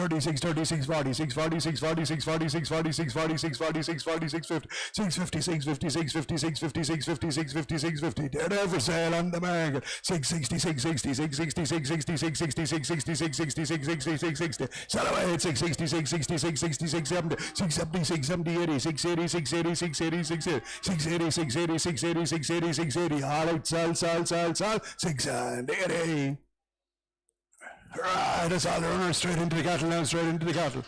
36, 36, 40, 6, 40, 6, 40, 6, 40, 6, 40, 6, 40, 6, 40, 6, 40, 6, 50, 6, 56, 56, 56, 56, 56, 56, 50. Dead for sale on the market. 666, 66, 66, 66, 66, 66, 66, 66, 60. Sell away at 666, 66, 66, 70, 670, 670, 80, 680, 680, 680, 680, 680, 680, 680, 680, 680. All out, sell, 680. Right, that's all the runners straight into the cattle now, straight into the cattle.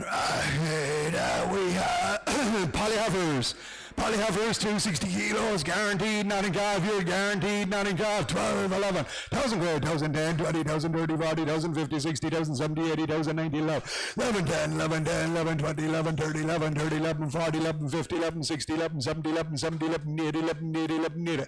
Right, we have polyhoppers. Polyhoppers, 260 kilos, guaranteed, not in calf, you're guaranteed, not in calf, 12, 11, 1,000 grade, 1,010, 20,000, 30, 40,000, 50, 60,000, 70, 80,000, 90, 11, 10, 11, 10, 11, 20, 11, 30, 11, 30, 11, 40, 11, 50, 11, 60, 11, 70, 11, 70, 11, 80, 11, 80, 11, 80,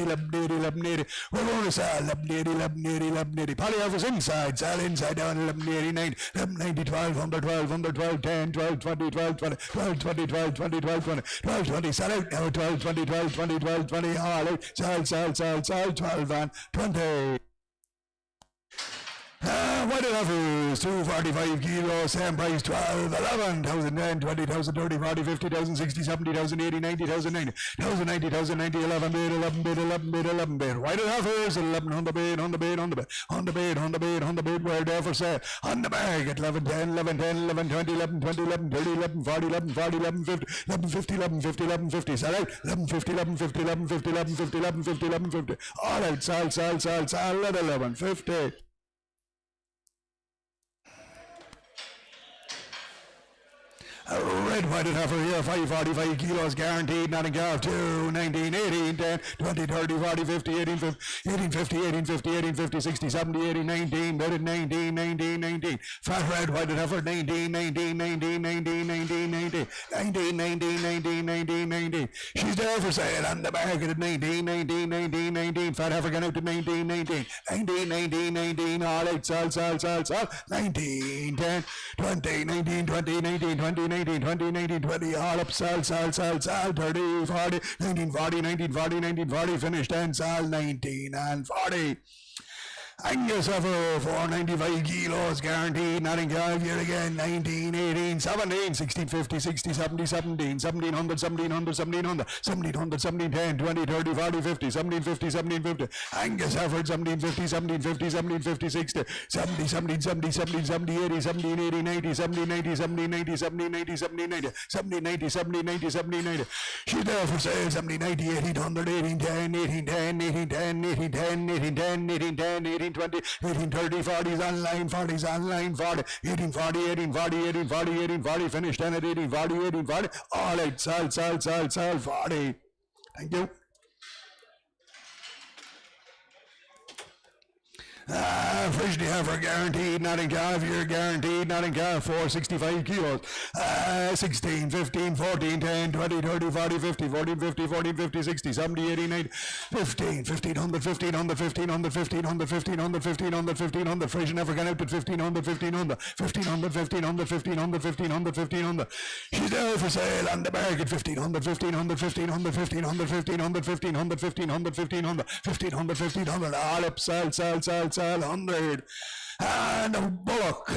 11, 80, 11, 80, we're going to sell 11, 80, 11, 80, 11, 80, polyhoppers inside, sell inside down, 11, 80, 90, 11, 90, 12, 100, 12, 100, 12, 10, 12, 20, 12, 20, 12, 20, 12, 20, 12, 20, 12, 20, sell out now, 12, 20, 12, 20, 12, 20, all out, sell, 12 and 20. What it offers, 245 kilos, same price, 12, 11, 1,010, 20,000, 30, 40, 50,000, 60, 70,000, 80, 90,000, 90,000, 90,000, 90, 11 bid, 11 bid, 11 bid, 11 bid. What it offers, 11 on the bid, on the bid, on the bid, on the bid, on the bid, on the bid, where there for sale, on the market, 11, 10, 11, 10, 11, 20, 11, 20, 11, 30, 11, 40, 11, 40, 11, 50, 11, 50, 11, 50, 11, 50, sell out, 11, 50, 11, 50, 11, 50, 11, 50, 11, 50, 11, 50, all out, sell at 11, 50. Red white and heifer here, 545 kilos guaranteed, not in calf, 2, 19, 18, 10, 20, 30, 40, 50, 18, 50, 18, 50, 18, 50, 18, 50, 60, 70, 80, 19, bedded 19, 19, 19, fat red white and heifer, 19, 19, 19, 19, 19, 19, 19, 19, 19, 19, 19. She's there for sale on the market at 19, 19, 19, 19, fat heifer going out to 19, 19, 19, 19, 19, all out, sell, 19, 10, 20, 19, 20, 19, 20, 19, 20, 19, 20, all up, sell, 30, 40, 19, 40, 19, 40, 19, 40, finish 10, sell, 19 and 40. Angus offer 495 kilos guaranteed, not in calf here again, 19, 18, 17, 16, 50, 60, 70, 17, 1700, 1700, 1700, 1700, 17, 10, 20, 30, 40, 50, 17, 50, 17, 50. Angus offered 17, 50, 17, 50, 17, 50, 60, 70, 17, 70, 70, 70, 80, 17, 80, 90, 70, 90, 70, 90, 70, 90, 70, 90, 70, 90, 70, 90, 70, 90. She's there for sale, 70, 90, 1800, 18, 10, 18, 10, 18, 10, 18, 10, 18, 10, 18, 10, 18, 20, 18, 30, 40s online, 40s online, 40, 18, 40, 18, 40, 18, 40, 18, 40, finished 10 at 18, 40, 18, 40, all out, sell, 40. Thank you. Freshly heifer guaranteed, not in calf, you're guaranteed, not in calf, 465 kilos, 16, 15, 14, 10, 20, 30, 40, 50, 14, 50, 14, 50, 60, 70, 80, 90, 15, 1500, 1500, 1500, 1500, 1500, 1500, 1500, Freshly heifer gone out at 1500, 1500, 1500, 1500, 1500, 1500, 1500. She's there for sale on the market, 1500, 1500, 1500, 1500, 1500, 1500, 1500, 1500, 1500, 1500, all up, sell, 100. And a bullock.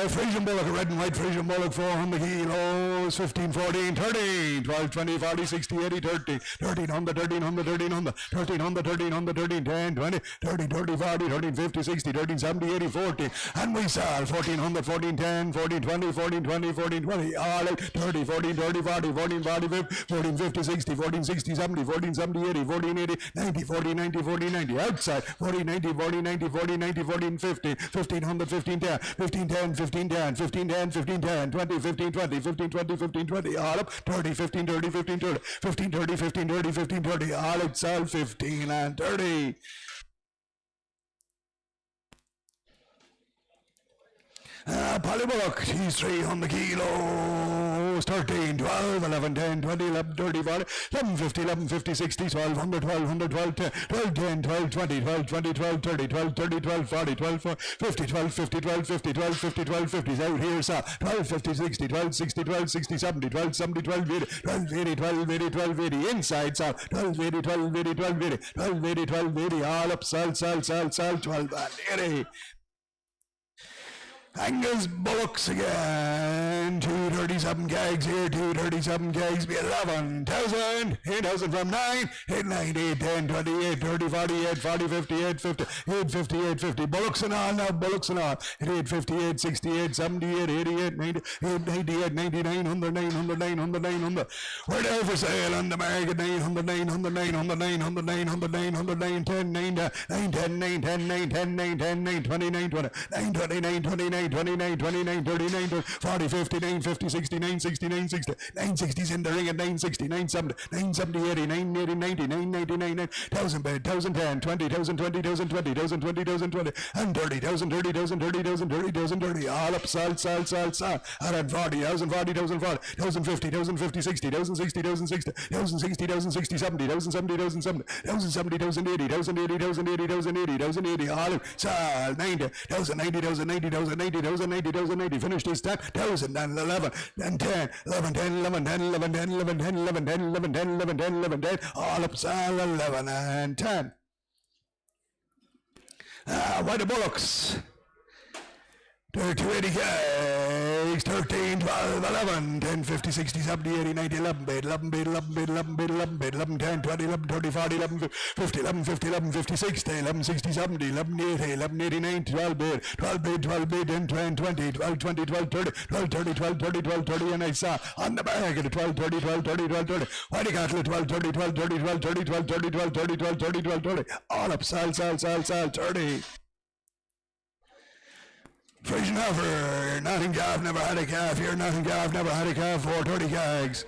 Frisian bullock, a red and white Frisian bullock, 400 kilos, 15, 14, 13, 12, 20, 40, 60, 80, 30, 1300, 1300, 1300, 1300, 1300, 13, 10, 20, 30, 30, 40, 13, 50, 60, 13, 70, 80, 40. And we sell 1400, 14, 10, 14, 20, 14, 20, 14, 20, all out, 30, 14, 30, 40, 14, 40, 50, 14, 50, 60, 14, 60, 70, 14, 70, 80, 14, 80, 90, 40, 90, 40, 90, outside, 40, 90, 40, 90, 40, 90, 14, 50, 1500, 15, 10, 15, 10, 15, 10, 15, 10, 15, 10, 20, 15, 20, 15, 20, 15, 20, all up, 30, 15, 30, 15, 30, 15, 30, 15, 30, 15, 30, all out, sell, 15 and 30. Polybullock, he's 300 kilos, 13, 12, 11, 10, 20, 11, 30, 40, 11, 50, 11, 50, 60, 12, 100, 12, 100, 12, 10, 12, 10, 12, 20, 12, 20, 12, 30, 12, 30, 12, 40, 12, 50, 12, 50, 12, 50, 12, 50, 12, 50, out here, sir, 12, 50, 60, 12, 60, 12, 60, 70, 12, 70, 12, 80, 12, 80, 12, 80, 12, 80, inside, sir, 12, 80, 12, 80, 12, 80, 12, 80, 12, 80, all up, salt, 12, 80. Angus Bullocks again, 237 gags here, 237 gags, be 11,000, 8,000 from 9, 8, 9, 8, 10, 28, 30, 48, 40, 58, 50, 850, 850, Bullocks and all now, Bullocks and all, 858, 68, 78, 88, 90, 88, 99, 100, 900, 900, 900, we're there for sale on the market, 900, 900, 900, 900, 900, 900, 9, 10, 9, 9, 10, 9, 10, 9, 10, 9, 10, 9, 29, 20, 9, 29, 29, 29, 29, 39, 40, 59, 50, 69, 69, 60, 960's in the ring at 960, 970, 970, 80, 980, 90, 999, 9,000 bed, 1,010, 20,000, 20,000, 20,000, 20,000, 20, and 30,000, 30,000, 30,000, 30,000, 30, all up, salt, and at 40,000, 40,000, 40,000, 50,000, 50, 60,000, 60,000, 60, 1,000, 60,000, 60, 70,000, 70,000, 70,000, 70,000, 80,000, 80,000, 80,000, 80,000, 80, all up, salt, 90,000, 90,000, 90,000, 90,000, 90,000, 80, finish this 10,000, and 11, and 10, 11, 10, 11, 10, 11, 10, 11, 10, 11, 10, 11, 10, 11, 10, 11, 10, all up, sal, 11, and 10. By the Bullocks. 280 gags, 13, 12, 11, 10, 50, 60, 70, 80, 90, 11 bid, 11 bid, 11 bid, 11 bid, 11 bid, 11, 10, 20, 11, 30, 40, 11, 50, 11, 50, 11, 50, 60, 11, 60, 70, 11, 80, 11, 89, 12 bid, 12 bid, 12 bid, 10, 20, 12, 20, 12, 30, 12, 30, 12, 30, 12, 30, and I saw on the back at 12, 30, 12, 30, 12, 30, Whitey Cattle 12, 30, 12, 30, 12, 30, 12, 30, 12, 30, 12, 30, 12, 30, all up, sal, 30. Frisian offer, Notting Gaff never had a calf here, Notting Gaff never had a calf, 430 gags.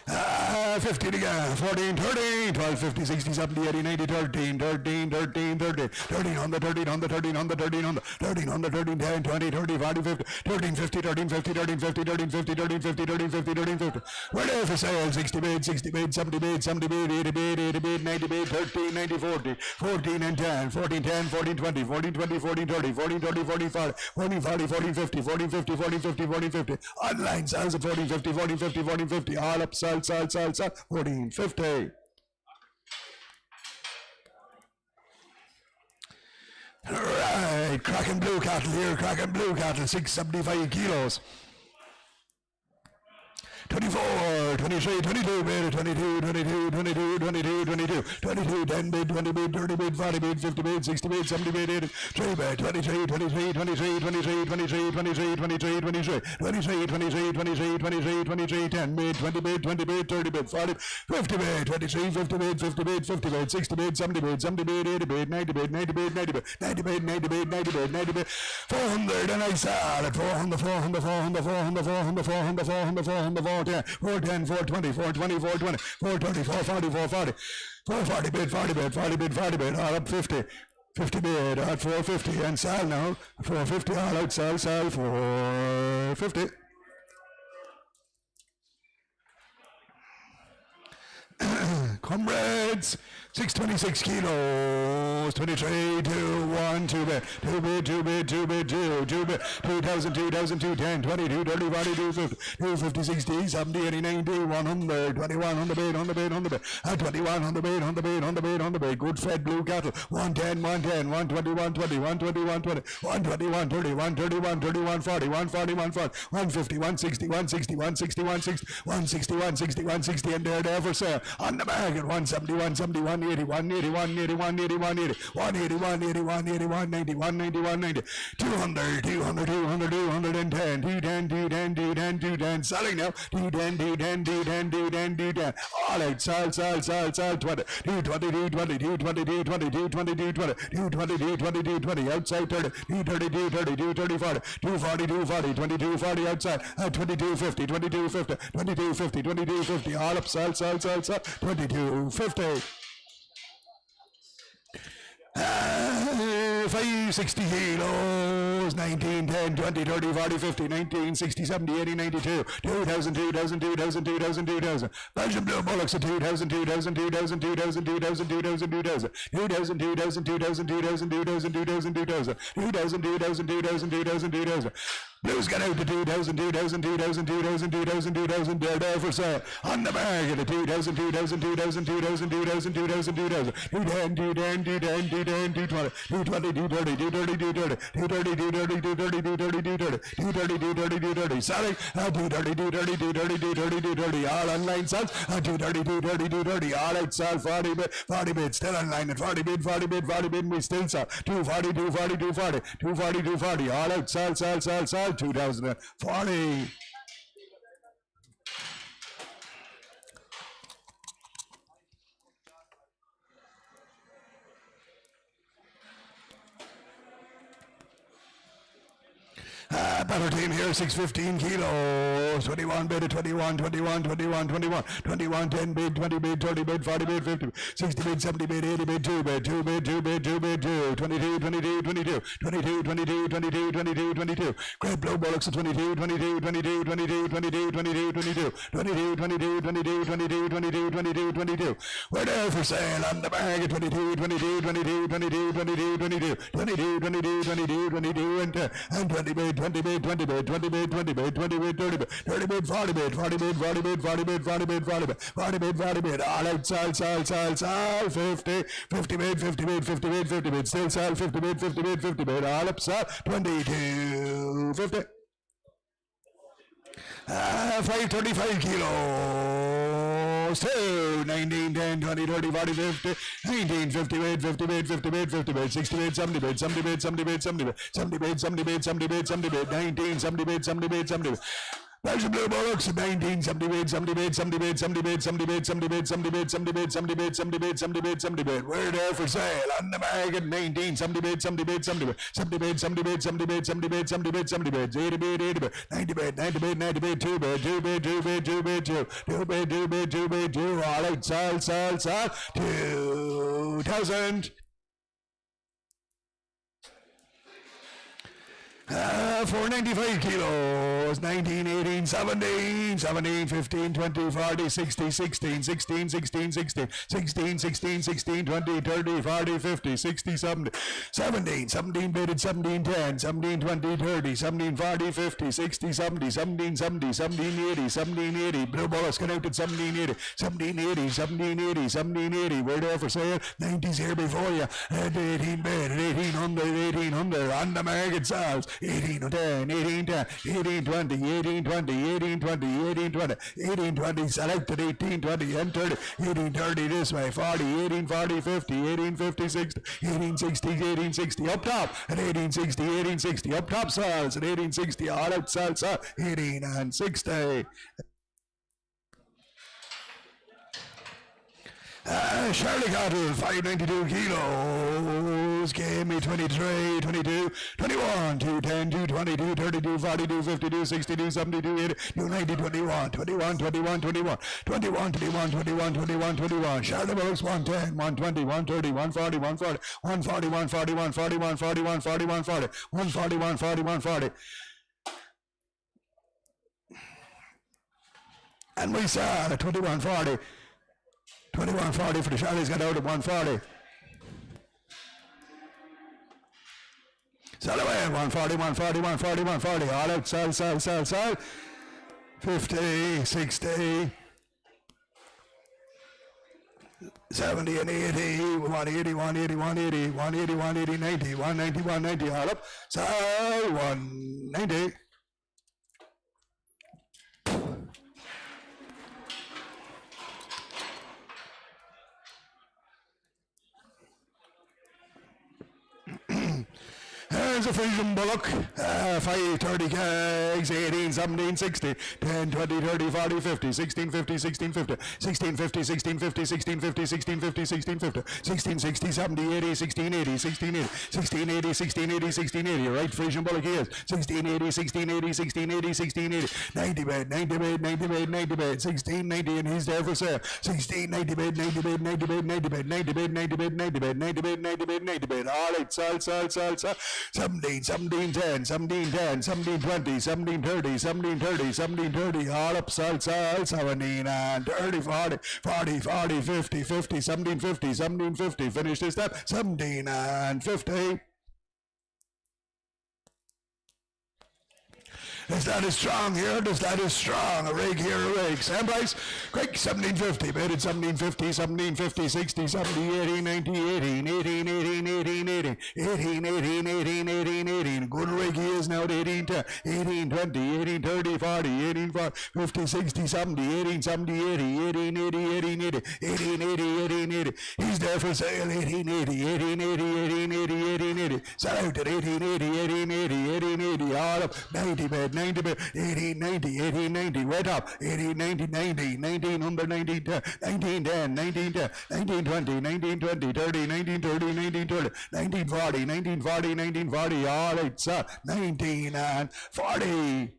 50 to go, 14, 13, 12, 50, 60, 70, 80, 90, 13, 13, 13, 13, 13 on the 13, on the 13, on the 13, on the 13, on the 13, 10, 20, 30, 40, 50, 13, 50, 13, 50, 13, 50, 13, 50, 13, 50, 13, 50, 13, 50. We're there for sale, 60 bid, 70 bid, 80 bid, 90 bid, 13, 90, 40, 14 and 10, 14, 10, 14, 20, 14, 20, 14, 30, 14, 30, 14, 40, 14, 40, 14, 50, 14, 50, 14, 50, 14, 50. Online sales at 14, 50, 14, 50, 14, 50, all up, sell, 14, 50. Right, cracking blue cattle here, cracking blue cattle, 675 kilos. 24, 23, 22 bid, 22, 22, 22, 22, 22, 22, 10 bid, 20 bid, 30 bid, 40 bid, 50 bid, 60 bid, 70 bid, 80, 3 bid, 23, 23, 23, 23, 23, 23, 23, 23, 23, 23, 23, 23, 23, 10 bid, 20 bid, 20 bid, 30 bid, 40, 50 bid, 23, 50 bid, 50 bid, 50 bid, 60 bid, 70 bid, 70 bid, 80 bid, 90 bid, 90 bid, 90 bid, 90 bid, 90 bid, 90 bid, 90 bid, 400, and I saw it, 400, 400, 400, 400, 400, 400, 400, 400, 410, 420, 420, 420, 430, 440, 440, 440 bid, 40 bid, 40 bid, 40 bid, all up 50. 50 bid at 450 and sell now. 450 all out, sell 450. Comrades, 626 kilos, 23, 2, 1, 2 bid, 2 bid, 2 bid, 2 bid, 2, 2 bid, 2,000, 2,000, 210, 22, 30, 40, 250, 250, 60, 70, 80, 90, 100, 21 on the bid, on the bid, on the bid, 21 on the bid, on the bid, on the bid, on the bid, good fed blue cattle, 110, 110, 120, 120, 120, 120, 120, 130, 130, 130, 140, 140, 140, 150, 160, 160, 160, 160, 160, 160, 160, and they're for sale. On the market, 170, 170, 180, 180, 180, 180, 180, 180, 180, 180, 190, 190, 190, 200, 200, 200, 210, 210, 210, 210, 210, selling now, 210, 210, 210, 210, 210, all out, sell, 20, 220, 220, 220, 220, 220, 220, 220, 220, 220, outside 30, 230, 230, 230, 40, 240, 240, 22, 40 outside, 22, 50, 22, 50, 22, 50, 22, 50, all up, sell, 22, 50. 560 kilos, 19, 10, 20, 30, 40, 50, 19, 60, 70, 80, 92, 2,000, 2,000, 2,000, 2,000, 2,000. Belgian Blue Bullocks at 2,000, 2,000, 2,000, 2,000, 2,000, 2,000, 2,000, 2,000, 2,000, 2,000, 2,000, 2,000, 2,000, 2,000, 2,000, 2,000, 2,000, 2,000, 2,000. Blues got out to 2,000, 2,000, 2,000, 2,000, 2,000, 2,000. They're there for sale. On the market at 2,000, 2,000, 2,000, 2,000, 2,000, 2,000, 2,000. 210, 210, 210, 210, 220, 220, 230, 230, 230, 230, 230, 230, 230, 230, 230, 230. Selling at 230, 230, 230, 230, 230. All online sales at 230, 230, 230. All out sell 40 bid, 40 bid. Still online at 40 bid, 40 bid, 40 bid. We still sell 240, 240, 240, 240, 240. All out sell, sell, sell, sell. 2040. Better team here, 615 kilos, 21 bid, 21, 21, 21, 21, 21, 10 bid, 20 bid, 30 bid, 40 bid, 50, 60 bid, 70 bid, 80 bid, 2 bid, 2 bid, 2 bid, 2 bid, 2, 22, 22, 22, 22, 22, 22, 22, 22, Great Blue Bullocks at 22, 22, 22, 22, 22, 22, 22, 22, 22, 22, 22, 22, 22, 22. We're there for sale on the bag at 22, 22, 22, 22, 22, 22, 22, 22, 22, 22, and 20 bid, 20 bid, 20 bid, 20 bid, 20 bid, 20 bid, 30 bid, 30 bid, 40 bid, 40 bid, 40 bid, 40 bid, 40 bid, 40 bid, 40 bid, 40 bid, all out, sell, 50, 50 bid, 50 bid, 50 bid, 50 bid, still sell, 50 bid, 50 bid, 50 bid, all up, sell, 22, 50. 535 kilos, 2, 19, 10, 20, 30, 40, 50, 19, 50 bid, 50 bid, 50 bid, 50 bid, 60 bid, 70 bid, 70 bid, 70 bid, 70 bid, 70 bid, 70 bid, 70 bid, 70 bid, 19, 70 bid, 70 bid, 70 bid. Belgian Blue Bullocks at 19, 70 bid, 70 bid, 70 bid, 70 bid, 70 bid, 70 bid, 70 bid, 70 bid, 70 bid, 70 bid, 70 bid, 70 bid. We're there for sale on the bag at 19, 70 bid, 70 bid, 70 bid, 70 bid, 70 bid, 70 bid, 70 bid, 70 bid, 70 bid, 80 bid, 80 bid, 90 bid, 90 bid, 90 bid, 2 bid, 2 bid, 2 bid, 2 bid, 2, 2 bid, 2 bid, 2 bid, 2, all out, sell, 2,000. 495 kilos, 19, 18, 17, 17, 15, 20, 40, 60, 16, 16, 16, 16, 16, 16, 16, 20, 30, 40, 50, 60, 70, 17, 17 bid, 17, 10, 17, 20, 30, 17, 40, 50, 60, 70, 17, 70, 17, 80, 17, 80, Blue Bullocks connected 17, 80, 17, 80, 17, 80, 17, 80, we're there for sale, 90's here before you, at 18 bid, 1800, 1800, on the market sales, 18, 10, 18, 10, 18, 20, 18, 20, 18, 20, 18, 20, 18, 20, selected 18, 20, and 30, 18, 30 this way, 40, 18, 40, 50, 18, 50, 60, 18, 60, 18, 60, up top, and 18, 60, 18, 60, up top sales, and 18, 60, all out sales, 18 and 60. Charlie Cottle, 592 kilos, gave me 23, 22, 21, 210, 220, 232, 42, 52, 62, 72, 80, 290, 21, 21, 21, 21, 21, 21, 21, 21, 21, Charlie Bullocks, 110, 120, 130, 140, 140, 140, 140, 140, 140, 140, 140, 140, 140, 140. And we saw at 2140. 2140 for the Charlie's got out at 140. Sell away at 140, 140, 140, 140. All out, sell, sell, sell, sell. 50, 60, 70 and 80, 180, 180, 180, 180, 180, 90, 190, 190. All up, sell, 190. There's a Frisian bullock, 530 kegs, 18, 17, 60, 10, 20, 30, 40, 50, 16, 50, 16, 50, 16, 50, 16, 50, 16, 50, 16, 50, 16, 50, 16, 60, 70, 80, 16, 80, 16, 80, 16, 80, 16, 80, 16, 80, right, Frisian bullock he is, 16, 80, 16, 80, 16, 80, 16, 80, 90 bed, 90 bed, 90 bed, 90 bed, 16, 90, and he's there for sale, 16, 90 bed, 90 bed, 90 bed, 90 bed, 90 bed, 90 bed, 90 bed, 90 bed, 90 bed, 90 bed, all right, sell, 17, 17, 10, 17, 10, 17, 20, 17, 30, 17, 30, 17, 30, all up, sell, 17, and 30, 40, 40, 40, 50, 50, 17, 50, 17, 50, finish this step, 17, and 50. This lad is strong here, this lad is strong. A rig here, a rig. Sam Price, quick, 1750, bid at 1750, 1750, 60, 70, 80, 90, 18, 18, 18, 18, 18, 18, 18, 18, 18, 18. Good rig he is now at 18, 10, 18, 20, 18, 30, 40, 18, 40, 50, 60, 70, 18, 70, 80, 18, 80, 18, 80, 18, 80, 18, 80. He's there for sale, 18, 80, 18, 80, 18, 80, 18, 80. Sell out at 18, 80, 18, 80, 18, 80, all up, 90 bed, 90 bed, 18, 90, 18, 90, way up, 18, 90, 90, 1900, 19, 10, 19, 10, 19, 10, 19, 20, 19, 20, 30, 19, 30, 19, 30, 19, 40, 19, 40, 19, 40, all right, sir, 19 and 40.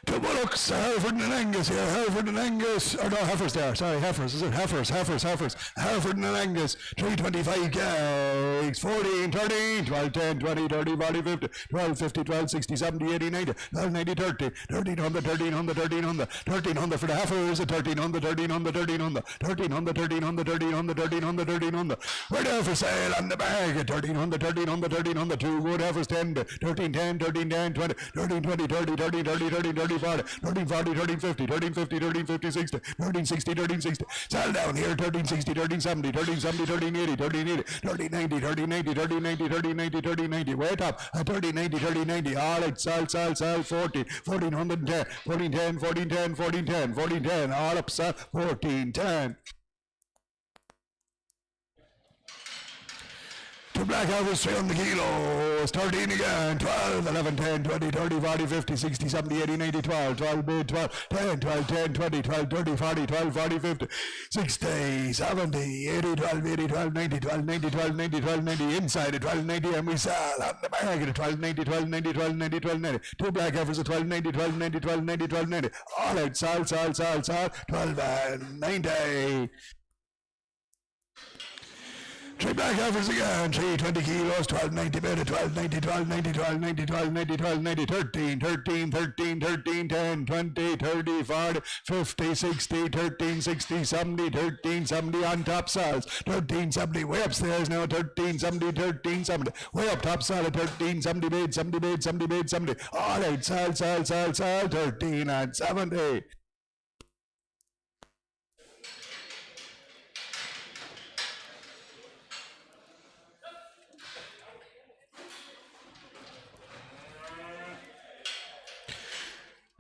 Two bullocks, Hereford and Angus here, Hereford and Angus, or no, Heifers there, sorry, Heifers, is it? Heifers, Hereford and Angus, 325 kegs, 14, 13, 12, 10, 20, 30, 40, 50, 12, 50, 12, 60, 70, 80, 90, 12, 90, 30, 1300, 1300, 1300, 1300 for the Heifers, 1300, 1300, 1300, 1300, 1300, 1300, 1300, 1300, we're there for sale on the bag at 1300, 1300, 1300, two good Heifers, 10, 13, 10, 13, 10, 20, 13, 20, 30, 30, 30, 30, 30, 40, 13, 40, 13, 50, 13, 50, 13, 50, 60, 13, 60, 13, 60, sell down here, 13, 60, 13, 70, 13, 70, 13, 80, 13, 80, 13, 90, 13, 90, 13, 90, 13, 90, 13, 90, wait up, 13, 90, 13, 90, all right, sell, 14, 1410, 1410, 1410, 1410, 1410, all up, sell, 1410. Two black Heifers, 300 kilos, 13 again, 12, 11, 10, 20, 30, 40, 50, 60, 70, 80, 90, 12, 12, bid, 12, 10, 12, 10, 20, 12, 30, 40, 12, 40, 50, 60, 70, 80, 12, 80, 12, 90, 12, 90, 12, 90, 12, 90, inside at 12, 90, and we sell on the bag at 12, 90, 12, 90, 12, 90, 12, 90, two black Heifers at 12, 90, 12, 90, 12, 90, 12, 90, all out, sell, 12 and 90. Three black Heifers again, 320 kilos, 1290 bid, 1290, 1290, 1290, 1290, 1290, 13, 13, 13, 13, 10, 20, 30, 40, 50, 60, 13, 60, 70, 13, 70 on top sells, 13, 70, way upstairs now, 13, 70, 13, 70, way up top sell at 13, 70 bid, 70 bid, 70 bid, 70, all right, sell, 13 and 70.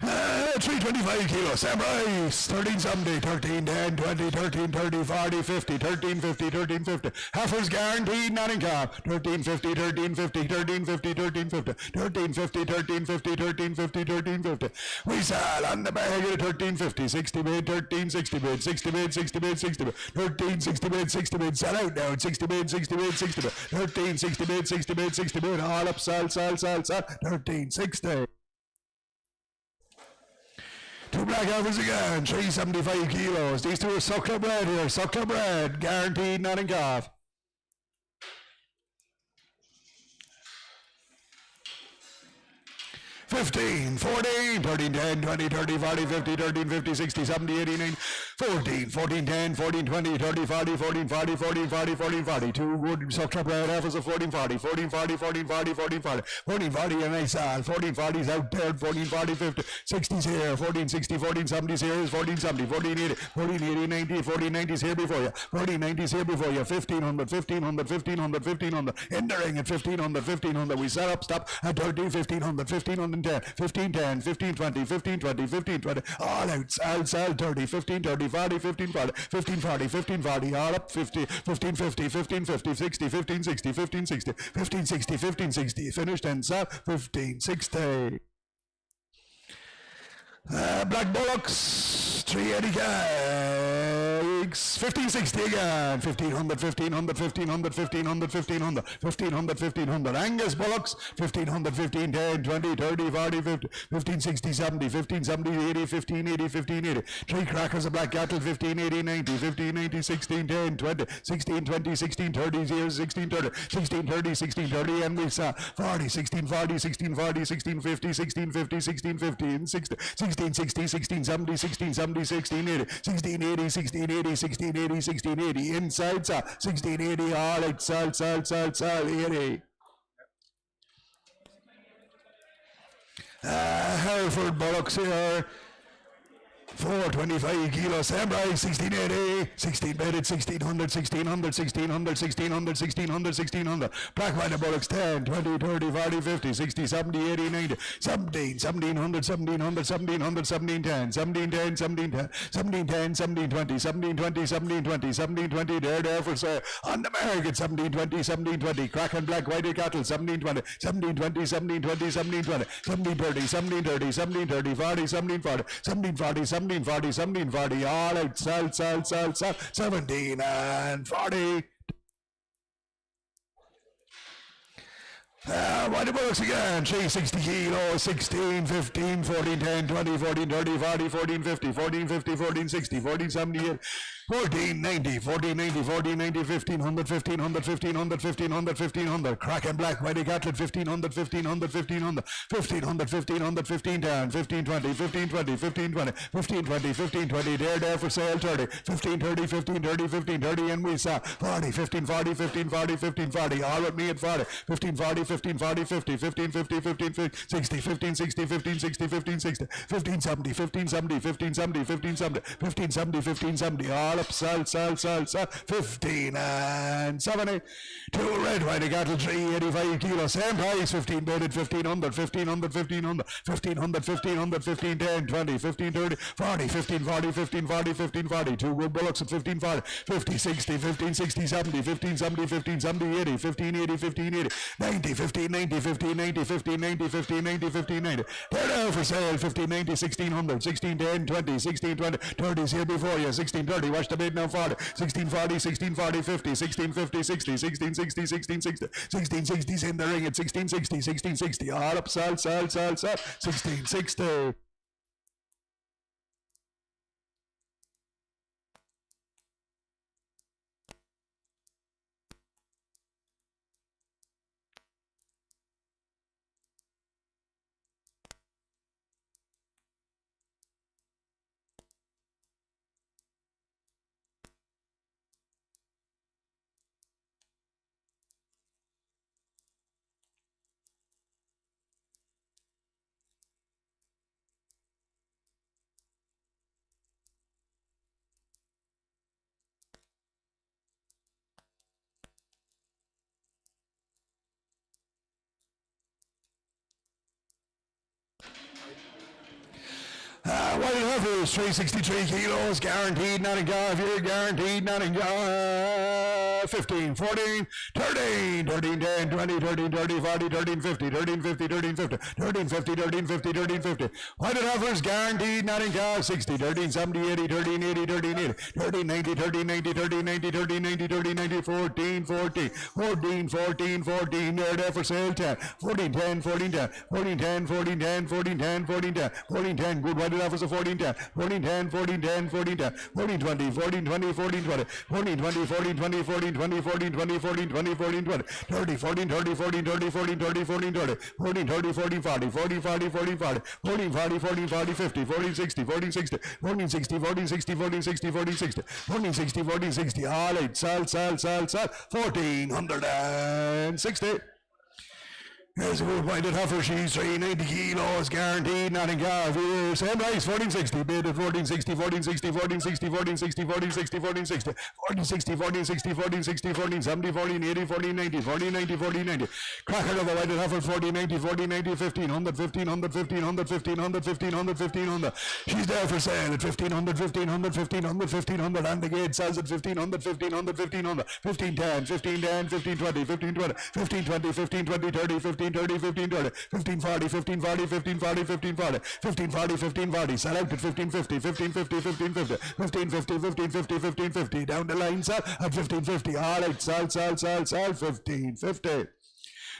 Uh, 325 kilos, Sam Rice, 13 70, 13 10, 20, 13 30, 40, 50, 13 50, 13 50. Heifers guaranteed, Nottingham, 13 50, 13 50, 13 50, 13 50, 13 50, 13 50, 13 50, 13 50. We sell on the bag at 13 50, 60 bid, 13 60 bid, 60 bid, 60 bid, 60 bid, 13 60 bid, 60 bid, sell out now, 60 bid, 60 bid, 60 bid, 13 60 bid, 60 bid, 60 bid, all up, sell, 13 60. Two black Heifers again, 375 kilos. These two are suckler bred here, suckler bred, guaranteed, not in calf. 15, 14, 13, 10, 20, 30, 40, 50, 13, 50, 60, 70, 80, 90, 14, 14, 10, 14, 20, 30, 40, 14, 40, 14, 40, 14, 40. Two good sucker bred Heifers of 14, 40, 14, 40, 14, 40, 14, 40, 14, 40, and I saw 14, 40 is out there, 14, 40, 50, 60's here, 14, 60, 14, 70's here, 14, 70, 14, 80, 14, 80, 90, 14, 90's here before you, 14, 90's here before you, 1500, 1500, 1500, 1500, in the ring at 1500, 1500, we set up, stop at 13, 1500, 1500, 10, 15 10, 15 20, 15 20, 15 20, all out, sell 30, 15 30, 40, 15 40, 15 40, 15 40, all up 50, 15 50, 15 50, 60, 15 60, 15 60, 15 60, 15 60, finished and sell 15 60. Black Bullocks, 380 gigs, 1560 again, 1500, 1500, 1500, 1500, 1500, 1500, 1500. Angus Bullocks, 1500, 15, 10, 20, 30, 40, 50, 1560, 70, 1570, 80, 1580, 1580. Three Crackers of Black Cattle, 1580, 90, 1590, 16, 10, 20, 16, 20, 16, 30, 0, 16, 30, 16, 30, 16, 30, and we saw 40, 16, 40, 16, 40, 16, 50, 16, 50, 16, 50, and 60, 16, 60, 16, 70, 16, 70, 16, 80, 16, 80, 16, 80, 16, 80, 16, 80, inside, 16, 80, all right, sell, 80. Hereford Bullocks here. 425 kilos, same price, 1680, 16 bedded, 1600, 1600, 1600, 1600, 1600, 1600. Black White Bullocks 10, 20, 30, 40, 50, 60, 70, 80, 90, 17, 1700, 1700, 1700, 1710, 1710, 1710, 1710, 1720, 1720, 1720, 1720, there for sale. On the market, 1720, 1720, Crack and Black White Cattle, 1720, 1720, 1720, 1720, 1730, 1730, 1730, 40, 1740, 1740, 1740, 1740, all out, sell, 17 and 40. White Bullocks again, 360 kilos, 16, 15, 14, 10, 20, 14, 30, 40, 14, 50, 14, 50, 14, 60, 14, 78, 14, 90, 14, 90, 14, 90, 1500, 1500, 1500, 1500, 1500, Crack and Black White Cattle, 1500, 1500, 1500, 1500, 1500, 15, 10, 15, 20, 15, 20, 15, 20, 15, 20, 15, 20, there for sale, 30, 15, 30, 15, 30, 15, 30, and we saw 40, 15, 40, 15, 40, 15, 40, all with me at 40, 15, 40, 15, 40, 50, 15, 50, 15, 50, 60, 15, 60, 15, 60, 15, 60, 15, 70, 15, 70, 15, 70, 15, 70, 15, 70, 15, 70, all up, sell, 15 and 70. Two Red White Cattle, 385 kilos, same price, 15 bedded, 1500, 1500, 1500, 1500, 1500, 15, 10, 20, 15, 30, 40, 15, 40, 15, 40, 15, 40, two good Bullocks at 15, 40, 50, 60, 15, 60, 70, 15, 70, 15, 70, 80, 15, 80, 15, 80, 90, 15, 90, 15, 90, 15, 90, 15, 90, 15, 90. They're now for sale, 15, 90, 1600, 16, 10, 20, 16, 20, 30's here before you, 16, 30, watch the bid now, 40, 16, 40, 16, 40, 50, 16, 50, 60, 16, 60, 16, 60, 16, 60's in the ring at 16, 60, 16, 60, all up, sell, 16, 60. White Heifers, 363 kilos, guaranteed, not a golf here, guaranteed, not a golf. 15, 14, 13, 13, 10, 20, 13, 30, 40, 13, 50, 13, 50, 13, 50, 13, 50, 13, 50, 13, 50. White Heifers, guaranteed, not in golf, 60, 13, 70, 80, 13, 80, 13, 80, 13, 90, 13, 90, 13, 90, 13, 90, 13, 90, 14, 14, 14, 14, 14, there for sale, 10, 14, 10, 14, 10, 14, 10, 14, 10, 14, 10, 14, 10, 14, 10, good White Heifers of 14, 10, 14, 10, 14, 10, 14, 10, 14, 20, 14, 20, 14, 20, 14, 20, 14, 20, 14, 20, 14, 20, 14, 20, 14, 20, 30, 14, 30, 14, 30, 14, 30, 14, 30, 14, 30, 14, 40, 40, 40, 40, 40, 14, 40, 14, 40, 50, 14, 60, 14, 60, 14, 60, 14, 60, 14, 60, 14, 60, 14, 60, 14, 60, all right, sell, 1460. Here's a good weighted heifer. She's 390 kilos, guaranteed. Not in calf. Here's same price, 1460. Bid at 1460, 1460, 1460, 1460, 1460, 1460, 1460, 1460, 1460, 1470, 1480, 1490, 1490. Cracker of the weighted heifer, 1490, 1490, 1500, 1500, 1500, 1500, 1500, 1500. She's there for sale at 1500, 1500, 1500, 1500. And the gate sells at 1500, 1500, 1500, 1510, 1510, 1520, 1520, 1520, 1520, 30, 1530, 1530, 1540, 1540, 1540, 1540, 1540, 1540. Sell out at 1550, 1550, 1550, 1550, 1550, 1550. Down the line, sell at 1550. All right, sell, 1550.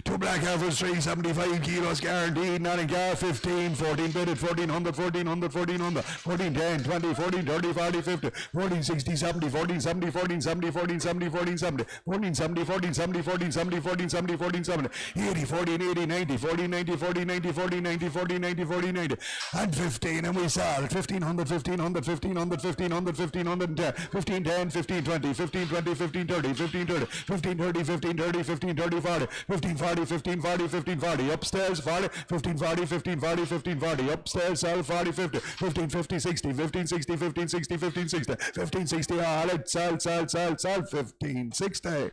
Two black heifers, 375 kilos, guaranteed. Not in calf, 15, 14 bid at 1400, 1400, 1400, 14, 10, 20, 14, 30, 40, 50, 14, 60, 70, 14, 70, 14, 70, 14, 70, 14, 70, 14, 70, 14, 70, 14, 70, 14, 70, 14, 70, 80, 14, 80, 90, 40, 90, 40, 90, 40, 90, 40, 90, 40, 90, and 15, and we sell 1500, 1500, 1500, 1500, 1510, 15, 10, 15, 20, 15, 20, 15, 30, 15, 30, 15, 30, 15, 30, 15, 30, 40, 15, 40, 15, 40, 15, 40, upstairs, 40, 15, 40, 15, 40, 15, 40, upstairs, sell 40, 50, 15, 50, 60, 15, 60, 15, 60, 15, 60, 15, 60, all right, sell, 15, 60.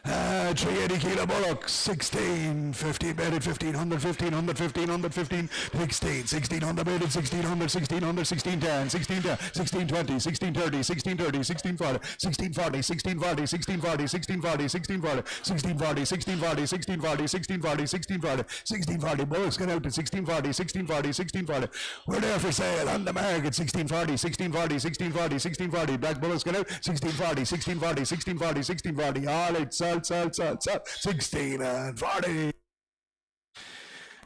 380 kilo bullock, 16, 15 bedded, 1500, 1500, 1500, 15, 16, 1600 bedded, 1600, 1600, 1610, 1610, 1620, 1630, 1630, 1640, 1640, 1640, 1640, 1640, 1640, 1640, 1640, 1640, 1640, 1640, 1640, bullocks get out to 1640, 1640, 1640. We're there for sale on the market, 1640, 1640, 1640, 1640. Black bullocks get out, 1640, 1640, 1640, 1640. All right, sell, 16 and 40.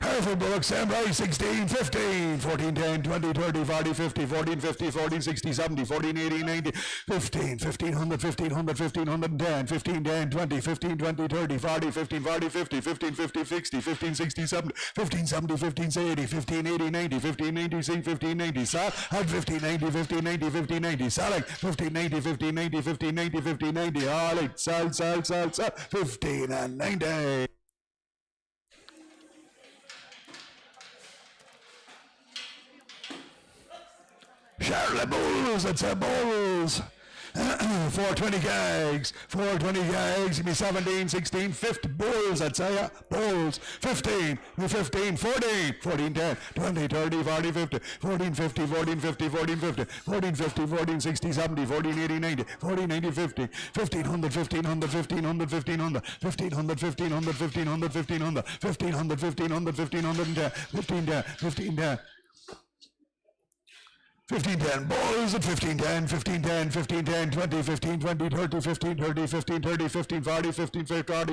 Hereford bullocks, same price, 16, 15, 14, 10, 20, 30, 40, 50, 14, 50, 14, 60, 70, 14, 80, 90, 15, 1500, 1500, 1510, 15, 10, 20, 15, 20, 30, 40, 15, 40, 50, 15, 50, 60, 15, 60, 70, 15, 70, 15, 80, 15, 80, 90, 15, 90, 15, 90, sell at 15, 90, 15, 90, 15, 90, selling 15, 90, 15, 90, 15, 90, 15, 90, all right, sell, 15 and 90. Charlotte Bulls, it's a Bulls. 420 gags, 420 gags, give me 17, 16, 50, Bulls, I'd say, Bulls, 15, 15, 14, 14, 10, 20, 30, 40, 50, 14, 50, 14, 50, 14, 50, 14, 50, 14, 60, 70, 14, 80, 90, 14, 90, 50, 1500, 1500, 1500, 1500, 1500, 1500, 1500, 1500, 1500, 1500, 1500, 15, 10, 15, 10. 1510, Bulls at 1510, 1510, 1510, 20, 15, 20, 30, 15, 30, 15, 30, 15, 40, 15, 40,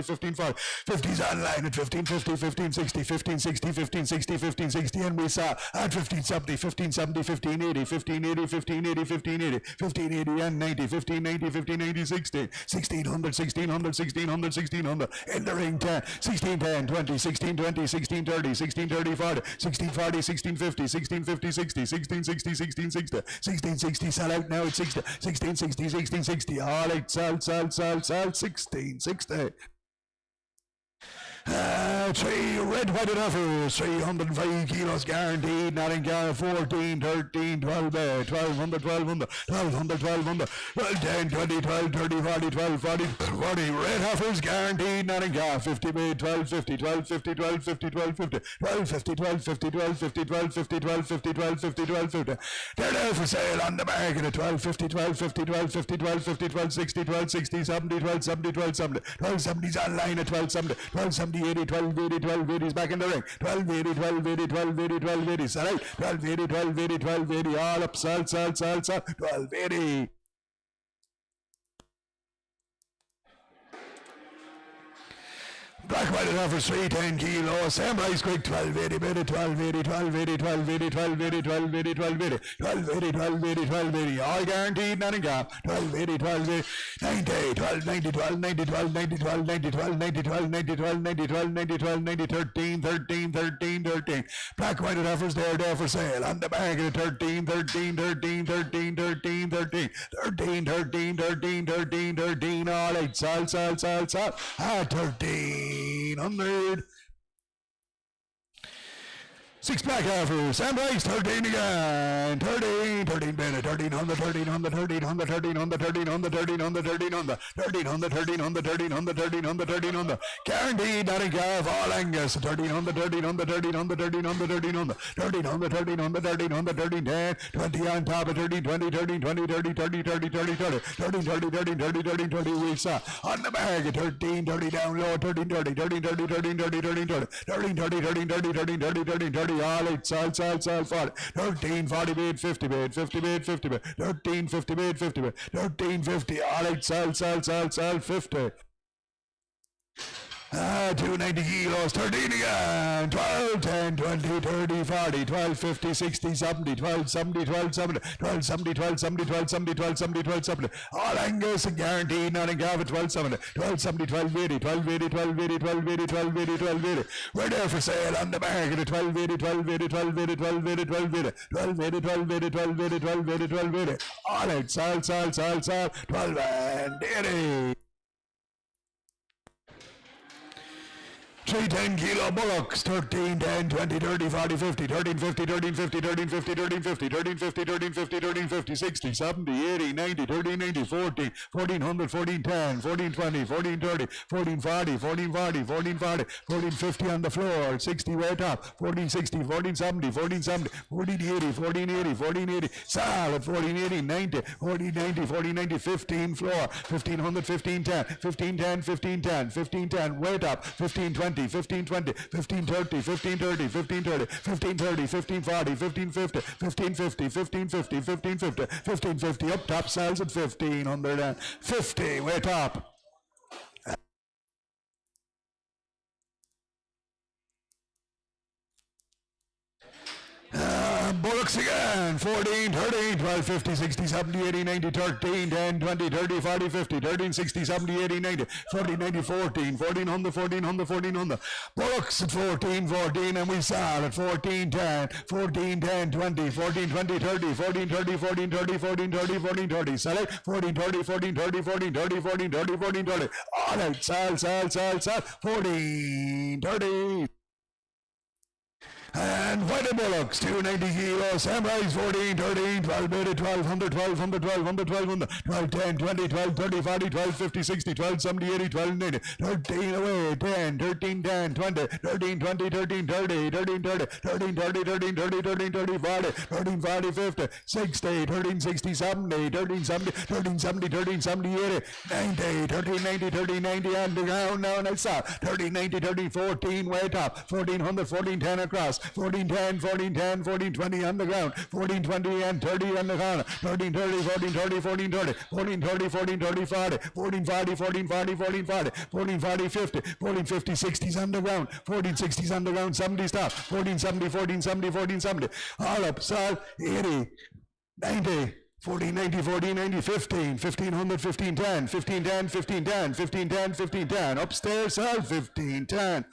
15, 40, 50's online at 1550, 1560, 1560, 1560, 1560, and we saw at 1570, 1570, 1580, 1580, 1580, 1580, 1580 and 90, 1590, 1580, 16, 1600, 1600, 1600, 1600, in the ring 10, 1610, 20, 1620, 1630, 1630, 40, 1640, 1650, 1650, 60, 1660, 1660, sell out now at 60, 1660, 1660, all right, sell, 1660. 3 red whited offers, 305 kilos guaranteed, not in calf, 14, 13, 12, 1200, 1200, 1200, 1200, 12, 10, 20, 12, 30, 40, 12, 40, 40, red offers guaranteed, not in calf, 50 bid, 1250, 1250, 1250, 1250, 1250, 1250, 1250, 1250, 1250, 1250, 1250. They're there for sale on the market at 1250, 1250, 1250, 1250, 1260, 1260, 70, 1270, 1270, 1270's online at 1270, 1270, 80, 1280, 1280's back in the ring, 1280, 1280, 1280, 1280, sell out, 1280, 1280, 1280, all up, sell, 1280. Black weighted effort 310 kilos. Same price quick 1280, 1280, 1280, 1280, 1280, 1280, 1280, 1280, 1280. All guaranteed, nothing gap. 1280, 1280, 90, 1290, 1290, 1290, 1290, 1290, 1290, 1290, 1290, 13, 13, 13, 13. Black weighted efforts there for sale. On the bag of 13, 13, 13, 13, 13, 13, 13, 13, 13, 13, 13. All eight. Salt. At 1300. Six black offers, and race 13 again. 13 minute, 13 on the 13 on the 13 on the 13 on the 13 on the 13 on the 13 on the 13 on the 13 on the 13 on the 13 on the 13 on the guaranteed nothing calf all Angus 13 on the 13 on the 13 on the 13 on the 13 on the 13 on the 13 on the 13 on the 13 10 20 on top of 13 20 30 20 30 30 30 30 30 13 30 30 30 30 30 weeks on the bag 13 30 down low 13 30 13 30 13 30 13 30 13 30 13 30 13 30 13 30 all eight salt 13 40 bid 50 bid 50 bid 50 bid 13 50 bid 50 bid 13 50 all eight salt 50 290 kilos, 13 again, 12, 10, 20, 30, 40, 12, 50, 60, 70, 12, 70, 12, 70, 12, 70, 12, 70, 12, 70, 12, 70, 12, 70. All Angus and guaranteed, not in Gava, 12, 70, 12, 70, 12, 80, 12, 80, 12, 80, 12, 80, 12, 80, 12, 80. We're there for sale on the market, 12, 80, 12, 80, 12, 80, 12, 80, 12, 80, 12, 80, 12, 80, 12, 80, 12, 80, 12, 80. All right, salt, 12 and 80. 310 kilo bullocks, 13, 10, 20, 30, 40, 50, 13, 50, 13, 50, 13, 50, 13, 50, 13, 50, 13, 50, 13, 50, 60, 70, 80, 90, 13, 90, 14, 1400, 14, 10, 14, 20, 14, 30, 14, 40, 14, 40, 14, 40, 14, 50 on the floor, 60 way top, 14, 60, 14, 70, 14, 70, 14, 80, 14, 80, 14, 80, solid, 14, 80, 90, 14, 90, 14, 90, 15 floor, 1500, 15, 10, 15, 10, 15, 10, 15, 10, way top, 15, 20, 15, 20, 15, 30, 15, 30, 15, 30, 15, 30, 15, 40, 15, 50, 15, 50, 15, 50, 15, 50, 15, 50, up top sells at 15, under that, 50, way top. Bullocks again, 14, 13, 12, 50, 60, 70, 80, 90, 13, 10, 20, 30, 40, 50, 13, 60, 70, 80, 90, 40, 90, 14, 14 on the 14 on the 14 on the Bullocks at 14, 14, and we saw at 14, 10, 14, 10, 20, 14, 20, 30, 14, 30, 14, 30, 14, 30, 14, 30, sell it, 14, 30, 14, 30, 14, 30, 14, 30, 14, 30, all right, sell, 14, 30. And white bullocks, 290 kilos, samurais 14, 13, 12, 80, 1200, 1200, 1200, 1200, 12, 10, 20, 12, 30, 40, 12, 50, 60, 12, 70, 80, 12, 90, 13 away, 10, 13, 10, 20, 13, 20, 13, 30, 13, 30, 13, 30, 13, 30, 13, 30, 40, 13, 40, 50, 60, 13, 60, 70, 13, 70, 13, 70, 13, 70, 80, 90, 13, 90, 13, 90 on the ground now, and I saw 13, 90, 13, 14 way top, 1400, 14, 10 across, 14, 10, 14, 10, 14, 20 on the ground, 14, 20 and 30 on the corner, 13, 30, 14, 30, 14, 30, 14, 30, 14, 30, 40, 14, 40, 14, 40, 14, 40, 14, 40, 50, 14, 50, 60s on the ground, 14, 60s on the ground, 70 stop, 14, 70, 14, 70, 14, 70, all up, salt, 80, 90, 14, 90, 14, 90, 15, 1500, 15, 10, 15, 10, 15, 10, 15, 10, 15, 10, upstairs, salt, 15, 10.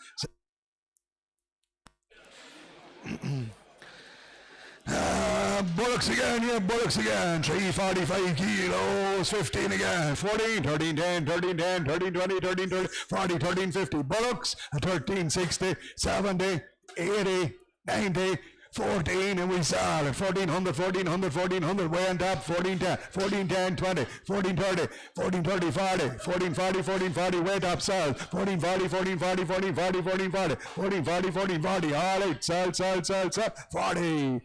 Bullocks again, 345 kilos, 15 again, 14, 13, 10, 13, 10, 13, 20, 13, 30, 40, 13, 50, bullocks, 13, 60, 70, 80, 90, 14, and we saw it, 1400, 1400, 1400, way on top, 14, 10, 14, 10, 20, 14, 30, 14, 30, 40, 14, 40, 14, 40, way top, salt, 14, 40, 14, 40, 14, 40, 14, 40, 14, 40, 14, 40, all right, salt, 40.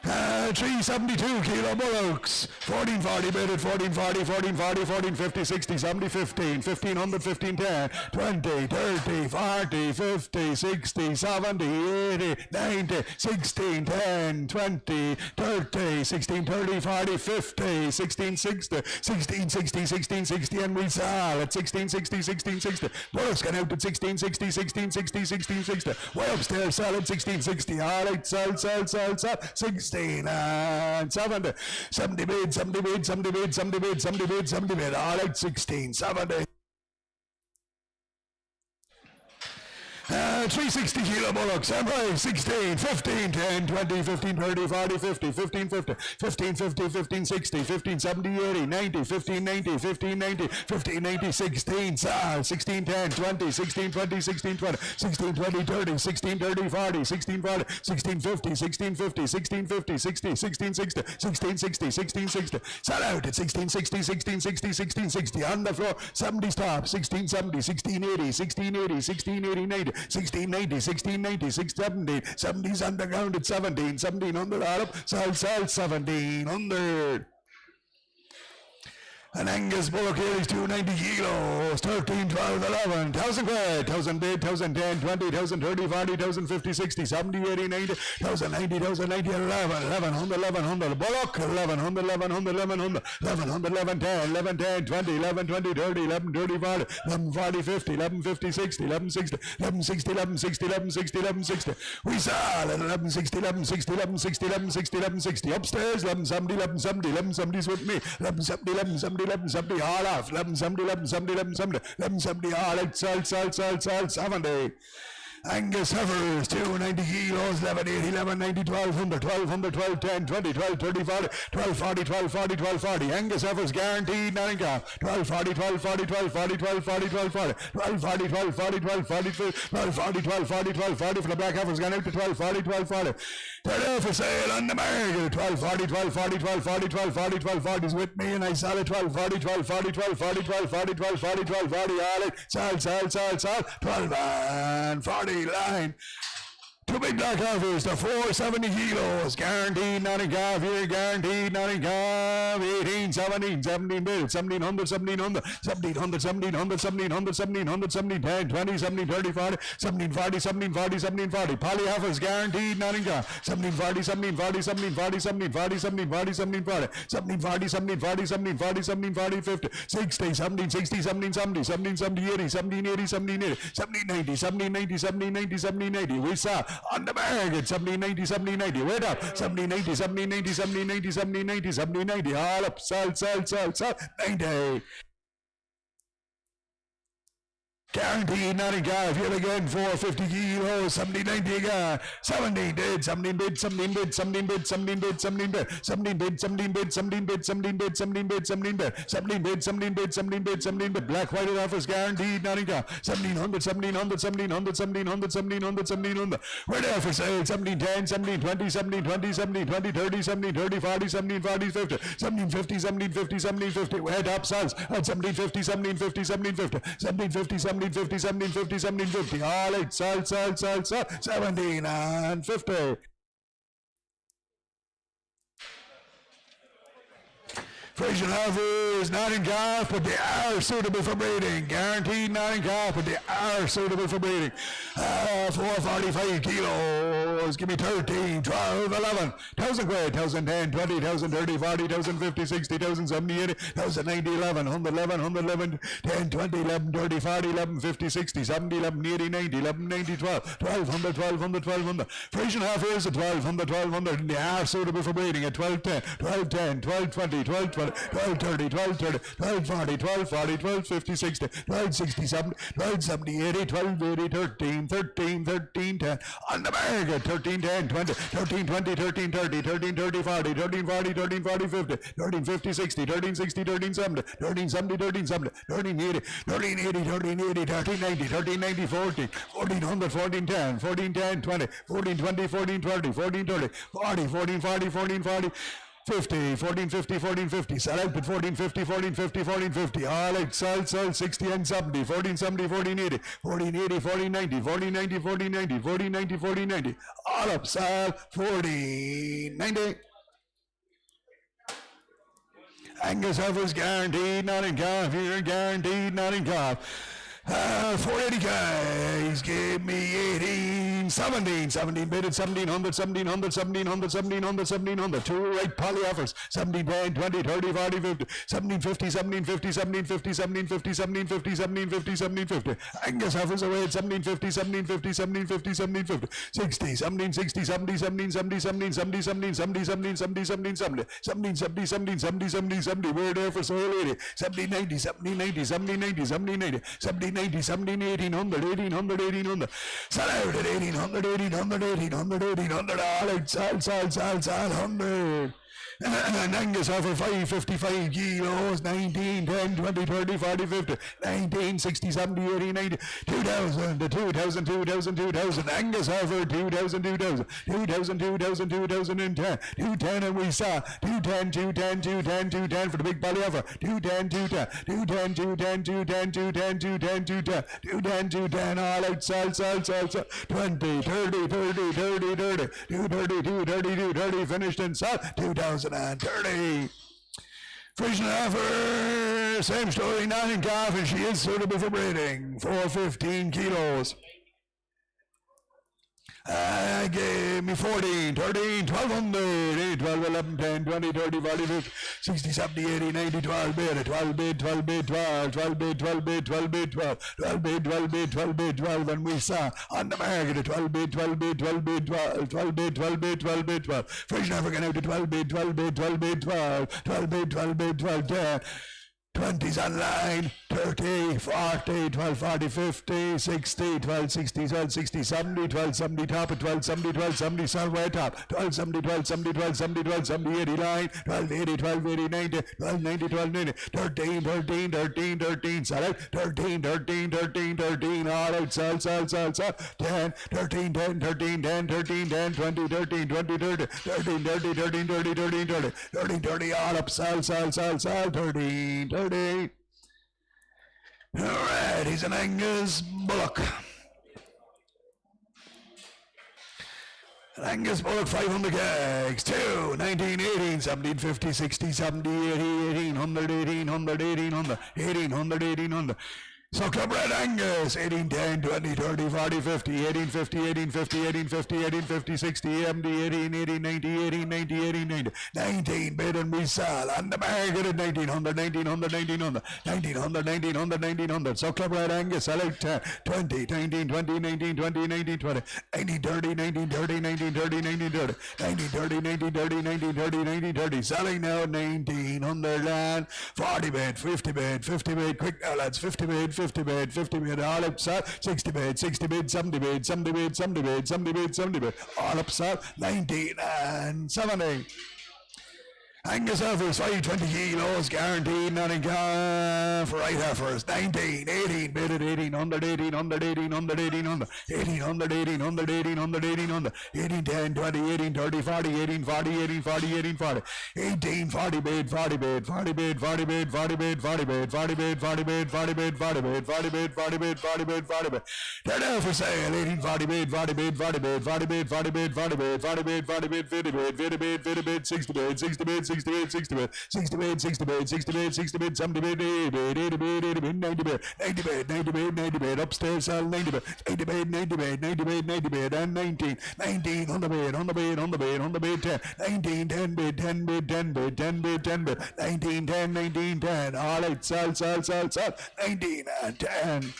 372 kilo bullocks, 1440 bid at 1440, 1440, 1450, 60, 70, 15, 1500, 1510, 20, 30, 40, 50, 60, 70, 80, 90, 16, 10, 20, 30, 16, 30, 40, 50, 16, 60, 16, 60, 16, 60, and we sell at 16, 60, 16, 60. Bullocks can out at 16, 60, 16, 60, 16, 60. Way upstairs, sell at 16, 60. All right, sell, 16 and 70. 70 bid, 70 bid, 70 bid, 70 bid, 70 bid, 70 bid. All right, 16, 70. 360 kilo bullocks, and 16, 15, 10, 20, 15, 30, 40, 50, 15, 50, 15, 50, 15, 60, 15, 70, 80, 90, 15, 90, 15, 90, 15, 90, 16, 16, 10, 20, 16, 20, 16, 20, 16, 20, 30, 16, 30, 40, 16, 40, 16, 50, 16, 50, 16, 50, 60, 16, 60, 16, 60, 16, 60. Sell out at 16, 60, 16, 60, 16, 60. On the floor, 70 stop, 16, 70, 16, 80, 16, 80, 16, 80, 90, 16, 90, 16, 90, 670, 70's underground at 17, 1700 up, sell, 1700. An Angus bullock here is 290 kilos, 13, 12, 11, 1,000 quid, 1,000 bid, 1,010, 20, 1,000, 30, 40, 1,000, 50, 60, 70, 80, 90, 1,000, 90, 1,000, 90, 11, 1,100, 1,100, bullock, 1,100, 1,100, 1,100, 1,100, 11, 10, 11, 10, 20, 11, 20, 30, 11, 30, 40, 11, 40, 50, 11, 50, 60, 11, 60, 11, 60, 11, 60, 11, 60, 11, 60. We sell at 11, 60, 11, 60, 11, 60, 11, 60, 11, 60. Upstairs, 11, 70, 11, 70, 11, 70's with me, 11, 70, 11, 70, 11, 70, all off, 11, 70, 11, 70, 11, 70, 11, 70, all out, sell, 70. Angus heifers, 290 kilos, 11, 80, 11, 90, 1200, 1200, 12, 10, 20, 12, 30, 40, 12, 40, 12, 40, 12, 40. Angus heifers guaranteed, nothing calf. 12, 40, 12, 40, 12, 40, 12, 40, 12, 40, 12, 40, 12, 40, 12, 40, 12, 40, 12, 40, 12, 40 for the black heifers gone out to 12, 40, 12, 40. They're there for sale on the market. 12, 40, 12, 40, 12, 40, 12, 40, 12, 40 is with me, and I sell it 12, 40, 12, 40, 12, 40, 12, 40, 12, 40, 12, 40, all it, sell, 12 and 40 line. Two big black heifers, the 470 kilos, guaranteed, nothing calf here, guaranteed, nothing calf, 18, 17, 17 bid, 1700, 1700, 1700, 1700, 1700, 1700, 17, 10, 20, 17, 30, 40, 17, 40, 17, 40, 17, 40, poly heifers, guaranteed, nothing calf, 17, 40, 17, 40, 17, 40, 17, 40, 17, 40, 17, 40, 17, 40, 17, 40, 17, 40, 17, 40, 50, 60, 17, 60, 17, 70, 17, 70, 80, 17, 80, 17, 80, 17, 90, 17, 90, 17, 90, 17, 80, we saw on the bag at 17, 90, 17, 90, wait up, 17, 90, 17, 90, 17, 90, 17, 90, 17, 90, all up, sell, 90. Guaranteed, nothing calf, yet again, 450 kilos, 70, 90 again, 17 bid, 17 bid, 17 bid, 17 bid, 17 bid, 17 bid, 17 bid, 17 bid, 17 bid, 17 bid, 17 bid, 17 bid, 17 bid, 17 bid, 17 bid, 17 bid, black white offers guaranteed, nothing calf, 1700, 1700, 1700, 1700, 1700, 1700, we're there for sale, 17, 10, 17, 20, 17, 20, 17, 20, 30, 17, 30, 40, 17, 40, 50, 17, 50, 17, 50, 17, 50, we're top sells at 17, 50, 17, 50, 17, 50, 17, 50, 17, 50, 17, 50, 17, 50, all eight, sell, 17 and 50. Frisian heifers, not in calf, but they are suitable for breeding. Guaranteed not in calf, but they are suitable for breeding. 445 kilos, give me 13, 12, 11, 1,000 quid, 1,010, 20, 1,000, 30, 40, 1,000, 50, 60, 1,000, 70, 80, 1,000, 90, 11, 111, 111, 10, 20, 11, 30, 40, 11, 50, 60, 70, 11, 80, 90, 11, 90, 12, 1,200, 1,200, 1,200. Frisian heifers at 1,200, 1,200, and they are suitable for breeding at 1210, 1210, 1220, 1220, 1230, 1230, 1240, 1240, 1250, 60, 1260, 1270, 80, 1280, 13, 13, 13, 10. On the market, 13, 10, 20, 13, 20, 13, 30, 13, 30, 40, 13, 40, 13, 40, 50, 13, 50, 60, 13, 60, 13, 70, 13, 70, 13, 70, 13, 80, 13, 80, 13, 80, 13, 90, 13, 90, 14, 1400, 14, 10, 14, 10, 20, 14, 20, 14, 30, 14, 30, 40, 14, 40, 14, 40, 50, 1450, 1450, select at 1450, 1450, 1450, all out, sell, 60 and 70, 1470, 1480, 1480, 1490, 1490, 1490, 1490, 1490, all up, sell, 1490. Angus offers guaranteed, not in golf. Here, guaranteed, not in golf. 480 guys, give me 18, 17, 17 bidded, 1700, 1700, 1700, 1700, 1700, two right poly offers, 17, 10, 20, 30, 40, 50, 1750, 1750, 1750, 1750, 1750, 1750, 1750, Angus offers away at 1750, 1750, 1750, 1750, 60, 1760, 70, 17, 70, 17, 70, 17, 70, 17, 70, 17, 70, 17, 70, 17, 70, 70, 70, we're there for sale 80, 70, 90, 70, 90, 70, 90, 70, 90, 70, 90, 17, 1800, 1800, 1800. Sell out at 1800, 1800, 1800, 1800. All out, sell, 100. And Angus offer 555 kilos, 19, 10, 20, 30, 40, 50, 19, 60, 70, 80, 90, 2000, 2000, 2000, 2000. Angus offer 2000, 2000, 2000, 2000, 2010, 210, and we saw 210, 210, 210, 210 for the big body offer. 210, 210, 210, 210, 210, 210, 210, 210, 210, 210, all out, sell, 20, 30, 30, 30, 30, 230, 230, 230, finished and sell, 2030. Frisian offer, same story, not in calf, and she is suitable for breeding, 415 kilos. Give me 14, 13, 1200, 8, 12, 11, 10, 20, 30, 40, 50, 60, 70, 80, 90, 12 bid, 12 bid, 12 bid, 12, 12 bid, 12 bid, 12 bid, 12, 12 bid, 12 bid, 12 bid, 12, and we saw on the market 12 bid, 12 bid, 12 bid, 12, 12 bid, 12 bid, 12 bid, 12. Frisian African out to 12 bid, 12 bid, 12 bid, 12, 12 bid, 12 bid, 12, 10. 20s online, 30, 40, 12, 40, 50, 60, 12, 60, 12, 60, 70, 12, 70 top at 12, 70, 12, 70 somewhere top, 12, 70, 12, 70, 12, 70, 12, 70, 80 line, 12, 80, 12, 80, 90, 12, 90, 12, 90, 13, 13, 13, 13, sell out, 13, 13, 13, 13, all out, sell, 10, 13, 10, 13, 10, 13, 10, 20, 13, 20, 30, 13, 30, 13, 30, 13, 30, 13, 30, all up, sell, 13, 30. Alright, he's an Angus Bullock. An Angus Bullock, 500 kegs, 2, 19, 18, 17, 50, 60, 70, 80, 1800, 1800, 1800, 1800, 1800. So Club Red Angus, 18, 10, 20, 30, 40, 50, 18, 50, 18, 50, 18, 50, 18, 50, 60, 70, 18, 18, 90, 18, 90, 18, 90, 19, bid and we sell on the market at 1900, 1900, 1900, 1900, 1900, 1900. So Club Red Angus, sell out 10, 20, 19, 20, 19, 20, 19, 20, 19, 30, 19, 30, 19, 30, 19, 30, 19, 30, 19, 30, 19, 30, 19, 30. Selling now 1900 and 40 bid, 50 bid, 50 bid, quick now lads, 50 bid, 50 bid, 50 bid, all upside, 60 bid, 60 bid, 70 bid, 70 bid, 70 bid, 70 bid, 70 bid, all upside, 19 and 70. Angus offers 520 kilos, guaranteed, not in calf, right offers, 19, 18, bid at 1800, 1800, 1800, 1800, 1800, 1800, 1800, 1800, 18, 10, 20, 18, 30, 40, 18, 40, 18, 40, 18, 40, 18, 40 bid, 40 bid, 40 bid, 40 bid, 40 bid, 40 bid, 40 bid, 40 bid, 40 bid, 40 bid, 40 bid, 40 bid, 40 bid, 40 bid, they're now for sale, 18, 40 bid, 40 bid, 40 bid, 40 bid, 40 bid, 40 bid, 40 bid, 40 bid, 50 bid, 50 bid, 50 bid, 60 bid, 60 bid, 60 bid, 60 bid, 60 bid, 60 bid, 60 bid, 60 bid, 70 bid, 80 bid, 80 bid, 80 bid, 90 bid, 90 bid, 90 bid, 90 bid, upstairs sell 90 bid, 80 bid, 90 bid, 90 bid, 90 bid, and 19, 19 on the bid, on the bid, on the bid, on the bid, 10, 19, 10 bid, 10 bid, 10 bid, 10 bid, 10 bid, 19, 10, 19, 10, all right, sell, 19 and 10.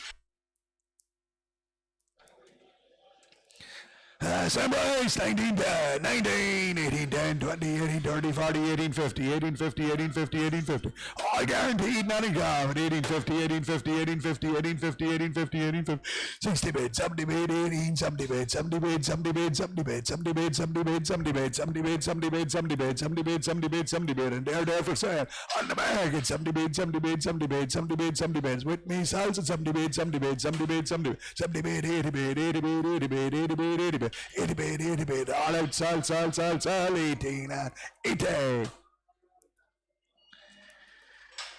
Same price, 19, 10, 19, 18, 10, 20, 18, 30, 40, 18, 50, 18, 50, 18, 50, 18, 50. All guaranteed, not in common, 18, 50, 18, 50, 18, 50, 18, 50, 18, 50, 18, 50, 60 bid, 70 bid, 18, 70 bid, 70 bid, 70 bid, 70 bid, 70 bid, 70 bid, 70 bid, 70 bid, 70 bid, 70 bid, 70 bid, 70 bid, 70 bid, and they're there for sale on the market, 70 bid, 70 bid, 70 bid, 70 bid, 70 bids, with me, sells at 70 bid, 70 bid, 70 bid, 70 bid, 70 bid, 80 bid, 80 bid, 80 bid, 80 bid, 80 bid, 80 bid, 80 bid, all out, sell, 18 and 80.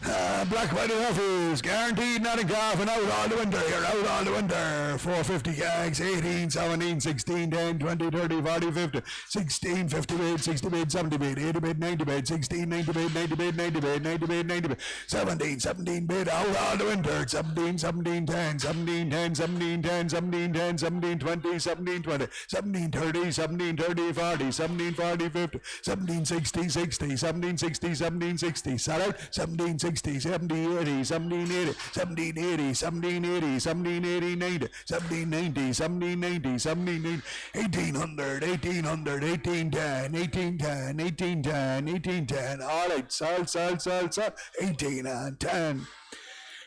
Black, white, and offers, guaranteed, not in golf, and out all the winter here, out all the winter. 450 gags, 18, 17, 16, 10, 20, 30, 40, 50, 16, 50 bid, 60 bid, 70 bid, 80 bid, 90 bid, 16, 90 bid, 90 bid, 90 bid, 90 bid, 90 bid, 17, 17 bid, out all the winter. 17, 17, 10, 17, 10, 17, 10, 17, 10, 17, 20, 17, 20, 17, 30, 17, 30, 40, 17, 40, 50, 17, 60, 60, 17, 60, 17, 60, sell out, 17, 60, 70, 80, 17, 80, 17, 80, 17, 80, 17, 80, 90, 17, 90, 17, 90, 17, 80, 1800, 1800, 1810, 1810, 1810, 1810, all right, sell, 18 and 10.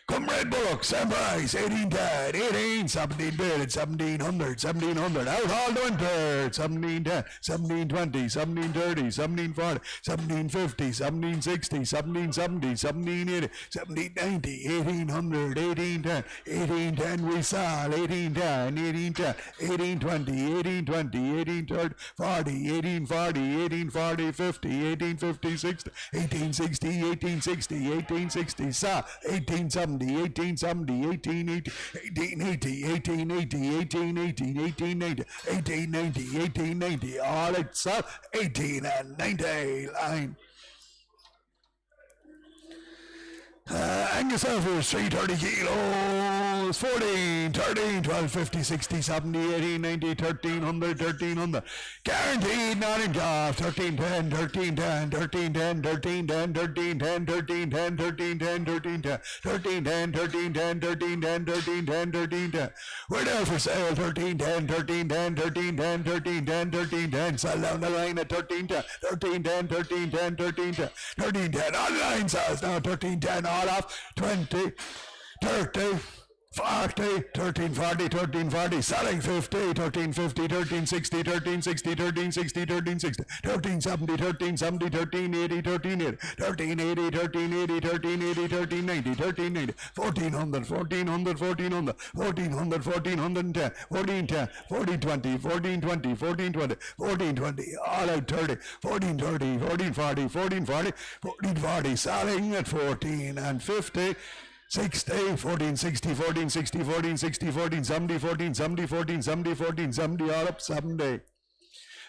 Come Red Bullock, same price, 1810, 18, 17 bid at 1700, 1700, out all the winter, 1710, 1720, 1730, 1740, 1750, 1760, 1770, 1780, 1790, 1800, 1810, 1810 we sell, 1810, 1810, 1820, 1820, 1830, 40, 1840, 1840, 50, 1850, 60, 1860, 1860, 1860, sell, 1870, 1870, 1880, 1880, 1880, 1880, 1880, 1890, 1890, all itself, 18 and 90 line. Angus offers 330 kilos, 14, 13, 12, 50, 60, 70, 80, 90, 1300, 1300. Guaranteed, not in golf. 13, 10, 13, 10, 13, 10, 13, 10, 13, 10, 13, 10, 13, 10, 13, 10, 13, 10, 13, 10, 13, 10, 13, 10, 13, 10. We're there for sale. 13, 10, 13, 10, 13, 10, 13, 10, 13, 10. Sell down the line at 13, 10, 13, 10, 13, 10, 13, 10, 13, 10. Online sales now 13, 10. All off 20, 30, 40, 13, 40, 13, 40, selling 50, 13, 50, 13, 60, 13, 60, 13, 60, 13, 60, 13, 70, 13, 70, 13, 80, 13, 80, 13, 80, 13, 80, 13, 80, 13, 90, 13, 90, 1400, 1400, 1400, 1400, 1410, 1410, 1420, 1420, 1420, 1420, all out 30, 1430, 1440, 1440, 1440, selling at 14 and 50. 60, 14, 60, 14, 60, 14, 60, 14, 70, 14, 70, 14, 70, 14, 70, all up 70.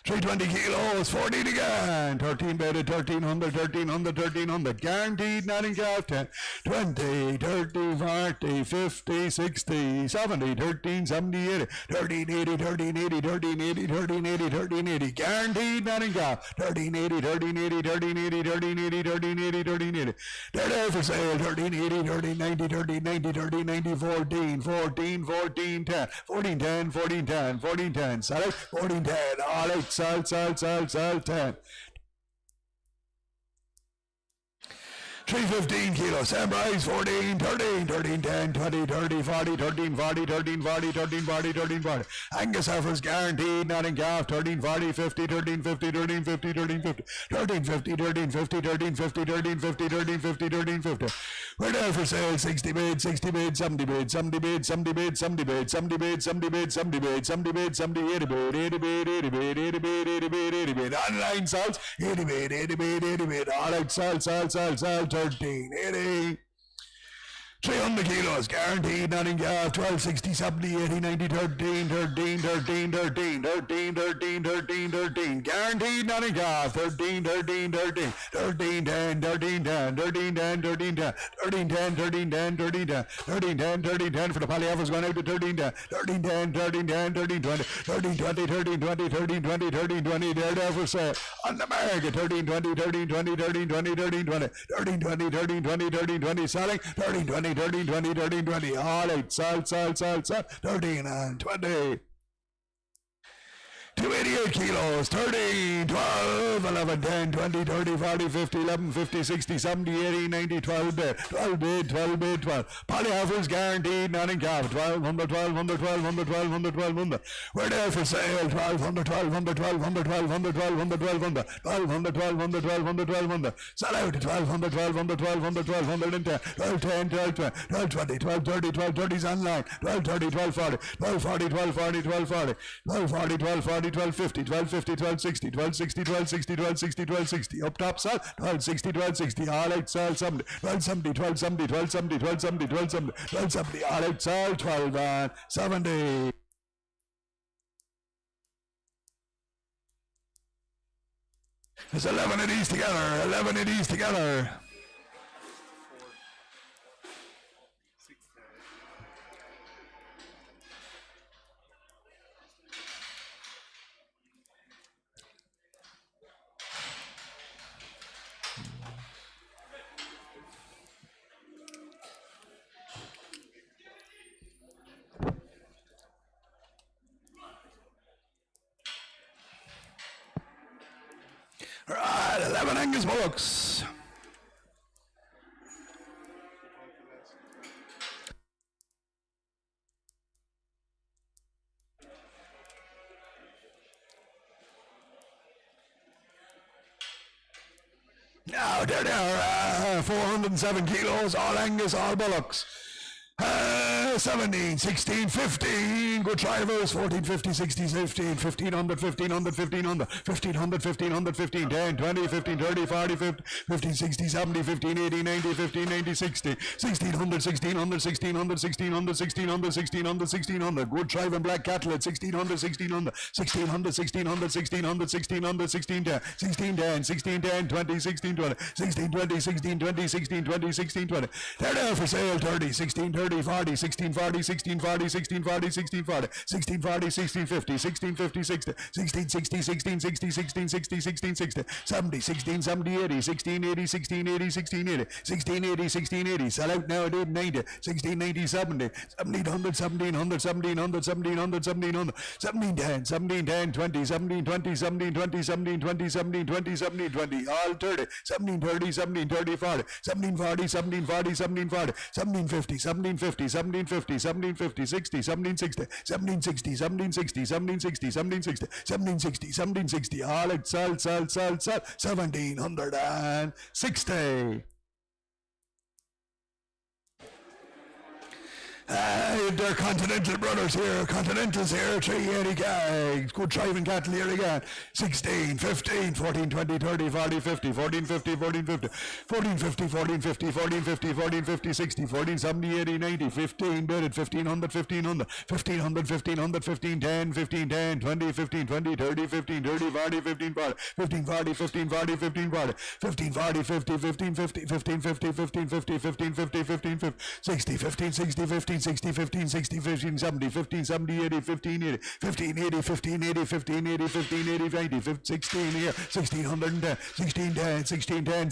320 kilos, 14 again, 13 bedded, 1300, 1300, 1300, guaranteed, not in golf, 10, 20, 30, 40, 50, 60, 70, 13, 70, 80, 13, 80, 13, 80, 13, 80, 13, 80, 13, 80, guaranteed, not in golf, 13, 80, 13, 80, 13, 80, 13, 80, 13, 80, 13, 80, they're there for sale, 13, 80, 13, 90, 13, 90, 13, 90, 14, 14, 14, 10, 14, 10, 14, 10, 14, 10, sorry, 14, 10, all right, sell, 10. 315 kilos, same price, 14, 13, 13, 10, 20, 30, 40, 13, 40, 13, 40, 13, 40, 13, 40. Angus offers guaranteed, not in golf, 13, 40, 50, 13, 50, 13, 50, 13, 50, 13, 50, 13, 50, 13, 50, 13, 50, 13, 50, 13, 50. We're there for sale, 60 bid, 60 bid, 70 bid, 70 bid, 70 bid, 70 bid, 70 bid, 70 bid, 70 bid, 70 bid, 70, 80 bid, 80 bid, 80 bid, 80 bid, 80 bid, 80 bid, online sales, 80 bid, 80 bid, 80 bid, all out sell, 13, 80. 300 kilos, guaranteed, not in golf, 12, 60, 70, 80, 90, 13, 13, 13, 13, 13, 13, 13, 13, guaranteed, not in golf, 13, 13, 13, 13, 10, 13, 10, 13, 10, 13, 10, 13, 10, 13, 10, 13, 10, 13, 10, 13, 10, for the poly offers going out to 13, 10, 13, 10, 13, 10, 13, 20, 13, 20, 13, 20, 13, 20, 13, 20, they're there for sale, on the market, 13, 20, 13, 20, 13, 20, 13, 20, 13, 20, 13, 20, 13, 20, selling, 13, 20, 13, 20, 13, 20, all right, sell, 13 and 20. 288 kilos, 13, 12, 11, 10, 20, 30, 40, 50, 11, 50, 60, 70, 80, 90, 12 bid, 12 bid, 12 bid, 12. Poly offers guaranteed, not in golf, 1200, 1200, 1200, 1200, 1200. We're there for sale, 1200, 1200, 1200, 1200, 1200, 1200, 1200, 1200, 1200, 1200. Sell out to 1200, 1200, 1200, 1210, 1210, 1220, 1220, 1230, 1230 is online, 1230, 1240, 1240, 1240, 1240, 1240, 1240, 1240, 1250, 1250, 1260, 1260, 1260, 1260, 1260. Up top, sell, 1260, 1260. All out, sell, 1270, 1270, 1270, 1270, 1270, 1270. All out, sell, 1270. There's 11 of these together, 11 of these together. All right, 11 Angus bullocks. Now, there, 407 kilos, all Angus, all bullocks. 17, 16, 15, good drivers, 14, 50, 60, 15, 1500, 1500, 1500, 1500, 1500, 15, 10, 20, 15, 30, 40, 50, 15, 60, 70, 15, 80, 90, 15, 90, 60, 1600, 1600, 1600, 1600, 1600, 1600, 1600, good driving black cattle at 1600, 1600, 1600, 1600, 1600, 1600, 1610, 1610, 1610, 20, 16, 20, 16, 20, 16, 20, 16, 20, 16, 20, they're there for sale, 30, 16, 30, 40, 16, 40, 16, 40, 16, 40, 16, 40, 16, 40, 16, 50, 16, 50, 60, 16, 60, 16, 60, 16, 60, 16, 60, 70, 16, 70, 80, 16, 80, 16, 80, 16, 80, 16, 80, 16, 80, sell out now, 90, 16, 90, 70, 1700, 1700, 1700, 1700, 1700, 1710, 1710, 20, 17, 20, 17, 20, 17, 20, 17, 20, 17, 20, all 30, 17, 30, 17, 30, 40, 17, 40, 17, 40, 17, 40, 17, 50, 17, 50, 17, 50, 17, 50, 60, 17, 60, 17, 60, 17, 60, 17, 60, 17, 60, 17, 60, 17, 60, all at sell, 1760. They're Continental brothers here, Continentals here, 380 gags, good driving cattle here again, 16, 15, 14, 20, 30, 40, 50, 14, 50, 14, 50, 14, 50, 14, 50, 14, 50, 14, 50, 60, 14, 70, 80, 90, 15, bid 1500, 1500, 1500, 1500, 15, 10, 15, 10, 20, 15, 20, 30, 15, 30, 40, 15, 40, 15, 40, 15, 40, 15, 40, 15, 40, 50, 15, 50, 15, 50, 15, 50, 15, 50, 15, 50, 60, 15, 60, 15, 60, 15, 60, 15, 70, 15, 70, 80, 15, 80, 15, 80, 15, 80, 15, 80, 15, 80, 90, 16 here, 1610, 1610, 1610,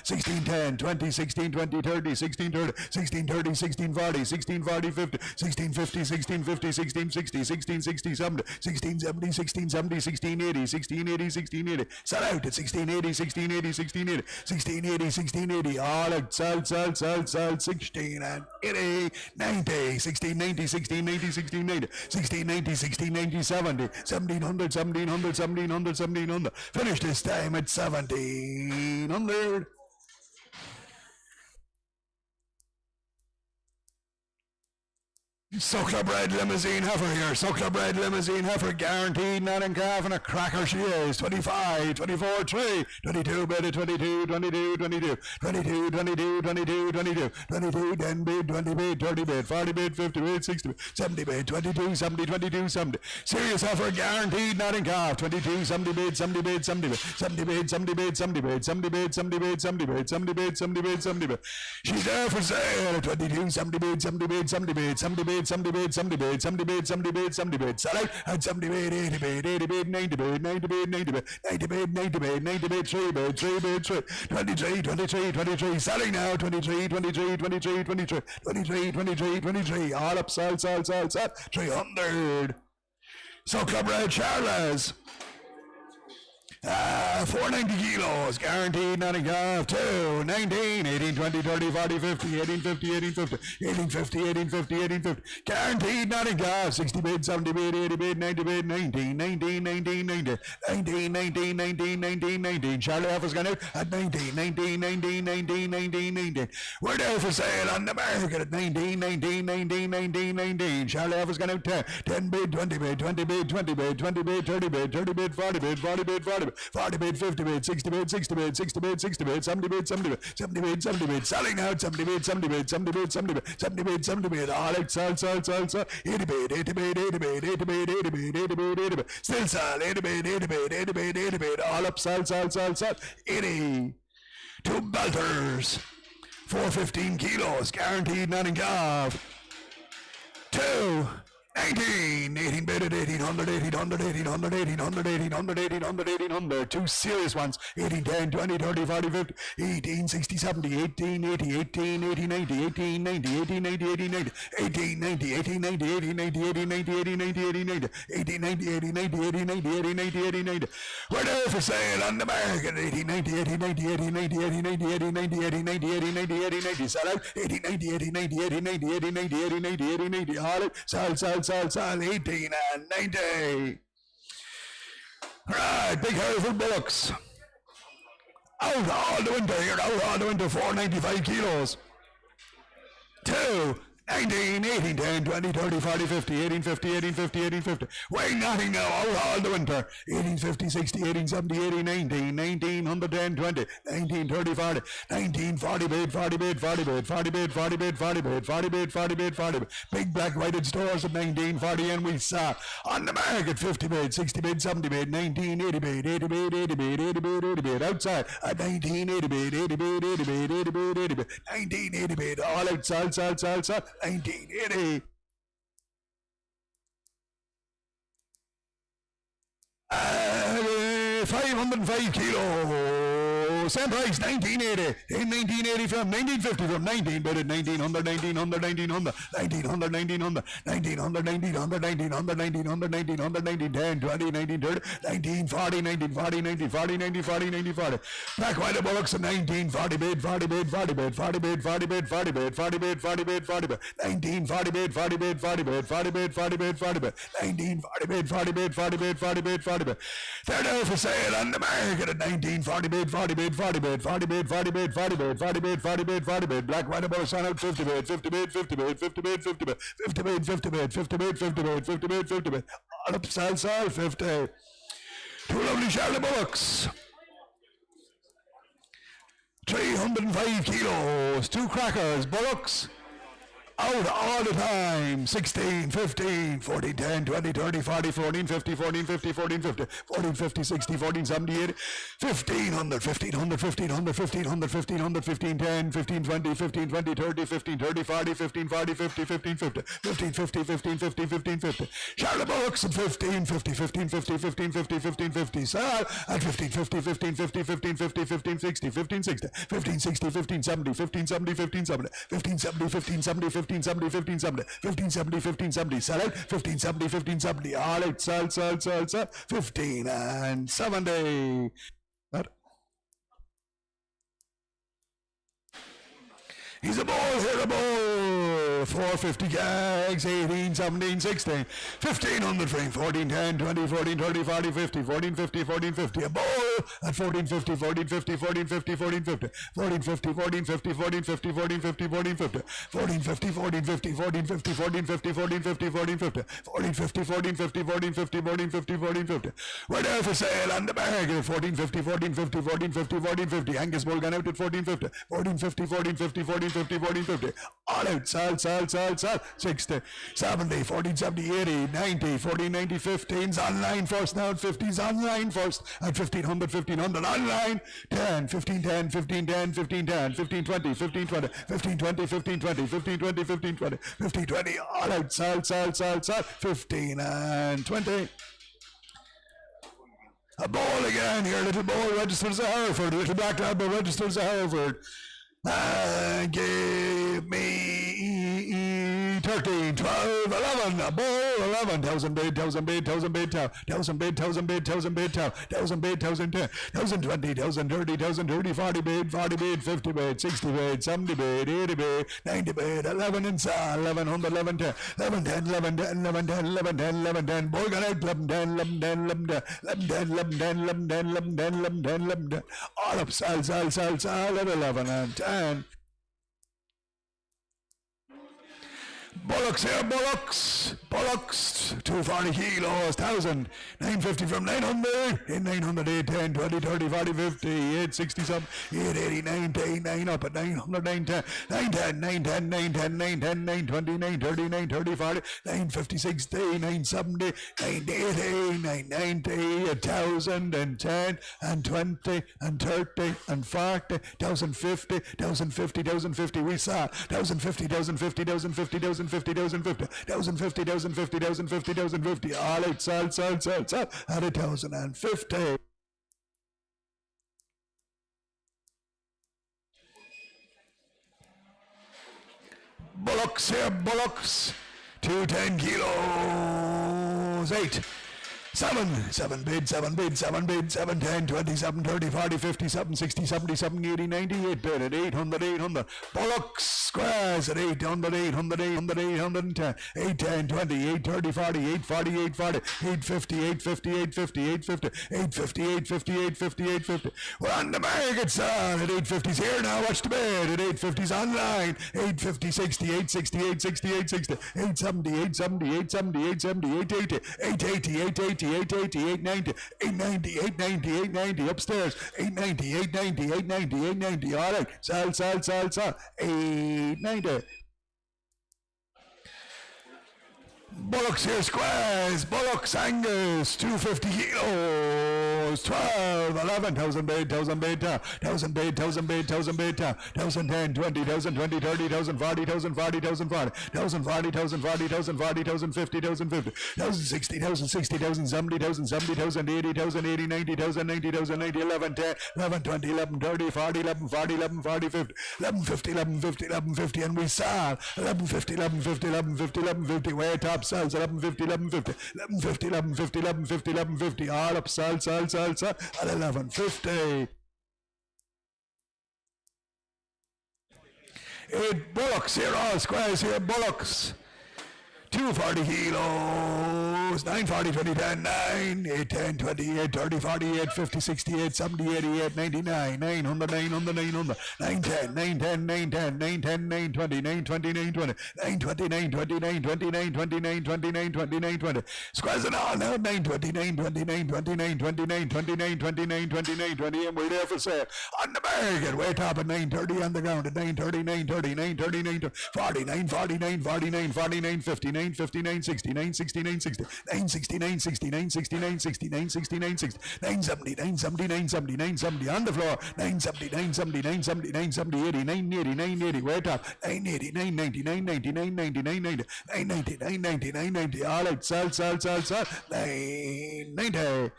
1610, 20, 16, 20, 30, 16, 30, 16, 30, 16, 40, 16, 40, 50, 16, 50, 16, 50, 16, 60, 16, 60, 70, 16, 70, 16, 70, 16, 80, 16, 80, 16, 80, sell out at 16, 80, 16, 80, 16, 80, 16, 80, 16, 80, all out, sell, 16 and 80, 90, 16, 90, 16, 90, 16, 90, 16, 90, 16, 90, 70, 1700, 1700, 1700, 1700, finish this time at 1700. Suckler bred limousine heifer here. Suckler bred limousine heifer, guaranteed, not in calf, and a cracker she is. 25, 24, 3, 22, bid at 22, 22, 22, 22, 22, 22, 22, 22, 10 bid, 20 bid, 30 bid, 40 bid, 50 bid, 60 bid, 70 bid, 22, 70, 22, 70. Serious heifer, guaranteed, not in calf. 22, 70 bid, 70 bid, 70 bid, 70 bid, 70 bid, 70 bid, 70 bid, 70 bid, 70 bid, 70 bid, 70 bid, 70 bid. She's there for sale. 22, 70 bid, 70 bid, 70 bid, 70 bid, 70 bid, 70 bid, 70 bid, 70 bid, 70 bid, sell out at 70 bid, 80 bid, 80 bid, 90 bid, 90 bid, 90 bid, 90 bid, 90 bid, 90 bid, 3 bid, 3 bid, 3, 23, 23, 23, selling now, 23, 23, 23, 23, 23, 23, 23, all up, sell, 300. So Club Red Charles. 490 kilos, guaranteed, not a golf. 2, 19, 18, 20, 30, 40, 50, 18, 50, 18, 50, 18, 50, 18, 50, 18, 50, guaranteed, not a golf. 60 bid, 70 bid, 80 bid, 90 bid, 19, 19, 19, 19, 19, 19, 19, 19, 19. Charlie Alpha's gone out at 19, 19, 19, 19, 19, 19. We're there for sale on the market at 19, 19, 19, 19, 19. Charlie Alpha's gone out 10, 10 bid, 20 bid, 20 bid, 20 bid, 20 bid, 30 bid, 30 bid, 40 bid, 40 bid, 40 bid, 40 bid, 50 bid, 60 bid, 60 bid, 60 bid, 60 bid, 70 bid, 70 bid, 70 bid, 70 bid, selling out, 70 bid, 70 bid, 70 bid, 70 bid, 70 bid, 70 bid, all out, sell, 80 bid, 80 bid, 80 bid, 80 bid, 80 bid, 80 bid, 80 bid, still sell, 80 bid, 80 bid, 80 bid, 80 bid, all up, sell, 80. Two belters, 415 kilos, guaranteed, not in golf. 2, 19, 18 bid at 1800, 1800, 1800, 1800, 1800, 1800, 1800, two serious ones, 18, 10, 20, 30, 40, 50, 18, 60, 70, 18, 80, 18, 80, 90, 18, 90, 18, 90, 18, 90, 18, 90, 18, 90, 18, 90, 18, 90, 18, 90, 18, 90, 18, 90, 18, 90, 18, 90, 18, 90, 18, 90. We're there for sale on the market, 18, 90, 18, 90, 18, 90, 18, 90, 18, 90, 18, 90, 18, 90, 18, 90, sell out, 18, 90, 18, 90, 18, 90, 18, 90, 18, 90, 18, 90, all out, sell, 18 and 90. Right, big Hereford bullocks. Out all the winter here, out all the winter, 495 kilos. 2, 19, 18, 10, 20, 30, 40, 50, 18, 50, 18, 50, 18, 50. Weighing nothing now, out all the winter. 18, 50, 60, 18, 70, 18, 19, 19, 110, 20, 19, 30, 40, 19, 40 bid, 40 bid, 40 bid, 40 bid, 40 bid, 40 bid, 40 bid, 40 bid, 40 bid. Big black whited stores at 19, 40, and we saw on the market 50 bid, 60 bid, 70 bid, 19, 80 bid, 80 bid, 80 bid, 80 bid, 80 bid, outside at 19, 80 bid, 80 bid, 80 bid, 80 bid, 80 bid, 19, 80 bid, all outside, 1980. 505 kilos, same price, 1980, in 1980 from 1950 from 19, but at 1900, 1900, 1900, 1900, 1900, 1900, 1900, 1900, 1900, 1900, 1910, 20, 1930, 1940, 1940, 1940, 1940, 1940. Black white bullocks at 1940 bid, 40 bid, 40 bid, 40 bid, 40 bid, 40 bid, 40 bid, 40 bid, 40 bid, 1940 bid, 40 bid, 40 bid, 40 bid, 40 bid, 40 bid, 1940 bid, 40 bid, 40 bid, 40 bid, 40 bid. They're now for sale on the market at 1940 bid, 40 bid, 40 bid, 40 bid, 40 bid, 40 bid, 40 bid, 40 bid, 40 bid. Black white bullocks on out 50 bid, 50 bid, 50 bid, 50 bid, 50 bid, 50 bid, 50 bid, 50 bid, 50 bid, 50 bid, 50 bid. All up, sell, 50. Two lovely Charlie bullocks. 305 kilos, two crackers, bullocks, out all the time. 16, 15, 14, 10, 20, 30, 40, 14, 50, 14, 50, 14, 50, 14, 50, 60, 14, 70, 80, 1500, 1500, 1500, 1500, 1500, 15, 10, 15, 20, 15, 20, 30, 15, 30, 40, 15, 40, 50, 15, 50, 15, 50, 15, 50, 15, 50. Charlotte bullocks at 15, 50, 15, 50, 15, 50, 15, 50. Sal at 15, 50, 15, 50, 15, 50, 15, 60, 15, 60, 15, 60, 15, 70, 15, 70, 15, 70, 15, 70, 15, 70, 15, 70, 15, 70, 15, 70, 15, 70, sell out, 15, 70, 15, 70, all out, sell, 15 and 70. That. He's a ball, here a ball, 450 gags, 18, 17, 16, 1500 frame, 14, 10, 20, 14, 30, 40, 50, 14, 50, 14, 50, a ball at 14, 50, 14, 50, 14, 50, 14, 50, 14, 50, 14, 50, 14, 50, 14, 50, 14, 50, 14, 50, 14, 50, 14, 50, 14, 50, 14, 50, 14, 50, 14, 50, 14, 50, 14, 50, 14, 50, 14, 50. We're there for sale on the market, 14, 50, 14, 50, 14, 50, 14, 50. Angus bull gone out at 14, 50, 14, 50, 14, 50, 14, 50, 14, 50. All out, sell, 60, 70, 14, 70, 80, 90, 14, 90, 15's online first now, 50's online first at 1500, 1500 online, 10, 15, 10, 15, 10, 15, 10, 15, 20, 15, 20, 15, 20, 15, 20, 15, 20, 15, 20, 15, 20, all out, sell, 15 and 20. A ball again here, little ball registered as a Hereford, little black lab registered as a Hereford. Give me 13, 12, 11, bull, 11, 1000 bid, 1000 bid, 1000 bid, 1000 bid, 1000 bid, 1000 bid, 1000 bid, 1010, 1020, 1030, 1030, 40 bid, 50 bid, 60 bid, 70 bid, 80 bid, 90 bid, 11 inside, 11, 11, 10, 11, 10, 11, 10, 11, 10, 11, 10, 11, 10, boy got out, 11, 10, 11, 10, 11, 10, 11, 10, 11, 10, 11, 10, 11, 10, 11, 10, all up, sal, at 11 and 10. Bullocks here, bullocks, 240 kilos, 1,000, 950 from 900, 900, 810, 20, 30, 40, 50, 860 something, 880, 910, 9 up at 900, 910, 910, 910, 910, 910, 920, 930, 930, 40, 950, 60, 970, 980, 990, 1,000, and 10, and 20, and 30, and 40, 1,050, 1,050, 1,050, we saw, 1,050, 1,050, 1,050, 1,050, 1,050, 1,050, 1,050, 1,050, 1,050, all out, sal, at 1,050. Bullocks here, bullocks, 210 kilos, 8. 7 bid, 7 bid, 7 bid, 7, 10, 20, 7, 30, 40, 50, 7, 60, 70, 70, 80, 90, 8 bid at 800, 800. Bullocks squares at 800, 800, 800, 810, 810, 20, 830, 40, 840, 840, 850, 850, 850, 850, 850, 850, 850, 850. We're on the market, son, at 850's here now, watch the bid, at 850's online, 850, 60, 860, 860, 860, 870, 870, 870, 870, 880, 880, 880, 880, 890, 890, 890, 890, upstairs, 890, 890, 890, 890, all right, sal, 890. Bullocks here, squares, bullocks, Angus, 250 kilos, 12, 11, 1,000 bid, 1,000 bid, 1,000 bid, 1,000 bid, 1,000 bid, 1,010, 20, 1,020, 30, 1,040, 1,040, 1,040, 1,040, 1,040, 1,040, 1,050, 1,050, 1,060, 1,060, 1,070, 1,070, 1,080, 1,080, 90, 1,090, 1,090, 1110, 1120, 1130, 40, 1140, 1140, 50, 1150, 1150, 1150, and we saw 1150, 1150, 1150, 1150, way top sells 1150, 1150, 1150, 1150, 1150, 1150, all up sells at 1150. 8 bullocks here, all squares here, bullocks. 240 kilos, 940, 20, 10, 9, 8, 10, 20, 8, 30, 40, 8, 50, 60, 8, 70, 88, 99, 900, 900, 900, 910, 910, 910, 910, 920, 920, 920, 920, 920, 920, 920, 920, 920, 920. Squares it all now, 920, 920, 920, 920, 920, 920, 920, 920, and we're there for sale. On the market, way top at 930, on the ground at 930, 930, 930, 930, 40, 940, 940, 940, 950, 950, 960, 960, 960, 960, 960, 960, 960, 960, 960, 970, 970, 970, 970, on the floor, 970, 970, 970, 970, 80, 980, 980, way top, 980, 990, 990, 990, 990, 990, 990, 990, all right, sell, 990.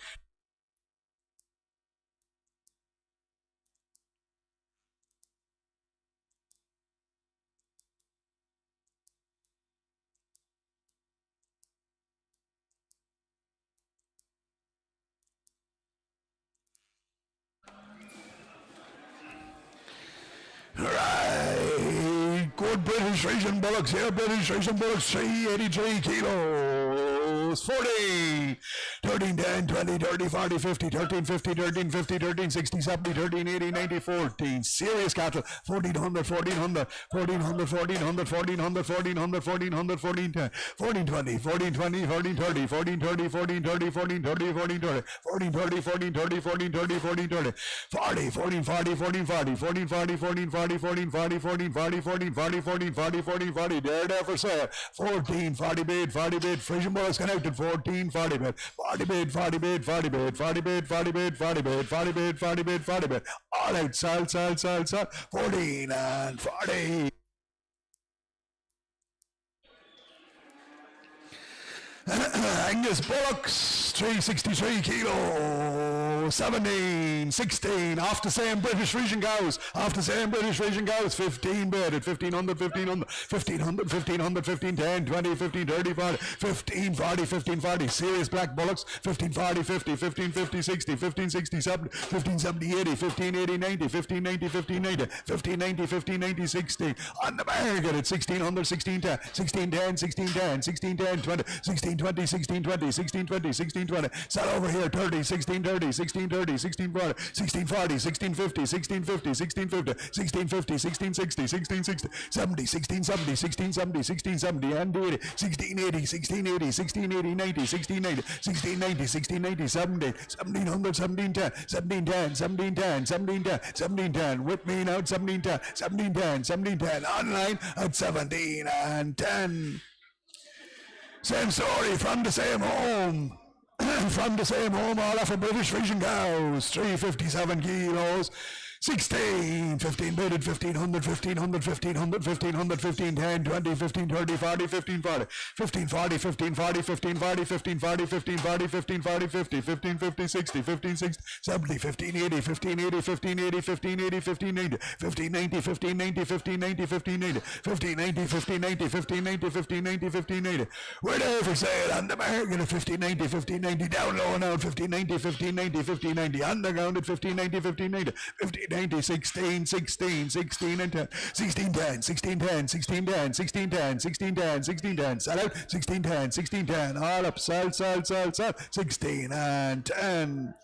Right, good British Racing bullocks here, British Racing bullocks, 383 kilos, 40, 13, 10, 20, 30, 40, 50, 13, 50, 13, 50, 13, 60, 70, 13, 80, 90, 14, serious cattle, 1,400, 1,400, 1,400, 1,400, 1,400, 1,400, 1,400, 1,410, 1,420, 1,420, 1,430, 1,430, 1,430, 1,430, 1,430, 1,430, 1,430, 1,430, 1,430, 40, 1,440, 1,440, 1,440, 1,440, 1440, 1440, 1440, 1440, 1440, there for sale, 1440 bid, 40 bid, Frisian Boys connected, 1440 bid, 40 bid, 40 bid, 40 bid, 40 bid, 40 bid, 40 bid, 40 bid, 40 bid, 40 bid, all out, sell, 14 and 40. Angus bullocks, 363 kilos. 17, 16, off the same British region goes, 15 bid at 1500, 15 10, 20, 15 30, 40, 15 40, 15 40, serious black bullocks, 15 40, 50, 15 50, 60, 15 60, 70, 15 70, 80, 15 80, 90, 15 90, 15 90, 15 90, 15 90, 60, on the market at 1600, 16 10, 16 10, 16 10, 16 10, 20, 16 20, 16 20, 16 20, 16 20, sell over here 30, 16 30, 16 30, 16 40, 16 40, 16 50, 16 50, 16 50, 16 50, 16 60, 16 60, 70, 16 70, 16 70, 16 70, and 80, 16 80, 16 80, 16 80, 90, 16 90, 16 90, 16 90, 70, 1700, 17 10, 17 10, 17 10, 17 10, 17 10, with me now 17 10, 17 10, 17 10, online at 17 and 10. Same story from the same home. From the same home, all off of British region cows, 357 kilos, 16, 15 bidded, 1500, 1500, 1500, 1500, 15 10, 20, 15 30, 40, 15 40, 15 40, 15 40, 15 40, 15 40, 15 40, 15 40, 50, 15 50, 60, 15 60, 70, 15 80, 15 80, 15 80, 15 80, 15 90, 15 90, 15 90, 15 90, 15 80, 15 90, 15 90, 15 90, 15 90, 15 80. We're there for sale on the market at 15 90, 15 90, down low and out 15 90, 15 90, 15 90, underground at 15 90, 15 90, 15 90, 16, 16, 16 and 10, 16 10, 16 10, 16 10, 16 10, 16 10, 16 10, sell out, 16 10, 16 10, all up, sell, 16 and 10.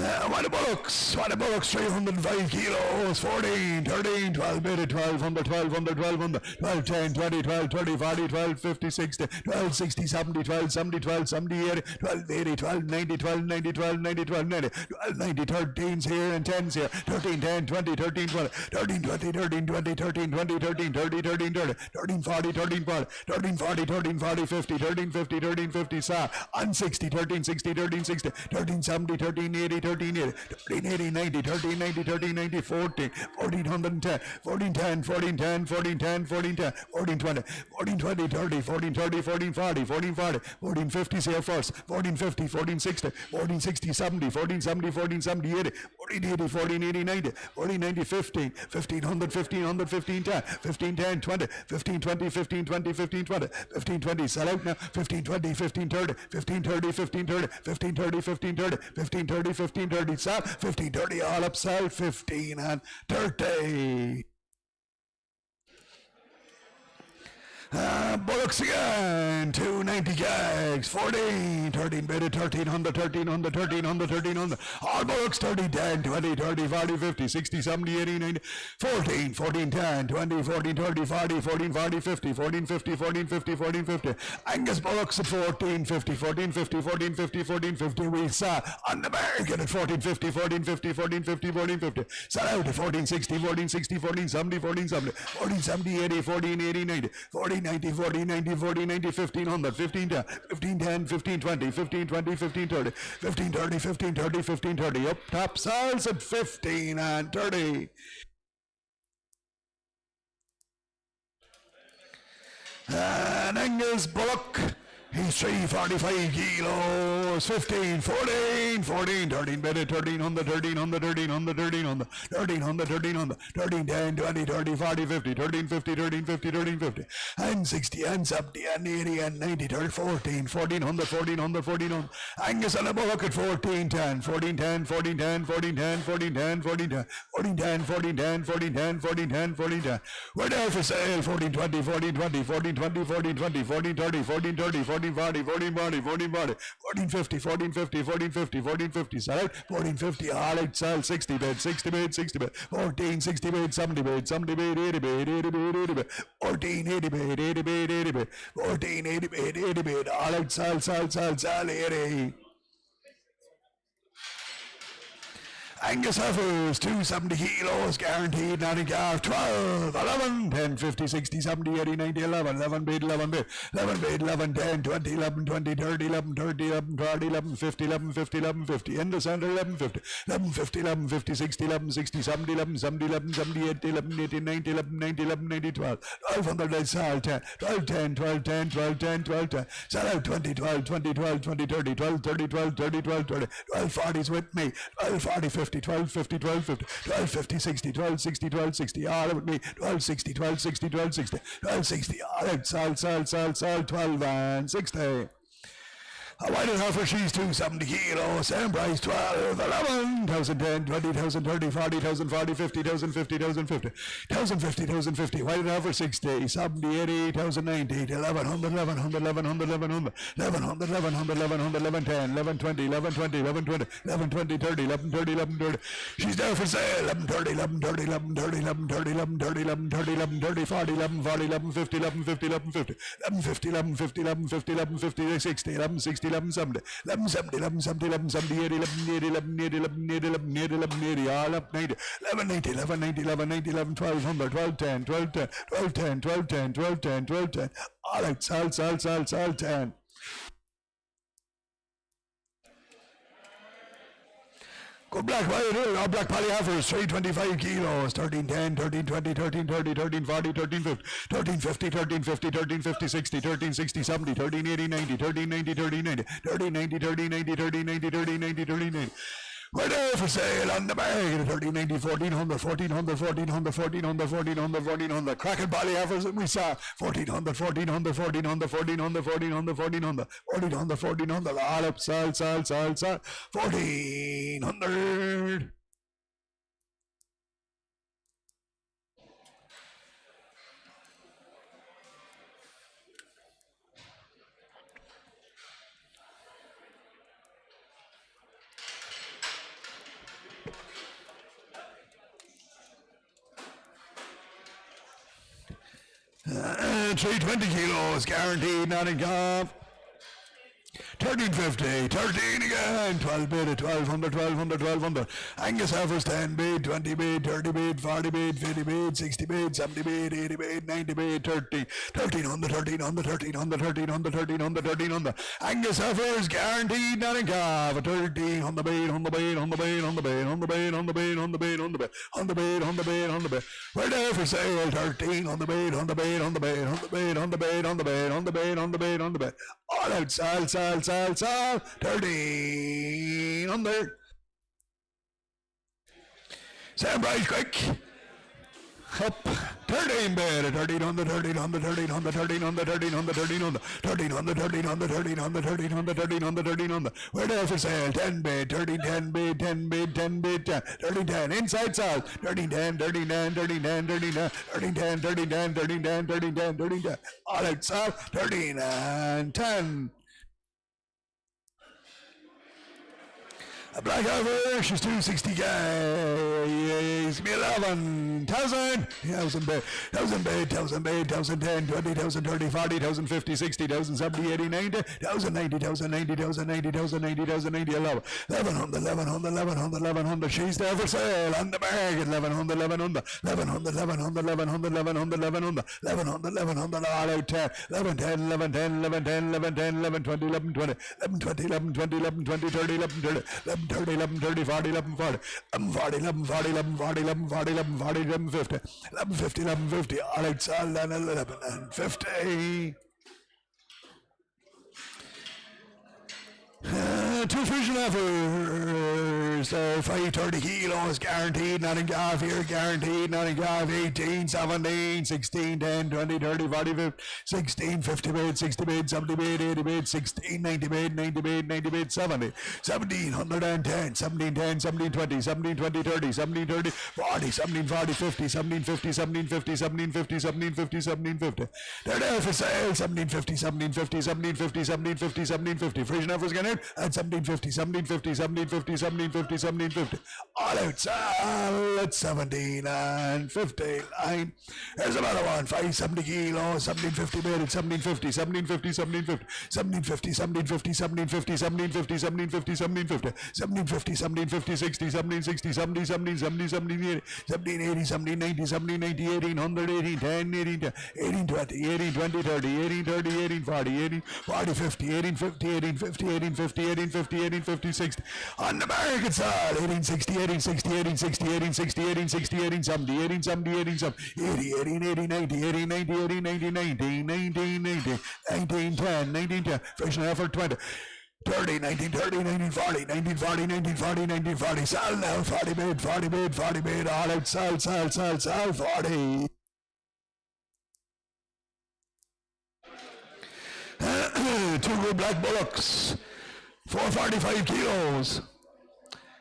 What the bullocks, 305 kilos, 14, 13, 12 bidded, 1200, 1200, 1200, 12, 10, 20, 12, 30, 40, 12, 50, 60, 12, 60, 70, 12, 70, 12, 70, 80, 12, 80, 12, 90, 12, 90, 12, 90, 12, 90, 12, 90, 13s here and 10s here, 13, 10, 20, 13, 20, 13, 20, 13, 20, 13, 20, 13, 30, 13, 30, 13, 40, 13, 40, 13, 40, 13, 40, 50, 13, 50, 13, 50, on 60, 13, 60, 13, 60, 13, 70, 13, 80, 13 80, 13 80, 90, 13 90, 13 90, 14, 14 110, 14 10, 14 10, 14 10, 14 10, 14 20, 14 20, 30, 14 30, 14 40, 14 40, 14 50 here first, 14 50, 14 60, 14 60, 70, 14 70, 14 70, 80, 14 80, 14 80, 90, 14 90, 15, 1500, 1500, 15 10, 15 10, 20, 15 20, 15 20, 15 20, 15 20, sell out now, 15 20, 15 30, 15 30, 15 30, 15 30, 15 30, 15 30, 15 30, sell, 15 30, all up, sell, 15 and 30. Bullocks again, 290 gags, 14, 13 bidded, 1300, 1300, 1300, 1300, all bullocks, 30, 10, 20, 30, 40, 50, 60, 70, 80, 90, 14, 14, 10, 20, 14, 30, 40, 14, 40, 50, 14, 50, 14, 50, 14, 50, Angus bullocks at 14, 50, 14, 50, 14, 50, 14, 50, we saw on the market at 14, 50, 14, 50, 14, 50, 14, 50, sell out at 14, 60, 14, 60, 14, 70, 14, 70, 14, 70, 80, 14, 80, 90, 14, 90, 40, 90, 40, 90, 1500, 15 10, 15 10, 15 20, 15 20, 15 30, 15 30, 15 30, 15 30, up top sells at 15 and 30. And Angus bullock, he's 345 kilos, 15, 14, 14, 13 bedded, 1300, 1300, 1300, 1300, 1300, 1300, 13, 10, 20, 30, 40, 50, 13, 50, 13, 50, 13, 50, and 60, and 70, and 80, and 90, 30, 14, 1400, 1400, 1400, Angus on a bullock at 14, 10, 14, 10, 14, 10, 14, 10, 14, 10, 14, 10, 14, 10, 14, 10, 14, 10, 14, 10, 14, 10, we're there for sale, 14, 20, 14, 20, 14, 20, 14, 20, 14, 30, 14, 30, 14, 40, 14 40, 14 40, 14 50, 14 50, 14 50, 14 50, sell out, 14 50, all out, sell, 60 bid, 60 bid, 60 bid, 14 60 bid, 70 bid, 70 bid, 80 bid, 80 bid, 80 bid, 14 80 bid, 80 bid, 80 bid, 14 80 bid, 80 bid, all out, sell, 80. Angus heifers, 270 kilos, guaranteed, not in calf, 12, 11, 10, 50, 60, 70, 80, 90, 11, 11 bid, 11 bid, 11 bid, 11, 10, 20, 11, 20, 30, 11, 30, 11, 40, 11, 50, 11, 50, 11, 50, in the center, 11, 50, 11, 50, 11, 50, 60, 11, 60, 70, 11, 70, 11, 70, 80, 11, 80, 90, 11, 90, 11, 90, 12, 12 on the right side, 10, 12, 10, 12, 10, 12, 10, 12, 10, sell out 20, 12, 20, 12, 20, 30, 12, 30, 12, 30, 12, 30, 12, 40s with me, 12, 40, 50, 12, 50, 12, 50, 12, 50, 60, 12, 60, 12, 60, all with me, 12, 60, 12, 60, 12, 60, 12, 60, all out, sell, 12 and 60. A white and heifer, she's 270 kilos, same price, 12, 11, 10, 20, 30, 40, 40, 50, 50, 50, white and heifer, 60, 70, 80, 90, 1100, 1100, 1100, 1100, 1100, 1100, 1100, 11, 10, 11, 20, 11, 20, 11, 20, 11, 20, 30, 11, 30, 11, 30. She's there for sale, 11, 30, 11, 30, 11, 30, 11, 30, 11, 30, 11, 30, 11, 30, 40, 11, 40, 11, 50, 11, 50, 11, 50, 11, 50, 11, 50, 11, 50, 11, 50, 60, 11, 60, 11, 70, 11, 70, 11, 70, 11, 70, 80, 11, 80, 11, 80, 11, 80, 11, 80, all up 90, 11, 90, 11, 90, 11, 90, 11, 1200, 12, 10, 12, 10, 12, 10, 12, 10, 12, 10, 12, 10, all out, sell, 10. Good black all black polyheifers, 325 kilos, 13, 10, 13, 20, 13, 30, 13, 40, 13, 50, 13, 50, 13, 50, 13, 50, 60, 13, 60, 70, 13, 80, 90, 13, 90, 13, 90, 13, 90, 13, 90, 13, 90, 13, 90, 13, 90. We're there for sale on the bag, 13, 90, 1400, 1400, 1400, 1400, 1400, 1400. Cracking polyheifers that we saw, 1400, 1400, 1400, 1400, 1400, 1400, 1400, 1400, all up, sell, 1400. And 320 kilos, guaranteed, not in calf. 1350, 13 again, 12 bid, 1200, 1200, 1200. Angus heifers, 10 bid, 20 bid, 30 bid, 40 bid, 50 bid, 60 bid, 70 bid, 80 bid, 90 bid, 30, 1300, 1300, 1300, 1300, 1300, 1300. Angus heifers, guaranteed, not in calf. 13 on the bid, on the bid, on the bid, on the bid, on the bid, on the bid, on the bid, on the bid, on the bid, on the bid, on the bid. We're there for sale, 13 on the bid, on the bid, on the bid, on the bid, on the bid, on the bid, on the bid, on the bid, on the bid. All out, sell, 1300. Same price, quick. Up, 13 bid, 1300, 1300, 1300, 1300, 1300, 1300, 1300, 1300, 1300, 1300, 1300, 1300. We're there for sale, 10 bid, 13, 10 bid, 10 bid, 10 bid, 10, 13, 10, inside sell, 13, 10, 13, 10, 13, 10, 13, 10, 13, 10, 13, 10, 13, 10, 13, 10, 13, 10. All out sell, 13 and 10. A black heifer, she's 260 guys, 11,000, 1,000 bid, 1,000 bid, 1,000 bid, 1,010, 20,000, 30, 40,000, 50, 60,000, 70, 80, 90, 1,000, 90,000, 90,000, 90,000, 90,000, 90, 11, 1100, 1100, 1100, 1100, she's there for sale on the bag, 1100, 1100, 1100, 1100, 1100, 1100, 1100, 1100, 1100, all out 10, 11, 10, 11, 10, 11, 10, 11, 10, 11, 20, 11, 20, 11, 20, 11, 20, 11, 20, 30, 11, 30, 30, 11, 30, 40, 11, 40, 40, 11, 40, 11, 40, 11, 40, 11, 40, 11, 50, 11, 50, 11, 50, all right, sell, 11, and 50. Two Frisian heifers, 530 kilos, guaranteed, not in calf here, guaranteed, not in calf, 18, 17, 16, 10, 20, 30, 40, 50, 16, 50 bid, 60 bid, 70 bid, 80 bid, 16, 90 bid, 90 bid, 90 bid, 70, 1710, 1710, 1720, 1720, 30, 1730, 40, 1740, 50, 1750, 1750, 1750, 1750, 1750. They're there for sale, 1750, 1750, 1750, 1750, 1750. Frisian heifers again at 1750. 1750, 1750, 1750, 1750. All out, solid 17 and 59. Here's another one, 570 kilos, 1750 made it, 1750, 1750, 1750, 1750, 1750, 1750, 1750, 1750, 1750, 1750, 60, 1760, 70, 70, 70, 70, 1780, 1790, 1790, 1800, 1810, 1820, 1820, 30, 1830, 1840, 1840, 50, 1850, 1850, 1850, 1850, 1850, 60. On the American side, 1860, 1860, 1860, 1860, 1860, 1870, 1870, 1870, 80, 1880, 90, 1880, 90, 1990, 1910, 1910, fresh and effort 20. 30, 1930, 1940, 1940, 1940, 1940, sell now, 40 bid, 40 bid, 40 bid, all out, sell, 40. Two good black bullocks, 445 kilos.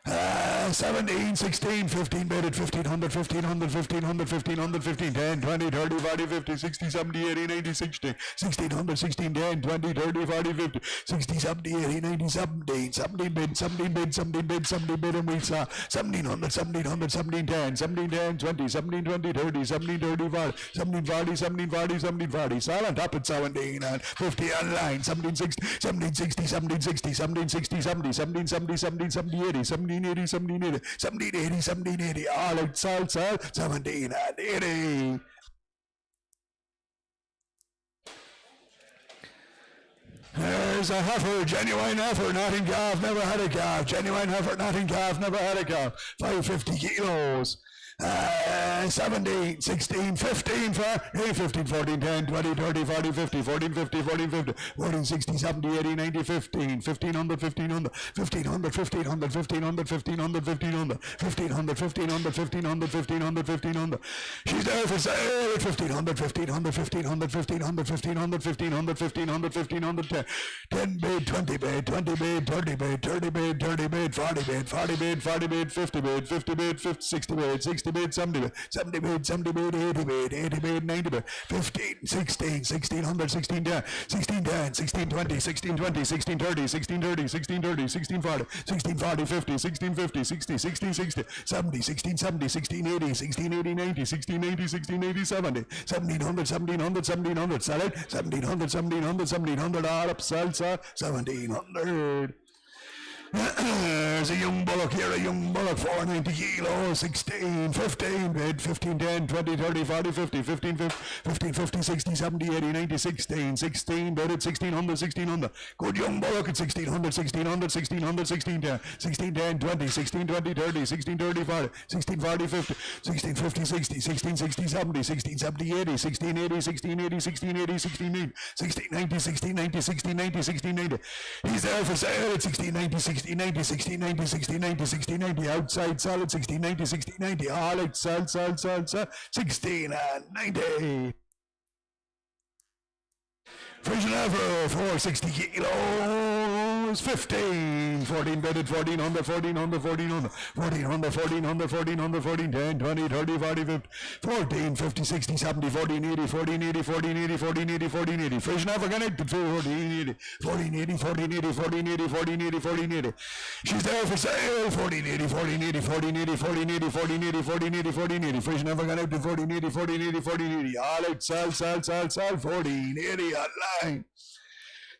17, 16, 15 bid, 1500, 1500, 1500, 1500, 15, 10, 20, 30, 40, 50, 60, 70, 80, 90, 60, 1600, 16, 10, 20, 30, 40, 50, 60, 70, 80, 90, 17, 17 bid, 17 bid, 17 bid, 17 bid, and we saw 1700, 1700, 17, 10, 17, 10, 20, 17, 20, 30, 17, 30, 40, 17, 40, 17, 40, 17, 40, silent up at 17 and 50 online, 17, 60, 17, 60, 17, 60, 17, 60, 70, 17, 70, 17, 70, 80, 17, 80, 17, 80, 17, 80, 17, 80, all out, sell, 17 and 80. There's a heifer, genuine heifer, not in calf, never had a calf. Genuine heifer, not in calf, never had a calf. 550 kilos. 17, 16, 15 for 15, 14, 10, 20, 30, 40, 50, 14, 50, 14, 50, 14, 60, 70, 80, 90, 15, 1500, 1500, 1500, 1500, 1500, 1500, 1500, 1500, 1500, 1500, 1500, 1500. She's there for sale at 1500, 1500, 1500, 1500, 1500, 1500, 1500, 1500, 10 bid, 20 bid, 20 bid, 30 bid, 30 bid, 30 bid, 40 bid, 40 bid, 40 bid, 50 bid, 50 bid, 50, 60 bid, 60 bid, 70 bid, 70 bid, 70 bid, 80 bid, 80 bid, 90 bid, 15, 16, 1600, 16 10, 16 10, 16 20, 16 20, 16 30, 16 30, 16 30, 16 40, 16 40, 50, 16 50, 60, 16 60, 70, 16 70, 16 80, 16 80, 90, 16 80, 16 80, 70, 1700, 1700, 1700, sell it, 1700, 1700, 1700, all up, sell, 1700. There's a young bullock here, a young bullock, 490 kilos, 16, 15 bid, 15, 10, 20, 30, 40, 50, 15, 15, 50, 60, 70, 80, 90, 16, 16 bid at 1600, 1600. Good young bullock at 1600, 1600, 1600, 16, 10, 16, 10, 20, 16, 20, 30, 16, 30, 40, 16, 40, 50, 16, 50, 60, 16, 60, 70, 16, 70, 80, 16, 80, 16, 80, 16, 80, 16, 80, 16, 90, 16, 90, 16, 90, 16, 90. He's there for sale at 16, 90, 16, 90, 16, 90, 16, 90, 16, 90, outside solid, 16, 90, 16, 90, all out, sell, 16 and 90. Frisian Ever, 460 kilos, 15, 14 bedded, 1400, 1400, 1400, 1400, 1400, 1400, 14, 10, 20, 30, 40, 50, 14, 50, 60, 70, 14, 80, 14, 80, 14, 80, 14, 80, 14, 80. Frisian Ever connected, 14, 80, 14, 80, 14, 80, 14, 80, 14, 80, 14, 80. She's there for sale, 14, 80, 14, 80, 14, 80, 14, 80, 14, 80, 14, 80, 14, 80. Frisian Ever connected, 14, 80, 14, 80, 14, 80. All out, sell, 14, 80, online.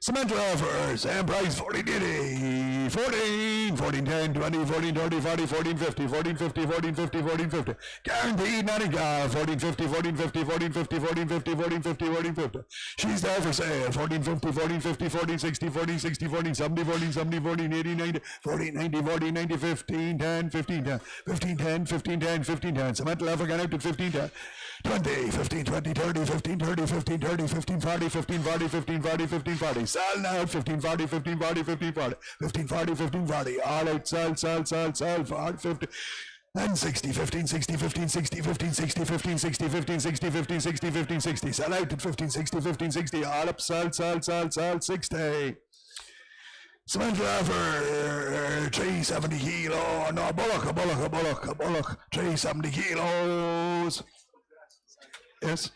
Cement offers and price 14 80, 14, 14 10, 20, 14 30, 40, 14 50, 14 50, 14 50, 14 50. Guaranteed not in car, 14 50, 14 50, 14 50, 14 50, 14 50, 14 50. She's there for sale, 14 50, 14 50, 14 60, 14 60, 14 70, 14 70, 14 80, 90, 14 90, 14 90, 15 10, 15 10, 15 10, 15 10, 15 10. Cement offer connected 15 10. 20, 15, 20, 30, 15, 30, 15, 30, 15, 40, 15, 40, 15, 40, 15, 40. Sell now, 15, 40, 15, 40, 15, 40, 15, 40, 15, 40. All out, sell, 40, 50. And 60, 15, 60, 15, 60, 15, 60, 15, 60, 15, 60, 15, 60, 15, 60. Sell out at 15, 60, 15, 60. All up, sell, 60. Cement offer, 370 kilo. No, a bullock. 370 kilos. Yes.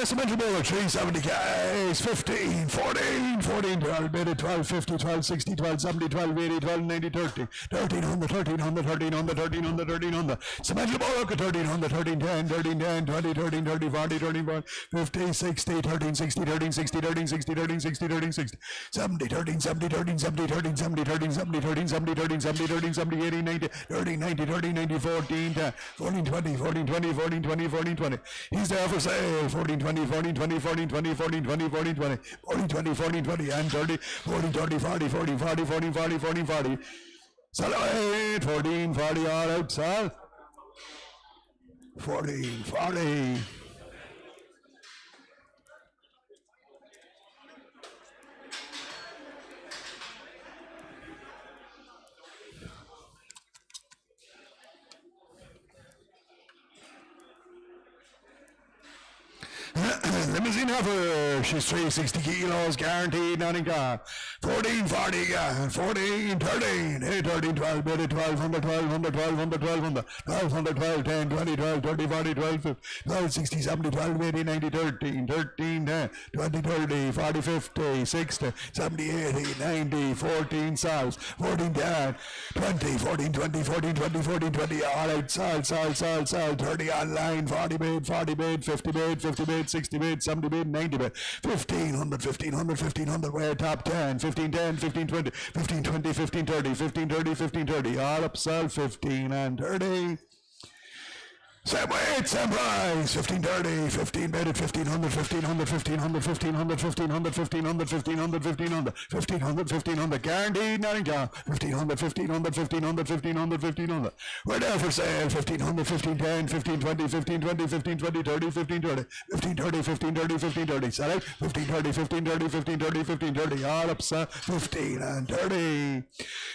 Symmetrical 370 guys, 15, 14, 14, 12, bid it 12, 50, 12, 60, 12, 70, 12, 80, 12, 90, 30, 13 on the 13 on the 13 on the 13 on the 13 on the symmetrical 13 on the 13, 10, 13, 10, 20, 13, 30, 40, 30, 50, 60, 13, 60, 13, 60, 13, 60, 13, 60, 13, 60, 70, 13, 70, 13, 70, 13, 70, 13, 70, 13, 70, 13, 70, 13, 70, 80, 90, 30, 90, 30, 90, 14, 10, 14, 20, 14, 20, 14, 20, 14, 20. He's there for sale. 14, 20, 14, 20, 14, 20, 14, 20, 14, 20, 14, 20, 14, 20, and 30, 14, 30, 40, 40, 40, 40, 40, 40, 40. Sell away. 14, 40, all out, sell. 14, 40. Limousine offer, she's 360 kilos, guaranteed, nothing car. 14, 40, 14, 13, 8, 13, 12, 12, 12, 100, 12, 100, 12, 100, 12, 100, 12, 100, 12, 10, 20, 12, 30, 40, 12, 50, 12, 60, 70, 12, 80, 90, 13, 13, 10, 20, 30, 40, 50, 60, 70, 80, 90, 14, sales, 14, 10, 20, 14, 20, 14, 20, 14, 20, all out, sales, 30 online, 40 bid, 40 bid, 50 bid, 50 bid, 60 bid, 70 bid, 90 bid, 1500, 1500, 1500, where top 10, 15, 10, 15, 20, 15, 20, 15, 30, 15, 30, 15, 30, all up, sell 15 and 30. Same weight, same price, 1530, 15 bid at 1500, 1500, 1500, 1500, 1500, 1500, 1500, 1500, 1500, 1500, guaranteed, nothing down, 1500, 1500, 1500, 1500, 1500. We're there for sale, 1500, 1510, 1520, 1520, 1520, 30, 1530, 1530, 1530, 1530, sell it, 1530, 1530, 1530, 1530, all up, 15 and 30.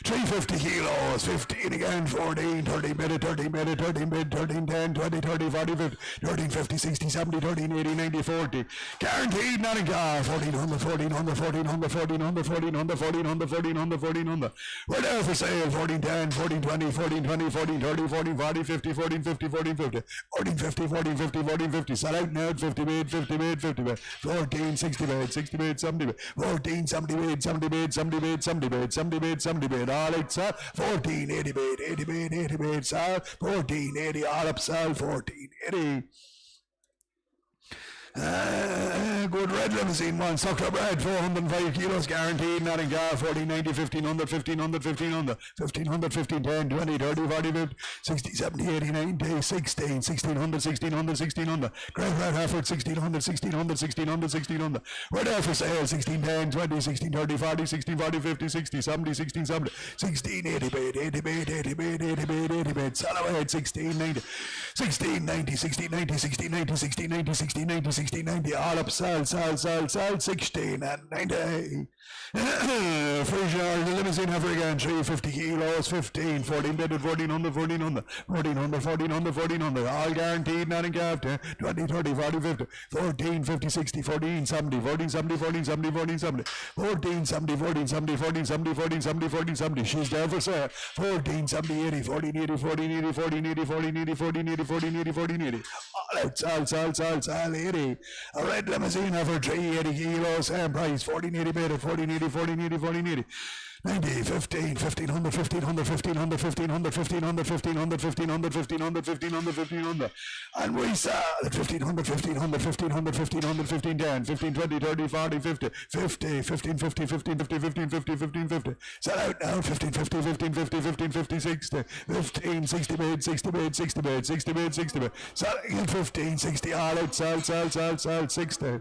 350 kilos, 15 again, 14, 30 bid at 30 bid at 30 bid, 13, 10, 20, 30, 40, 50, 13, 50, 60, 70, 13, 80, 90, 40. Guaranteed, not a car. 1400, 1400, 1400, 1400, 1400, 1400, 1400, 1400. We're there for sale. 1410, 1420, 1420, 1430, 1440, 50, 1450, 1450, 1450, 1450, 1450. Sell out now at 50 bid, 50 bid, 50 bid. 14, 60 bid, 60 bid, 70 bid. 14, 70 bid, 70 bid, 70 bid, 70 bid, 70 bid, 70 bid. All out, sir. 14, 80 bid, 80 bid, 80 bid, sir. 14, 80, all up, sir. 1480. Good red limousine one, sucker bread, 405 kilos guaranteed, not in car, 1490, 1500, 1500, 1500, 1500, 15, 10, 20, 30, 40, 50, 60, 70, 80, 90, 16, 1600, 1600, 1600, Great Red Hereford, 1600, 1600, 1600, 1600, we're there for sale, 16, 10, 20, 16, 30, 40, 16, 40, 50, 60, 70, 16, 70, 16, 80 bid, 80 bid, 80 bid, 80 bid, 80 bid, sell away at 16, 90, 16, 90, 16, 90, 16, 90, 16, 90, 16, 90, 16, 90, all up, sell, 16 and 90. Frasier, the limousine ever again, 350 kilos, 15, 14 bid at 1400, 1400, 1400, 1400, 1400, all guaranteed, not in cap, 20, 30, 40, 50, 14, 50, 60, 14, 70, 14, 70, 14, 70, 14, 70, 14, 70, 14, 70, 14, 70, 14, 70, 14, 70, she's there for sale, 14, 70, 80, 14, 80, 14, 80, 14, 80, 14, 80, 14, 80, 14, 80, 14, 80, all out, sell, 80, a red limousine for 380 kilos, same price, 1480 bid at 1480, 1480, 1480. 90, 15, 1500, 1500, 1500, 1500, 1500, 1500, 1500, 1500, 1500, 1500. And we sell at 1500, 1500, 1500, 1500, 1510, 15, 20, 30, 40, 50, 50, 1550, 1550, 1550, 1550. Sell out now, 1550, 1550, 1550, 60, 15, 60 bid, 60 bid, 60 bid, 60 bid, 60 bid. Selling at 15, 60, all out, sell, 60.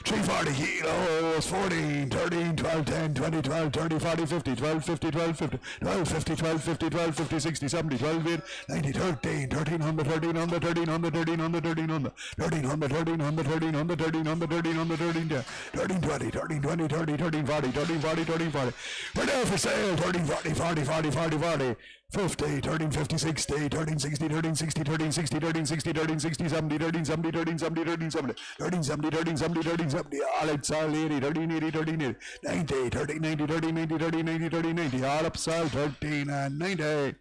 340 kilos, 14, 13, 12, 10, 20, 12, 30, 40, 50, 12, 50, 12, 50, 12, 50, 12, 50, 12, 50, 60, 70, 12 bid, 90, 13, 1300, 1300, 1300, 1300, 1300, 1300, 1300, 1300, 1300, 1300, 13, 13, 20, 13, 20, 30, 13, 40, 13, 40, 13, 40. We're there for sale, 13, 40, 40, 40, 40, 40. 50, 13, 50, 60, 13, 60, 13, 60, 13, 60, 13, 60, 13, 60, 70, 13, 70, 13, 70, 13, 70, 13, 70, 13, 70, 13, 70, all out, sell, 80, 13, 80, 13, 80, 90, 13, 90, 13, 90, 13, 90, 13, 90, all up, sell, 13 and 90.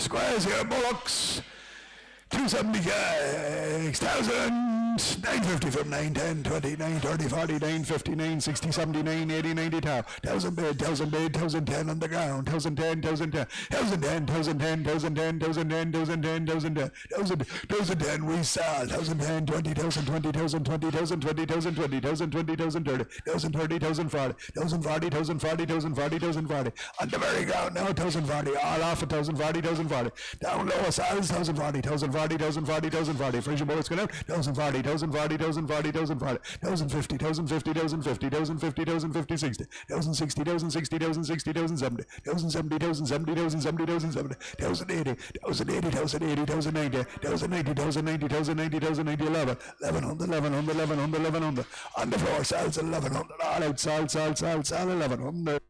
Squares here, bullocks. 270 thousand, 950 from 9, 10, 20, 9, 30, 40, 9, 50, 9, 60, 70, 9, 80, 90, 1,000 bid, 1,010 on the ground, 1,010, 1,010, 1,010, 1,010, 1,010, 1,010, 1,010, 1,010, 1,010, we sell, 1,010, 20,000, 20,000, 20,000, 20,000, 20,000, 20,000, 30,000, 30,000, 40,000, 40,000, 40,000, 40,000, 40, on the very ground now, 1,040, all off 1,040, 1,040, down low, sells, 1,040, 1,040, 1,040, 40, Frisian bullets going out, 1,040, 1,040, 1,040, 1,040, 1,050, 1,050, 1,050, 1,050, 1,050, 60, 1,060, 1,060, 1,060, 1,070, 1,070, 1,070, 1,070, 1,070, 1,080, 1,080, 1,080, 1,090, 1,090, 1,090, 1,090, 1,090, 11, 1,100, 1,100, 1,100, 1,100, on the floor, sells 1,100, all out, sell, 1,100.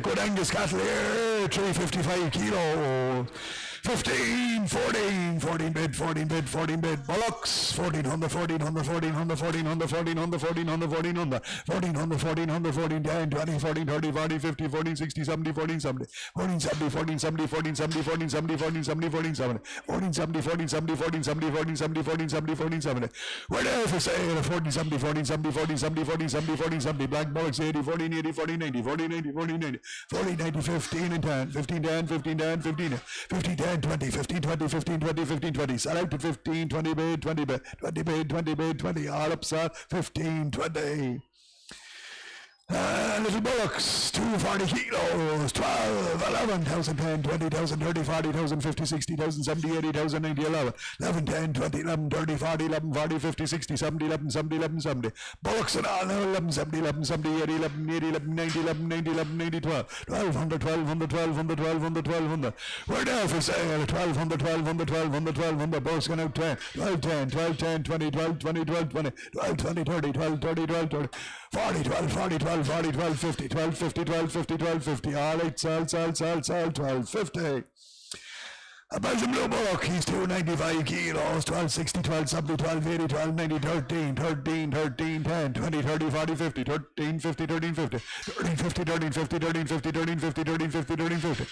Good Angus cattle here, 355 kilos. 15, 14, 14 bid, 14 bid, 14 bid, bullocks, 1,400, 1,400, 1,400, 1,400, 1,400, 1,400, 1,400, 1,400, 1,400, 14, 10, 20, 14, 30, 40, 50, 14, 60, 70, 14, 70, 14, 70, 14, 70, 14, 70, 14, 70, 14, 70, 14, 70, 14, 70, 14, 70, 14, 70, 14, 70, 14, 70, 14, 70. We're there for sale, 14, 70, 14, 70, 14, 70, 14, 70, 14, 70, black bullocks, 80, 14, 80, 40, 90, 40, 90, 40, 90, 40, 90, 15 and 10, 15, 10, 15, 10, 15, 15, 10, 20, 15, 20, 15, 20, 15, 20, sell out to 15, 20 bid, 20 bid, 20 bid, 20 bid, 20, all up, sell, 15, 20. Little bullocks, 240 kilos, 12, 11,000, 10, 20,000, 30, 40,000, 50, 60,000, 70, 80,000, 90, 11, 11, 10, 20, 11, 30, 40, 11, 40, 50, 60, 70, 11, 70, 11, 70. Bullocks and all now, 11, 70, 11, 70, 80, 11, 80, 11, 90, 11, 90, 11, 90, 12, 1,200, 1,200, 1,200, 1,200, 1,200. We're there for sale, 1,200, 1,200, 1,200, 1,200. Bullocks going out 10, 12, 10, 12, 10, 20, 12, 20, 12, 20, 12, 20, 30, 12, 30, 12, 30, 40, 12, 40, 12, 40, 12, 50, 12, 50, 12, 50, 12, 50, all eight, sell, 12, 50. A Belgian blue bullock, he's 295 kilos, 1260, 1270, 1280, 1290, 13, 13, 13, 10, 20, 30, 40, 50, 13, 50, 13, 50, 13, 50, 13, 50, 13, 50, 13, 50, 13, 50, 13, 50.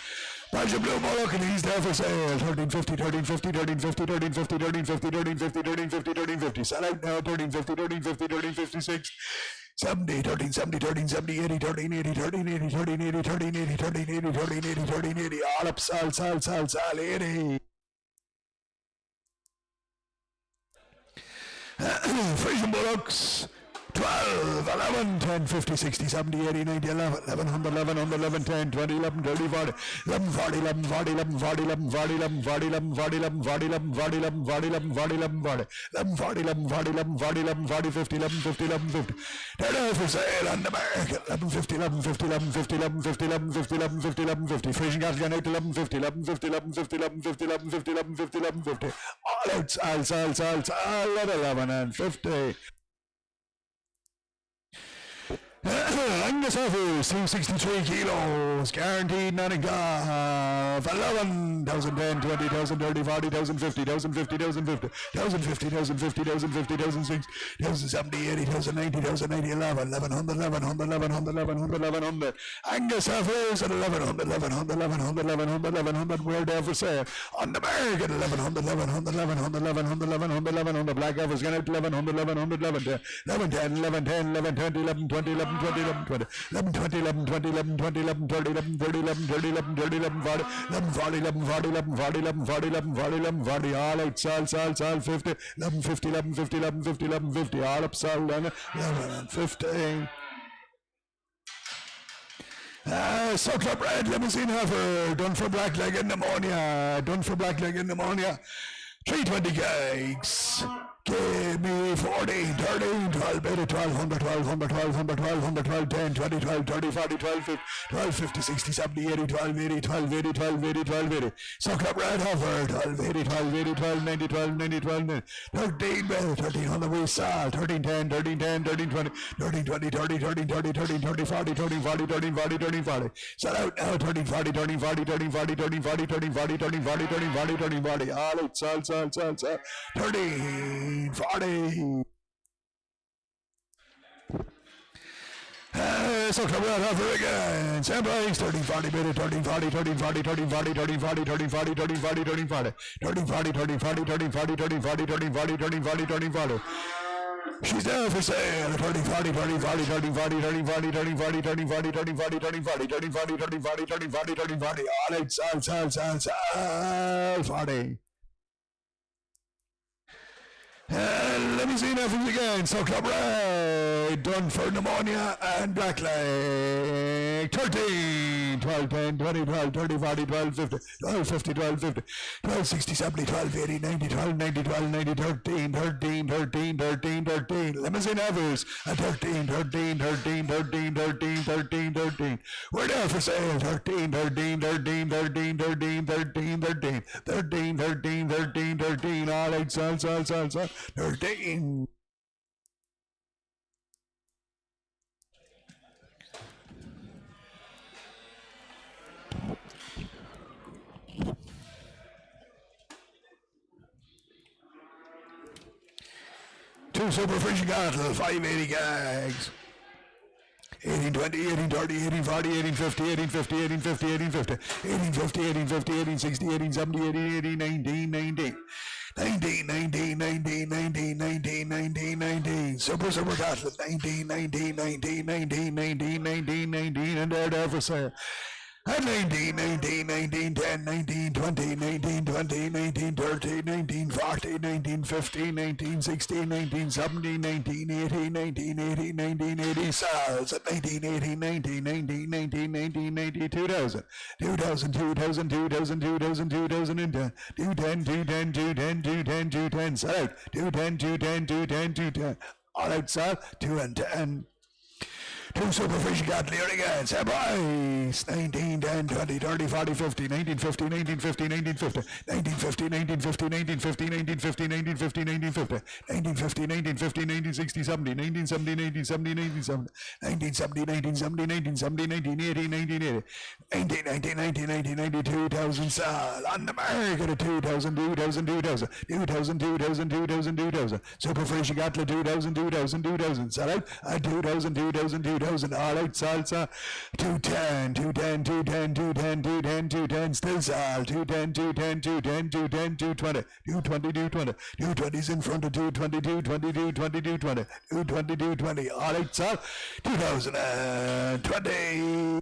Belgian blue bullock, and he's there for sale, 13, 50, 13, 50, 13, 50, 13, 50, 13, 50, 13, 50, 13, 50, 13, 50. Sell out now, 13, 50, 13, 50, 13, 56. 70, 13, 70, 13, 70, 80, 13, 80, 13, 80, 13, 80, 13, 80, 13, 80, 13, 80, 13, 80, all up, sell, 80. Frisian bullocks, 12, 11, 10, 50, 60, 70, 80, 90, 11, 1100, 1100, 11, 10, 20, 11, 30, 40, 11, 40, 11, 40, 11, 40, 11, 40, 11, 40, 11, 40, 11, 40, 11, 40, 11, 40, 11, 40, 11, 40, 11, 40, 11, 40, 11, 40, 11, 40, 50, 11, 50, 11, 50. They're there for sale on the market, 11, 50, 11, 50, 11, 50, 11, 50, 11, 50, 11, 50, 11, 50. Frisian cattle going out 11, 50, 11, 50, 11, 50, 11, 50, 11, 50, 11, 50, 11, 50. All out, all at 11 and 50. Angus offers 263 kilos, guaranteed nothing off, 11,010, 20,000, 30, 40,000, 50,000, 50,000, 50,000, 50,000, 50,000, 50,000, 60,000, 70, 80,000, 90,000, 90, 11, 1100, 1100, 1100, 1100, 1100. Angus offers at 1100, 1100, 1100, 1100, 1100. We're there for sale on the market, 1100, 1100, 1100, 1100, 1100, 1100. Black offers going out 1100, 1100, 1110, 1110, 1110, 1120, 1120, 1120, 11, 20, 11, 20, 11, 20, 11, 20, 11, 30, 11, 30, 11, 30, 11, 30, 11, 40, 11, 40, 11, 40, 11, 40, 11, 40, 11, 40, 11, 40, all out, sell, 50, 11, 50, 11, 50, 11, 50, 11, 50, all up, sell, 11, 50. Suckler bread, limousine heifer, done for blackleg and pneumonia, 320 gigs. Give me 14, 13, 12, 80, 1200, 1200, 1200, 1200, 12, 10, 20, 12, 30, 40, 12, 50, 12, 50, 60, 70, 80, 12, 80, 12, 80, 12, 80, 12, 80. Suck up red hover, 12, 80, 12, 80, 12, 90, 12, 90, 12, 90. 13, 1300, we saw, 13, 10, 13, 10, 13, 20, 13, 20, 30, 13, 30, 13, 30, 40, 13, 40, 13, 40, 13, 40. Sell out now, 13, 40, 13, 40, 13, 40, 13, 40, 13, 40, 13, 40, 13, 40, 13, 40. All out, sell. 13, 40. So come right over again. Stand by. 13, 40, 13, 40, 13, 40, 13, 40, 13, 40, 13, 40, 13, 40, 13, 40, 13, 40, 13, 40, 13, 40, 13, 40, 13, 40, 13, 40, 13, 40. She's there for sale. 30, 40, 30, 40, 30, 40, 30, 40, 30, 40, 30, 40, 30, 40, 30, 40, 30, 40, 30, 40, 30, 40, 30, 40. All right, sell, 40. And let me see nothing again. So club right, done for pneumonia and black leg. 13, 12, 10, 20, 12, 30, 40, 12, 50, 12, 50, 12, 50, 12, 60, 70, 12, 80, 90, 12, 90, 12, 90, 13, 13, 13, 13, 13. Limousine Evers at 13, 13, 13, 13, 13, 13, 13. We're there for sale. 13, 13, 13, 13, 13, 13, 13, 13, 13, 13, 13. All right, sell. 13. Two super free cattle, 580 gags. 18, 20, 18, 30, 18, 40, 18, 50, 18, 50, 18, 50, 18, 50, 18, 50, 18, 50, 18, 60, 18, 70, 18, 18, 19, 19. 19, 19, 19, 19, 19, 19, 19. Super cattle, 19, 19, 19, 19, 19, 19, 19, and they're for sale. At 19, 19, 19, 10, 19, 20, 19, 20, 19, 30, 19, 40, 19, 50, 19, 60, 19, 70, 19, 80, 19, 80, 19, 80, sales at 19, 18, 19, 19, 19, 19, 19, 2000, 2000, 2000, 2000, 2000, 2010, 210, 210, 210, 210, 210, sell 210, 210, 210, 210. All right, sell 210. Two super fish got clear again. Stand by. 19, 10, 20, 30, 40, 50, 19, 50, 19, 50, 19, 50, 19, 50, 19, 50, 19, 50, 19, 50, 19, 50, 19, 50, 19, 50, 19, 50, 19, 60, 70, 19, 70, 19, 70, 19, 70, 19, 70, 19, 70, 19, 70, 19, 80, 19, 80, 19, 19, 19, 19, 90, 2000, sell. On the market at 2000, 2000, 2000, 2000, 2000, 2000, 2000. Super fish got 2000, 2000, 2000. Sell out at 2000, 2000, 2000. All right, salsa. 210, 210, 210, 210, 210, 210. Still sal. 210, 210, 210, 210, 220, 220, 220. 220's in front of 220, 220, 220, 220, 220, 220. All right, sal. 2020.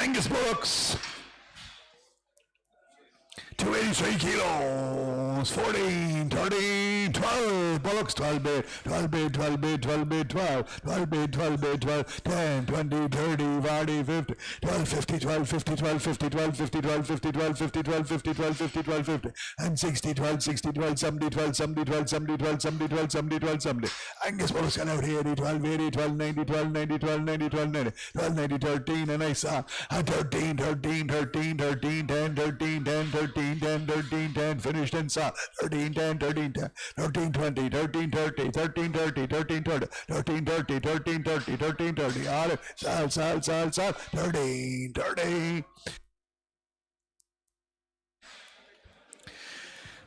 Angus Brooks, 283 kilos, 14, 13, 12, Bullocks, 12 bait, 12 bait, 12 bait, 12 bait, 12, 12 bait, 12 bait, 12, 10, 20, 30, 40, 50, 12, 50, 12, 50, 12, 50, 12, 50, 12, 50, 12, 50, 12, 50, 12, 50, 12, 50, and 60, 12, 60, 12, 70, 12, 70, 12, 70, 12, 70, 12, 70, 12, 70. Angus Bullocks got out here, 12, 80, 12, 90, 12, 90, 12, 90, 12, 90, 12, 90, 13, and I saw 13, 13, 13, 13, 10, 13, 10, 13, 10, 13, 10, finished and saw 13, 10, 13, 10, 13, 20, 13, 30, 13, 30, 13, 30, 13, 30, 13, 30, 13, 30, all right, sal, 13, 30.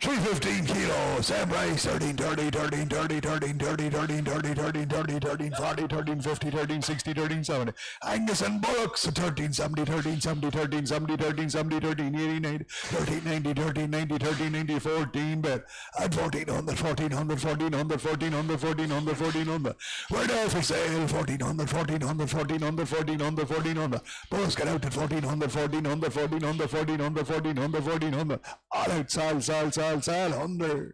315 kilos, Sam Rice, 13, 30, 13, 30, 13, 30, 13, 30, 13, 30, 13, 40, 13, 50, 13, 60, 13, 70. Angus and Bullocks, 13, 70, 13, 70, 13, 70, 13, 70, 13, 80, 90, 13, 90, 13, 90, 13, 90, 14, bet. At 1400, 1400, 1400, 1400, 1400, 1400. We're there for sale, 1400, 1400, 1400, 1400, 1400. Bullocks get out at 1400, 1400, 1400, 1400, 1400, 1400. All right, sal, 100.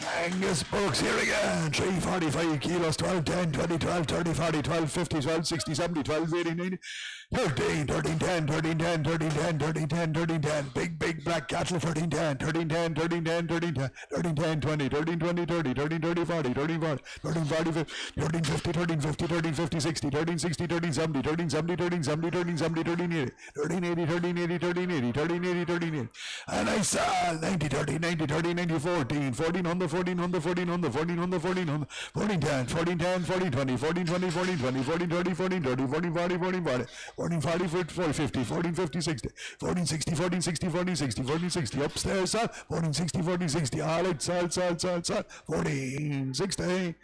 Angus Brooks here again. 345 kilos, 12, 10, 20, 12, 30, 40, 12, 50, 12, 60, 70, 12, 80, 90, 13, 13, 10, 13, 10, 13, 10, 13, 10, 13, 10. Big black cattle, 13, 10, 13, 10, 13, 10, 13, 10, 13, 10, 20, 13, 20, 30, 13, 30, 40, 13, 40, 13, 40, 13, 50, 13, 50, 13, 50, 60, 13, 60, 13, 70, 13, 70, 13, 70, 13, 70, 13, 80, 13, 80, 13, 80, 13, 80, 13, 80, 13, 80. And I saw 90, 30, 90, 30, 90, 14, 14 on the 14 on the 14 on the 14 on the 14 on the 14 10 14 10 14 20 14 20 14 20 14 30 14 30 14 40 14 40 14 40 40 50 14 50 60 14 60 14 60 14 60 14 60 upstairs 14 60 14 60 all right salt 14 60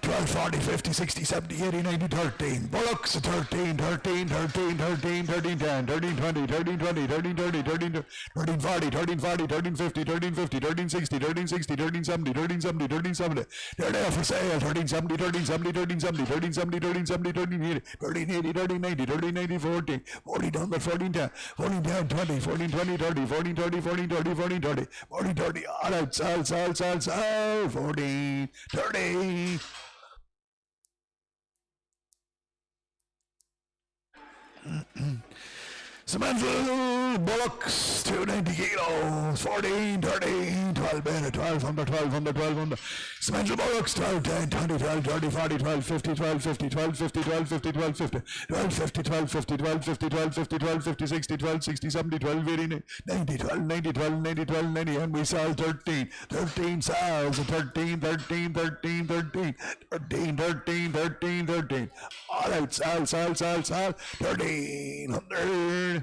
12, 40, 50, 60, 70, 80, 90, 13. Bullocks, 13, 13, 13, 13, 13, 10, 13, 20, 13, 20, 13, 30, 13, 13, 40, 13, 40, 13, 50, 13, 50, 13, 60, 13, 60, 13, 70, 13, 70, 13, 70. They're there for sale, 13, 70, 13, 70, 13, 70, 13, 70, 13, 70, 13, 80, 13, 80, 13, 90, 13, 90, 14, 40 down the 14, 10, 14, 10, 20, 14, 20, 30, 14, 30, 14, 30, 14, 30, 14, 30, all out, sell, 14, 30. Samantha Bullocks, 290 kilos, 14, 13, 12 beta, 12 under, 12 under, 12 under. Samantha Bullocks, 12, 10, 20, 12, 30, 40, 12, 50, 12, 50, 12, 50, 12, 50, 12, 50, 12, 50, 12, 50, 12, 50, 12, 50, 12, 50, 60, 12, 60, 70, 12, 80, 90, 12, 90, 12, 90, 12, 90, and we sell 13, 13 sales, 13, 13, 13, 13, 13, 13, 13, 13. All out, sell, 1300.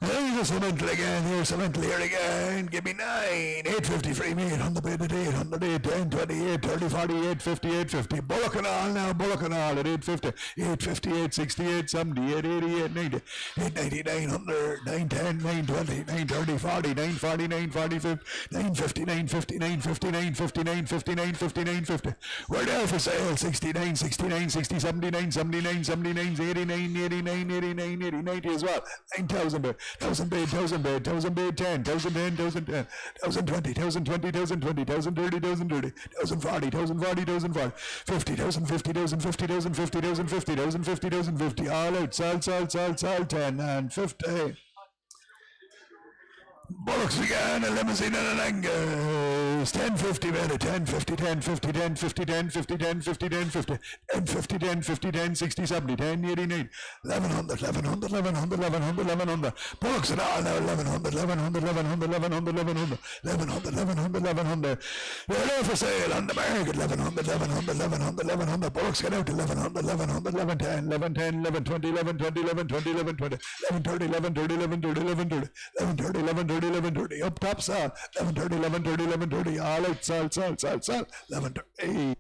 There's a cemental again, here's cemental here again. Give me 9, 850 free meat, 100 bid at 8, 108, 10, 28, 30, 40, 850, 850. Bullock and all now, Bullock and all at 850, 850, 860, 870, 880, 890, 890, 900, 910, 920, 930, 40, 940, 940, 950, 950, 950, 950, 950, 950, 950. We're there for sale, 69, 69, 60, 79, 79, 79, 89, 89, 89, 80, 90 as well. 9,000 bid. 1,000 bid, 10, 1,010, 1,010, 1,020, 1,020, 1,020, 1,030, 1,030, 1,040, 1,040, 1,040, 50,000, 50,000, 50,000, 50,000, 50,000, 50,000, 50. All out, sell, 10 and 50. Bullocks again, a limousine and an Angus. 1050 better, 1050, 1050, 1050, 1050, 1050, 1050, 1050, 1050, 10, 60, 70, 10, 89, 1100, 1100, 1100, 1100, 1100. Bullocks and all now, 1100, 1100, 1100, 1100, 1100, 1100, 1100, 1100. They're there for sale on the market, 1100, 1100, 1100, 1100. Bullocks get out to 1100, 1100, 1110, 1110, 1120, 1120, 1120, 1120, 1130, 1130, 1130, 1130, 1130, 1130, up top sell, 1130, 1130, 1130, all out, sell, 1130.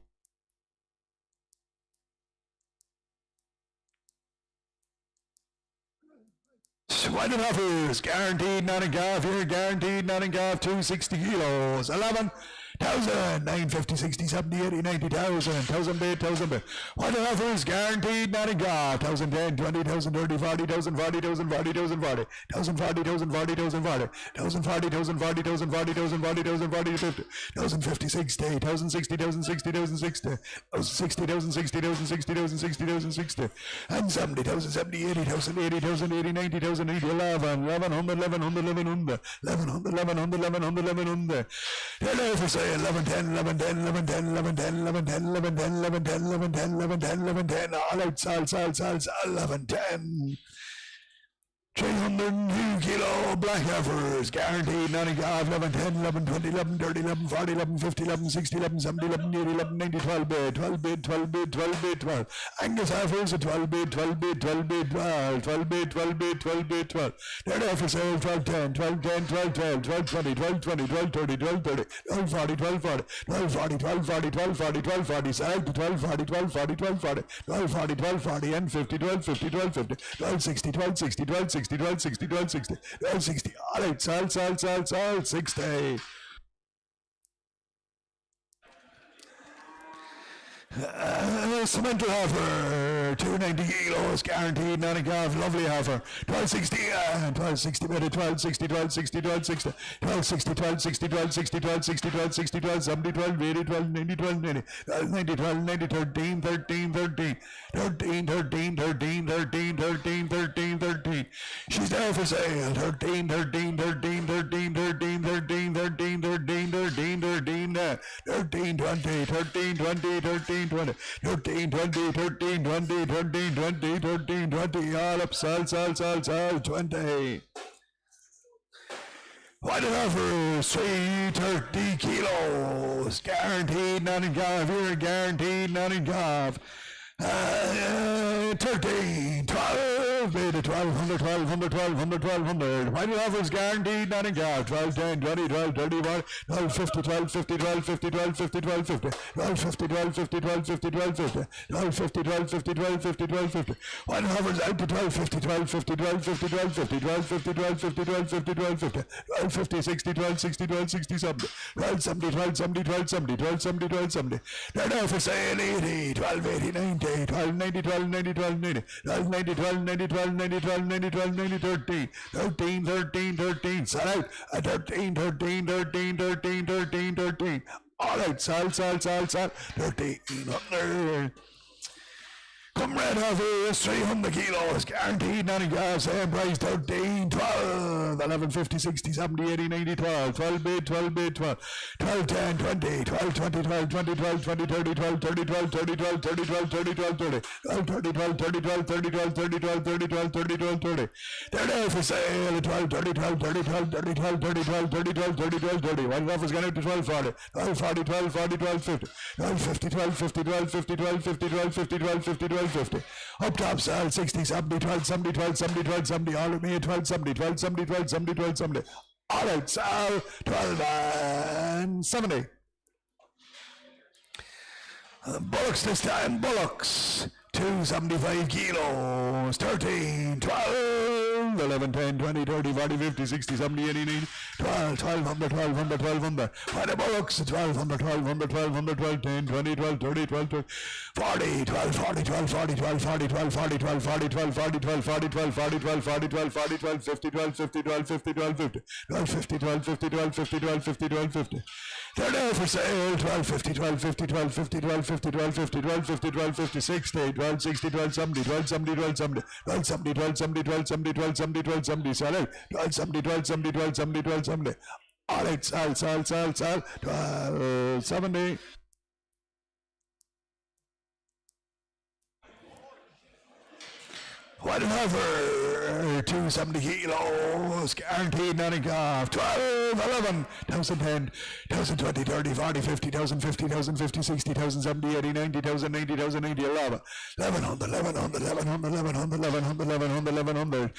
Swine and offers, guaranteed, not in golf here, guaranteed, not in golf, 260 kilos, 11,000, 950, 60, 70, 80, 90,000, 1,000 bid, 1,000 bid. White offers, guaranteed, not in golf, 1,010, 20,000, 30, 40,000, 40,000, 40,000, 40, 1,040, 1,040, 1,040, 1,040, 1,040, 1,040, 1,040, 50, 1,050, 60, 1,060, 1,060, 1,060, 1,060, 1,060, 1,060, 1,060, 1,060, and 70,000, 70, 80,000, 80,000, 80, 90,000, 80, 11, 1100, 1100, 1100, 1100, 1100, 1100, 1100. They're there for sale, 1110, 1110, 1110, 1110, 1110, 1110, 1110, 1110, 1110, 1110, all out, sell, 1110. 302 kilo black heifers, guaranteed, not in golf, 1110, 1120, 1130, 1140, 1150, 1160, 1170, 1180, 1190, 12 bid, 12 bid, 12 bid, 12 bid, 12. Angus heifers, 12 bid, 12 bid, 12 bid, 12, 12 bid, 12 bid, 12 bid, 12. They're there for sale, 1210, 1210, 1212, 1220, 1220, 1230, 1230, 1240, 1240, 1240, 1240, 1240, 1240, sell to 1240, 1240, 1240, 1240, 1240, and 50, 1250, 1250, 1260, 1260, 1260. 1260, 1260, 1260, all right, sell, 60. Cemental offer, 290 kilos, guaranteed, not a gaff, lovely offer. 1260, 1260, 1260, 1260, 1260, 1260, 1260, 1260, 1260, 1260, 1270, 1280, 1290, 1290, 1290, 13, 13, 13, 13, 13, 13, 13, 13, 13, 13. She's there for sale. 13, 13, 13, 13, 13, 13, 13, 13, 13, 13, 13, 20, 13, 20, 13, 20, 13, 20, 13, 20, 13, 20, 13, 20, all up, sell, 20. What an offer, 330 kilos, guaranteed, not in golf, you're guaranteed, not in golf. 13, 12, bid 1200, 1200, 1200, 1200. Final offers guaranteed, not in golf. 12, 10, 20, 12, 31, 12, 50, 12, 50, 12, 50, 12, 50, 12, 50, 12, 50, 12, 50, 12, 50, 12, 50, 12, 50, 12, 50, 12, 50, 12, 50. Final offers out to 12, 50, 12, 50, 12, 50, 12, 50, 12, 50, 12, 50, 12, 50, 12, 50, 12, 50, 60, 12, 60, 12, 60, 70, 12, 70, 12, 70, 12, 70, 12, 70, 12, 70. They're now for sale 80, 12, 80, 90, 12, 90, 12, 90, 12, 90, 12, 90, 12, 90, 12, 90, 12, 90, 12, 90, 13, 13, 13, 13, sell out at 13, 13, 13, 13, 13, 13. All right, sell, 1300. Come red offer is 300 kilos, guaranteed, not in gas, same price, 13, 12, 11, 50, 60, 70, 80, 90, 12, 12 bid, 12 bid, 12, 12, 10, 20, 12, 20, 12, 20, 12, 20, 30, 12, 30, 12, 30, 12, 30, 12, 30, 12, 30, 12, 30, 12, 30, 12, 30, 12, 30, 12, 30, 12, 30, 12, 30. They're there for sale, 12, 30, 12, 30, 12, 30, 12, 30, 12, 30, 12, 30, 12, 30. One offer's gone out to 12, 40, 12, 40, 12, 40, 12, 50, 12, 50, 12, 50, 12, 50, 12, 50, 12, 50, 12, 50, 12, 50. Up top sell 60, 70, 12, 70, 12, 70, 12, 70. All of me 12, 70, 12, 70, 12, 70, 12, 70. All right, sell 12 and 70. Bullocks this time, bullocks. 275 kilos, 13, 12, 11, 10, 20, 30, 40, 50, 60, 70, 80, 90, 12, 1200, 1200, 1200. By the bullocks, 1200, 1200, 1200, 12, 10, 20, 12, 30, 12, 12, 40, 12, 40, 12, 40, 12, 40, 12, 40, 12, 40, 12, 40, 12, 40, 12, 40, 12, 40, 12, 40, 12, 50, 12, 50, 12, 50, 12, 50, 12, 50, 12, 50, 12, 50, 12, 50, 12, 50. They're there for sale, 12, 50, 12, 50, 12, 50, 12, 50, 12, 50, 12, 50, 12, 50, 60, 12, 60, 12, 70, 12, 70, 12, 70, 12, 70, 12, 70, 12, 70, 12, 70, 12, 70, sell it, 12, 70, 12, 70, 12, 70, 12, 70. All right, sell, 12, 70. What an offer, 270 kilos, guaranteed, not in golf, 12, 11, 1010, 1020, 30, 40, 50, 50, 50, 60, 70, 80, 90, 90, 90, 11, 1100, 1100, 1100, 1100, 1100, 1100, 1100.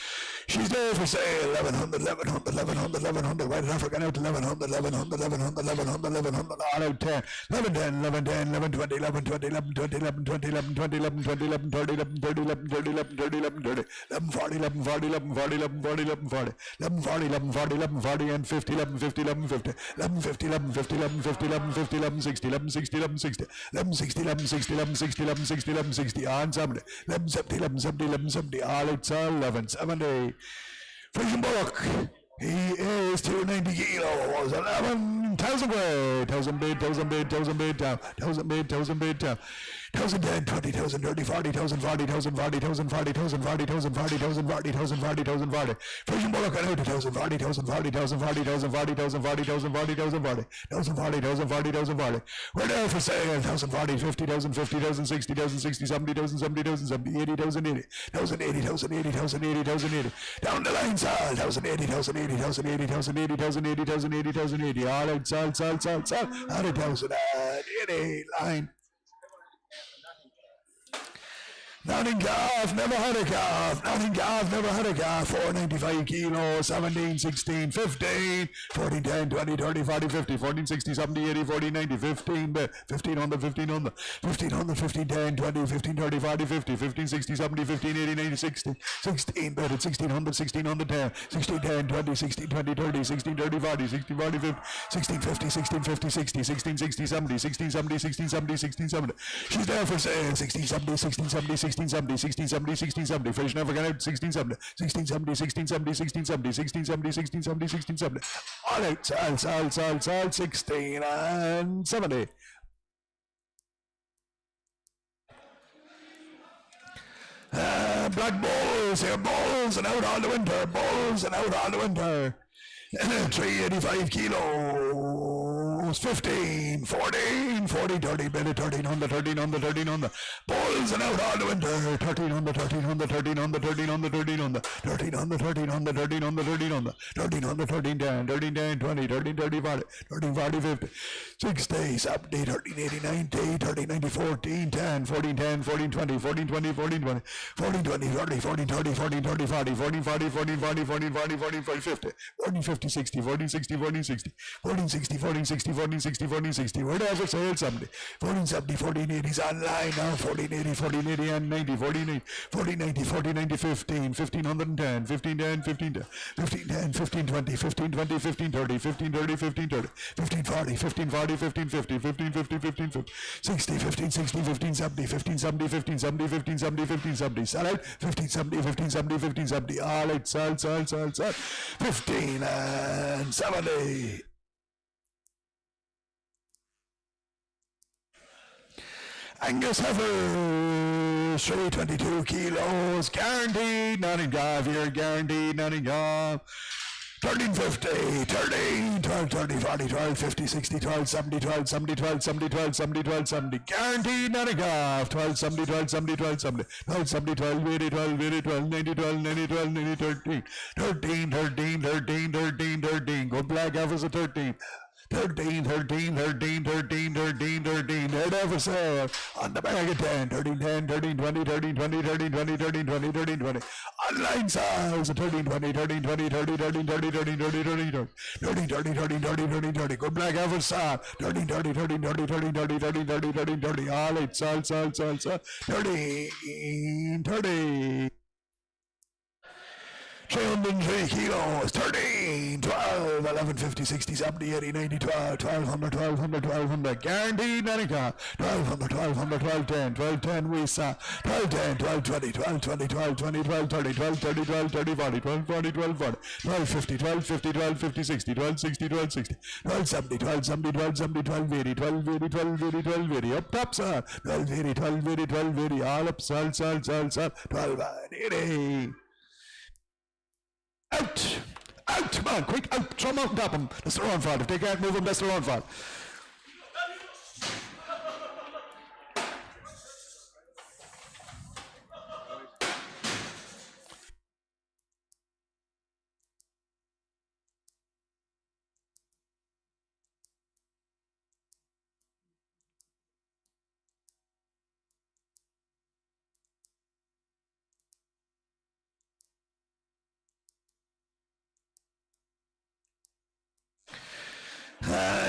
She's there for sale, 1100, 1100, 1100, 1100. Why did I forget out 1100, 1100, 1100, 1100, 1100, all out 10, 11, 10, 11, 10, 11, 20, 11, 20, 11, 20, 11, 20, 11, 20, 11, 20, 11, 30, 11, 30, 11, 30, 11, 30, 11, 30, 11, 40, 11, 40, 11, 40, 11, 40, 11, 40, 11, 40, 11, 40, 11, 40, and 50, 11, 50, 11, 50, 11, 50, 11, 50, 11, 50, 11, 50, 11, 60, 11, 60, 11, 60, 11, 60, 11, 60, 11, 60, 11, 60, 11, 60, on 70, 11, 70, 11, 70, 11, 70, all it's 11, 70. Frisian Bullock, he is 290 kilos, 11,000 weight, 1,000 bid, 1,000 bid, 1,000 bid down, 1,000 bid, 1,000 bid down. 1,010, 20,000, 30, 40,000, 40,000, 40,000, 40,000, 40,000, 40,000, 40,000, 40,000, 40. Frisian Bullock on out to 1,000, 40,000, 40,000, 40,000, 40,000, 40,000, 40,000, 40,000, 40,000, 40,000, 40. We're there for sale, 1,000, 40, 50,000, 50,000, 60,000, 60, 70,000, 70,000, 70, 80,000, 80, 1,000, 80,000, 80,000, 80,000, 80. Down the line, sell, 1,000, 80,000, 80,000, 80,000, 80,000, 80,000, 80,000, 80. All out, sell, 100,080 line. Not in golf, never had a golf. Not in golf, never had a golf. 495 kilos, 17, 16, 15, 14, 10, 20, 30, 40, 50, 14, 60, 70, 80, 40, 90, 15, 1500, 1500, 1500, 15, 10, 20, 15, 30, 40, 50, 15, 60, 70, 15, 80, 90, 60, 16, 1600, 1600, 10, 16, 10, 20, 16, 20, 30, 16, 30, 40, 16, 40, 50, 16, 50, 16, 50, 60, 16, 60, 70, 16, 70, 16, 70, 16, 70. She's there for sale, 16, 70, 16, 70, 16, 1670, 1670, 1670, fish never got out, 1670, 1670, 1670, 1670, 1670, 1670, 1670. All out, sal, 16 and 70. Black bulls here, bulls and out on the winter, bulls and out on the winter. 385 kilos, 15, 14, 40, 30, minute 13 on the 13 on the 13 on the bulls and out on the winter, 13 on the 13 on the 13 on the 13 on the 13 on the 13 on the 13 on the 13 on the 13 on the 13 on the 13 10, 13 10, 20, 13 30 40, 13 40 50, 60, 70, 13 80 90, 13 90 14 10, 14 10, 14 20, 14 20, 14 20, 14 20 30, 14 30, 14 30 40, 14 40, 14 40, 14 40, 14 40 50, 14 50 60, 14 60, 14 60, 14 60, 14 60, 14 60, 14 60, whatever sale someday. 14 70, 14 80's online now, 14 80, 14 80 and 90, 14 80, 14 90, 14 90, 15, 1510, 15 10, 15 10, 15 10, 15 20, 15 20, 15 30, 15 30, 15 30, 15 40, 15 40, 15 50, 15 50, 15 50, 60, 15 60, 15 70, 15 70, 15 70, 15 70, 15 70, sell out, 15 70, 15 70, 15 70, all out, sell, 15 and 70. Angus Heifer, 322 kilos, guaranteed, Nottingham here, guaranteed, Nottingham. 1350, 13, 12, 30, 40, 12, 50, 60, 12, 70, 12, 70, 12, 70, 12, 70, 12, 70, guaranteed, Nottingham, 12, 70, 12, 70, 12, 70, 12, 70, 12, 80, 12, 80, 12, 90, 12, 90, 12, 90, 13, 13, 13, 13, 13, 13, go black F is a 13. 13, 13, 13, 13, 13, 13, head over sale on the bag of 10, 13, 10, 13, 20, 13, 20, 13, 20, 13, 20, 13, 20, online sales 13, 20, 13, 20, 30, 13, 30, 13, 30, 30, 30, 30, 30, 30, 30, 30, good black average sale, 13, 30, 13, 30, 30, 30, 30, 30, 30, 30, all eight, sell, 13, 30. 303 kilos, 13, 12, 11, 50, 60, 70, 80, 90, 12, 1200, 1200, 1200, guaranteed, Nanica, 1200, 1200, 1210, 1210, we saw, 1210, 1220, 1220, 1220, 1230, 1230, 1230, 40, 1240, 1240, 1250, 1250, 1250, 60, 1260, 1260, 1270, 1270, 1270, 1280, 1280, 1280, 1280, up top, sir, 1280, 1280, 1280, all up, sell, 1280. Out! Out! Come on, quick, out! Throw them out and top them. That's the wrong fault. If they can't move them, that's the wrong fault.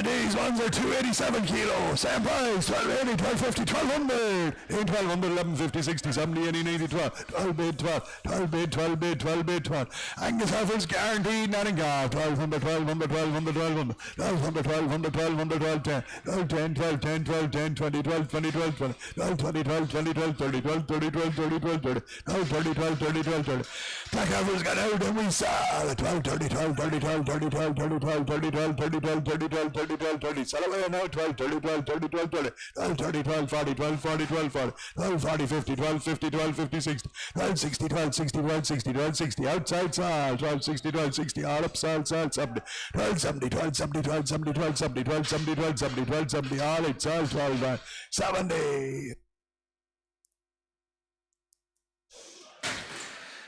These ones are 287 kilos, same price, 1280, 1250, 1200, 1200, 1150, 60, 70, 80, 90, 12, 12 bid, 12, 12 bid, 12 bid, 12 bid, 12. Angus Heifer's guaranteed, Nottingham, 1200, 1200, 1200, 1200, 1200, 1200, 1200, 1210, 12, 10, 12, 10, 12, 10, 20, 12, 20, 12, 20, 12, 20, 12, 20, 12, 30, 12, 30, 12, 30, 12, 30, 12, 30, 12, 30, 12, 30. Black Heifer's got out and we saw 12, 30, 12, 30, 12, 30, 12, 30, 12, 30, 12, 30, 12, 30, 12, 30, 12, 30, sell away now, 12, 30, 12, 30, 12, 30, 12, 30, 12, 40, 12, 40, 12, 40, 12, 40, 50, 12, 50, 12, 50, 60, 12, 60, 12, 60, 12, 60, 12, 60, outside sell, 12, 60, 12, 60, all up sell, 70, 12, 70, 12, 70, 12, 70, 12, 70, 12, 70, 12, 70, 12, 70, all it sell, 12, 70.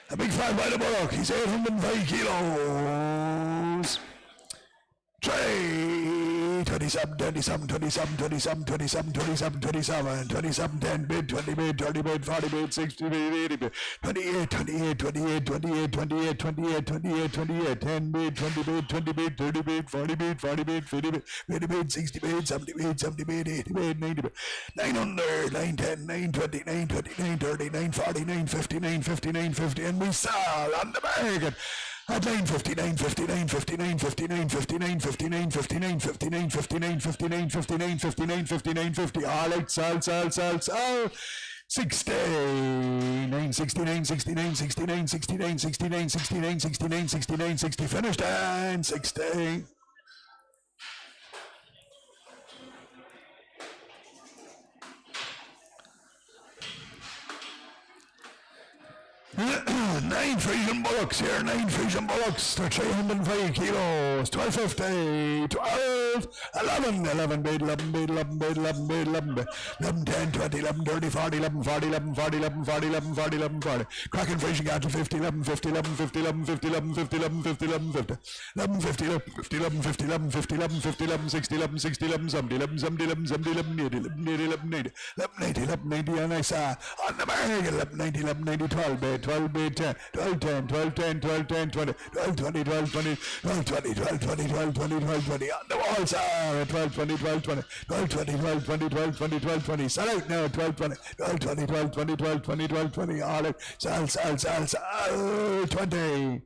A big fan by the Bullock, he's 805 kilos. 27, 27, 27, 27, 27, 27, 27, 27, 10 bid, 20 bid, 30 bid, 40 bid, 60 bid, 80 bid, 28, 28, 28, 28, 28, 28, 28, 28, 10 bid, 20 bid, 20 bid, 30 bid, 40 bid, 40 bid, 50 bid, 50 bid, 60 bid, 70 bid, 70 bid, 80 bid, 90 bid, 900, 910, 920, 920, 930, 940, 950, 950, 950, and we sell on the market. At 959, 59, 59, 59, 59, 59, 59, 59, 59, 59, 59, 59, 59, 50, all out, sell. 60, 969, 69, 69, 69, 69, 69, 69, 69, 60, finished, and 60. Nine Frisian bullocks here, 305 kilos, 1250, 12, 11, 11 bait, 11 bait, 11 bait, 11 bait, 11 bait, 11, 10, 20, 11, 30, 40, 11, 40, 11, 40, 11, 40, 11, 40, 11, 40, Cracking Fishing Cattle 50, 11, 50, 11, 50, 11, 50, 11, 50, 11, 50, 11, 50, 11, 50, 11, 50, 11, 50, 11, 50, 11, 60, 11, 60, 11, 70, 11, 70, 11, 70, 11, 80, 11, 80, 11, 80, 11, 80, 11, 80, and I saw on the mark, 11, 90, 11, 90, 12 bait, 12 bait, 10, 12, 10, 12, 10, 12, 10, 20, 12, 20, 12, 20, 12, 20, 12, 20, 12, 20, 12, 20, on the walls are 12, 20, 12, 20, 12, 20, 12, 20, 12, 20, 12, 20, sell out now, 12, 20, 12, 20, 12, 20, 12, 20, 12, 20, all out, sell, 20.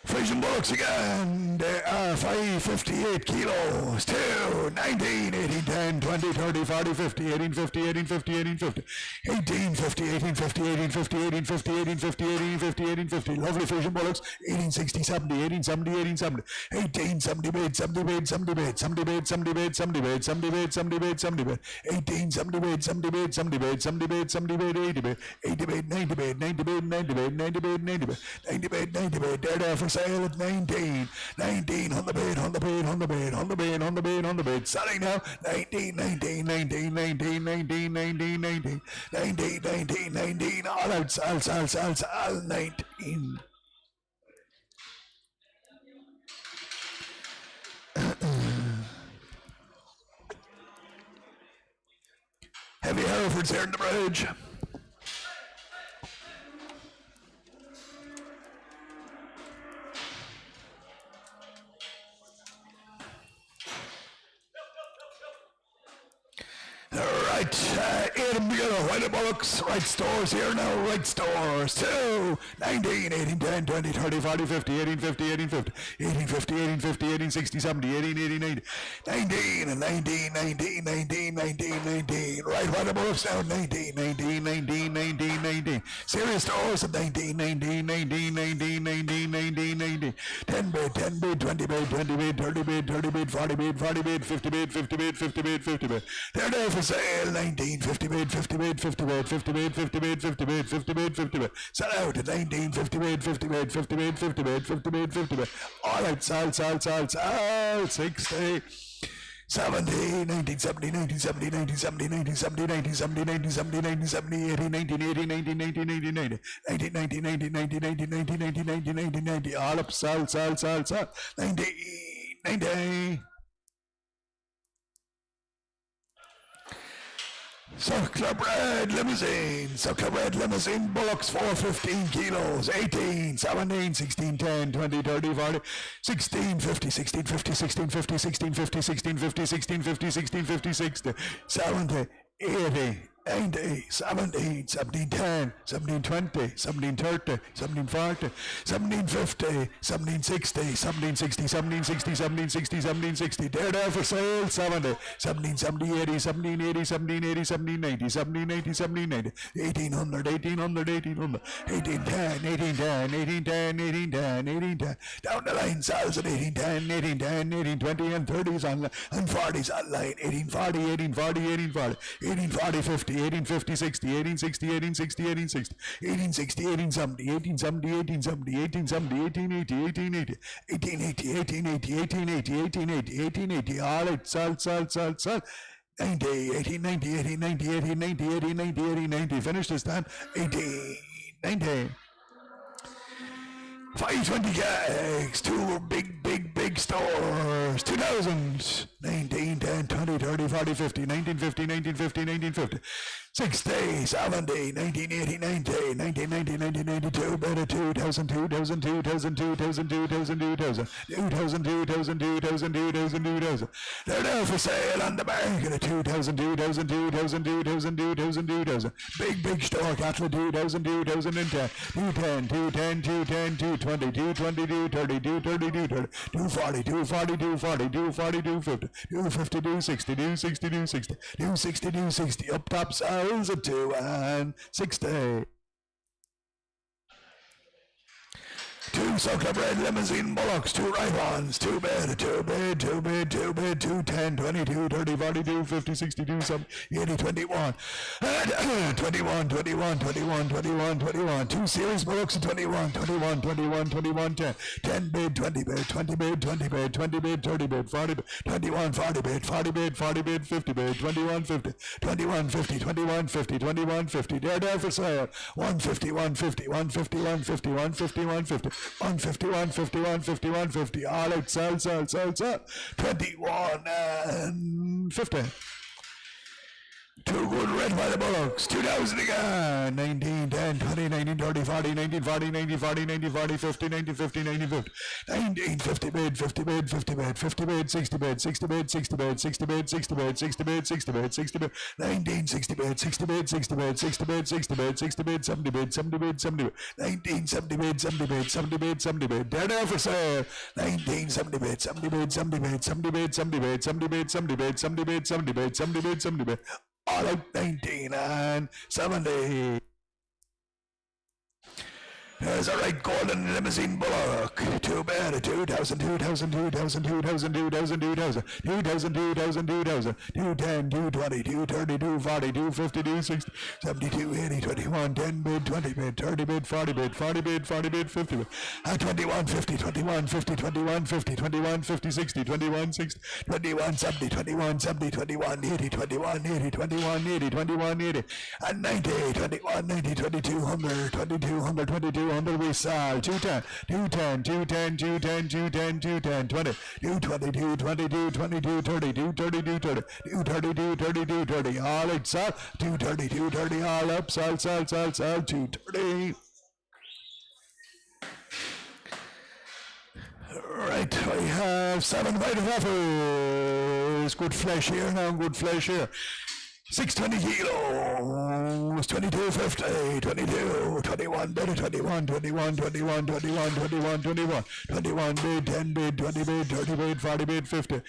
Frisian bullocks again. They are 558 kilos. 2, 19, 18, 10, 20, 30, 40, 50, 18, 50, 18, 50, 18, 50, 18, 50, 18, 50, 18, 50, 18, 50, 18, 50, 18, 50, 18, 50. Lovely Frisian bullocks. 18, 60, 70, 18, 70, 18, 70, 18, 70 bait, 70 bait, 70 bait, 70 bait, 70 bait, 70 bait, 70 bait, 70 bait, 70 bait, 18, 70 bait, 70 bait, 70 bait, 70 bait, 70 bait, 80 bait, 80 bait, 90 bait, 90 bait, 90 bait, 90 bait, 90 bait, 90 bait, 90 bait. They're there for sale at 19, 19 on the bait, on the bait, on the bait, on the bait, on the bait, on the bait. Selling now 19, 19, 19, 19, 19, 19, 19, 19, 19, 19. All out, sell, 19. Heavy Herefords here in the bridge. Right, 8 of them together, white bullocks, right stores here now, right stores, 2, 19, 18, 10, 20, 30, 40, 50, 18, 50, 18, 50, 18, 50, 18, 50, 18, 60, 70, 18, 80, 90, 19, 19, 19, 19, 19, 19, right white bullocks now, 19, 19, 19, 19, 19, serious stores at 19, 19, 19, 19, 19, 19, 19, 10 bait, 10 bait, 20 bait, 20 bait, 30 bait, 30 bait, 40 bait, 40 bait, 50 bait, 50 bait, 50 bait, 50 bait, they're there for sale, 19, 50 bait, 50 bait, 50 bait, 50 bait, 50 bait, 50 bait, 50 bait, 50 bait, sell out at 19, 50 bait, 50 bait, 50 bait, 50 bait, 50 bait, 50 bait, all right, sell, 60, 70, 1970, 1970, 1970, 1970, 1970, 1970, 1970, 80, 1980, 1980, 1990, 1990, 1990, 1990, 1990, all up, sell, 90, 90. Circular Red Limousine, bullocks 415 kilos, 18, 17, 16, 10, 20, 30, 40, 16, 50, 16, 50, 16, 50, 16, 50, 16, 50, 16, 50, 16, 50, 60, 70, 80, 90, 17, 17, 10, 17, 20, 17, 30, 17, 40, 17, 50, 17, 60, 17, 60, 17, 60, 17, 60, 17, 60. They're there for sale, 70, 17, 70, 80, 17, 80, 17, 80, 17, 90, 17, 80, 17, 90, 1800, 1800, 1800, 1810, 1810, 1810, 1810, 1810. Down the line, sells at 1810, 1810, 1820, and 30s on and 40s online, 1840, 1840, 1840, 1840, 50. 1850, 60, 1860, 1860, 1860, 1860, 1870, 1870, 1870, 1870, 1880, 1880, 1880, 1880, 1880, 1880, all right, sell, 90, 1890, 1890, 1890, 1890, 1890, finish this time, 1890. 520 kegs, 2 big stores, 2000, 19, 10, 20, 30, 40, 50, 1950, 1950, 1950, 60, 70, 1980, 90, 1990, 1992, better 2000, 2000, 2000, 2000, 2000, 2000, 2000, 2000, 2000, 2000, 2000. They're there for sale on the market at 2000, 2000, 2000, 2000, 2000, 2000. Big store cattle 2000, 2010, 210, 210, 210, 220, 220, 230, 230, 230, 240, 240, 240, 240, 240, 250, 250, 260, 260, 260, 260, 260, up top sells at 2 and 60. Two Circle Red Limousine Bullocks, two right ones, two bid, 210, 22, 30, 42, 50, 62, 80, 21, 21, 21, 21, 21, 21, two Series Bullocks at 21, 21, 21, 21, 10, 10 bid, 20 bid, 20 bid, 20 bid, 20 bid, 30 bid, 40 bid, 21, 40 bid, 40 bid, 40 bid, 50 bid, 21, 50, 21, 50, 21, 50, 21, 50, there for sale, 150, 150, 150, 150, 150, 150, 150, 150, 150, 150, all out, sell, 21 and 50. Two good red by the Bullocks, 2,000 again, 19, 10, 20, 19, 30, 40, 19, 40, 90, 40, 90, 40, 50, 90, 50, 90, 50, 19, 50 bid, 50 bid, 50 bid, 50 bid, 60 bid, 60 bid, 60 bid, 60 bid, 60 bid, 60 bid, 60 bid, 60 bid, 19, 60 bid, 60 bid, 60 bid, 60 bid, 60 bid, 60 bid, 70 bid, 70 bid, 70 bid, 19, 70 bid, 70 bid, 70 bid, 70 bid, there for sale, 19, 70 bid, 70 bid, 70 bid, 70 bid, 70 bid, 70 bid, 70 bid, 70 bid, 70 bid, 70 bid, 70 bid, all out 19 and 70. There's a right golden limousine Bullock. Too bad. 2,000, 2,000, 2,000, 2,000, 2,000, 2,000, 2,000, 2,000, 2,000, 210, 220, 230, 240, 250, 260, 72, 80, 21, 10 bid, 20 bid, 30 bid, 40 bid, 40 bid, 40 bid, 50 bid. 21, 50, 21, 50, 21, 50, 21, 50, 60, 21, 60, 21, 70, 21, 70, 21, 80, 21, 80, 21, 80, 21, 80, and 90, 21, 90, 2,200, 2,200, 2,200. We sell 210, 210, 210, 210, 210, 210, 20, 220, 220, 222, 30, 230, 230, 232, 32, 30, all out, sell 230, 230, all up, sell, 230. Right, we have 7 vital offers. Good flesh here now, good flesh here. 620 kilos, 22.50, 22, 21 bid, 21, 21, 21, 21, 21, 21, 21 bid, 10 bid, 20 bid, 30 bid, 40 bid, 50,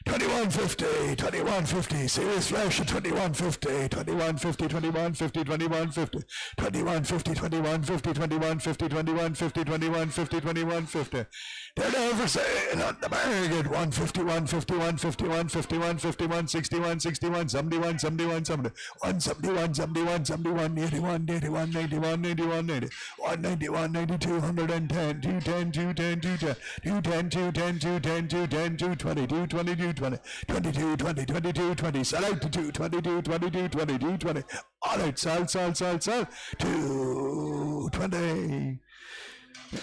21.50, 21.50, serious flash at 21.50, 21.50, 21.50, 21.50, 21.50, 21.50, 21.50, 21.50, 21.50, 21.50. They're down for sale on the market. 150, 150, 150, 150, 150, 160, 161, 71, 71, 70, 171, 71, 71, 81, 81, 91, 81, 80, 191, 92, 110, 210, 210, 210, 210, 210, 210, 210, 220, 220, 220, 22, 20, 22, 20, sell out to 222, 22, 22, 20, all out, sell, 220. 2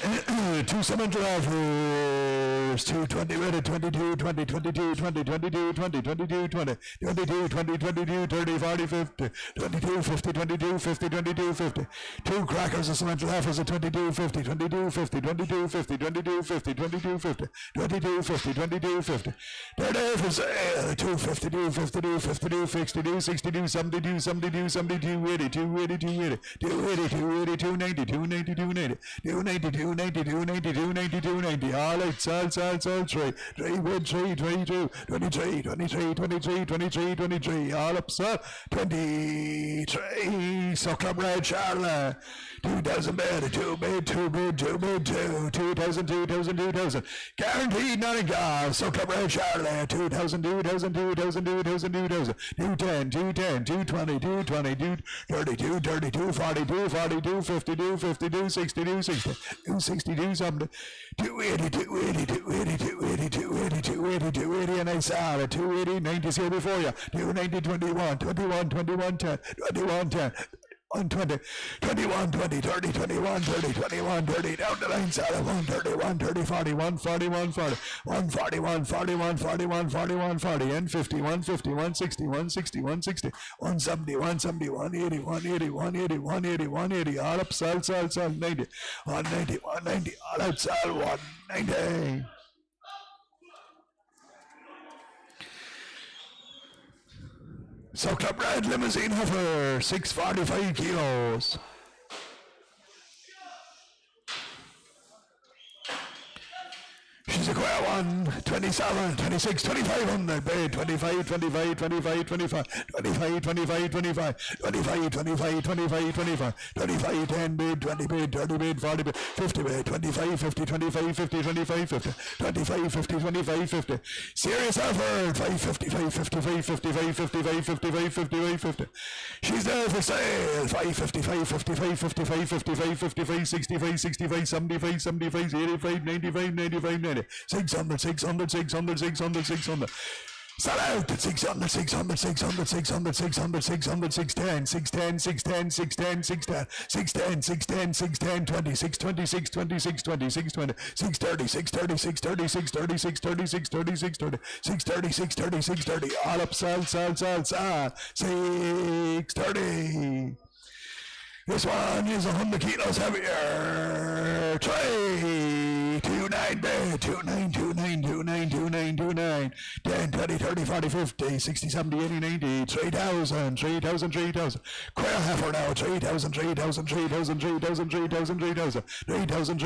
cemental offers, 220 ready, 22, 20, 22, 20, 22, 20, 22, 20, 22, 20, 22, 30, 40, 50, 22, 50, 22, 50, 22, 50, 2 crackers of cemental offers at 22, 50, 22, 50, 22, 50, 22, 50, 22, 50, 22, 50, 22, 50, third offers, 250, 252, 52, 62, 62, 72, 72, 72, 80, 280, 280, 280, 280, 290, 290, 290, 290, 292, 92, 92, 90, all out, sell, 3, 3 bid, 3, 22, 23, 23, 23, 23, 23, all up, sell, 23, so Club Red Charlotte, 2,000 bid, 2 bid, 2 bid, 2 bid, 2, 2,000, 2,000, 2,000, guaranteed nothing golf, so Club Red Charlotte, 2,000, 2,000, 2,000, 2,000, 2,000, 210, 210, 220, 220, 232, 32, 42, 42, 52, 52, 62, 60, 262 something, 280, 280, 280, 280, 280, 280, 280, and I saw it, 280, 90's here before you, 290, 21, 21, 21, 10, 21, 10, 120, 21, 20, 30, 21, 30, 21, 30, down the line side of 130, 130, 40, 140, 140, 140, 140, 140, 140, 140, and 50, 150, 160, 160, 160, 170, 170, 180, 180, 180, 180, 180, all up, sell, 90, 190, 190, all out, sell, 190. So Club Red Limousine Heifer, 645 kilos. She's a Square one, 27, 26, 25 on the bed, 25, 25, 25, 25, 25, 25, 25, 25, 25, 25, 25, 25, 10 bid, 20 bid, 30 bid, 40 bid, 50 bid, 25, 50, 25, 50, 25, 50, 25, 50, 25, 50. Serious effort, 5, 55, 55, 55, 55, 55, 55, 50. She's there for sale, 5, 55, 55, 55, 55, 55, 65, 65, 75, 75, 85, 95, 95, 90, 600, 600, 600, 600, 600. Sell out at 600, 600, 600, 600, 600, 600, 610, 610, 610, 610, 610, 610, 610, 610, 20, 620, 620, 620, 620, 630, 630, 630, 630, 630, 630, 630, 630, 630, 630, all up, sell, 630. This one is 100 kilos heavier. Trade 29 bed, 29, 29, 29, 29, 29, 10, 20, 30, 40, 50, 60, 70, 80, 90, 3,000, 3,000, 3,000. Quail heifer now, 3,000, 3,000, 3,000, 3,000, 3,000, 3,000, 3,000, 3,000,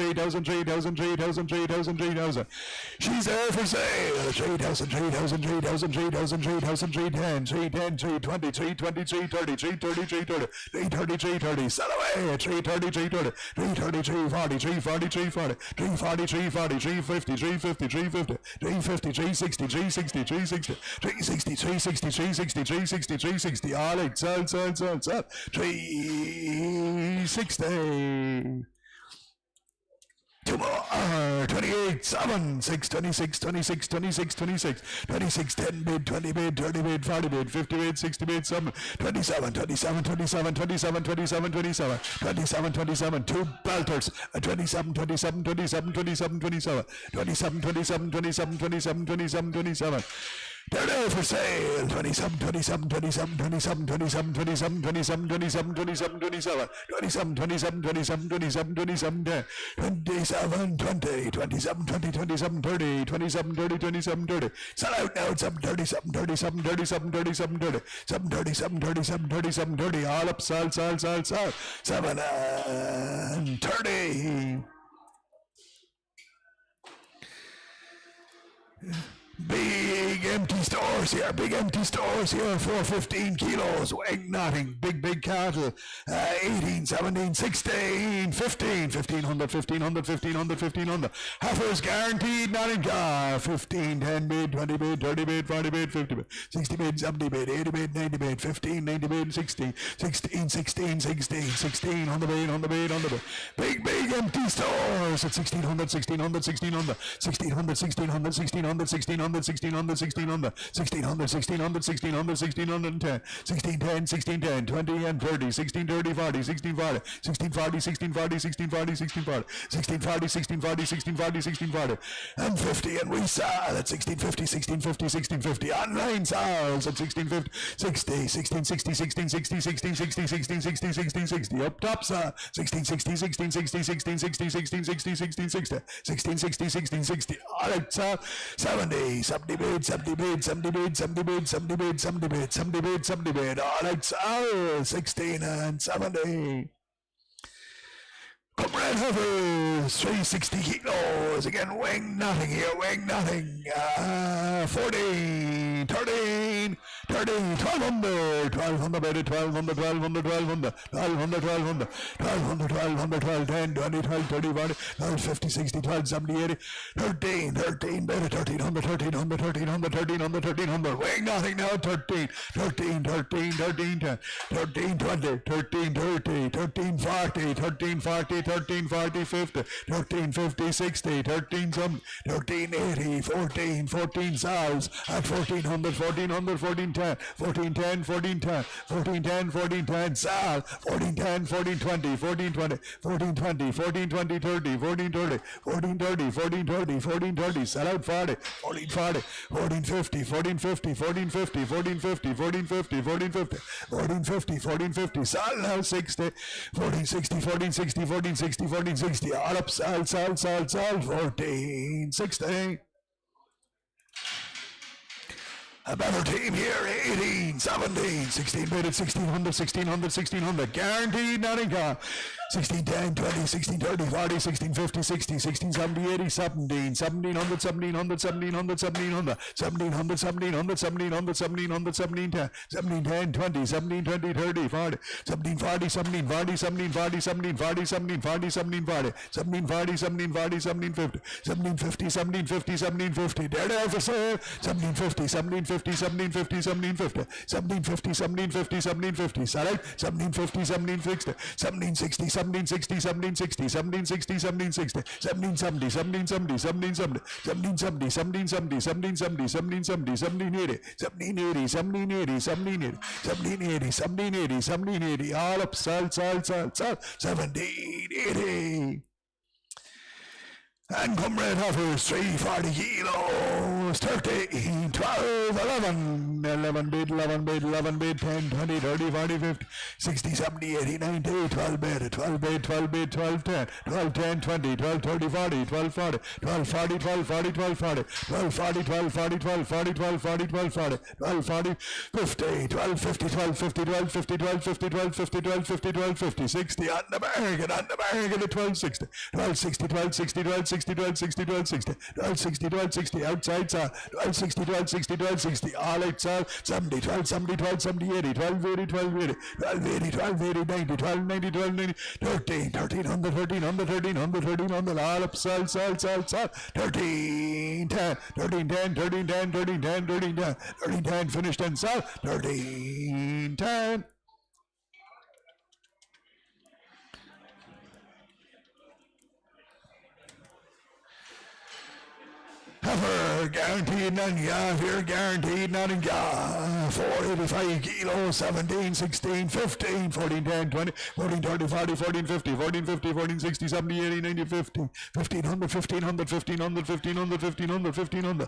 3,000, 3,000, 3,000, 3,000. She's there for sale. 3,000, 3,000, 3,000, 3,000, 3,000, 310, 310, 320, 320, 330, 330, 330, 330, 330. Sell away at 330, 330, 330, 340, 340, 340, 340, 340, 350, 350, 350, 350, 360, 360, 360, 360, 360, 360, 360, 360. All right, sell. 360. Two more, 28, 7, 6, 26, 26, 26, 26, 26, 10 bid, 20 bid, 30 bid, 40 bid, 50 bid, 60 bid, 7, 27, 27, 27, 27, 27, 27, 27, 27, two belters, 27, 27, 27, 27, 27, 27, 27, 27, 27, 27, 27. They're there for sale. 27, 27, 27, 27, 27, 27, 27, 27, 27, 27, 27, 27, 27, 27, 27, 10, 27, 20, 27, 20, 27, 30, 27, 30, 27, 30. Sell out now at 737, 37, 37, 37, 30, 737, 37, 37, 30. All up, sell. 7 and 30. Big empty stores here, 415 kilos, weighing nothing, big cattle, 18, 17, 16, 15, 1500, 1500, 1500, 1500, heifers guaranteed, nothing, 15, 10 bid, 20 bid, 30 bid, 40 bid, 50 bid, 60 bid, 70 bid, 80 bid, 90 bid, 15, 90 bid, 16, 16, 16, 16, 16, on the bid, big empty stores at 1600, 1600, 1600, 1600, 1600, 1600, 1600, 1600, 1600, 1600, 1600, 1600, 1610, 1610, 1610, 20 and 30, 1630, 40, 1640, 1640, 1640, 1640, 1640, 1640, 1640, 1640, 1640, and 50, and we sell at 1650, 1650, 1650, online sales at 1650, 60, 1660, 1660, 1660, 1660, 1660, up top sell, 1660, 1660, 1660, 1660, 1660, 1660, 1660, all right sell, 70, 70 bid, 70 bid, 70 bid, 70 bid, 70 bid, 70 bid, 70 bid, 70 bid, all right sell, 16 and 70. Come red heifers, 360 kilos, again weighing nothing here, 14, 13, 1200, 1200, 1200, 1200, 1200, 1200, 1200, 10, 20, 12, 30, 40, 12, 50, 60, 12, 70, 80, 13, 1300, 1300, 1300, 1300, 1300, weighing nothing now, 13, 13, 13, 13, 10, 13, 20, 13, 30, 13, 40, 13, 40, 13, 40, 50, 13, 50, 60, 13, some, 13, 80, 14, 14 sales at 1400, 1400, 1410, 1410, 1410, 1410, 1410, sal, 1410, 1420, 1420, 1420, 1420, 30, 1430, 1430, 1430, 1430, sell out 40, 1440, 1450, 1450, 1450, 1450, 1450, 1450, 1450, 1450, sell now 60, 1460, 1460, 1460, 1460, all up, sell, 1460. A better team here, 18, 17, 16 bid at 1600, 1600, 1600, guaranteed, nothing gone. 16, 10, 20, 16, 30, 40, 16, 50, 60, 16, 70, 80, 17, 1700, 1700, 1700, 1700, 1700, 1700, 1700, 1700, 17, 10, 17, 10, 20, 17, 20, 30, 40, 17, 40, 17, 40, 17, 40, 17, 40, 17, 40, 17, 40, 17, 40, 17, 40, 17, 50, 17, 50, 17, 50, 17, 50, there for sale, 17, 50, 17, 50, 17, 50, 17, 50, 17, 50, 17, 50, 17, 50, select, 17, 50, 17, 60, 17, 60, 17, 60, 17, 60, 17, 60, 17, 60, 17, 70, 17, 70, 17, 70, 17, 70, 17, 70, 17, 70, 17, 70, 17, 80, 17, 80, 17, 80, 17, 80, 17, 80, 17, 80, 17, 80, all up, sell, 17, 80. And comrade offers 340 kilos, 13, 12, 11, 11 bid, 11 bid, 11 bid, 10, 20, 30, 40, 50, 60, 70, 80, 90, 12 bid, 12 bid, 12 bid, 12, 10, 12, 10, 20, 12, 30, 40, 12, 40, 12, 40, 12, 40, 12, 40, 12, 40, 12, 40, 12, 40, 12, 40, 12, 40, 12, 40, 50, 12, 50, 12, 50, 12, 50, 12, 50, 12, 50, 12, 50, 12, 50, 60, on the bargain at 1260, 1260, 1260, 1260, 1260, 1260, 1260, 1260, outside, 1260, 1260, 1260, all outside, 70, 1270, 1270, 80, 1280, 1280, 1280, 1280, 90, 1290, 1290, 13, 1300, 1300, 1300, 1300, all up, sell, 13, 10, 13, 10, 13, 10, 13, 10, 13, 10, 13, 10, finished and sell, 13, 10. Heifer, guaranteed none gaff here, guaranteed none in gaff. 485 kilos, 17, 16, 15, 14, 10, 20, 14, 30, 40, 14, 50, 14, 50, 14, 60, 70, 80, 90, 50, 1500, 1500, 1500, 1500, 1500, 1500, 1500,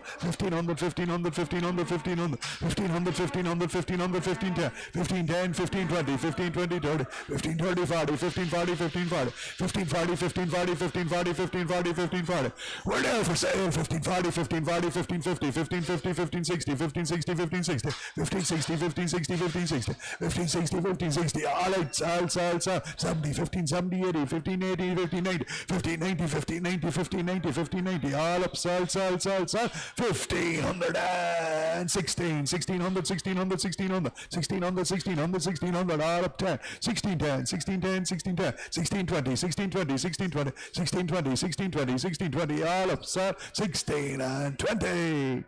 1500, 1500, 1500, 1500, 1500, 1500, 15, 10, 15, 10, 15, 20, 15, 20, 30, 15, 30, 40, 15, 40, 15, 40, 15, 40, 15, 40, 15, 40, 15, 40, 15, 40. We're there for sale, 15, 40, 15, 40, 15, 50, 15, 50, 15, 60, 15, 60, 15, 60, 15, 60, 15, 60, 15, 60, 15, 60, 15, 60, all out, sell, 70, 15, 70, 80, 15, 80, 15, 90, 15, 90, 15, 90, 15, 90, 15, 90, all up, sell, 1500 and 16, 1600, 1600, 1600, 1600, 1600, 1600, all up 10, 16, 10, 16, 10, 16, 10, 16, 20, 16, 20, 16, 20, 16, 20, 16, 20, 16, 20, all up, sell, 16 and 20.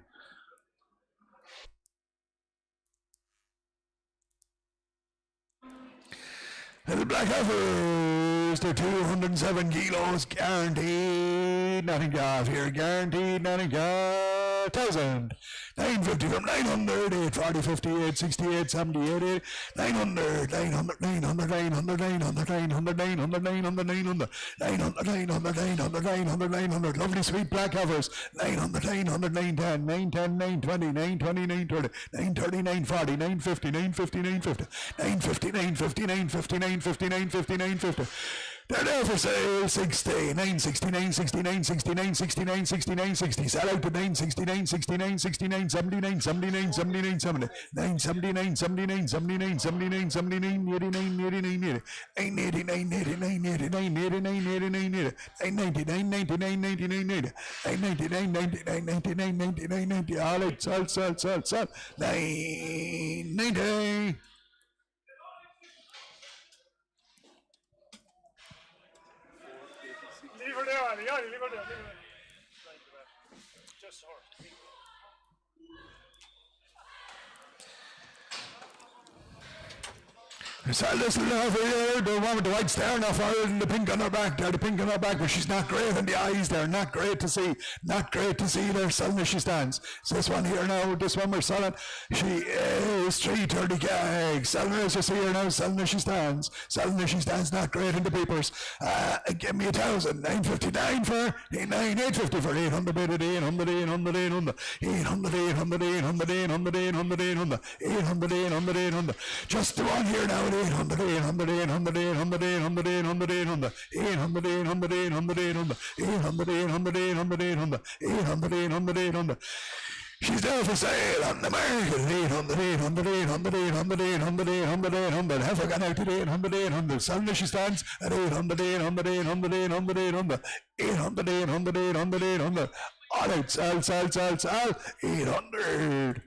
Little black heifers, they're 207 kilos, guaranteed, nothing off here, guaranteed, nothing off, 1,000, 950 from 900, 840, 58, 68, 70, 88, 900, 900, 900, 900, 900, 900, 900, 900, 900, 900, 900, 900, 900, lovely sweet black heifers, 900, 900, 910, 910, 920, 920, 930, 930, 940, 950, 950, 950, 950, 950, 950, 950, 950, 950. They're there for sale, 60, 969, 69, 69, 69, 69, 60. Sell out to 969, 69, 69, 79, 79, 79, 70, 979, 79, 79, 79, 79, 89, 89, 80, 89, 89, 89, 89, 89, 80, 999, 99, 99, 80, 999, 99, 99, 99, 90. All out, sell, 990. Leave her there. Just her. Sell this little over here, the one with the white star off her and the pink on her back there, the pink on her back, but she's not great in the eyes there, not great to see there, selling as she stands. So this one here now, this one we're selling, she is 330 gags, selling as you see her now, selling as she stands, not great in the papers. Give me 1,000, 959 for, 850 for 800 bid at 800, 800, 800, 800, 800, 800, 800, 800, 800, 800, 800, 800, just the one here now. 800, 800, 800, 800, 800, 800, 800, 800, 800, 800, 800, 800, 800, 800, 800, 800, 800, 800. She's there for sale on the market at 800, 800, 800, 800, 800, 800, 800. Heifer gone out at 800, 800. Suddenly she stands at 800, 800, 800, 800, 800, 800, 800, 800, 800. All out, sell, sell, sell, sell, 800.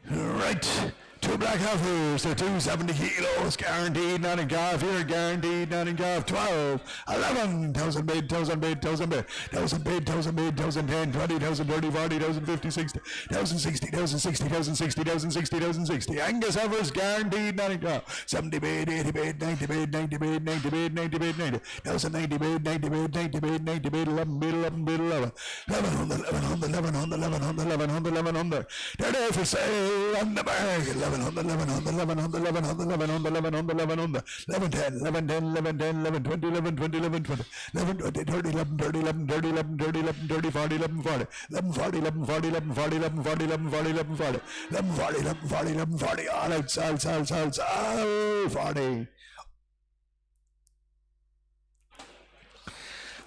Right. Two black heifers, they're 270 kilos, guaranteed, not in calf here, guaranteed, not in calf. 12, 11, 1,000 bid, 1,000 bid, 1,000 bid, 1,000 bid, 1,000 bid, 1,010, 20,000, 30, 40,000, 50, 60, 1,000, 60, 1,000, 60, 1,000, 60, 1,000, 60, 1,000, 60. Angus heifers, guaranteed, not in calf. 70 bid, 80 bid, 90 bid, 90 bid, 90 bid, 90 bid, 90, 1,000, 90 bid, 90 bid, 90 bid, 90 bid, 11 bid, 11 bid, 11, 1,100, 1,100, 1,100, 1,100, 1,100, 1,100. They're there for sale on the market. 1,100, 1,100, 1100, 1100, 1100, 1100, 1100, 1110, 1110, 1110, 1120, 1120, 1120, 1120, 30, 11, 30, 11, 30, 11, 30, 11, 30, 40, 11, 40, 11, 40, 11, 40, 11, 40, 11, 40, 11, 40, 11, 40, 11, 40, 11, 40, 11, 40, all out, sell, sell, sell, sell, 40.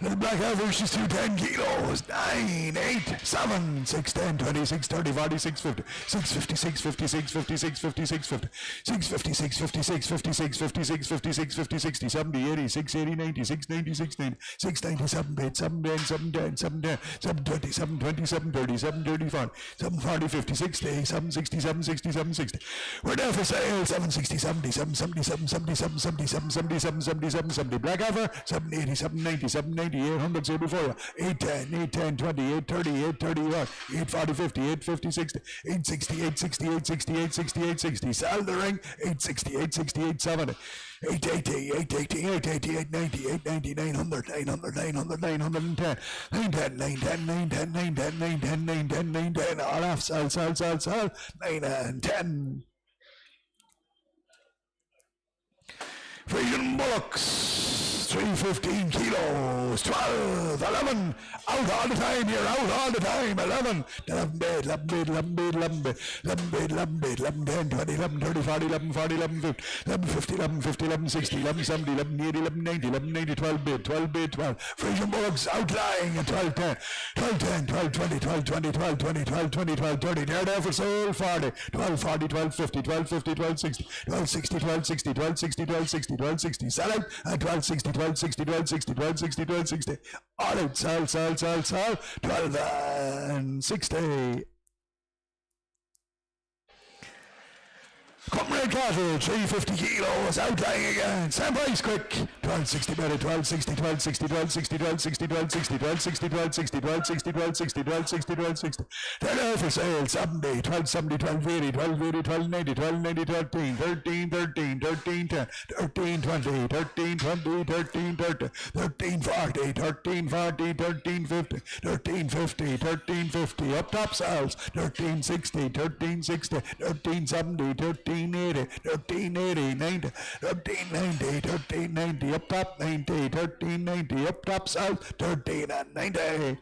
Little black heifer, she's 210 kilos. 9, 8, 7, 6, 10, 20, 6, 30, 40, 6, 50, 6, 50, 6, 50, 6, 50, 6, 50, 6, 50, 6, 50, 6, 50, 6, 50, 6, 50, 6, 50, 6, 50, 60, 70, 80, 6, 80, 90, 6, 90, 6, 90, 6, 90, 7, 8, 7, 10, 7, 10, 7, 10, 7, 20, 7, 20, 7, 30, 7, 30, 40, 7, 40, 50, 60, 7, 60, 7, 60, 7, 60. We're there for sale, 7, 60, 70, 7, 70, 7, 77, 77, 77, 77, 70. Black heifer, 7, 80, 7, 90, 7, 90, 800, say before you, 810, 810, 20, 830, 831, 840, 50, 850, 60, 860, 860, 860, 860, 860, sell the ring, 860, 860, 870, 880, 880, 880, 890, 890, 900, 900, 900, 910, 910, 910, 910, 910, 910, 910, 910, all off, sell, sell, sell, sell, 9 and 10. Freedom Bullocks, 315 kilos, 12, 11, out all the time here, out all the time, 11, 11 bid, 11 bid, 11 bid, 11 bid, 11 bid, 11 bid, 11 10, 20, 11 30, 40, 11 40, 11 50, 11 50, 11 50, 11 60, 11 70, 11 80, 11 90, 11 90, 12 bid, 12 bid, 12, Freedom Bullocks outlying at 12 10, 12 10, 12 20, 12 20, 12 20, 12 20, 12 30, they're there for sale, 40, 12 40, 12 50, 12 50, 12 60, 12 60, 12 60, 12 60, 12 60, 12 60, sell out at 12 60, 12 60, 12 60, 12 60, 12 60, all out, sell, sell, sell, sell, 12 and 60. Comrade cattle, 350 kilos, outlying again, same price quick, 1260 better, 1260, 1260, 1260, 1260, 1260, 1260, 1260, 1260, 1260, 1260, 1260, they're there for sale, 70, 1270, 1280, 1280, 1290, 1290, 13, 13, 13, 13, 10, 13, 20, 13, 20, 13, 30, 13, 40, 13, 40, 13, 50, 13, 50, 13, 50, up top sales, 13, 60, 13, 60, 13, 70, 13, 80, 13, 80, 90, 13, 90, 13, 90, up top 90, 13, 90, up top south, 13 and 90.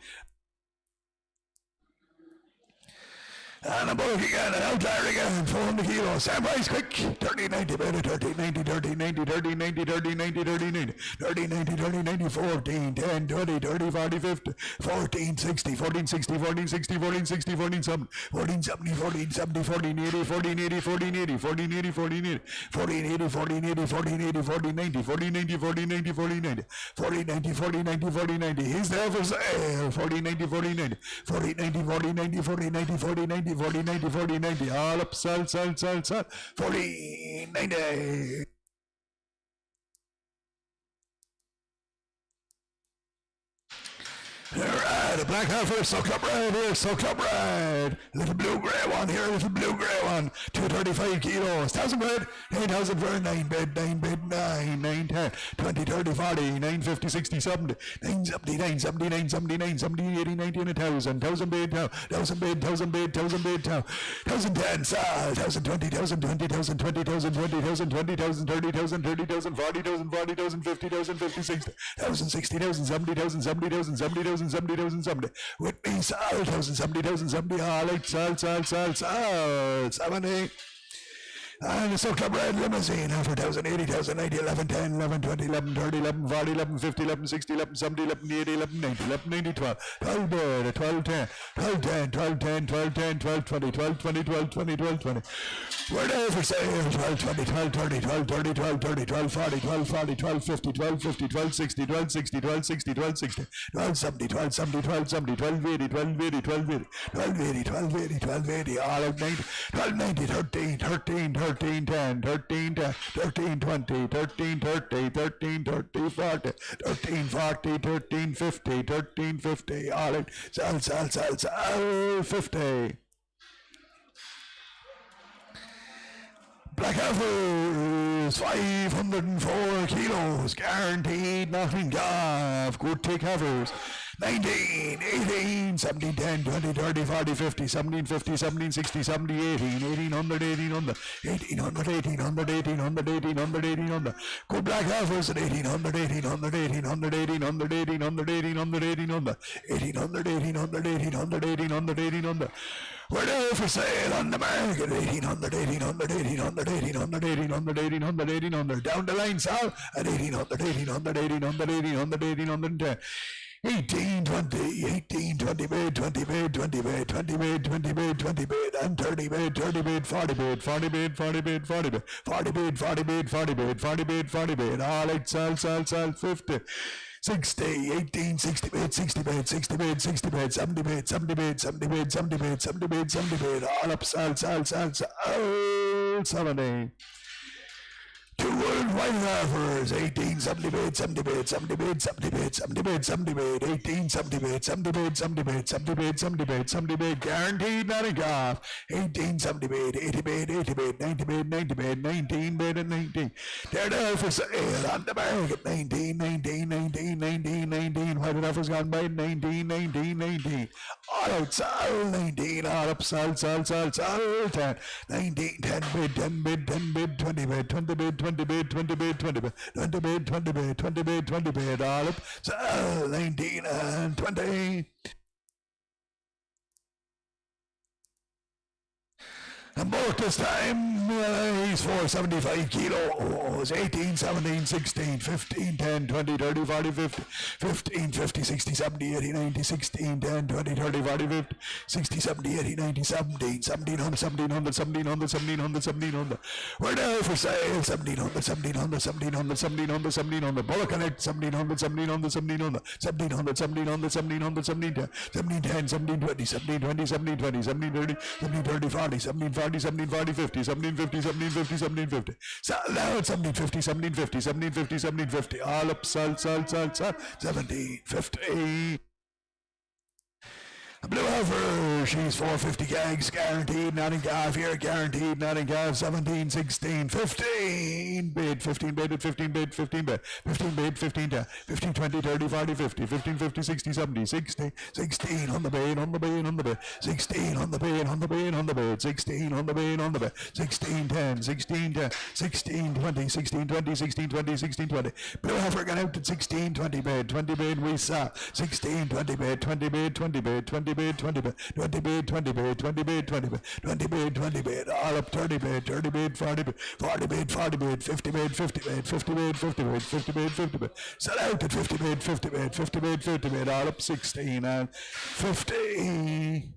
And a bullock again, an outlier again, 400 kilos, same price quick, 30, 90, better, 30, 90, 30, 90, 30, 90, 30, 90, 30, 90, 30, 90, 30, 90, 14, 10, 20, 30, 40, 50, 14, 60, 14, 60, 14, 60, 14, 60, 14, 70, 14, 70, 14, 70, 14, 80, 14, 80, 14, 80, 14, 80, 14, 80, 14, 80, 14, 80, 14, 80, 14, 90, 14, 90, 14, 90, 14, 90, 14, 90, 14, 90, 14, 90, he's there for sale, 14, 90, 14, 90, 14, 90, 14, 90, 14, 90, 14, 90, 40, 90, 40, 90, all up, sell, sell, sell, sell, 40, 90. Alright, a black heifer, soak up red here, soak up red. Little blue-gray one here, little blue-gray one. 235 kilos, 1,000 bid, 8,000 for 9 bid, 9 bid, 9, 9, 10, 20, 30, 40, 9, 50, 60, 70, 9, 70, 9, 70, 9, 70, 9, 70, 80, 90, and 1,000. 1,000 bid, 1,000 bid, 1,000 bid, 1,000 bid, 1,010, 1,000, 20,000, 20,000, 20,000, 20,000, 20,000, 30,000, 30,000, 40,000, 40,000, 50,000, 50, 60,000, 60,000, 70,000, 70,000, 70,000, 70. With me, Sal, 70, all right, Sal, 70. And the Silk Club Red Limousine, half 1,000, 80,000, 90, 11, 10, 11, 20, 11, 30, 11, 40, 11, 50, 11, 60, 11, 70, 11, 80, 11, 90, 11, 90, 12, 12 bid, 12, 10, 12, 10, 12, 10, 12, 10, 12, 20, 12, 20, 12, 20, 12, 20. We're there for sale, 12, 20, 12, 30, 12, 30, 12, 30, 12, 40, 12, 40, 12, 50, 12, 50, 12, 60, 12, 60, 12, 60, 12, 60, 12, 70, 12, 70, 12, 70, 12, 80, 12, 80, 12, 80, 12, 80, 12, 80, 12, 80, all out 90, 12, 90, 13, 13, 13, 10, 13, 10, 13, 20, 13, 30, 13, 30, 40, 13, 40, 13, 50, 13, 50, all right, sell, 50. Black heifers, 504 kilos, guaranteed, nothing gaff, good take heifers. 19, 18, 17, 10, 20, 30, 40, 50, 17, 50, 17, 60, 70, 18, 1800, 1800, 1800, 1800, 1800, 1800, 1800. Good black heifers at 1800, 1800, 1800, 1800, 1800, 1800, 1800, 1800, 1800, 1800, 1800, 1800. We're there for sale on the market, 1800, 1800, 1800, 1800, 1800, 1800, 1800. Down the line, Sal, at 1800, 1800, 1800, 1800, 1810. 18, 20, 18, 20 bid, 20 bid, 20 bid, 20 bid, 20 bid, 20 bid, and 30 bid, 30 bid, 40 bid, 40 bid, 40 bid, 40 bid, 40 bid, 40 bid, 40 bid, 40 bid, 40 bid, all right, sell, 50. 60, 18, 60 bid, 60 bid, 60 bid, 60 bid, 70 bid, 70 bid, 70 bid, 70 bid, 70 bid, 70 bid, all up, sell, 70. Two world white heifers, 18, 70 bid, 70 bid, 70 bid, 70 bid, 70 bid, 70 bid, 18, 70 bid, 70 bid, 70 bid, 70 bid, 70 bid, 70 bid, guaranteed, not a gaff. 18, 70 bid, 80 bid, 80 bid, 90 bid, 90 bid, 19 bid, and 19. They're there for sale on the market, 19, 19, 19, 19, 19. White heifers gone by 19, 19, 19. All out, sell, 19, all up, sell, 10. 19, 10 bid, 10 bid, 10 bid, 20 bid, 20 bid, 20 bid, 20 bid, 20 bid, 20 bid, 20 bid, 20 bid, 20 bid, all up, sell, 19 and 20. And both this time, he's 475 kilos, 18, 17, 16, 15, 10, 20, 30, 40, 50, 15, 50, 60, 70, 80, 90, 16, 10, 20, 30, 40, 50, 60, 70, 80, 90, 17, 1700, 1700, 1700, 1700, 1700. We're there for sale, 1700, 1700, 1700, 1700, 1700. Bullock Connect, 1700, 1700, 1700, 1700, 1700, 1700, 1710, 1710, 1720, 1720, 1720, 1730, 1730, 40, 1740, 1740, 50, 1750, 1750, 1750. Sell now at 1750, 1750, 1750, 1750. All up, sell, 1750. Blue heifer, she's 450 gags, guaranteed, not in gaff here, guaranteed, not in gaff, 17, 16, 15 bid, 15 bid, 15 bid, 15 bid, 15 bid, 15 10, 15, 20, 30, 40, 50, 15, 50, 60, 70, 60, 16 on the bid, on the bid, on the bid, 16 on the bid, on the bid, on the bid, 16 on the bid, on the bid, 16, 10, 16, 10, 16, 20, 16, 20, 16, 20, 16, 20. Blue heifer got out at 16, 20 bid, 20 bid, we saw, 16, 20 bid, 20 bid, 20 bid, 20 bid, 20 bid, 20 bid, 20 bid, 20 bid, 20 bid, 20 bid, 20 bid, all up 30 bid, 30 bid, 40 bid, 40 bid, 40 bid, 50 bid, 50 bid, 50 bid, 50 bid, 50 bid, 50 bid, sell out at 50 bid, 50 bid, 50 bid, 50 bid, all up 16 and 50.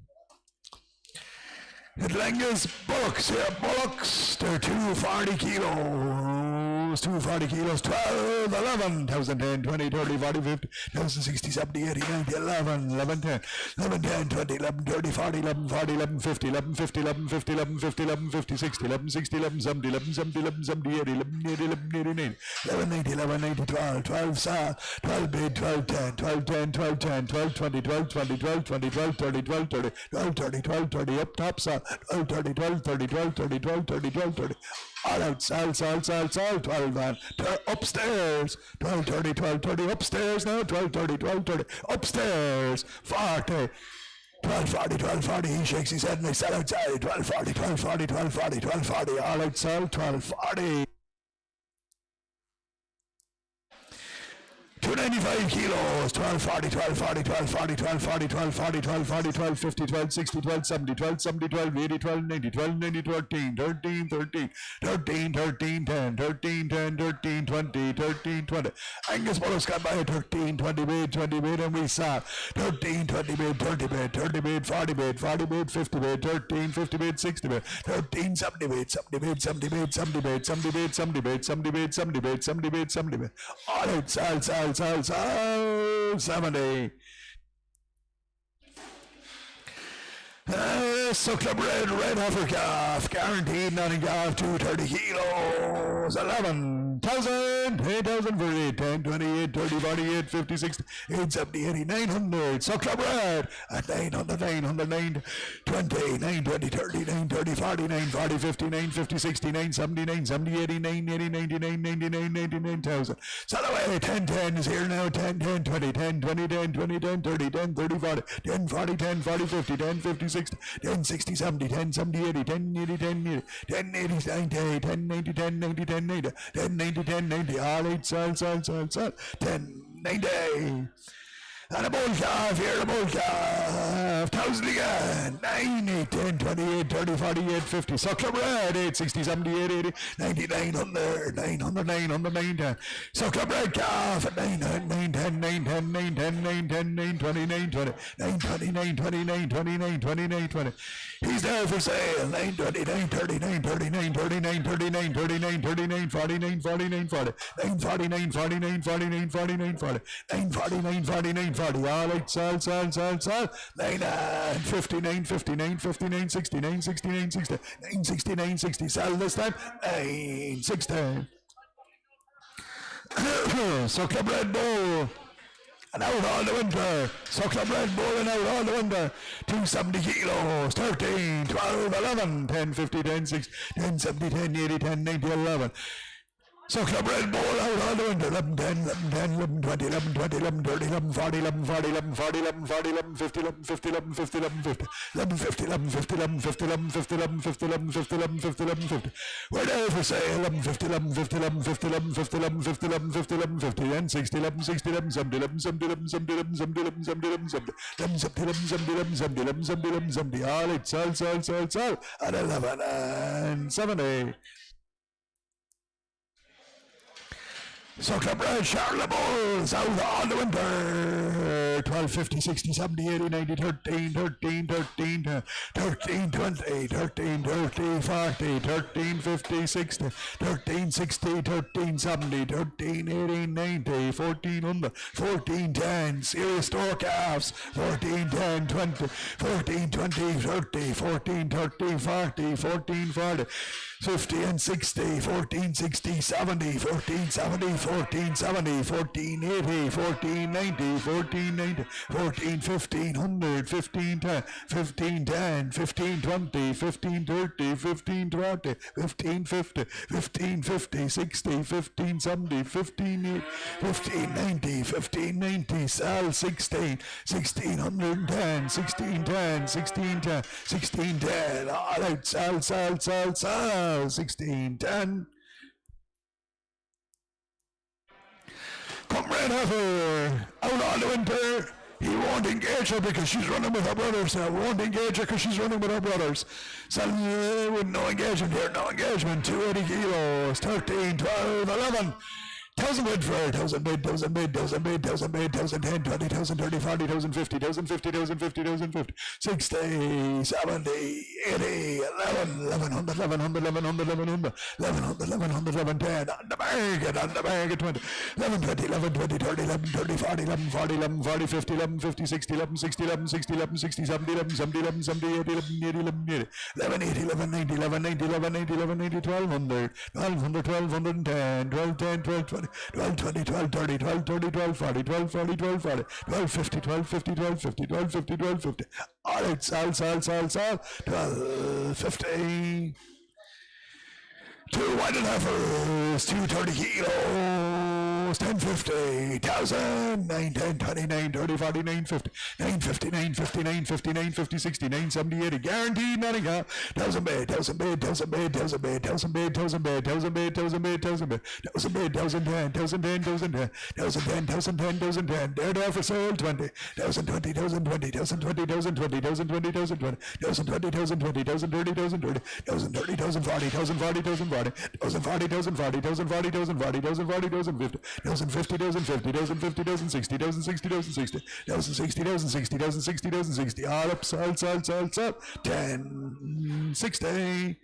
At Langus Bullocks here, Bullocks, they're 240 kilos, 240 kilos, 12, 11, 10, 20, 30, 40, 50, 60, 70, 80, 90, 11, 11, 10, 11, 10, 20, 11, 30, 40, 11, 40, 11, 50, 11, 50, 11, 50, 11, 50, 11, 50, 60, 11, 60, 11, 70, 11, 70, 11, 70, 80, 11, 80, 11, 80, 90, 11, 90, 11, 90, 12, 12, 12 bid, 12, 10, 12, 10, 12, 10, 12, 20, 12, 20, 12, 20, 12, 30, 12, 30, 12, 30, 12, 30, up top, 12, 30, 12, 30, 12, 30, 12, 30, 12, 30. All out, sell, 12 and upstairs, 12, 30, 12, 30, upstairs now, 12, 30, 12, 30, upstairs, 40. 1240, 1240, he shakes his head and they sell outside, 1240, 1240, 1240, 1240, all out, sell, 1240. 295 kilos, 1240, 1240, 1240, 1240, 1240, 1240, 1250, 1260, 1270, 1270, 1280, 1290, 1290, 13, 13, 13, 13, 10, 13, 10, 13, 20, 13, 20. Angus Wallace got by 13, 20 bid, 20 bid, and we saw 13, 20 bid, 30 bid, 30 bid, 40 bid, 40 bid, 50 bid, 13, 50 bid, 60 bid, 13, 70 bid, 70 bid, 70 bid, 70 bid, 70 bid, 70 bid, 70 bid, 70 bid, 70 bid, 70 bid. All out, sell, 70. Suckler red heifer calf, guaranteed nothing calf, 230 kilos, 11,000, 8,000 for 8, 10, 28, 30, 48, 50, 60, 8, 70, 80, 900, suckler bread at 900, 900, 9, 20, 9, 20, 30, 9, 30, 40, 9, 40, 50, 9, 50, 60, 9, 70, 9, 70, 80, 9, 80, 99, 99, 99,000. Sell away, 10, 10 is here now, 10, 10, 20, 10, 20, 10, 20, 10, 30, 10, 30, 40, 10, 40, 10, 40, 50, 10, 50, 60, 10, 60, 70, 10, 70, 80, 10, 80, 10, 80, 10, 80, 90, 10, 90, 10, 90, 10, 90, 10, 90, 10, 90, all 8, sell, 10, 90. And a bull calf, here a bull calf, 1,000 again, 9, 8, 10, 28, 30, 48, 50, suckler bread, 8, 60, 70, 80, 90, 900, 900, 900, 910, suckler bread calf at 9, 9, 10, 9, 10, 9, 10, 9, 10, 9, 20, 9, 20, 9, 20, 9, 29, 29, 29, 20. He's there for sale, 9, 29, 39, 39, 39, 39, 39, 39, 49, 49, 40, 9, 49, 49, 49, 49, 40, 9, 49, 49, 40, all 8, sell, 9, 59, 59, 59, 69, 69, 60, 9, 69, 60, sell this time, 9, 60. Suckler bread bowl. And out all the winter, suckler bread bowling out all the winter, 270 kilos, 13, 12, 11, 10, 50, 10, 6, 10, 70, 10, 80, 10, 90, 11. Suckler bread bowl out all the winter, 11, 10, 11, 10, 11, 20, 11, 20, 11, 30, 11, 40, 11, 40, 11, 40, 11, 40, 11, 50, 11, 50, 11, 50, 11, 50, 11, 50, 11, 50, 11, 50, 11, 50, 11, 50, 11, 50, 11, 50, 11, 50. We're there for sale, 11, 50, 11, 50, 11, 50, 11, 50, 11, 50, 11, 50, 11, 50, 10, 60, 11, 60, 11, 70, 11, 70, 11, 70, 11, 70, 11, 70, 11, 70, 11, 70, 11, 70, 11, 70, 11, 70, 11, 70, all it, sell, at 11 and 70. Suckler bread, Charlotte Bulls, out all the winter, 12, 50, 60, 70, 80, 90, 13, 13, 13, 13, 20, 13, 30, 40, 13, 50, 60, 13, 60, 13, 70, 13, 80, 90, 1400, 14, 10, serious store calves, 14, 10, 20, 14, 20, 30, 14, 30, 40, 14, 40, 50 and 60, 14, 60, 70, 14, 70, 14, 70, 14, 80, 14, 90, 14, 90, 14, 15, 100, 15, 10, 15, 10, 15, 20, 15, 30, 15, 20, 15, 50, 15, 50, 60, 15, 70, 15, 80, 15, 90, 15, 90, sell 16, 16, 110, 16, 10, 16, 10, 16, 10, all out, sell. 16, 10. Come red heifer, out all the winter. He won't engage her because she's running with her brothers now. Won't engage her because she's running with her brothers. So with no engagement here, no engagement. 280 kilos, 13, 12, 11. 1,000 bid for 1,000 bid, 1,000 bid, 1,000 bid, 1,000 bid, 1,000 10, 20, 1,000 30, 40, 1,000 50, 1,000 50, 1,000 50, 1,000 50, 60, 70, 80, 11, 1,100, 1,100, 1,100, 1,100, 1,100, 1,100, 1110, on the bag, 20, 11, 20, 11, 20, 30, 11, 30, 40, 11, 40, 11, 40, 50, 11, 50, 60, 11, 60, 11, 60, 11, 60, 70, 11, 70, 11, 70, 80, 11, 80, 11, 80, 11, 80, 11, 90, 11, 90, 11, 90, 11, 90, 1,200, 1,200, 1,210, 1210, 1220, 12, 20, 12, 30, 12, 30, 12, 40, 12, 40, 12, 40, 12, 50, 12, 50, 12, 50, 12, 50, 12, 50. All right, sell, 12, 50. 2 white and heifers, 230 kilos, kilos, 1050, 1000, 9, 10, 29, 30, 40, 950, 950, 950, 950, 950, 60, 970, 80, guaranteed Nottingham, 1000 bid, 1000 bid, 1000 bid, 1000 bid, 1000 bid, 1000 bid, 1000 bid, 1000 bid, 1000 bid, 1000 bid, 1010, 1010, 1010, 1010, 1010, 1010, there for sale, 20, 1020, 1020, 1020, 1020, 1020, 1020, 1020, 1020, 1030, 1030, 1030, 1040, 1040, 1040, 1040, 1040, 1040, 1040, 1040, 1050, 1050, 1050, 1050, 1060, 1060, 1060, 1060, 1060, 1060, 1060, all up, sell, 10, 60.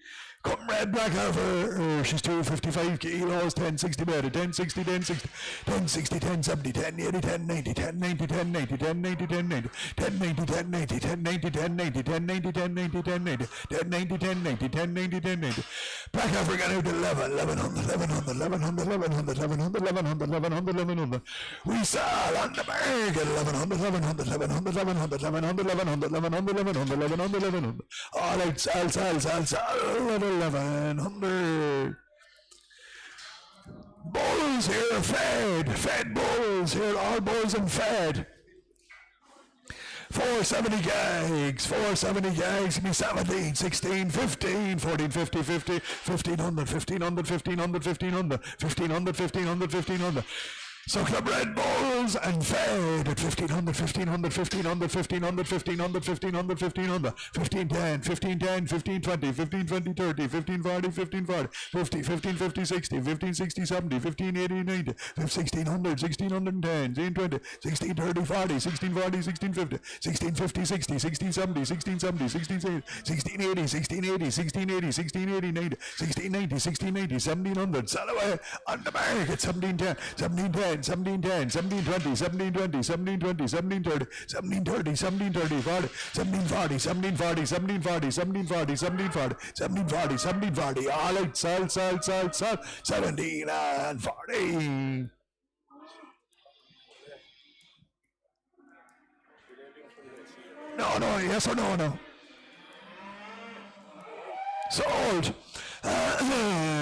Comrade Blackover, she's 255 kilos, 1060 better, 1060, 1060, 1060, 1070, 1080, 1090, 1090, 1090, 1090, 1090, 1090, 1090, 1090, 1090, 1090, 1090, 1090, 1090, 1090, 1090. Blackover got out to 11, 1100, 1100, 1100, 1100, 1100, 1100, 1100, 1100. We sell on the market, 1100, 1100, 1100, 1100, 1100, 1100, 1100, 1100, 1100, 1100. All out, sell, 1100. Bulls here, fed bulls here, all bulls and fed. 470 gags, 470 gags, give me 17, 16, 15, 14, 50, 50, 1500, 1500, 1500, 1500, 1500, 1500, 1500. So Club Red Bulls and fed at 1500, 1500, 1500, 1500, 1500, 1500, 1500, 1510, 1510, 1520, 1520, 30, 1540, 1540, 50, 1550, 60, 1560, 70, 1580, 90, 1600, 1610, 1620, 1630, 40, 1640, 1650, 1650, 60, 1670, 1670, 1680, 1680, 1680, 1680, 90, 1690, 1690, 1700, sell away on the market, 1710, 1710, 1710, 1720, 1720, 1720, 1730, 1730, 1730, 40, 1740, 1740, 1740, 1740, 1740, 1740, 1740, all out, sell, 17 and 40. No, yes or no. Sold.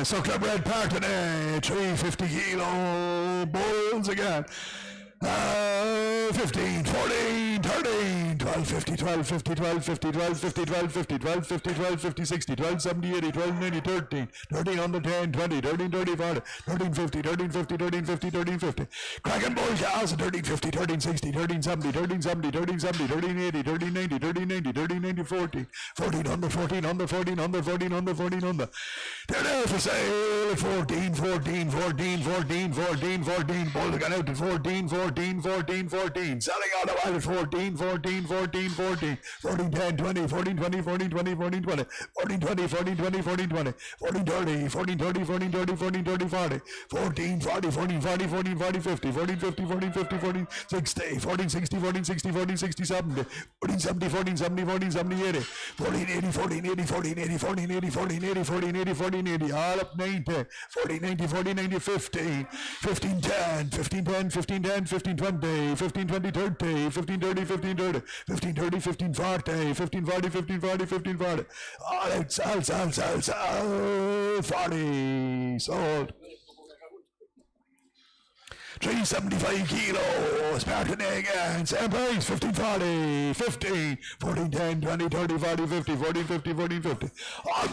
So Club Red Park today, 350 kilo bulls again. 15, 14, 13, 12, 50, 12, 50, 12, 50, 12, 50, 12, 50, 12, 50, 12, 50, 60, 12, 70, 80, 12, 90, 13, 13 on the 10, 20, 13, 30, 40, 13, 50, 13, 50, 13, 50, 13, 50. Kraken Bull cows, 13, 50, 13, 60, 13, 70, 13, 70, 13, 70, 13, 80, 13, 90, 13, 90, 13, 90, 14, 14 on the 14, on the 14, on the 14, on the 14, on the. They're there for sale, 14, 14, 14, 14, 14, 14. Bull got out to 14, 14, 14, 14. Selling out the while at 14, 14, 14, 14, 14, 10, 20, 14, 20, 14, 20, 14, 20, 14, 20, 14, 20, 14, 20, 14, 30, 14, 30, 14, 30, 14, 30, 40, 14, 40, 14, 40, 14, 40, 50, 14, 50, 14, 50, 14, 60, 14, 60, 14, 60, 14, 60, 70, 14, 70, 14, 70, 14, 70, 80, 14, 80, 14, 80, 14, 80, 14, 80, 14, 80, 14, 80, 14, 80, all up 90, 40, 90, 40, 90, 15, 15, 10, 15, 10, 15, 10, 15, 20, 15, 20, 30, 15, 30, 15, 30, 15, 30, 15, 40, 15, 40, 15, 40, 15, 40, all out, sell, 40, sold. 375 kilos, Spartan again, same price, 15, 40, 50, 14, 10, 20, 30, 40, 50, 14, 50, 14, 50. All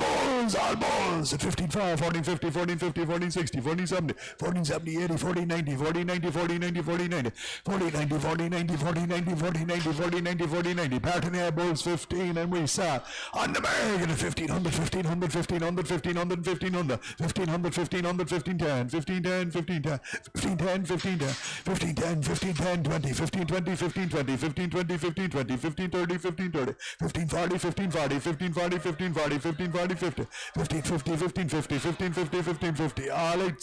balls, at 15, 5, 14, 50, 14, 50, 14, 60, 14, 70, 14, 70, 80, 14, 90, 14, 90, 40, 90, 40, 90, 40, 90, 40, 90, 40, 90, 40, 90, 40, 90, 40, 90. Spartan Air Bulls 15, and we sell on the market at 1500, 1500, 1500, 1500, 1500, 1500, 1500, 1510, 1510, 1510, 1510, 1510, 1510, 1510, 20, 1520, 1520, 1520, 1520, 1530, 1530, 1540, 1540, 1540, 1540, 1540, 50, 1550, 1550, 1550, 1550, all out,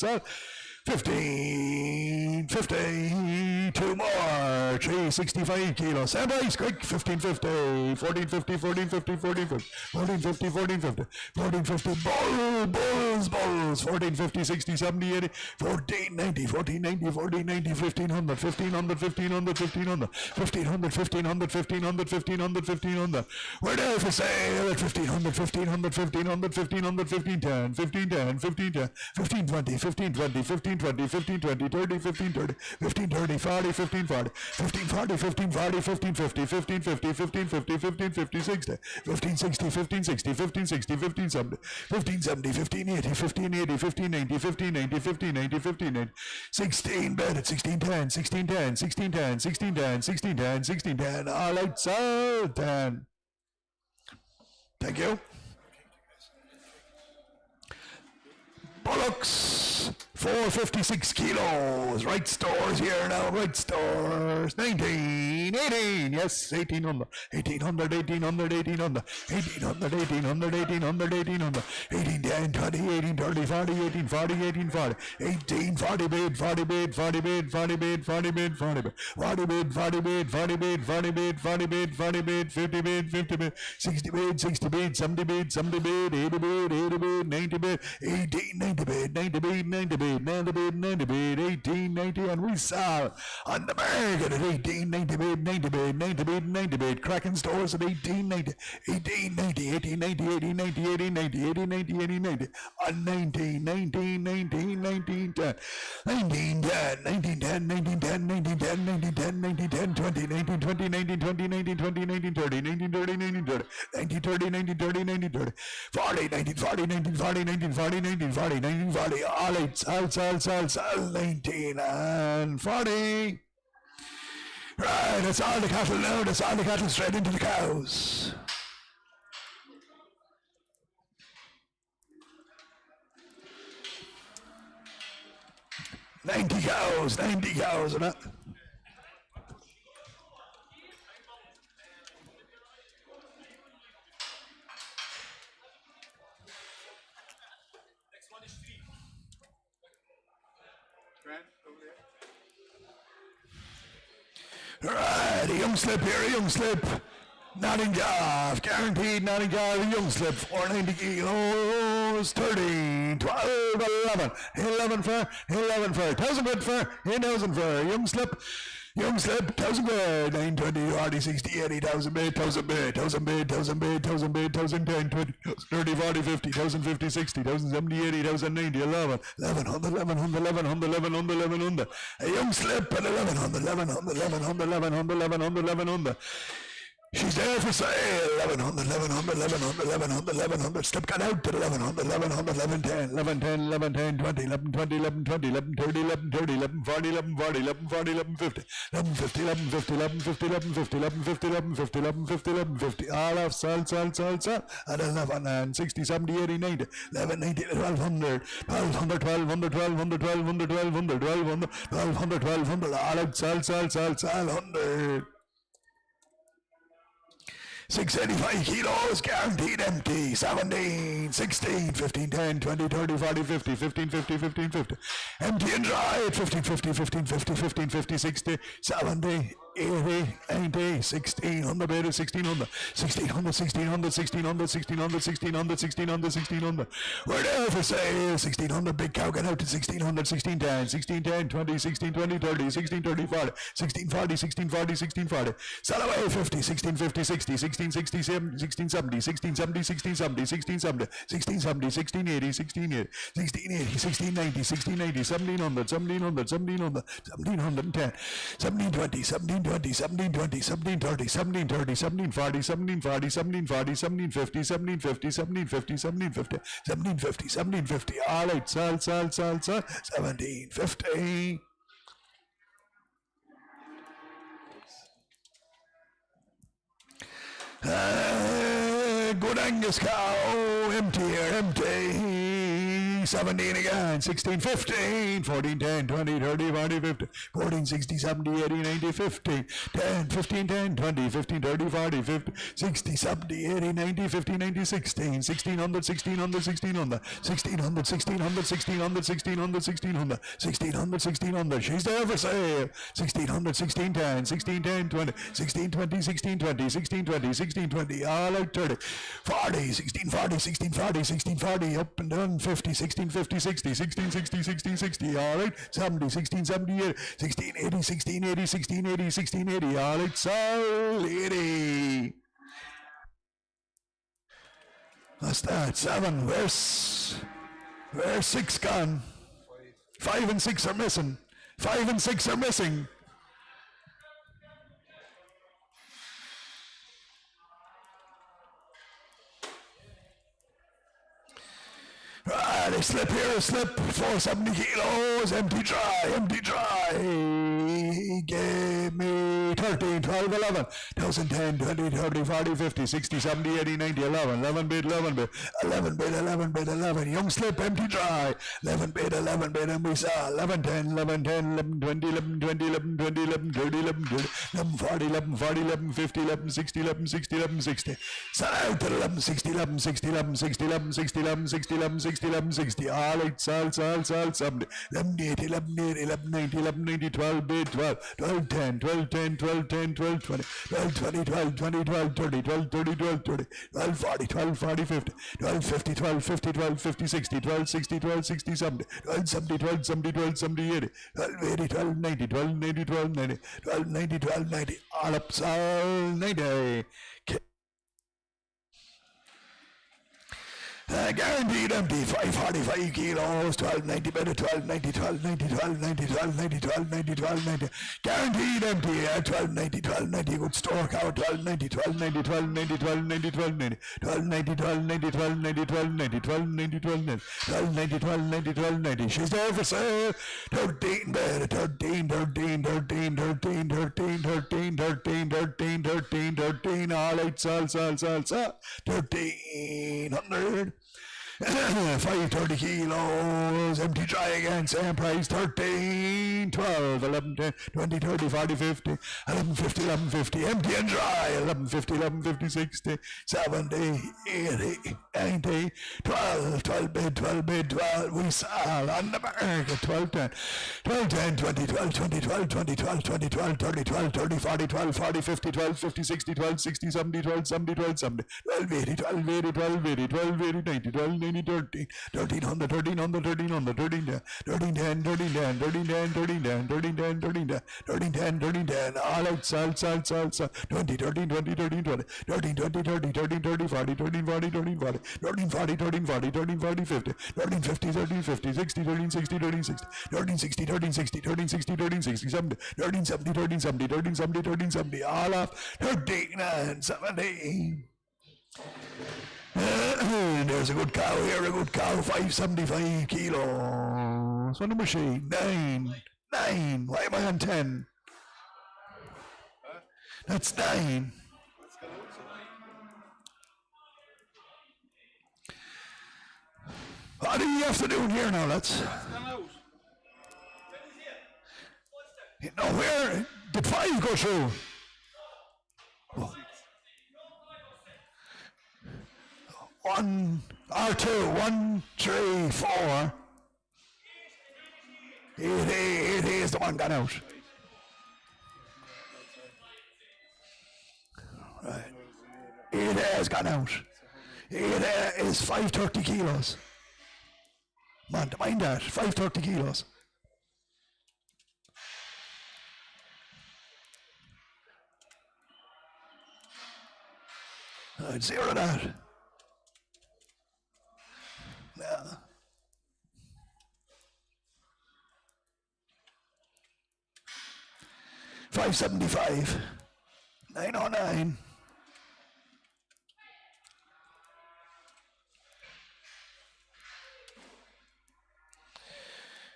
sell. 15, 50, two more, 365 kilos, same price, quick, 1550, 1450, 1450, 1450, 1450, 1450, 1450, bulls, 1450, 60, 70, 80, 1490, 1490, 1490, 1500, 1500, 1500, 1500, 1500, 1500, 1500, 1500, 1500, we're there for sale at 1500, 1500, 1500, 1500, 1510, 1510, 1510, 1520, 1520, 15 15, 20, 15, 20, 30, 15, 30, 15, 30, 40, 15, 40, 15, 40, 15, 40, 15, 50, 15, 50, 15, 50, 15, 50, 60, 15, 60, 15, 60, 15, 60, 15, 70, 15, 70, 15, 80, 15, 80, 15, 90, 15, 90, 15, 90, 15, 90, 16, bet at 16, 10, 16, 10, 16, 10, 16, 10, 16, 10, 16, 10, all out, so 10. Thank you. Bullocks, 456 kilos. Right stores here now, right stores. 19, 18, yes, 1800, 1800, 1800, 1800, 1800, 1800, 1800, 1800, 18, 10, 20, 18, 30, 40, 18, 40, 18, 40, 18, 40 bid, 40 bid, 40 bid, 40 bid, 40 bid, 40 bid, 40 bid, 40 bid, 40 bid, 40 bid, 40 bid, 40 bid, 50 bid, 50 bid, 60 bid, 60 bid, 70 bid, 70 bid, 80 bid, 80 bid, 90 bid, 18, 90 bid, 90 bid, 90 bid, 90 bid, 90 bid, 18, 90, and we saw on the market at 18, 90 bid, 90 bid, 90 bid, 90 bid, cracking stores at 18, 90, 18, 90, 18, 90, 18, 90, 18, 90, 18, 90, 18, 90, on 19, 19, 19, 19, 10, 19, 10, 19, 10, 19, 10, 19, 10, 19, 10, 19, 10, 20, 19, 20, 19, 20, 19, 20, 19, 30, 19, 30, 19, 30, 19, 30, 19, 30, 19, 30, 40, 19, 40, 19, 40, 19, 40, 19, 40, 19, 40, all eight, sell, 19 and 40. Right, that's all the cattle now, that's all the cattle straight into the cows. Ninety cows, and that. Right, a young slip here, a young slip. Nodding off, guaranteed nodding off, a young slip, 490 kilos, 13, 12, 11, 11 for, 1,000 bid for, 1,000 for, young slip, 1,000 bid, 920, 40, 60, 80, 1,000 bid, 1,000 bid, 1,000 bid, 1,000 bid, 1,000 bid, 1,000 10, 20, 30, 40, 50, 1,000 50, 60, 1,000 70, 80, 1,000 90, 11, 1,100, 1,100, 1,100, 1,100, 1,100, a young slip at 1,100, 1,100, 1,100, 1,100, 1,100, 1,100. She's there for sale, 1,100, 1,100, 1,100, 1,100, 1,100, slip got out to 1,100, 1,100, 1110, 1110, 1110, 20, 1120, 1120, 1130, 1130, 1140, 1140, 1140, 1150, 1150, 1150, 1150, 1150, 1150, 1150, 1150, all off, sell, at 11 and 60, 70, 80, 90, 1190, 1,200, 1,200, 1,200, 1,200, 1,200, 1,200, 1,200, 1,200, all out, sell, 100. 685 kilos, guaranteed empty, 17, 16, 15, 10, 20, 30, 40, 50, 15, 50, 15, 50, empty and dry at 15, 50, 15, 50, 15, 50, 60, 70, 80, 80, 16, on the bed at 1600, 1600, 1600, 1600, 1600, 1600, 1600, 1600, we're there for sale, 1600, big cow get out to 1600, 1610, 1610, 20, 16, 20, 30, 16, 30, 40, 16, 40, 16, 40, 16, 40, sell away 50, 16, 50, 60, 16, 60, 16, 70, 16, 70, 16, 70, 16, 70, 16, 70, 16, 80, 16, 80, 16, 80, 16, 90, 16, 90, 1700, 1700, 1700, 1710, 17, 20, 17, 20, 17, 20, 17, 30, 17, 30, 17, 40, 17, 40, 17, 40, 17, 50, 17, 50, 17, 50, 17, 50, 17, 50, 17, 50, all right, sell, 17, 50. Good Angus cow, empty here, empty. 17 again, 16, 15, 14, 10, 20, 30, 40, 50, 14, 60, 70, 80, 90, 50, 10, 15, 10, 20, 15, 30, 40, 50, 60, 70, 80, 90, 50, 90, 16, 1600, 1600, 1600, 1600, 1600, 1600, 1600, 1600, 1600, 1600, she's there for sale, 1600, 1610, 1610, 20, 1620, 1620, 1620, 1620, all out 30, 40, 1640, 1640, 1640, up and down 50, 1650, 60, 1660, 1660, all right, 70, 1670, 1680, 1680, 1680, 1680, all right, so 80. That's that, 7, where's 6 gone? 5 and 6 are missing. 5 and 6 are missing. Right, a slip here, a slip, 470 kilos, empty dry. Give me 13, 12, 11, 1010, 20, 30, 40, 50, 60, 70, 80, 90, 11, 11 bid, 11 bid, 11 bid, 11 bid, 11, young slip, empty dry, 11 bid, and we saw 11, 10, 11, 10, 11, 20, 11, 20, 11, 20, 11, 30, 11, 30, 11, 40, 11, 40, 11, 50, 11, 60, 11, 60, 11, 60, sell out to 11, 60, 11, 60, 11, 60, 11, 60, 11, 60, 11, 60, 11, 60, all right, sell, 70, 11, 80, 11, 80, 11, 90, 11, 90, 12, bid, 12, 12, 10, 12, 10, 12, 10, 12, 20, 12, 20, 12, 20, 12, 30, 12, 30, 12, 30, 12, 40, 12, 40, 50, 12, 50, 12, 50, 12, 50, 60, 12, 60, 12, 60, 70, 12, 70, 12, 70, 12, 70, 80, 12, 80, 12, 90, 12, 90, 12, 90, 12, 90, 12, 90, all up, sell, 90. Guaranteed empty, 545 kilos, 1290 better, 1290, 1290, 1290, 1290, 1290, 1290. Guaranteed empty, 1290, 1290, good store cow, 1290, 1290, 1290, 1290, 1290, 1290, 1290, 1290, 1290, 1290, 1290, 1290. She's there for sale, 13 better, 13, 13, 13, 13, 13, 13, 13, 13, 13, 13, all right, sell, 1300. 530 kilos, empty dry again, same price, 13, 12, 11, 10, 20, 30, 40, 50, 11, 50, 11, 50, empty and dry, 11, 50, 11, 50, 60, 70, 80, 90, 12, 12 bid, 12 bid, 12, we sell on the market, 12, 10, 12, 10, 20, 12, 20, 12, 20, 12, 20, 12, 30, 12, 30, 40, 12, 40, 50, 12, 50, 60, 12, 60, 70, 12, 70, 12, 70, 12, 80, 12, 80, 12, 80, 12, 80, 90, 12, 90, 13, 1300, 1300, 1300, 13, 10, 13, 10, 13, 10, 13, 10, 13, 10, 13, 10, 13, 10, 13, 10, 13, 10, all out, sell, 20, 13, 20, 13, 20, 13, 20, 30, 13, 30, 40, 13, 40, 13, 40, 13, 40, 13, 40, 13, 40, 50, 13, 50, 13, 50, 60, 13, 60, 13, 60, 13, 60, 13, 60, 13, 60, 13, 60, 70, 13, 70, 13, 70, 13, 70, 13, 70, all off, 13 and 70. There's a good cow here, a good cow, 575 kilos. What number is she? 9. Why am I on 10? That's 9. What do you have to do here now, lads? No, where did 5 go through? One R2, 1, 3, 4. It is the one gone out. Right. It has gone out. It is 530 kilos. Mind that, 530 kilos. I'd zero that. Yeah. $575, $909.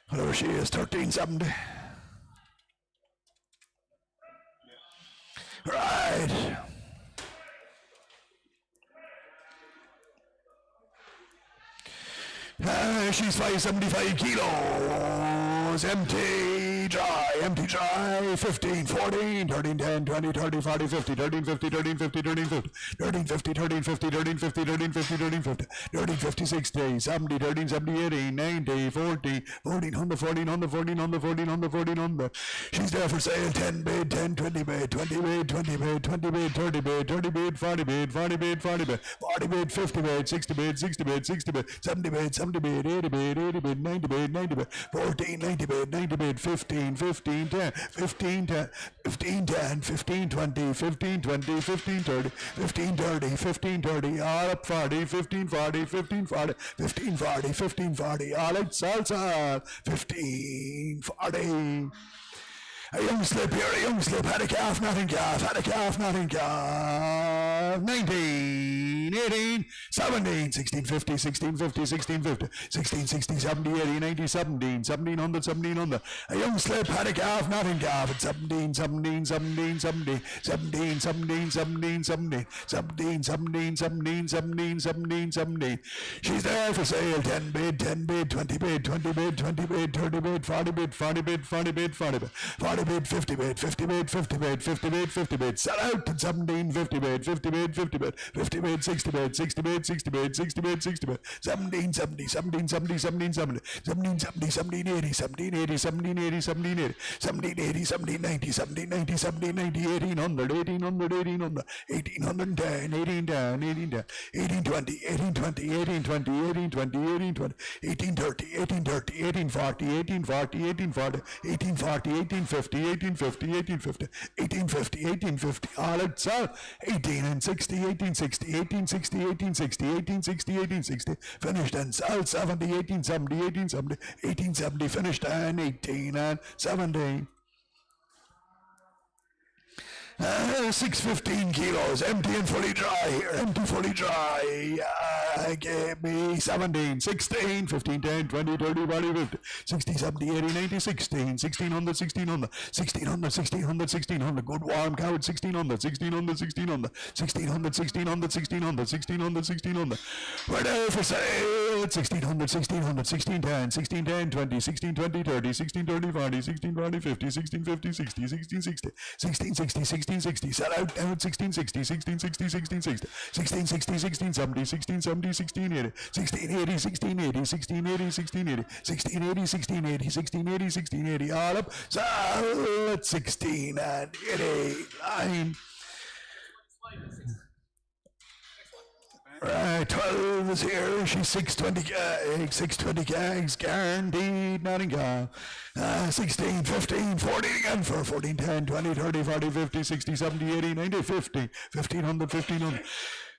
Whatever she is, $1370. Right. She's 575 kilos, empty dry, 15, 14, 13, 10, 20, 30, 40, 50, 13, 50, 13, 50, 13, 50, 13, 50, 13, 50, 13, 50, 13, 50, 13, 50, 13, 50, 60, 70, 13, 70, 80, 90, 40, 1400, 1400, 1400, 1400, 1400. She's there for sale, 10 bid, 10, 20 bid, 20 bid, 20 bid, 20 bid, 30 bid, 30 bid, 40 bid, 40 bid, 40 bid, 40 bid, 50 bid, 60 bid, 60 bid, 60 bid, 70 bid, 70 bid, 80 bid, 80 bid, 90 bid, 90 bid, 14, 90 bid, 90 bid, 15, 50, 15 10, 15 10, 15 10, 15 20, 15 20, 15 30, 15 30, 15 30, all up 40, 15 40, 15 40, 15 40, 15 40, all out salsa, 15 40. A young slip here, a young slip, had a calf, nothing calf, had a calf, nothing calf. 19, 18, 17, 16, 50, 16, 50, 16, 50, 16, 60, 70, 80, 90, 17, 1700, 1700. A young slip, had a calf, nothing calf, at 17, 17, 17, 17, 17, 17, 17, 17, 17, 17, 17, 17, 17, 17. She's there for sale, 10 bid, 10 bid, 20 bid, 20 bid, 20 bid, 30 bid, 40 bid, 40 bid, 40 bid, 40 bid, 40 bid, 50 bid, 50 bid, 50 bid, 50 bid, 50 bid, sell out at 17, 50 bid, 50 bid, 50 bid, 50 bid, 60 bid, 60 bid, 60 bid, 60 bid, 60 bid, 17, 70, 17, 70, 17, 70, 17, 70, 17, 80, 17, 80, 17, 80, 17, 80, 17, 80, 17, 90, 17, 90, 17, 90, 1800, 1800, 1800, 1810, 1810, 1810, 1820, 1820, 1820, 1820, 1820, 1830, 1830, 1840, 1840, 1840, 1840, 1850, 1850, 1850, 1850, 1850, all out sell, 18 and 60, 1860, 1860, 1860, 1860, 1860, finished and sell, 70, 1870, 1870, 1870, finished and 18 and 70. 615 kilos, empty and fully dry here, empty, fully dry. Give me 17, 16, 15, 10, 20, 30, 40, 50, 60, 70, 80, 90, 16, 1600, 1600, 1600, 1600, 1600, good warm cow at 1600, 1600, 1600, 1600, 1600, 1600, 1600, 1600. We're there for sale at 1600, 1600, 1610, 1610, 20, 1620, 30, 1630, 40, 1640, 50, 1650, 60, 1660, 1660, 1660, sell out now at 1660, 1660, 1660, 1660, 1670, 1670, 1680, 1680, 1680, 1680, 1680, 1680, 1680, 1680, 1680, all up, sell at 16 and 89. Right, 12 is here. She's 620 gags, 620 gags, guaranteed, Nottingham. 16, 15, 14 again for 14, 10, 20, 30, 40, 50, 60, 70, 80, 90, 50, 1500, 1500.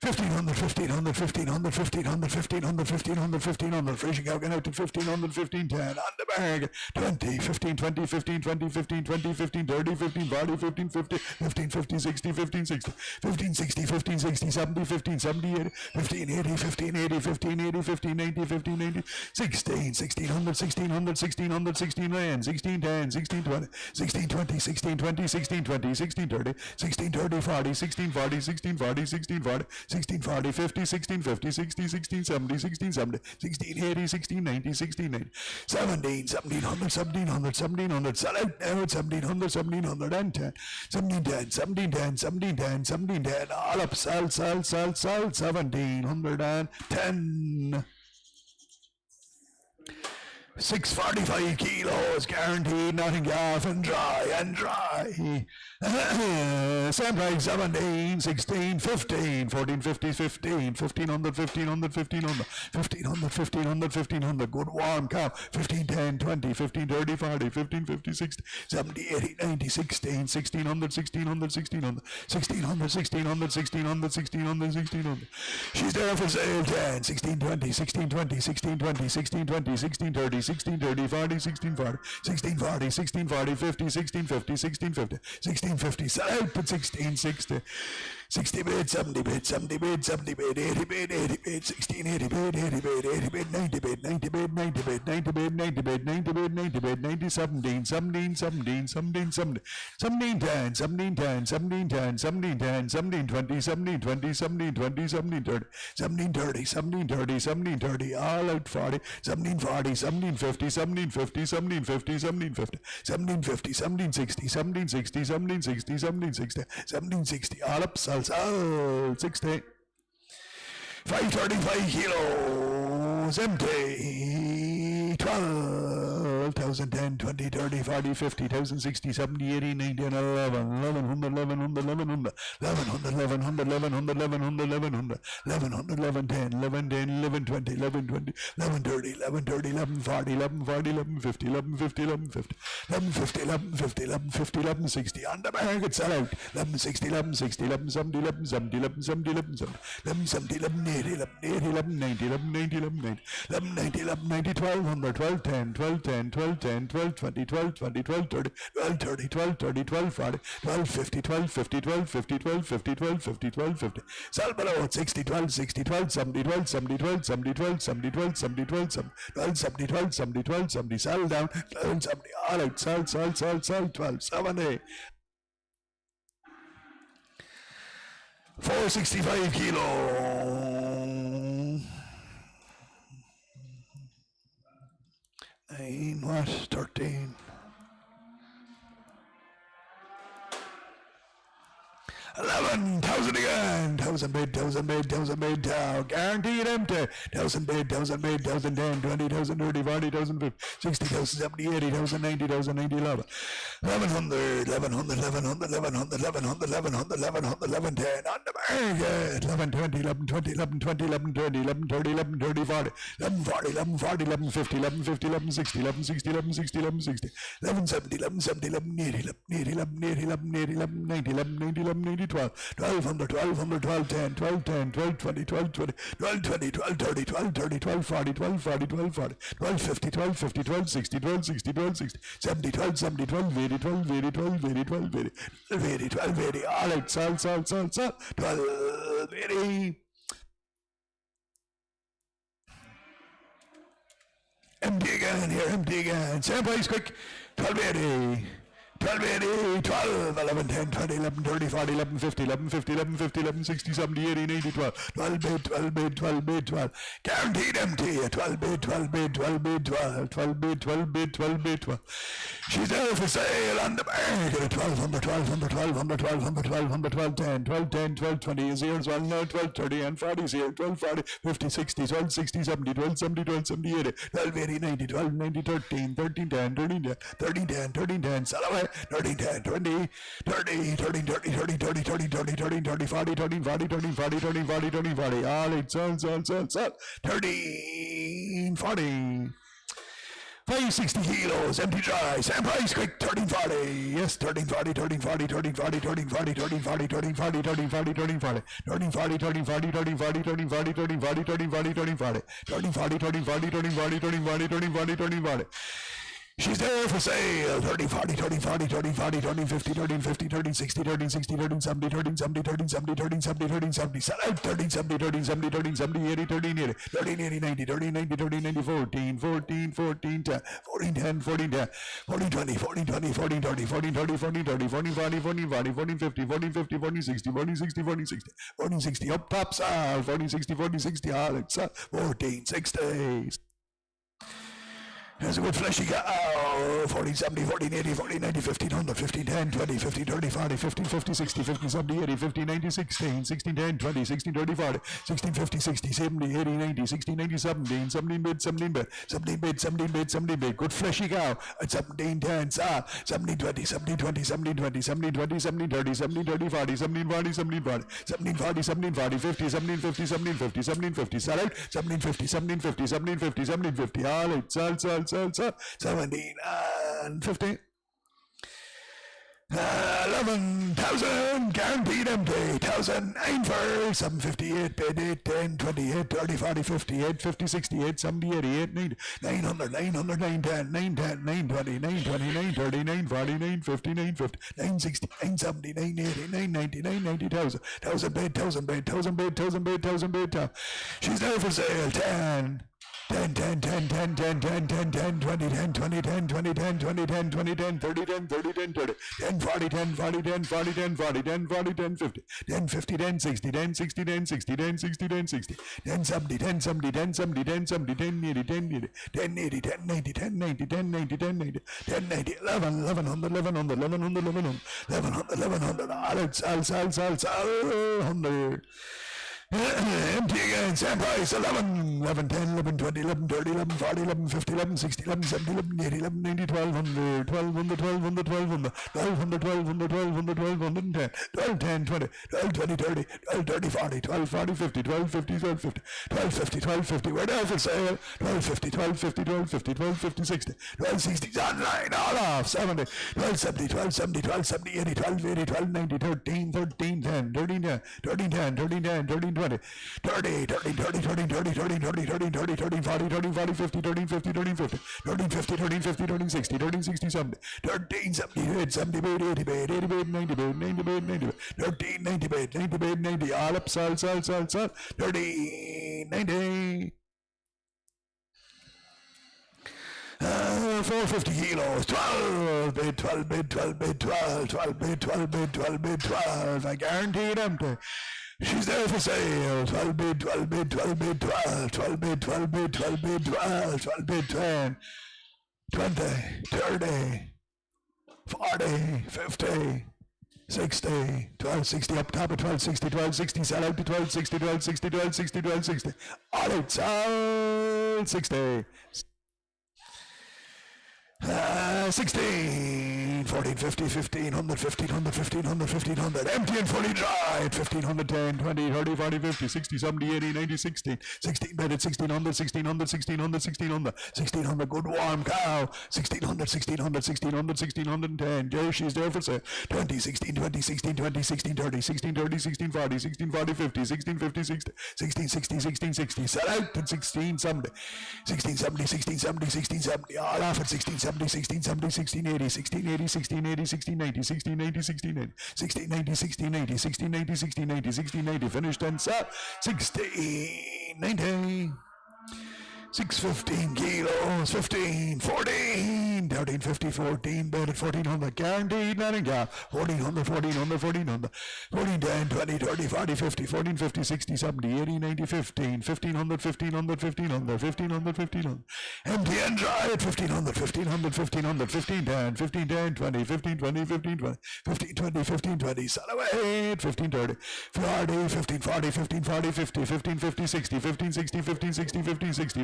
1500, 1500, 1500, 1500, 1500, 1500, 1500, freezing out, out to 1500, 1510, on the bag, 20, 15, 20, 15, 20, 15, 20, 15, 30, 15, 40, 15, 50, 15, 50, 60, 15, 60, 15, 60, 15, 60, 70, 15, 70, 80, 15, 80, 15, 80, 15, 80, 15, 90, 15, 90, 16, 1600, 1600, 1600, 1610, 1610, 1620, 1620, 1620, 1620, 1630, 1630, 40, 1640, 1640, 1640, 1640, 50, 1650, 60, 1670, 1670, 1680, 1690, 1690, 17, 1700, 1700, 1700, sell out now at 1700, 1710, 1710, 1710, 1710, 1710, all up, sell, 1710. 645 kilos, guaranteed, nothing off and dry, and dry. Same price, 17, 16, 15, 14, 50, 15, 1500, 1500, 1500, 1500, 1500, 1500, good warm cow, 15, 10, 20, 15, 30, 40, 15, 50, 60, 70, 80, 90, 16, 1600, 1600, 1600, 1600, 1600, 1600, 1600, 1600. She's there for sale, 10, 16, 20, 16, 20, 16, 20, 16, 20, 16, 30, 16, 30, 40, 16, 40, 16, 40, 16, 40, 50, 16, 50, 16, 50, 16, 50, sell out at 16, 60, 60 bid, 70 bid, 70 bid, 70 bid, 80 bid, 80 bid, 16, 80 bid, 80 bid, 80 bid, 90 bid, 90 bid, 90 bid, 90 bid, 90 bid, 90 bid, 90 bid, 90, 17, 17, 17, 17, 17, 17, 10, 17, 10, 17, 10, 17, 10, 17, 20, 17, 20, 17, 20, 17, 30, 17, 30, 17, 30, 17, 30, all out 40, 17, 40, 17, 50, 17, 50, 17, 50, 17, 50, 17, 50, 17, 60, 17, 60, 17, 60, 17, 60, 17, 60, all up, sell, 60. 535 kilos, empty, 12, 1000, 10, 20, 30, 40, 50, 1000, 60, 70, 80, 90, 11, 1100, 1100, 1100, 1100, 1100, 1100, 1100, 1100, 1100, 11, 10, 11, 10, 11, 20, 11, 20, 11, 30, 11, 30, 11, 40, 11, 40, 11, 50, 11, 50, 11, 50, 11, 50, 11, 50, 11, 50, 11, 60, on the market, sell out, 11, 60, 11, 60, 11, 70, 11, 70, 11, 70, 11, 70, 11, 70, 11, 80, 11, 80, 11, 90, 11, 90, 11, 90, 11, 90, 11, 90, 1200, 12, 10, 12, 10, 12, 10, 12, 20, 12, 20, 12, 30, 12, 30, 12, 30, 12, 40, 12, 50, 12, 50, 12, 50, 12, 50, 12, 50, 12, 50, sell below at 60, 12, 60, 12, 70, 12, 70, 12, 70, 12, 70, 12, 70, 12, 12, 70, 12, 70, 12, 70, sell down, 12, 70, all out, sell, 12, 70. 465 kilo. 9, what? 13. 11,000 again. 1,000 bid, 1,000 bid, 1,000 bid, guaranteed empty. 1,000 bid, 1,000 bid, 1,000 10, 20,000 30, 40,000 50, 60,000 70, 80,000 90,000 90, 11. 1,100, 1,100, 1,100, 1,100, 1,100, 1,100, 1,100, 11, 10, on the market. 11, 20, 11, 20, 11, 20, 11, 30, 11, 30, 11, 30, 40, 11, 40, 11, 40, 11, 50, 11, 50, 11, 60, 11, 60, 11, 60, 11, 60, 11, 70, 11, 70, 11, 80, 11, 80, 11, 80, 11, 90, 11, 90, 11, 90, 12, 1,200, 1,200, 12, 10, 12, 10, 12, 20, 12, 20, 12, 20, 12, 30, 12, 30, 12, 40, 12, 40, 12, 40, 12, 50, 12, 50, 12, 60, 12, 60, 12, 60, 70, 12, 70, 12, 80, 12, 80, 12, 80, 12, 80, 12, 80, 12, 80, all out, sell, 12, 80. Empty again here, empty again. Same place, quick. 1280. 1280, 12, 11, 10, 20, 11, 30, 40, 11, 50, 11, 50, 11, 50, 11, 60, 70, 80, 90, 12, 12 bid, 12 bid, 12 bid, 12. Guaranteed empty, 12 bid, 12 bid, 12 bid, 12, 12 bid, 12 bid, 12 bid, 12. She's there for sale on the market at 1,200, 1,200, 1,200, 1,200, 1,200, 12, 10, 12, 10, 12, 20 is here as well now, 12, 30 and 40 is here, 12, 40, 50, 60, 12, 60, 70, 12, 70, 12, 70, 80, 12, 80, 90, 12, 90, 13, 13, 10, 13, 10, 13, 10, 13, 10, sell away. 13, 10, 20, 30, 30, 30, 30, 30, 30, 30, 30, 30, 40, 30, 40, 30, 40, 30, 40, 30, 40, all it, sell, 13, 40. 560 kilos, empty dry, same price, quick, 1340, yes, 1340, 1340, 1340, 1340, 1340, 1340, 1340, 1340, 1340, 1340, 1340, 1340, 1340, 1340, 1340, 1340, 1340, 1340, 1340. She's there for sale. 30, 40, 30, 40, 30, 40, 30, 50, 30, 50, 30, 60, 30, 60, 30, 70, 30, 70, 30, 70, 30, 70, 30, 70, sell out 30, 70, 30, 70, 30, 70, 80, 30, 80, 30, 80, 90, 30, 90, 30, 90, 14, 14, 14, 10, 14, 10, 14, 10, 14, 20, 14, 20, 14, 30, 14, 30, 14, 30, 14, 40, 14, 40, 14, 50, 14, 50, 14, 60, 14, 60, 14, 60, 14, 60, up top, sell, 14, 60, 14, 60, all out, sell, 14, 60. There's a good fleshy cow. 40, 70, 14, 80, 40, 90, 15, 100, 15, 10, 20, 15, 30, 40, 15, 50, 60, 50, 70, 80, 15, 90, 16, 16, 10, 20, 16, 30, 40, 16, 50, 60, 70, 80, 90, 16, 90, 17, 17 bid, 17 bid, 17 bid, 17 bid, 17 bid. Good fleshy cow. At 17, 10, 17, 20, 17, 20, 17, 20, 17, 20, 17, 30, 17, 30, 40, 17, 40, 17, 40, 17, 40, 17, 40, 50, 17, 50, 17, 50, 17, 50, sell out, 17, 50, 17, 50, 17, 50, 17, 50, all out, sell, 17 and 50. 11,000 guaranteed empty. 1,009 for 758 bid 8 10 28 30 40 58 50 68 70 88 90 900 900 910 910 920 920 930 940 950 950 960 970 980 990 990 1,000 bid 1,000 bid 1,000 bid 1,000 bid 1,000 bid. She's there for sale. 10 10, 10, 10, 10, 10, 10, 10, 10, 20, 10, 20, 10, 20, 10, 20, 10, 20, 10, 30, 10, 30, 10, 30, 10, 40, 10, 40, 10, 40, 10, 40, 10, 40, 10, 50, 10, 50, 10, 60, 10, 60, 10, 60, 10, 60, 10, 60, 10, 70, 10, 70, 10, 70, 10, 70, 10, 80, 10, 80, 10, 80, 10, 90, 10, 90, 10, 90, 10, 90, 10, 90, 11, 1100, 1100, 1100, 1100, 1100, 1100, all out, sell, 100. Empty again, same price, 11, 11, 10, 11, 20, 11, 30, 11, 40, 11, 50, 11, 60, 11, 70, 11, 80, 11, 90, 1200, 1200, 1200, 1200, 1200, 1200, 1200, 10, 12, 10, 20, 12, 20, 30, 12, 30, 40, 12, 40, 50, 12, 50, 12, 50, 12, 50, 12, 50, we're there for sale, 12, 50, 12, 50, 12, 50, 12, 50, 60, 12, 60, online, all off, 70, 12, 70, 12, 70, 12, 70, 80, 12, 80, 12, 90, 13, 13, 10, 13, 10, 13, 10, 13, 10, 13, 20, 30, 30, 30, 30, 30, 30, 30, 30, 30, 30, 40, 30, 40, 50, 13, 50, 13, 50, 13, 50, 13, 50, 13, 60, 13, 60, 70, 13, 78, 70, 80, 80, 90, 90, 90, 13, 90, 90, 90, all up, sell, 30, 90. 450 kilos, 12 bid, 12 bid, 12 bid, 12, 12 bid, 12 bid, 12 bid, 12. I guaranteed empty. She's there for sale. 12 bid, 12 bid, 12 bid, 12, 12 bid, 12 bid, 12 bid, 12, 12 bid, 10, 20, 30, 40, 50. 60, 1260 up top of 1260, 1260, sell out to 1260, 1260, 1260, 1260. All out, sell 60. 16, 14, 50, 1500, 1500, 1500, 1500, empty and fully dry, 1500, 10, 20, 30, 40, 50, 60, 70, 80, 90, 16, 16 bedded, 1600, 1600, 1600, 1600, 1600, good warm cow, 1600, 1600, 1600, 1610, Jersey's there for sale, 20, 16, 20, 16, 20, 16, 30, 16, 30, 16, 40, 16, 40, 50, 16, 50, 60, 16, 60, 16, 60, sell out at 16, 70, 16, 70, 16, 70, 16, 70, all off at 16, 70, 16, 70, 16, 80, 16, 80, 16, 80, 16, 90, 16, 90, 16, 80, 16, 90, 16, 80, 16, 90, 16, 90, 16, 90, finished and sell, 16, 90. 615 kilos, 15, 14, 13, 50, 14, bed at 1400, guaranteed, nothing gap, 1400, 1400, 1400, 14, 10, 20, 30, 40, 50, 14, 50, 60, 70, 80, 90, 15, 1500, 1500, 1500, 1500, 1500, empty and dry at 1500, 1500, 1500, 15, 10, 15, 10, 20, 15, 20, 15, 20, 15, 20, 15, 20, sell away at 15, 30, 40, 15, 40, 15, 40, 50, 15, 50, 60, 15, 60, 15, 60, 15, 60,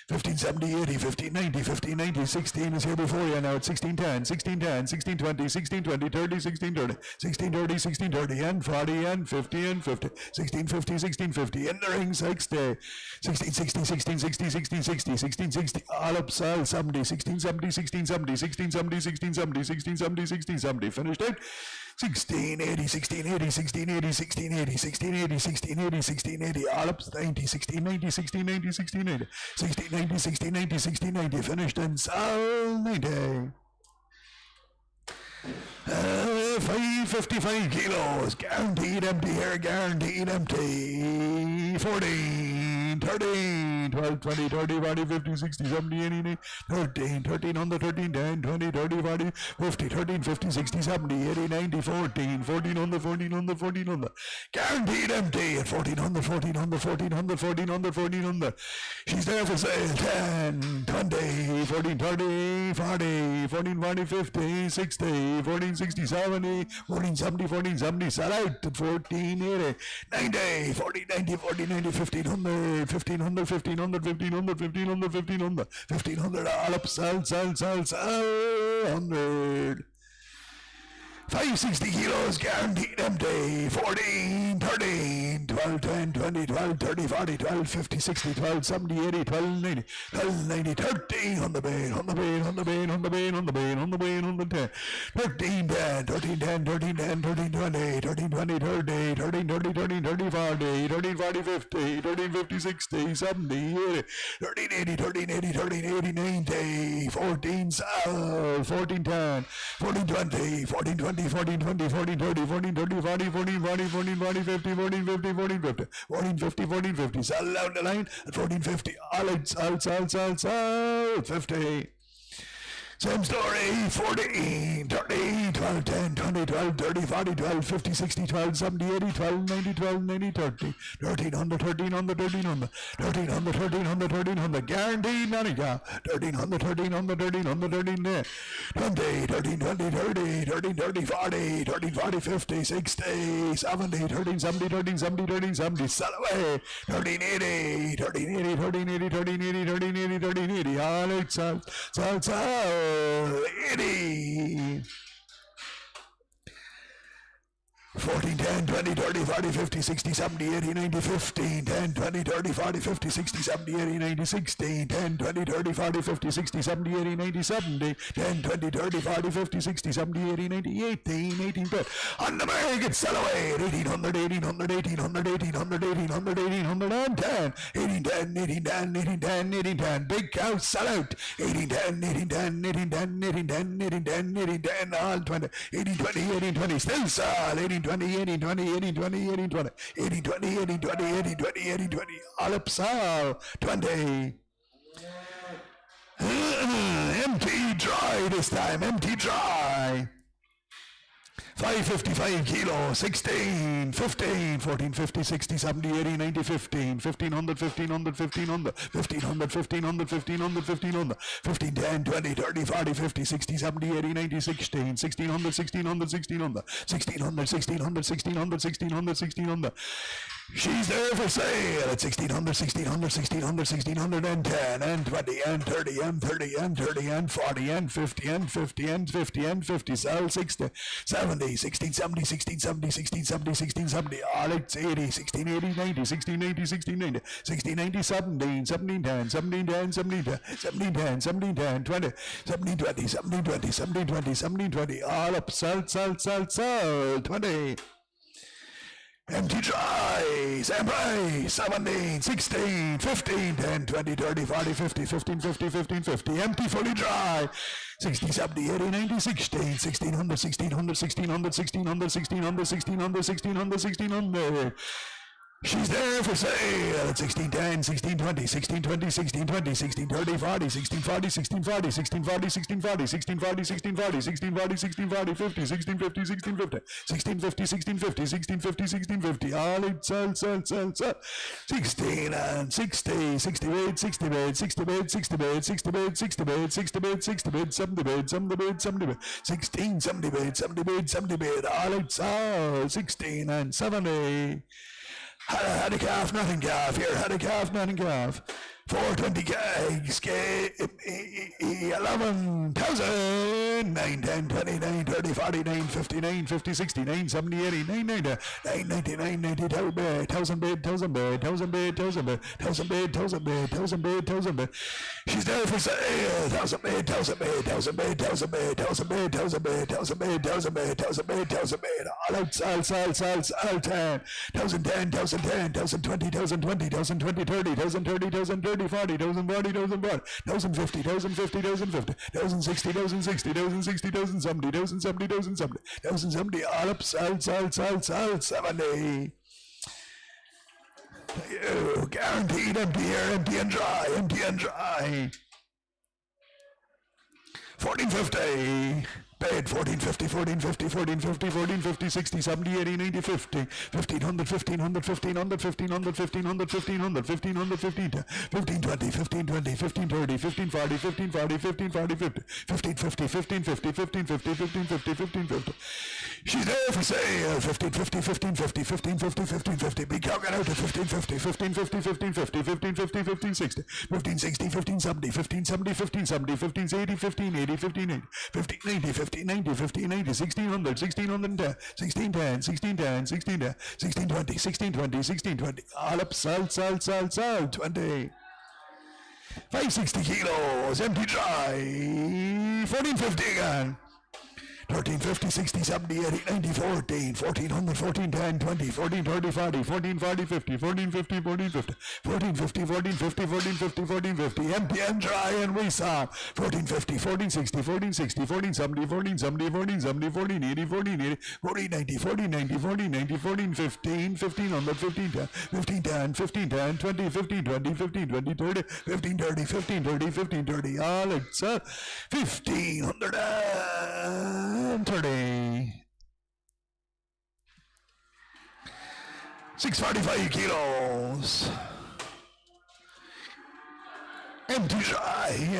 15, 70, 80, 15, 90, 15, 90, 16 is here before you now at 16, 10, 16, 10, 16, 20, 16, 20, 30, 16, 30, 16, 30, 16, 30, and 40, and 50, and 50, 16, 50, 16, 50, in the ring, 60, 16, 60, 16, 60, 16, 60, 16, 60, all up, sell, 70, 16, 70, 16, 70, 16, 70, 16, 70, 16, 70, 16, 70, finished it, 16, 80, 16, 80, 16, 80, 16, 80, 16, 80, 16, 80, 16, 80, all up, 90, 16, 90, 16, 90, 16, 80, 16, 90, 16, 90, 16, 90, finished and sell 90. 555 kilos, guaranteed empty here, guaranteed empty, 14, 13, 12, 20, 30, 40, 50, 60, 70, 80, 90, 13, 13 on the 13, 10, 20, 30, 40, 50, 13, 50, 60, 70, 80, 90, 14, 14 on the 14 on the 14 on the, guaranteed empty at 14 on the 14 on the 14 on the 14 on the 14 on the, she's there for sale, 10, 20, 14, 30, 40, 14, 40, 50, 60, 14, 60, 70, 14, 70, 14, 70, sell out at 14, 80, 90, 40, 90, 40, 90, 1500, 1500, 1500, 1500, 1500, 1500, 1500, all up, sell, 100. 560 kilos, guaranteed empty, 14, 13, 12, 10, 20, 12, 30, 40, 12, 50, 60, 12, 70, 80, 12, 90, 12, 90, 13 on the bane, on the bane, on the bane, on the bane, on the bane, on the bane, on the 10, 13, 10, 13, 10, 13, 10, 13, 20, 13, 20, 30, 13, 30, 13, 30, 40, 13, 40, 50, 13, 50, 60, 70, 80, 13, 80, 13, 80, 13, 80, 90, 14, sell, 14, 10, 14, 20, 14, 20, 14, 20, 14, 30, 14, 30, 40, 14, 40, 14, 40, 50, 14, 50, 14, 50, 14, 50, 14, 50, sell down the line at 14, 50, all out, sell, 50. Same story, 14, 30, 12, 10, 20, 12, 30, 40, 12, 50, 60, 12, 70, 80, 12, 90, 12, 90, 30, 1300, 1300, 1300, 1300, 1300, 1300, guaranteed money, 1300, 1300, 1300, 1300, 20, 13, 20, 30, 13, 30, 40, 13, 40, 50, 60, 70, 13, 70, 13, 70, 13, 70, sell away, 13, 80, 13, 80, 13, 80, 13, 80, 13, 80, 13, 80, all right, sell, 80. 14, 10, 20, 30, 40, 50, 60, 70, 80, 90, 15, 10, 20, 30, 40, 50, 60, 70, 80, 90, 16, 10, 20, 30, 40, 50, 60, 70, 80, 90, 70, 10, 20, 30, 40, 50, 60, 70, 80, 90, 18, 18, but on the market, sell away, 1800, 1800, 1800, 1800, 1800, 1810, 1810, 1810, 1810, 1810, big cow, sell out, 1810, 1810, 1810, 1810, 1810, 1810, all 20, 1820, 1820, still sell, 1820, 1820, 1820, 1820, 1820, 1820, 1820, 1820, all up sell, 20. Empty dry this time, empty dry. 555 kilo, 16, 15, 14, 50, 60, 70, 80, 90, 15, 1500, 1500, 1500, 1500, 1500, 1500, 1500, 15, 10, 20, 30, 40, 50, 60, 70, 80, 90, 16, 1600, 1600, 1600, 1600, 1600, 1600, 1600, 1600. She's there for sale at 1600, 1600, 1600, 1610, and 20, and 30, and 30, and 30, and 40, and 50, and 50, and 50, and 50, sell 60, 70, 1670, 1670, 1670, 1670, all it's 80, 1680, 90, 1680, 1690, 1690, 17, 1710, 1710, 1710, 1710, 20, 1720, 1720, 1720, 1720, all up, sell, 20. Empty dry, Samurai, 17, 16, 15, 10, 20, 30, 40, 50, 15, 50, 15, 50, empty, fully dry, 60, 70, 80, 90, 16, 1600, 1600, 1600, 1600, 1600, 1600, 1600, 1600. She's there for sale at 1610, 1620, 1620, 1620, 1630, 40, 1640, 1640, 1640, 1640, 1640, 1640, 1640, 1640, 50, 1650, 1650, 1650, 1650, 1650, 1650, all it sell, 16 and 60, 60 bed, 60 bed, 60 bed, 60 bed, 60 bed, 60 bed, 60 bed, 60 bed, 70 bed, 70 bed, 70 bed, 16, 70 bed, 70 bed, 70 bed, all it sell, 16 and 70. Had a calf, nothing calf. Here, had a calf, nothing calf. 420 kegs, 11,000, 9, 10, 20, 9, 30, 40, 9, 50, 9, 50, 60, 9, 70, 80, 9, 90, 9, 90, 9, 90, 1,000 bed, 1,000 bed, 1,000 bed, 1,000 bed, 1,000 bed, 1,000 bed, 1,000 bed, 1,000 bed, 1,000 bed. She's there for sale, 1,000 bed, 1,000 bed, 1,000 bed, 1,000 bed, 1,000 bed, 1,000 bed, 1,000 bed, 1,000 bed, 1,000 bed, 1,000 bed, all out, sell, 10, 1,010, 1,010, 1,020, 1,020, 1,020, 30, 1,030, 1,030, 40, 1,040, 1,050, 1,050, 1,050, 1,060, 1,060, 1,060, 1,070, 1,070, 1,070, 1,070, all up, sell, 70. You guaranteed empty here, empty and dry, empty and dry. 1450. Paid 1450, 1450, 1450, 1450, 60, 70, 80, 90, 50, 1500, 1500, 1500, 1500, 1500, 1500, 1500, 1520, 1520, 1530, 1540, 1540, 1540, 50, 1550, 1550, 1550, 1550. She's there for sale, 1550, 1550, 1550, 1550, be counting out to 1550, 1550, 1550, 1550, 1560, 1560, 1570, 1570, 1570, 1580, 1580, 1580, 1590, 1590, 1590, 1600, 1610, 1610, 1610, 1610, 1620, 1620, 1620, all up, sell, 20. 560 kilos, empty dry, 1450 again. 1350, 60, 70, 80, 90, 14, 1400, 1410, 20, 14, 30, 40, 14, 40, 50, 14, 50, 14, 50, 14, 50, 14, 50, 14, 50, 14, 50, empty and dry and we saw 14, 50, 14, 60, 14, 60, 14, 70, 14, 70, 14, 70, 14, 80, 14, 80, 14, 90, 14, 90, 14, 90, 14, 15, 1500, 15, 10, 15, 10, 15, 10, 20, 15, 20, 15, 20, 30, 15, 30, 15, 30, 15, 30, all it's 1500 10:30. 645 kilos.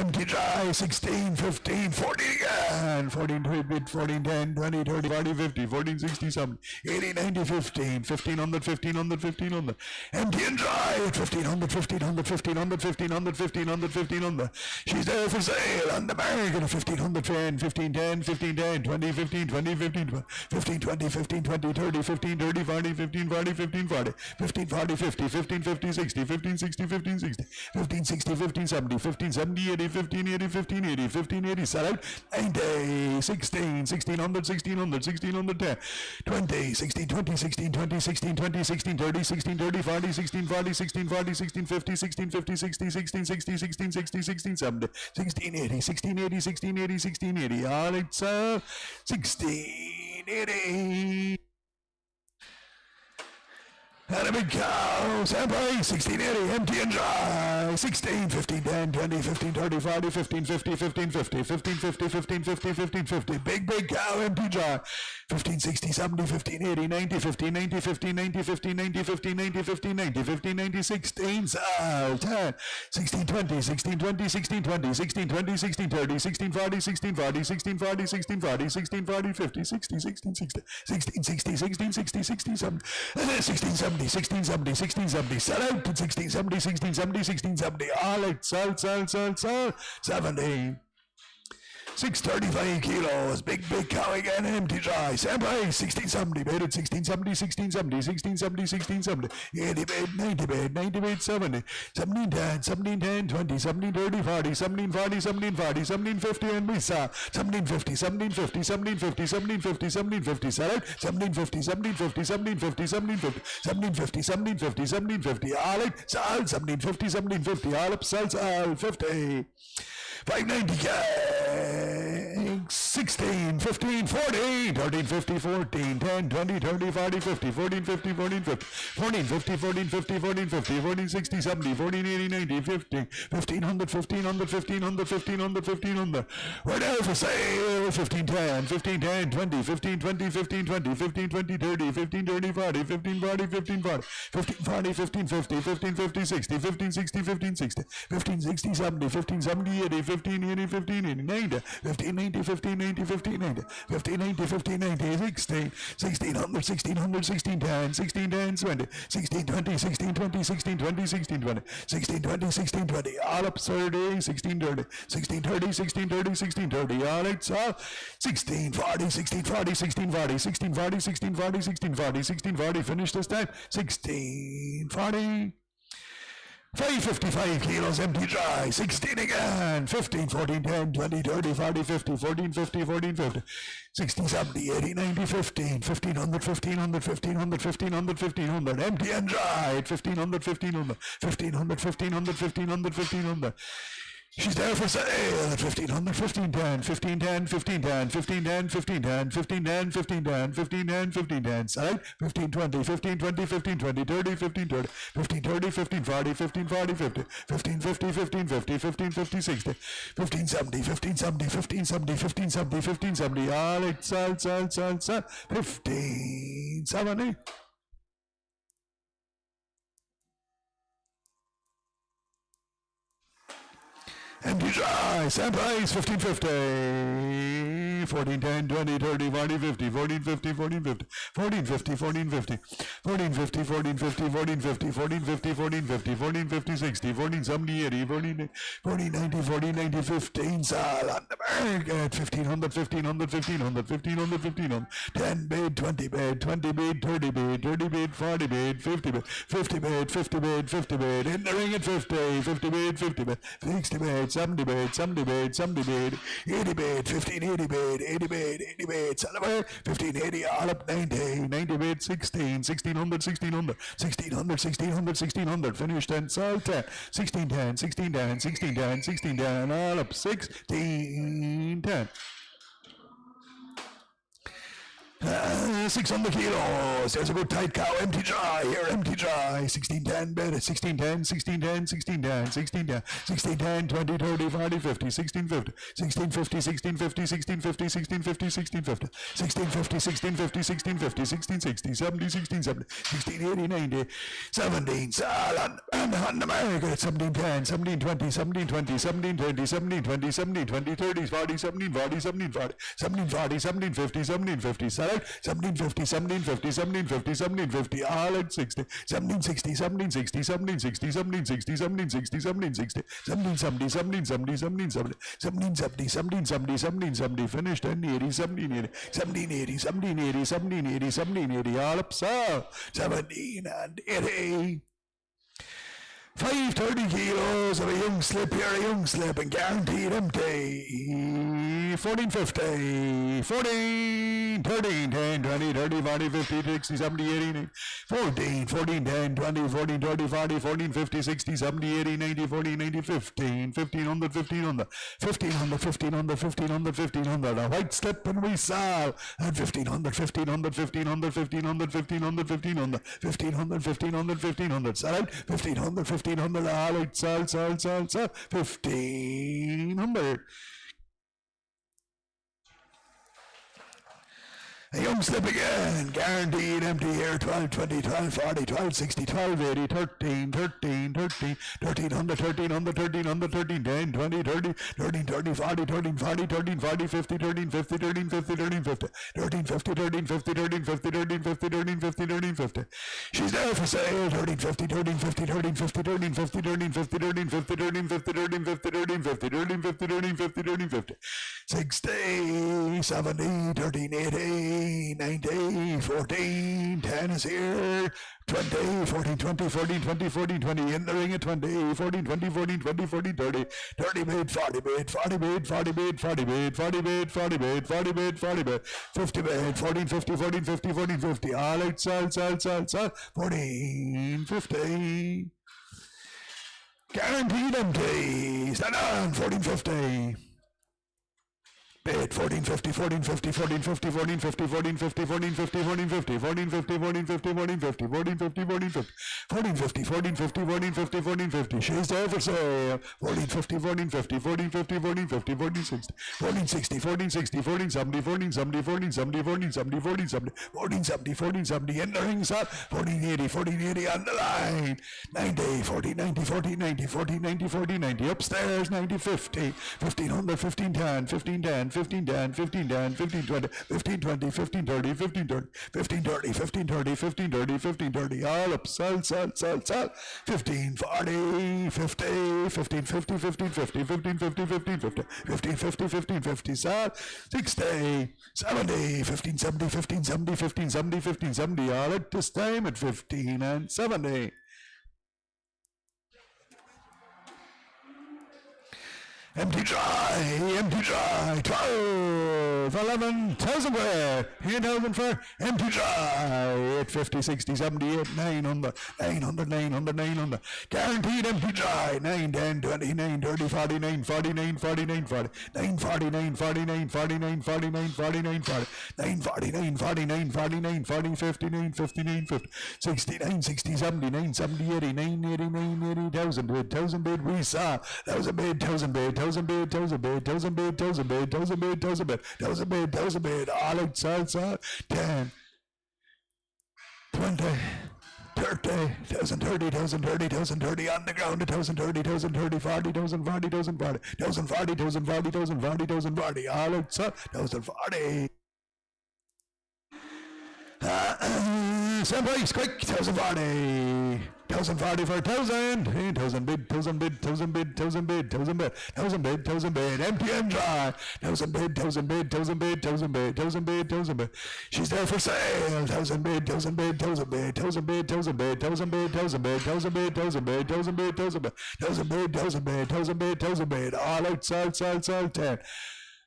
empty dry, 16, 15, 14 again, 14, 20, 14, 10, 20, 30, 40, 50, 14, 60, 70, 80, 90, 15, 1500, 1500, 1500, empty and dry, 1500, 1500, 1500, 1500, 1500, 1500, she's there for sale on the market, 1500, 10, 15, 10, 15, 10, 20, 15, 20, 15, 15, 20, 15, 20, 30, 15, 30, 40, 15, 40, 15, 40, 15, 40, 50, 15, 50, 60, 15, 60, 15, 60, 15, 60, 15, 70, 15, 70, 80, 15, 80, 15, 80, 15, 80, sell out, 90, 16, 1600, 1600, 1610, 20, 16, 20, 16, 20, 16, 20, 16, 30, 16, 30, 40, 16, 40, 16, 40, 16, 50, 16, 50, 60, 16, 60, 16, 60, 16, 70, 16, 80, 16, 80, 16, 80, 16, 80, all it's 16, 80. And a big cow, Sampray, 1680, empty and dry, 16, 15, 10, 20, 15, 30, 40, 15, 50, 15, 50, 15, 50, 15, 50, 15, 50, big cow, empty dry, 15, 60, 70, 15, 80, 90, 15, 90, 15, 90, 15, 90, 15, 90, 15, 90, 15, 90, 16, 10, 16, 20, 16, 20, 16, 20, 16, 20, 16, 30, 16, 40, 16, 40, 16, 40, 16, 40, 16, 40, 50, 60, 16, 60, 16, 60, 16, 60, 16, 70, 16, 70, 16, 70, 16, 70, sell out at 16, 70, 16, 70, 16, 70, all out, sell, 70. 635 kilos, big cow again, empty dry, same price, 1670, bid at 1670, 1670, 1670, 1670, 80 bid, 90 bid, 90 bid, 70, 1710, 1710, 20, 1730, 40, 1740, 1740, 1750, and we saw 1750, 1750, 1750, 1750, 1750, sell it, 1750, 1750, 1750, 1750, 1750, 1750, 1750, all it, sell, 1750, 1750, all up, sells, all 50. 590 16, 15, 14, 13, 50, 14, 10, 20, 30, 40, 50, 14, 50, 14, 50, 14, 50, 14, 50, 14, 50, 14, 60, 70, 14, 80, 90, 50, 1500, 1500, 1500, 1500, 1500. We're now for sale, 15, 10, 15, 10, 20, 15, 20, 15, 20, 15, 20, 30, 15, 30, 40, 15, 40, 15, 40, 15, 40, 15, 50, 15, 50, 60, 15, 60, 15, 60, 15, 60, 70, 15, 70, 80, 15, 80, 15, 80, 90, 15, 90, 15, 90, 15, 90, 15, 90, 15, 90, 16, 1600, 1600, 16, 10, 16, 10, 20, 16, 20, 16, 20, 16, 20, 16, 20, 16, 20, 16, 20, all up 30, 16, 30, 16, 30, 16, 30, 16, 30, all it's all 16, 40, 16, 40, 16, 40, 16, 40, 16, 40, 16, 40, 16, 40, finish this time, 16, 40. 555 kilos, empty dry, 16 again, 15, 14, 10, 20, 30, 40, 50, 14, 50, 14, 50, 60, 70, 80, 90, 15, 1500, 1500, 1500, 1500, 1500, empty and dry, 1500, 1500, 1500, 1500, 1500, 1500. She's there for sale at 1500, 1510, 1510, 1510, 1510, 1510, 1510, 1510, 1510, 1510, side, 1520, 1520, 1520, 30, 1530, 1530, 1540, 1540, 50, 1550, 1550, 1550, 60, 1570, 1570, 1570, 1570, 1570, all it, sell, 1570. Empty dry, same price, 1550, 14, 10, 20, 30, 40, 50, 14, 50, 14, 50, 14, 50, 14, 50, 14, 50, 14, 50, 14, 50, 14, 50, 14, 50, 14, 50, 60, 14, 70, 80, 14, 40, 90, 40, 90, 15, sell on the market, 1500, 1500, 1500, 1500, 1500, 10 bid, 20 bid, 20 bid, 30 bid, 30 bid, 40 bid, 50 bid, 50 bid, 50 bid, 50 bid, in the ring at 50, 50 bid, 50 bid, 60 bid, 70 bid, 70 bid, 70 bid, 80 bid, 1580 bid, 80 bid, 80 bid, celebrate, 1580, all up 90, 90 bid, 16, 1600, 1600, 1600, 1600, 1600, finish 10, sell 10, 1610, 1610, 1610, 1610, all up 1610. 600 kilos. There's a good tight cow. Empty dry. Here, empty dry. 1610 bed. 1610, 1610, 1610, 1610, 1610, 20, 30, 40, 50, 1650, 1650, 1650, 1650, 1650, 1650, 1650, 1650, 1650, 1660, 70, 1670, 1680, 90, 17. Salad and America. 1710, 1720, 1720, 1720, 1720, 1720, 30, 40, 1740, 1740, 1740, 1750, 1750. Salad 1750, 1750, 1750, 1750. All at 60, 1760, 1760, 1760, 1760, 1760, 1760, 1770, 1770, 1770, 1770, 1770, 1770. Finished 1080, 1780, 1780, 1780, 1780, 1780. All up, so 17 and 80. 530 kilos of a young slip here, a young slip, and guaranteed empty. 1450, 14, 13, 10, 20, 30, 40, 50, 60, 70, 80, 90, 14, 14, 10, 20, 14, 30, 40, 14, 50, 60, 70, 80, 90, 40, 90, 15, 1500, 1500, 1500, 1500, 1500, 1500. A white slip and we sell at 1500, 1500, 1500, 1500, 1500, 1500, 1500, 1500, 1500. Sell out 1500, 1500. All right, sell, 1500. A young slip again, guaranteed empty here, 12, 20, 12, 40, 12, 60, 12, 80, 13, 13, 13, 1300, 1300, 1300, 13, 10, 20, 30, 13, 30, 40, 13, 40, 13, 40, 50, 13, 50, 13, 50, 13, 50, 13, 50, 13, 50, 13, 50, 13, 50, 13, 50, 13, 50. She's there for sale, 13, 50, 13, 50, 13, 50, 13, 50, 13, 50, 13, 50, 13, 50, 13, 50, 13, 50, 13, 50, 13, 50, 13, 50. 60, 70, 13, 80, 90, 14, 10 is here, 20, 14, 20, 14, 20, 14, 20, in the ring at 20, 14, 20, 14, 20, 14, 30, 30 bid, 40 bid, 40 bid, 40 bid, 40 bid, 40 bid, 40 bid, 40 bid, 40 bid, 50 bid, 14, 50, 14, 50, 14, 50, all out, sell, 14, 50. Guaranteed empty, stand on, 14, 50. Bid 1450, 1450, 1450, 1450, 1450, 1450, 1450, 1450, 1450, 1450, 1450, 1450, 1450, 1450, 1450. She's there for sale. 1450, 1450, 1450, 1450, 1460, 1460, 1460, 1470, 1470, 1470, 1470, 1470, 1470, 1470 in the ring set. 1480, 1480 on the line. 90, 1490, 1490, 1490, 1490 upstairs. 9050, 1500, 1510, 1510. 1510, 1510, 1520, 1520, 1530, 1530, 1530, 1530, 1530, 1530, all up, sell, 1540, 50, 1550, 1550, 1550, 1550, 1550, 1550, sell, 60, 70, 1570, 1570, 1570, 1570, all at this time at 15 and 70. Empty dry, 12, 11,000 for, 8,000 for, empty dry, 8, 50, 60, 70, 8, 900, 900, 900, 900, guaranteed empty dry, 9, 10, 20, 9, 30, 49, 49, 49, 40, 9, 49, 49, 49, 49, 49, 40, 9, 49, 49, 49, 40, 59, 59, 50, 69, 60, 79, 70, 80, 9, 80, 9, 80, 1,000 bid, we saw, 1,000 bid, 1,000 bid, 1,000 bid, 1,000 bid, 1,000 bid, 1,000 bid, 1,000 bid, 1,000 bid, 1,000 bid, 1,000 bid, all out, sell, 10, 20, 30, 1,030, 1,030, 1,030 on the ground, 1,030, 1,030, 40, 1,040, 1,040, 1,040, 1,040, 1,040, 1,040, all out, sell, 1,040. Same price, quick, 1,040. 1,040 for 1,000. 1,000 bid, 1,000 bid, 1,000 bid, 1,000 bid, 1,000 bid, 1,000 bid, 1,000 bid, empty and dry. 1,000 bid, 1,000 bid, 1,000 bid, 1,000 bid, 1,000 bid, 1,000 bid. She's there for sale. 1,000 bid, 1,000 bid, 1,000 bid, 1,000 bid, 1,000 bid, 1,000 bid, 1,000 bid, 1,000 bid, 1,000 bid, 1,000 bid, 1,000 bid, 1,000 bid, 1,000 bid, 1,000 bid, 1,000 bid, all out, sell, 10.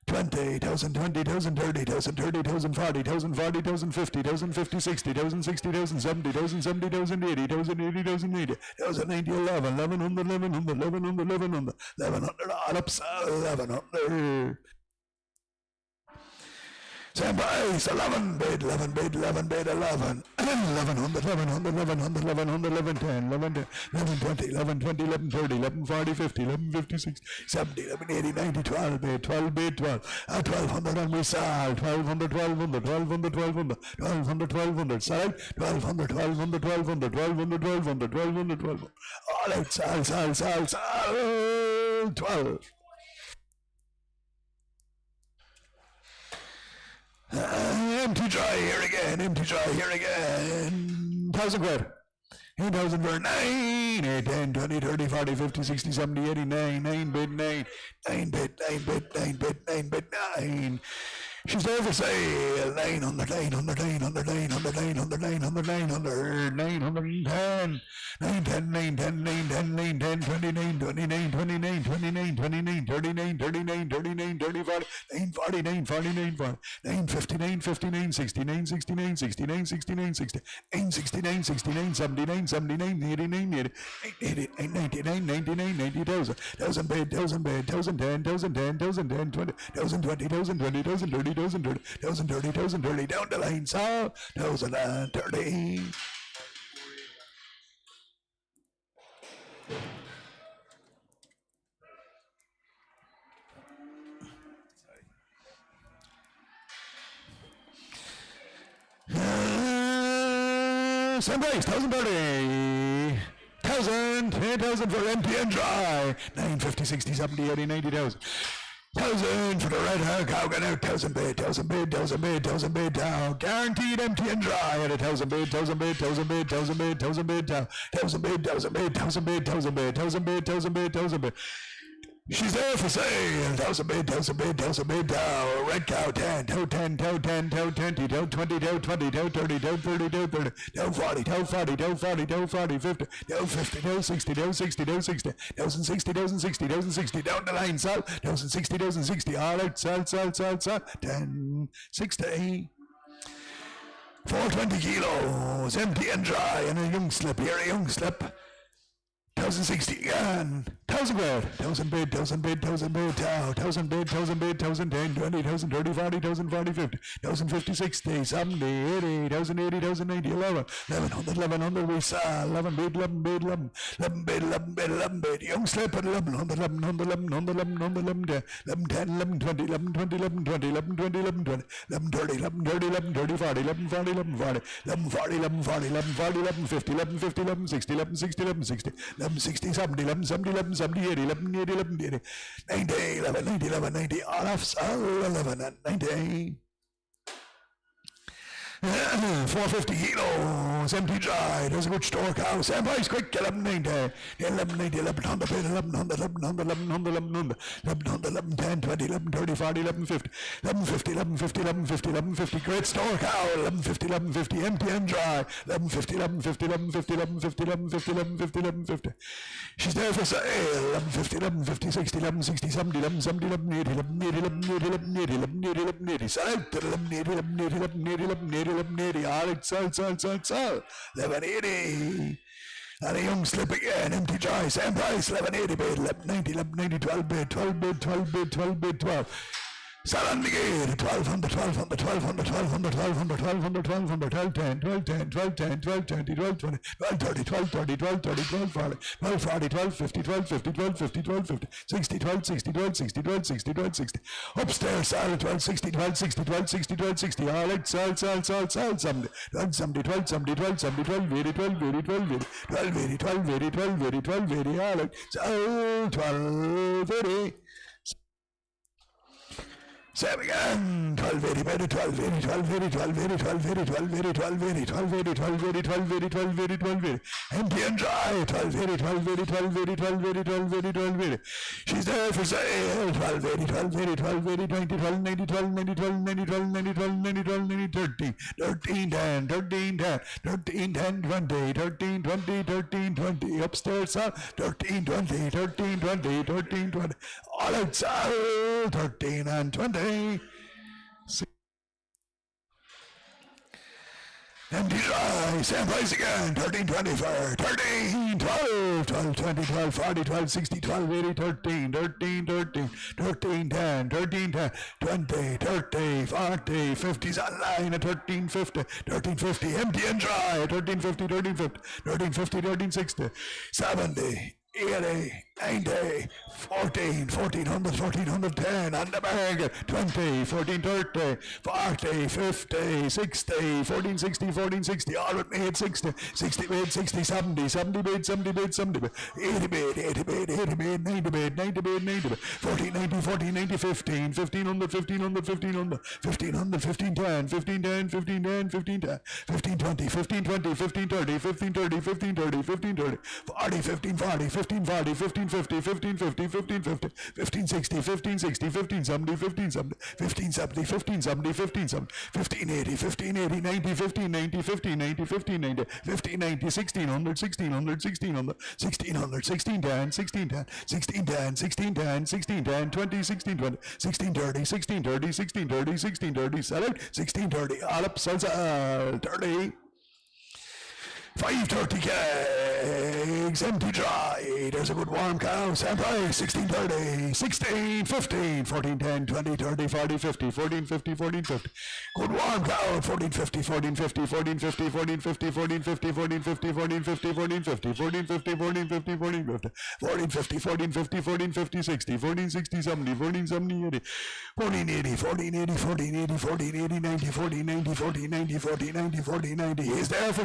20, 1,000, 20, 1,000, 30, 1,000, 30, 1,000, 40, 1,000, 40, 1,000, 50, 1,000, 50, 60, 1,000, 60, 1,000, 70, 1,000, 70, 1,000, 80, 1,000, 80, 1,000, 80, 1,000, 90, 11, 1,100, 1,100, 1,100, 1,100, 1,100, all up, 1,100. Same price, 11 bid, 11 bid, 11 bid, 11. 1100, 1100, 1100, 1100, 1110, 1110, 1120, 1120, 1130, 1140, 50, 1150, 60, 70, 1180, 90, 12 bid, 12 bid, 12. 1200 and we sell, 1200, 1200, 1200, 1200, 1200, 1200, sell, 1200, 1200, 1200, 1200, 1200, 1200, 1200. All out, sell, 12. Empty dry here again, empty dry here again. 1,000 quid. 8,000 for 9, 8, 10, 20, 30, 40, 50, 60, 70, 80, 9 bid, 9 bid, 9 bid, 9 bid, 9 bid, 9. She's there for sale. 900, 900, 900, 900, 900, 900, 900, 910, 910, 910, 910, 910, 29, 29, 29, 29, 29, 39, 39, 39, 30, 40, 940, 940, 940, 950, 959, 69, 69, 69, 69, 60, 969, 69, 79, 79, 89, 80, 80, 99, 99, 90,000, 1,000 bid, 1,000 bid, 1,010, 1,010, 1,010, 20, 1,020, 1,020, 1,030, 1,030, 1,030, 1,030, down the line, so 1,030. Same price, 1,030. 1,000, 10,000 for empty and dry. 950, 60, 70, 80, 90,000. 1,000 for the red hair cow, get out, 1,000 bid, 1,000 bid, 1,000 bid, 1,000 bid down. Guaranteed empty and dry at 1,000 bid, 1,000 bid, 1,000 bid, 1,000 bid, 1,000 bid down. 1,000 bid, 1,000 bid, 1,000 bid, 1,000 bid, 1,000 bid, 1,000 bid, 1,000 bid. She's there for sale. 1,000 bid, 1,000 bid, 1,000 bid down. Red cow, 10, toe 10, toe 10, toe 20, toe 20, toe 20, toe 30, toe 30, toe 30, toe 40, toe 40, toe 40, toe 40, 50, toe 50, toe 60, toe 60, toe 60, 1,060, 1,060, 1,060, down the line, sell. 1,060, 1,060, all out, sell, 10, 60. 420 kilos, empty and dry, and a young slip here, a young slip. 1,060 again. 1,000 quid. 1,000 bid, 1,000 bid, 1,000 bid, 1,000 bid, 1,000 bid, 1,010, 20, 1,030, 40, 1,040, 50, 1,050, 60, 70, 80, 1,080, 1,090, 11, 1,100, 1,100, we sell. 11 bid, 11 bid, 11, 11 bid, 11 bid, 11 bid. Young slip at 1,100, 1,100, 1,100, 1,100, 11, 11, 10, 11, 20, 11, 20, 11, 20, 11, 20, 11, 20, 11, 30, 11, 30, 11, 30, 40, 11, 40, 11, 40, 11, 40, 11, 40, 11, 40, 11, 50, 11, 50, 11, 60, 11, 60, 11, 60, 11, 60, 70, 11, 70, 11, 70, 80, 11, 80, 11, 80, 90, 11, 90, 11, 90, all off, 11 and 90. 450 kilos, empty dry, there's a good store cow, same price, quick, 1190, 1190, 1100, 1100, 1100, 1100, 1100, 1100, 1110, 20, 1130, 40, 1150, 1150, 1150, 1150, 1150, great store cow, 1150, 1150, empty and dry, 1150, 1150, 1150, 1150, 1150, 1150, 1150. She's there for sale, 1150, 1150, 60, 1160, 70, 1170, 1180, 1180, 1180, 1180, 1180, 1180, sell out, 1180, 1180, 1180, 1180, all right, sell, 1180. And a young slip again, empty dry, same price, 1180 bid, 1190, 1190, 12 bid, 12 bid, 12 bid, 12 bid, 12. Sell on the gate, 1,200, 1,200, 1,200, 1,200, 1,200, 1,200, 1,200, 1210, 1210, 1210, 1220, 1220, 1230, 1230, 1230, 1240, 1240, 1250, 1250, 1250, 1250, 60, 1260, 1260, 1260, 1260. Upstairs, sell 1260, 1260, 1260, 1260. All right, sell, 70, 1270, 1270, 1270, 1280, 1280, 1280, 1280, 1280, 1280, 1280. All right, sell 1280. Same again, 1280, 1280, 1280, 1280, 1280, 1280, 1280, 1280, 1280, 1280, 1280, empty and dry, 1280, 1280, 1280, 1280, 1280, 1280. She's there for sale, 1280, 1280, 1280, 20, 1290, 1290, 1290, 1290, 1290, 13, 13, 10, 13, 10, 13, 10, 20, 13, 20, 13, 20, upstairs, 13, 20, 13, 20, 13, 20, all outside, 13 and 20. Empty dry, same price again, 13, 24, 13, 12, 12, 20, 12, 40, 12, 60, 12, 80, 13, 13, 13, 13, 10, 13, 10, 20, 30, 40, 50's online at 13, 50, 13, 50, empty and dry, 13, 50, 13, 50, 13, 50, 13, 60, 70, 80, 90, 14, 1400, 1410, on the bag, 20, 1430, 40, 50, 60, 1460, 1460, all with me at 60, 60 bid, 60, 70, 70 bid, 70 bid, 70 bid, 80 bid, 80 bid, 80 bid, 90 bid, 90 bid, 90 bid, 1490, 1490, 15, 1500, 1500, 1500, 1500, 1510, 1510, 1510, 1510, 1520, 1520, 1530, 1530, 1530, 1530, 40, 1540, 1540, 1550, 1550, 1550, 1560, 1560, 1570, 1570, 1570, 1570, 1570, 1580, 1580, 90, 1590, 1590, 1590, 1590, 1600, 1600, 1600, 1600, 1610, 1610, 1610, 1610, 1610, 20, 1620, 1630, 1630, 1630, 1630, sell out, 1630, all up, sells 30. 530 kegs, empty dry. There's a good warm cow, same price, 1630, 16, 15, 14, 10, 20, 30, 40, 50, 14, 50, 14, 50. Good warm cow, 14, 50, 14, 50, 14, 50, 14, 50, 14, 50, 14, 50, 14, 50, 14, 50, 14, 50, 14, 50, 14, 50, 14, 50, 14, 50, 14, 50, 60, 14, 60, 70, 14, 70, 80, 14, 80, 14, 80, 14, 80, 14, 80, 90, 14, 90, 14, 90, 14, 90, 14, 90.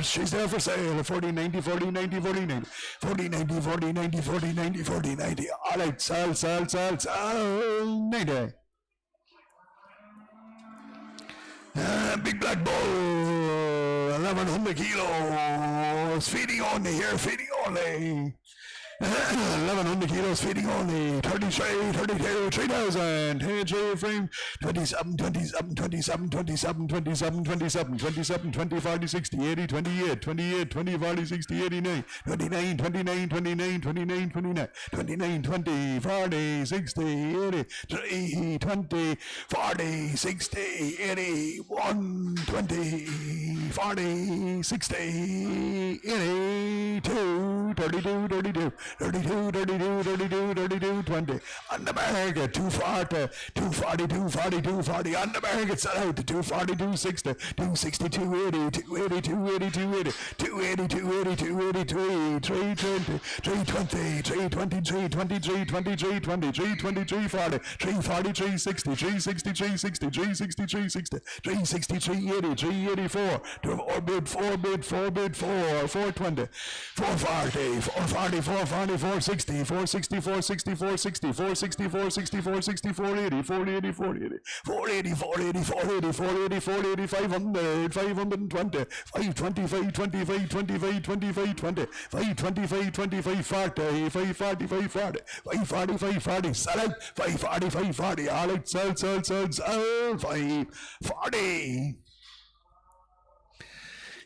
She's there for sale. 40, 90, 40, 90, 40, 90, 40, 90, 40, 90, 40, 90, 40, 90. All right, sell, 90. Big black bull, 1100 kilos, feeding only here, feeding only. 1100 kilos feeding only, 33, 32, 3000, HA frame, 27, 27, 27, 27, 27, 27, 27, 20, 40, 60, 80, 28, 28, 20, 40, 60, 89, 29, 29, 29, 29, 29, 29, 20, 40, 60, 80, 3, 20, 40, 60, 80, 1, 20, 40, 60, 80, 2, 32, 32, 32, 32, 32, 32, 20. On the bag at 240, 240, 240, 240. On the bag it's out to 240, 260, 260, 280, 280, 280, 280, 280, 280, 283, 320, 320, 320, 323, 23, 20, 323, 40, 340, 360, 360, 360, 360, 360, 360, 380, 384, 4 bid, 4 bid, 4 bid, 4, 420, 440, 440, 440, 460, 460, 460, 460, 460, 460, 460, 480, 480, 480, 480, 480, 480, 480, 480, 500, 520, 520, 525, 25, 25, 20, 525, 25, 40, 540, 540, 540, 540, sell out, 540, 540, all out, sell, 540.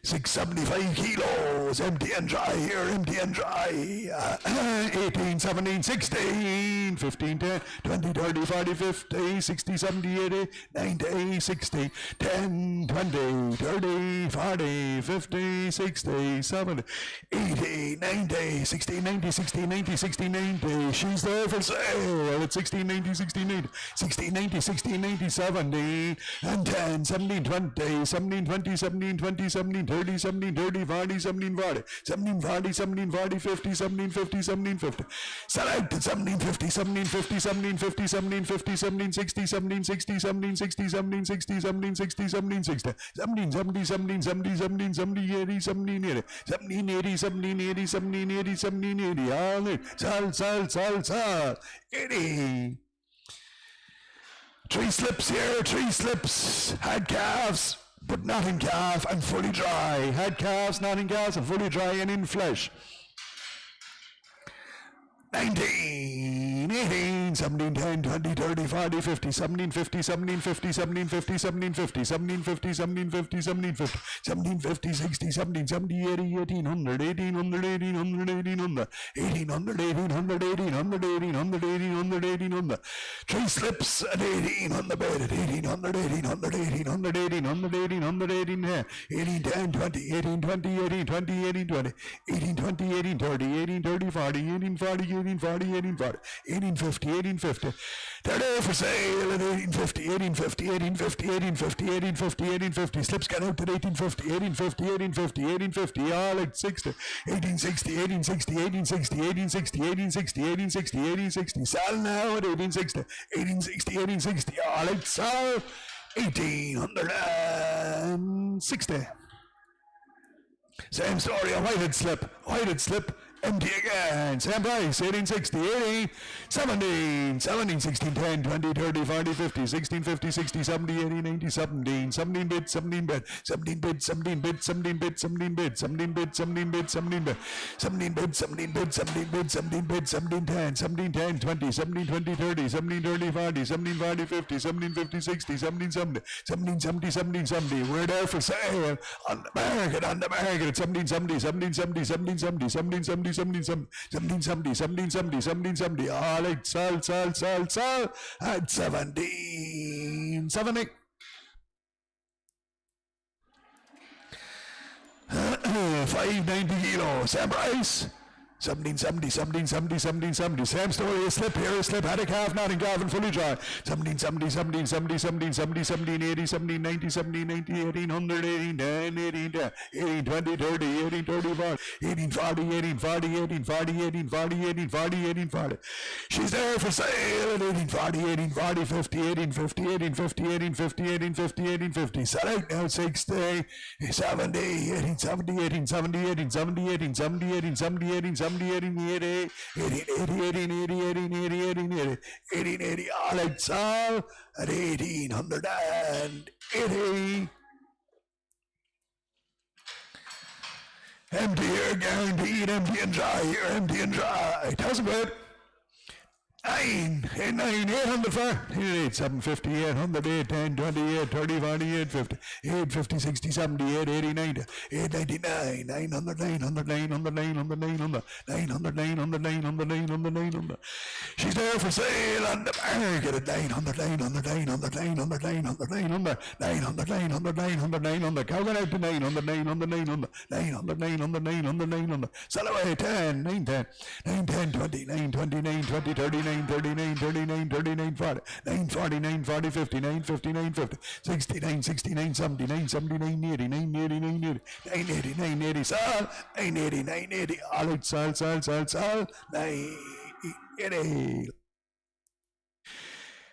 675 kilos, empty and dry here, empty and dry. 18, 17, 16, 15, 10, 20, 30, 40, 50, 60, 70, 80, 90, 60, 10, 20, 30, 40, 50, 60, 70, 80, 90, 60, 90, 60, 90, 60, 90. She's there for sale at 16, 90, 60, 90, 60, 90, 60, 90, 70, and 10, 17, 20, 17, 20, 17, 20, 17, 30, 17, 30, 40, 17, 40, 17, 40, 17, 40, 50, 17, 50, 17, 50. Select 17, 50, 17, 50, 17, 50, 17, 50, 17, 60, 17, 60, 17, 60, 17, 60, 17, 60, 17, 60, 17, 70, 17, 70, 17, 70, 80, 17, 80, 17, 80, 17, 80, 17, 80, 17, 80. All in. Sell. 80. 3 slips here, 3 slips. Had calves, but not in calf and fully dry. Had calves, not in calves and fully dry and in flesh. 90. 18, 17, 10, 20, 30, 40, 50, 17, 50, 17, 50, 17, 50, 17, 50, 17, 50, 17, 50, 17, 50, 17, 50, 60, 17, 70, 80, 1800, 1800, 1800, 1800, 1800, 1800, 1800, 1800, 1800, 1800. Three slips at 18 on the bed at 1800, 1800, 1800, 1800, 1800, 1800, 18, 10, 20, 18, 20, 18, 20, 18, 20, 18, 20, 18, 30, 18, 30, 40, 18, 40, 18, 40, 18, 40, 18, 50, 18, 50. They're there for sale at 1850, 1850, 1850, 1850, 1850, 1850. Slips got out at 1850, 1850, 1850, 1850, all at 60, 1860, 1860, 1860, 1860, 1860, 1860, 1860. Sell now at 1860, 1860, 1860, all at sell 1860. Same story, a whited slip, empty again, same price, 1860, 80, 17, 17, 16, 10, 20, 30, 40, 50, 16, 50, 60, 70, 80, 90, 17, 17 bid, 17 bid, 17 bid, 17 bid, 17 bid, 17 bid, 17 bid, 17 bid, 17 bid, 17 bid, 17 bid, 17 bid, 17 bid, 17 10, 17 10, 20, 17 20, 30, 17 30, 40, 17 40, 50, 17 50, 60, 17 70, 17 70, 17 70. We're there for sale on the market at 1770, 1770, 1770, 1770, 1770, 1770, 1770. All right, sell at 1770. 590 kilos, same price. 1770, 1770, 1770. Same story, a slip here, a slip, had a calf, not in calf and fully dry. 1770, 1770, 1770, 1780, 1790, 1790, 1800, 1810, 1810, 1820, 30, 1830, 1840, 1840, 1840, 1840, 1840, 1840. She's there for sale at 1840, 1840, 50, 1850, 1850, 1850, 1850, 1850. Sell out now, 60, 70, 1870, 1870, 1870, 1870, 1870, 1870. 1880, 1880, 1880, 1880, all it's all at 1880. Empty here, guaranteed, empty and dry here, empty and dry. 1,000 quid. 800 for 8, 750, 800, 8, 10, 20, 8, 30, 40, 850, 850, 60, 70, 8, 80, 90, 899, 900, 900, 900, 900, 900, 900, 900, 900, 900, 900. She's there for sale on the market at 900, 900, 900, 900, 900, 900, 900, 900, 900, 900. Count it out to 900, 900, 900, 900, 900, 900, 900. Sell away 10, 9, 10, 9, 10, 20, 9, 20, 9, 20, 39, 39, 39, 39, 40, 9, 40, 9, 40, 50, 9, 50, 9, 50, 69, 69, 70, 9, 70, 9, 80, 9, 80, 9, 80, 9, 80, 9, 80, sell, 9, 80, 9, 80, all out, sell, 9, 80.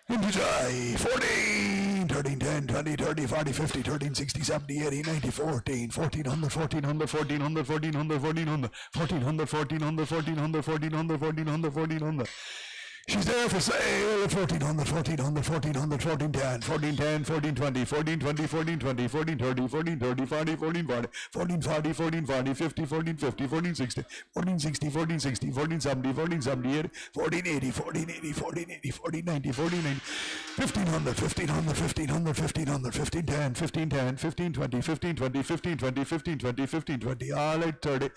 Into dry, 14, 13, 10, 20, 30, 40, 50, 13, 60, 70, 80, 90, 14, 1400, 1400, 1400, 1400, 1400, 1400, 1400, 1400, 1400, 1400, 1400. She's there for sale at 1400, 1400, 1400, 1410, 1410, 1420, 1420, 1420, 1430, 1430, 40, 1440, 1440, 1440, 50, 1450, 1460, 1460, 1460, 1470, 1470, 1480, 1480, 1480, 1490, 1490, 1500, 1500, 1500, 1500, 1510, 1510, 1520, 1520, 1520, 1520, 1520, all at 30.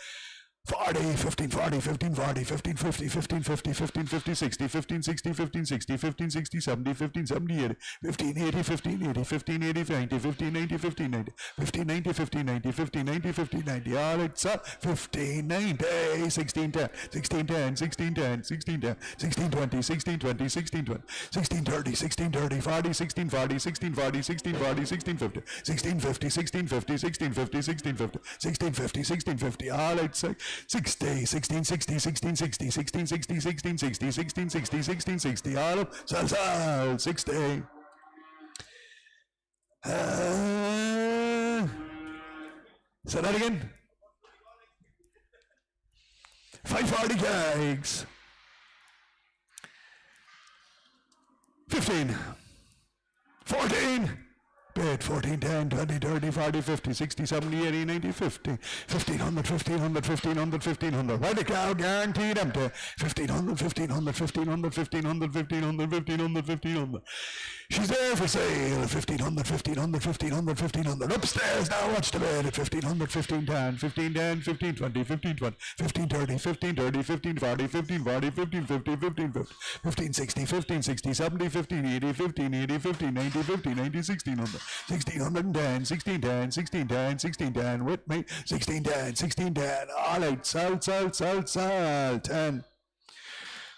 40, 1540, 1540, 1550, 1550, 1550, 60, 1560, 1560, 1560, 70, 1570, 80, 1580, 1580, 1580, 90, 1590, 1590, 1590, 1590, 1590, all it's up, 1590, 1610, 1610, 1610, 1610, 1620, 1620, 1620, 1630, 1630, 40, 1640, 1640, 1640, 1650, 1650, 1650, 1650, 1650, 1650, 1650, all it's 60, 1660, 1660, 1660, 1660, 1660, 1660, all up, sal, 60. Say that again. 540 kegs. 15. 14. Bid bid, 14, 10, 20, 30, 40, 50, 60, 70, 80, 90, 50, 1500, 1500, 1500, 1500. Right the cow, guaranteed empty. 1500, 1500, 1500, 1500, 1500, 1500, 1500. She's there for sale at 1500, 1500, 1500, 1500. Upstairs now, watch the bed at 1500, 1510, 1510, 1520, 1520, 1530, 1530, 1540, 1540, 1550, 1550, 1560, 1560, 70, 1580, 1580, 1590, 1590, 1600, 1610, 1610, 1610, 1610, with me, 1610, 1610, all right, salt, 10.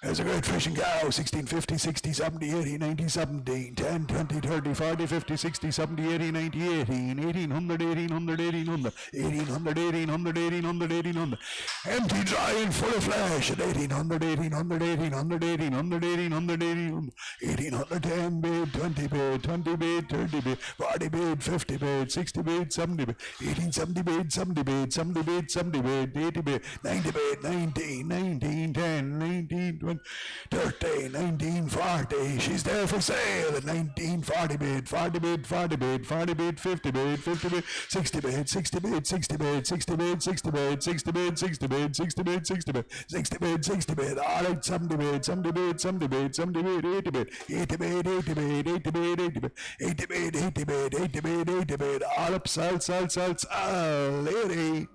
There's a great fishing cow, 1650, 60, 70, 80, 90, 17, 10, 20, 30, 40, 50, 60, 70, 80, 90, 18, 1800, 1800, 1800, 1800, 1800, 1800, 1800. Empty, dry, and full of flesh at 1800, 1800, 1800, 1800, 1800, 1800, 1800, 10 bid, 20 bid, 20 bid, 30 bid, 40 bid, 50 bid, 60 bid, 70 bid, 1870 bid, 70 bid, 70 bid, 70 bid, 80 bid, 90 bid, 19, 19, 10, 19, 20, 30, 1940. She's there for sale at 1940 bid, 40 bid, 40 bid, 40 bid, 50 bid, 50 bid, 60 bid, 60 bid, 60 bid, 60 bid, 60 bid, 60 bid, 60 bid, 60 bid, 60 bid, 60 bid, 60 bid, all right, 70 bid, 70 bid, 70 bid, 70 bid, 80 bid, 80 bid, 80 bid, 80 bid, 80 bid, 80 bid, 80 bid, 80 bid, 80 bid, all up, salt, lady.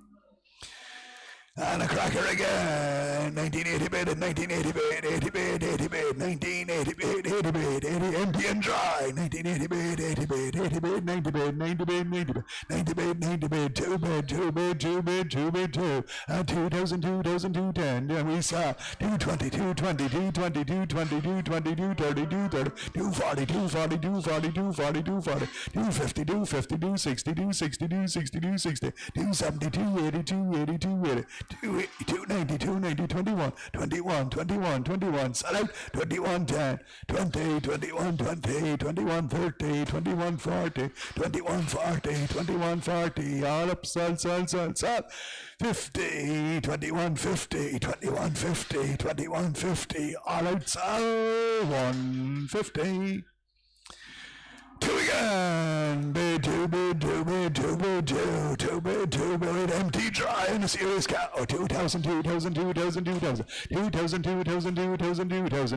And a cracker again, 1980 bid and 1980 bid, 80 bid, 80 bid, 1980 bid, 80 bid, 80 empty and dry, 1980 bid, 80 bid, 80 bid, 90 bid, 90 bid, 90 bid, 90 bid, 90 bid, 2 bid, 2 bid, 2 bid, 2 bid, 2, and 2000, 2000, 210, and we saw 220, 220, 220, 220, 220, 230, 230, 240, 240, 240, 240, 240, 250, 250, 260, 260, 260, 260, 270, 280, 280, 280, 290, 290, 21, 21, 21, 21, select 21, 10, 20, 21, 20, 21, 30, 21, 40, 21, 40, 21, 40, all up, sell, 50, 21, 50, 21, 50, 21, 50, all out, sell, 150. Two again, bid, 2 bid, 2 bid, 2 bid, 2, 2 bid, 2 bid, empty, dry, and a serious cow, 2000, 2000, 2000, 2000, 2000, 2000, 2000, 2000, 2000, 2000,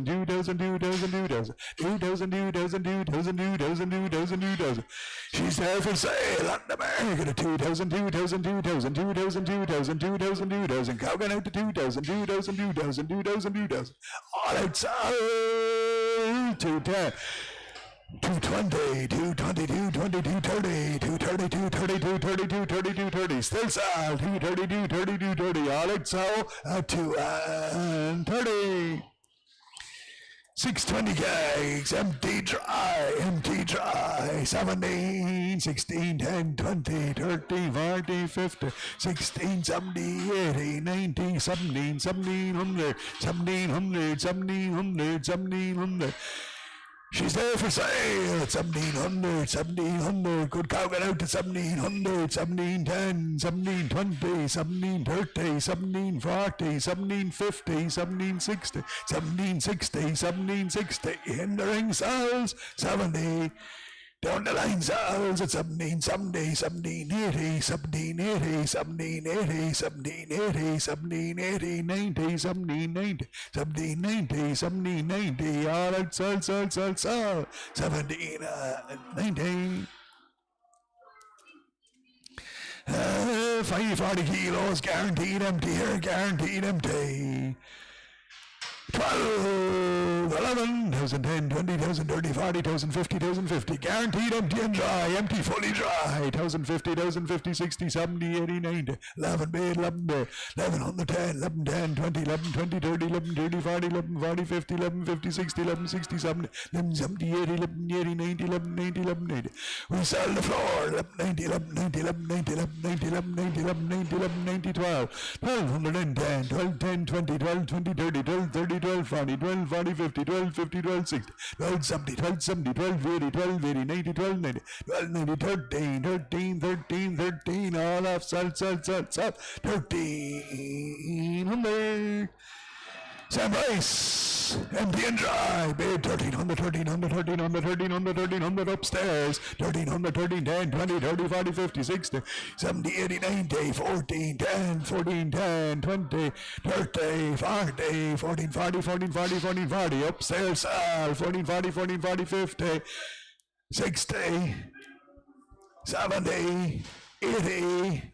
2000, 2000, 2000, 2000, 2000, 2000. She's there for sale on the market at 2000, 2000, 2000, 2000, 2000, 2000, 2000, cow out to 2000, 2000, 2000, 2000, 2000, all outside, 210. 220, 220, 220, 230, 230, 230, 230, 230, 230, still sell, 230, 230, 230, all it so, 230. 620 kegs, empty, dry, 17, 16, 10, 20, 30, 40, 50, 16, 70, 80, 90, 17, 1700, 1700, 1700, 1700. She's there for sale at 1700, 1700. Good cow get out to 1700, 1710, 1720, 1730, 1740, 1750, 1760, 1760, 1760. In the ring sells 70. Down the line sells at 1770, 1780, 1780, 1780, 1780, 1780, 90, 1790, 1790, 1790, all out, sell, 1790. 540 kilos, guaranteed empty here, guaranteed empty. 12, 11, 10, 20, 30, 40, 50, 50, guaranteed empty and dry, empty, fully dry, 1050, 1050, 60, 70, 80, 90, 11 bid, 11 bid, 1110, 1110, 20, 11, 20, 30, 11, 30, 40, 11, 40, 50, 11, 50, 60, 11, 60, 70, 11, 70, 80, 11, 80, 90, 11, 90, 11, 90. We sell the floor, 11, 90, 11, 90, 11, 90, 11, 90, 11, 90, 11, 90, 11, 90, 12, 1210, 12, 10, 20, 12, 20, 30, 12, 30, 12, 40, 12, 40, 50, 12, 50, 12, 60, 12, 70, 12, 70, 12, 80, 12, 80, 90, 12, 90, 12, 90, 13, 13, 13, 13, all off, sell, 1300. Sam Rice. house, empty and dry, bid 1300, 1300, 1300, 1300, 1300 upstairs, 1300, 13, 10, 20, 30, 40, 50, 60, 70, 80, 90, 14, 10, 14, 10, 20, 30, 40, 14, 40, 14, 40, 14, 40, upstairs, 14, 40, 14, 40, 50, 60, 70, 80,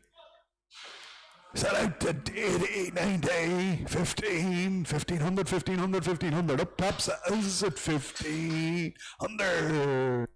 selected 80, 90, 15, 1500, 1500, 1500, up top says at 1500.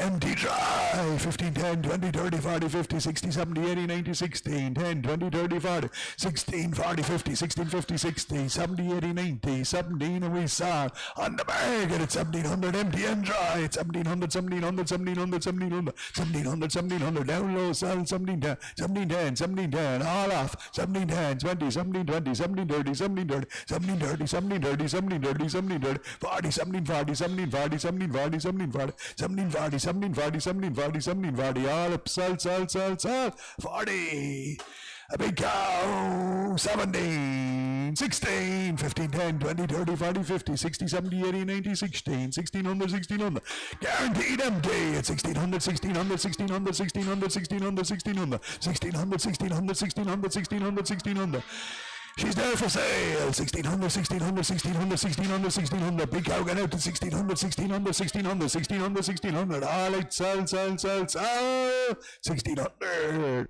Empty dry, 15, 10, 20, 30, 40, 50, 60, 70, 80, 90, 16, 10, 20, 30, 40, 16, 40, 50, 16, 50, 60, 70, 80, 90, 17, and we saw on the market at 1700, empty and dry, at 1700, 1700, 1700, 1700, 1700, 1700, down low, sell 1710, 1710, 1710, all off, 1710, 20, 1720, 1730, 1730, 1730, 1730, 1730, 1730, 40, 1740, 1740, 1740, 1740, 1740, 1740, 1740, 1740, all up, sell, 40, a big cow, 17, 16, 15, 10, 20, 30, 40, 50, 60, 70, 80, 90, 16, 1600, 1600, guaranteed empty at 1600, 1600, 1600, 1600, 1600, 1600, 1600, 1600, 1600, 1600, 1600. She's there for sale. 1600, 1600, 1600, 1600, 1600. Big cow going out to 1600, 1600, 1600, 1600, 1600. All right, sell. 1600.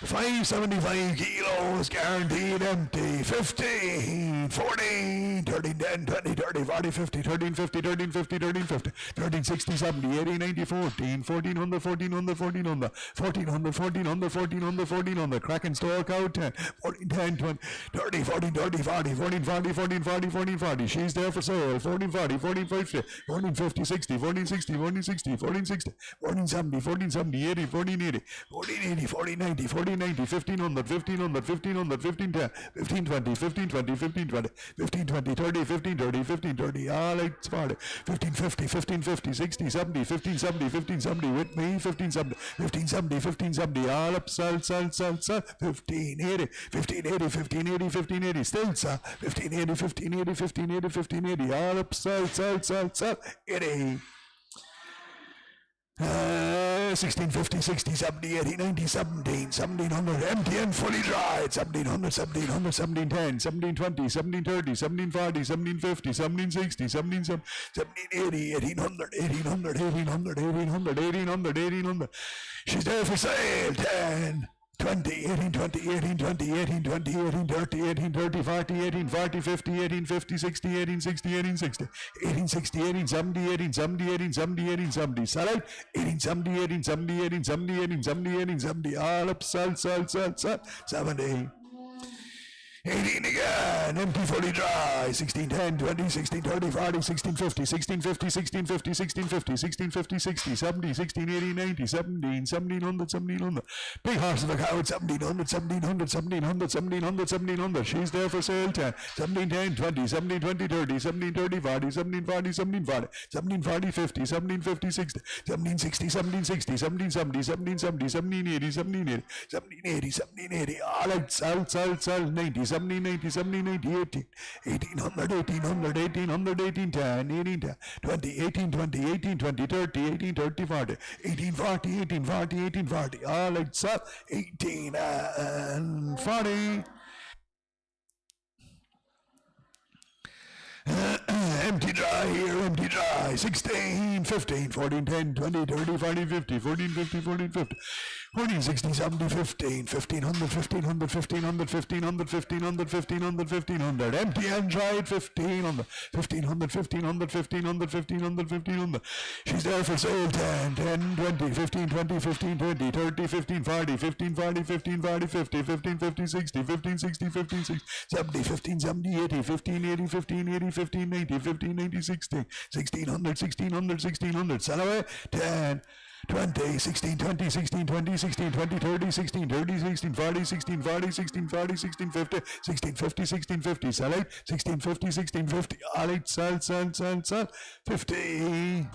575 kilos, guaranteed empty. 15, 14, 13, 10, 20, 30, 40, 50, 13, 50, 13, 50, 13, 50, 13, 60, 70, 80, 90, 14, 1400, 1400, 1400, 1400, 1400, 1400, 1400, cracking store out 10, 14, 10, 20, 30, 14, 30, 40, 14, 40, 14, 40, 14, 40, she's there for sale, 14, 40, 14, 50, 14, 50, 60, 14, 60, 14, 60, 14, 60, 14, 70, 14, 70, 80, 14, 80, 14, 80, 14, 90, 14, 90, 1500, 1500, 1500, 15, 10, 15, 20, 15, 20, 15, 20, 15, 20, 30, 15, 30, 15, 30, all right, 40, 15, 50, 15, 50, 60, 70, 15, 70, 15, 70, with me, 15, 70, 15, 70, 15, 70, all up, sell, 15, 80, 15, 80, 15, 80, 15, 80, still, 15, 80, 15, 80, 15, 80, 15, 80, all up, sell, 80. 1650, 60, 70, 80, 90, 17, 1700, empty and fully dry, 1700, 1700, 1710, 1720, 1730, 1740, 1750, 1760, 1780, 1800, 1800, 1800, 1800, 1800, 1800, she's there for sale, 10, 20, 1820, 1820, 1820, 1830, 1830, 40, 1840, 50, 1850, 60, 1860, 1860, 1860, 1870, 1870, 1870, 1870, sell out, 1870, 1870, 1870, 1870, 1870, all up, sell, 70. 18 again, empty, fully dry, 16, 10, 20, 16, 30, 40, 16, 50, 16, 50, 16, 50, 16, 50, 16, 50, 60, 70, 16, 80, 90, 17, 1700, 1700, big horse of a cow at 1700, 1700, 1700, 1700, 1700, she's there for sale, 10, 17, 10, 20, 17, 20, 30, 17, 30, 40, 17, 40, 17, 40, 17, 40, 50, 17, 50, 60, 17, 60, 17, 60, 17, 70, 17, 70, 17, 80, 17, 80, 17, 80, 17, 80, all out, sell, 90, 17, 90, 17, 90, 18, 1800, 1800, 1800, 1810, 1810, 20, 18, 20, 18, 20, 30, 18, 30, 40, 18, 40, 18, 40, 18, 40, all right, sell, 18 and 40. Empty dry here, empty dry. 16, 15, 14, 10, 20, 30, 40, 50, 14, 50, 14, 50, 14, 60, 70, 15, 1500, 1500, 1500, 1500, 1500, 1500, 1500. Empty and dry at 1500, 1500, 1500, 1500, 1500, 1500. She's there for sale, 10, 10, 20, 15, 20, 15, 20, 30, 15, 40, 15, 40, 15, 40, 50, 15, 50, 60, 15, 60, 15, 60, 70, 15, 70, 80, 15, 80, 15, 80, 15, 90, 15, 90, 16, 1600, 1600, 1600, sell away, 10, 20, 16, 20, 16, 20, 16, 20, 30, 16, 30, 16, 40, 16, 40, 16, 40, 16, 50, 16, 50, 16, 50, sell it, 16, 50, 16, 50, all right, sell, 50.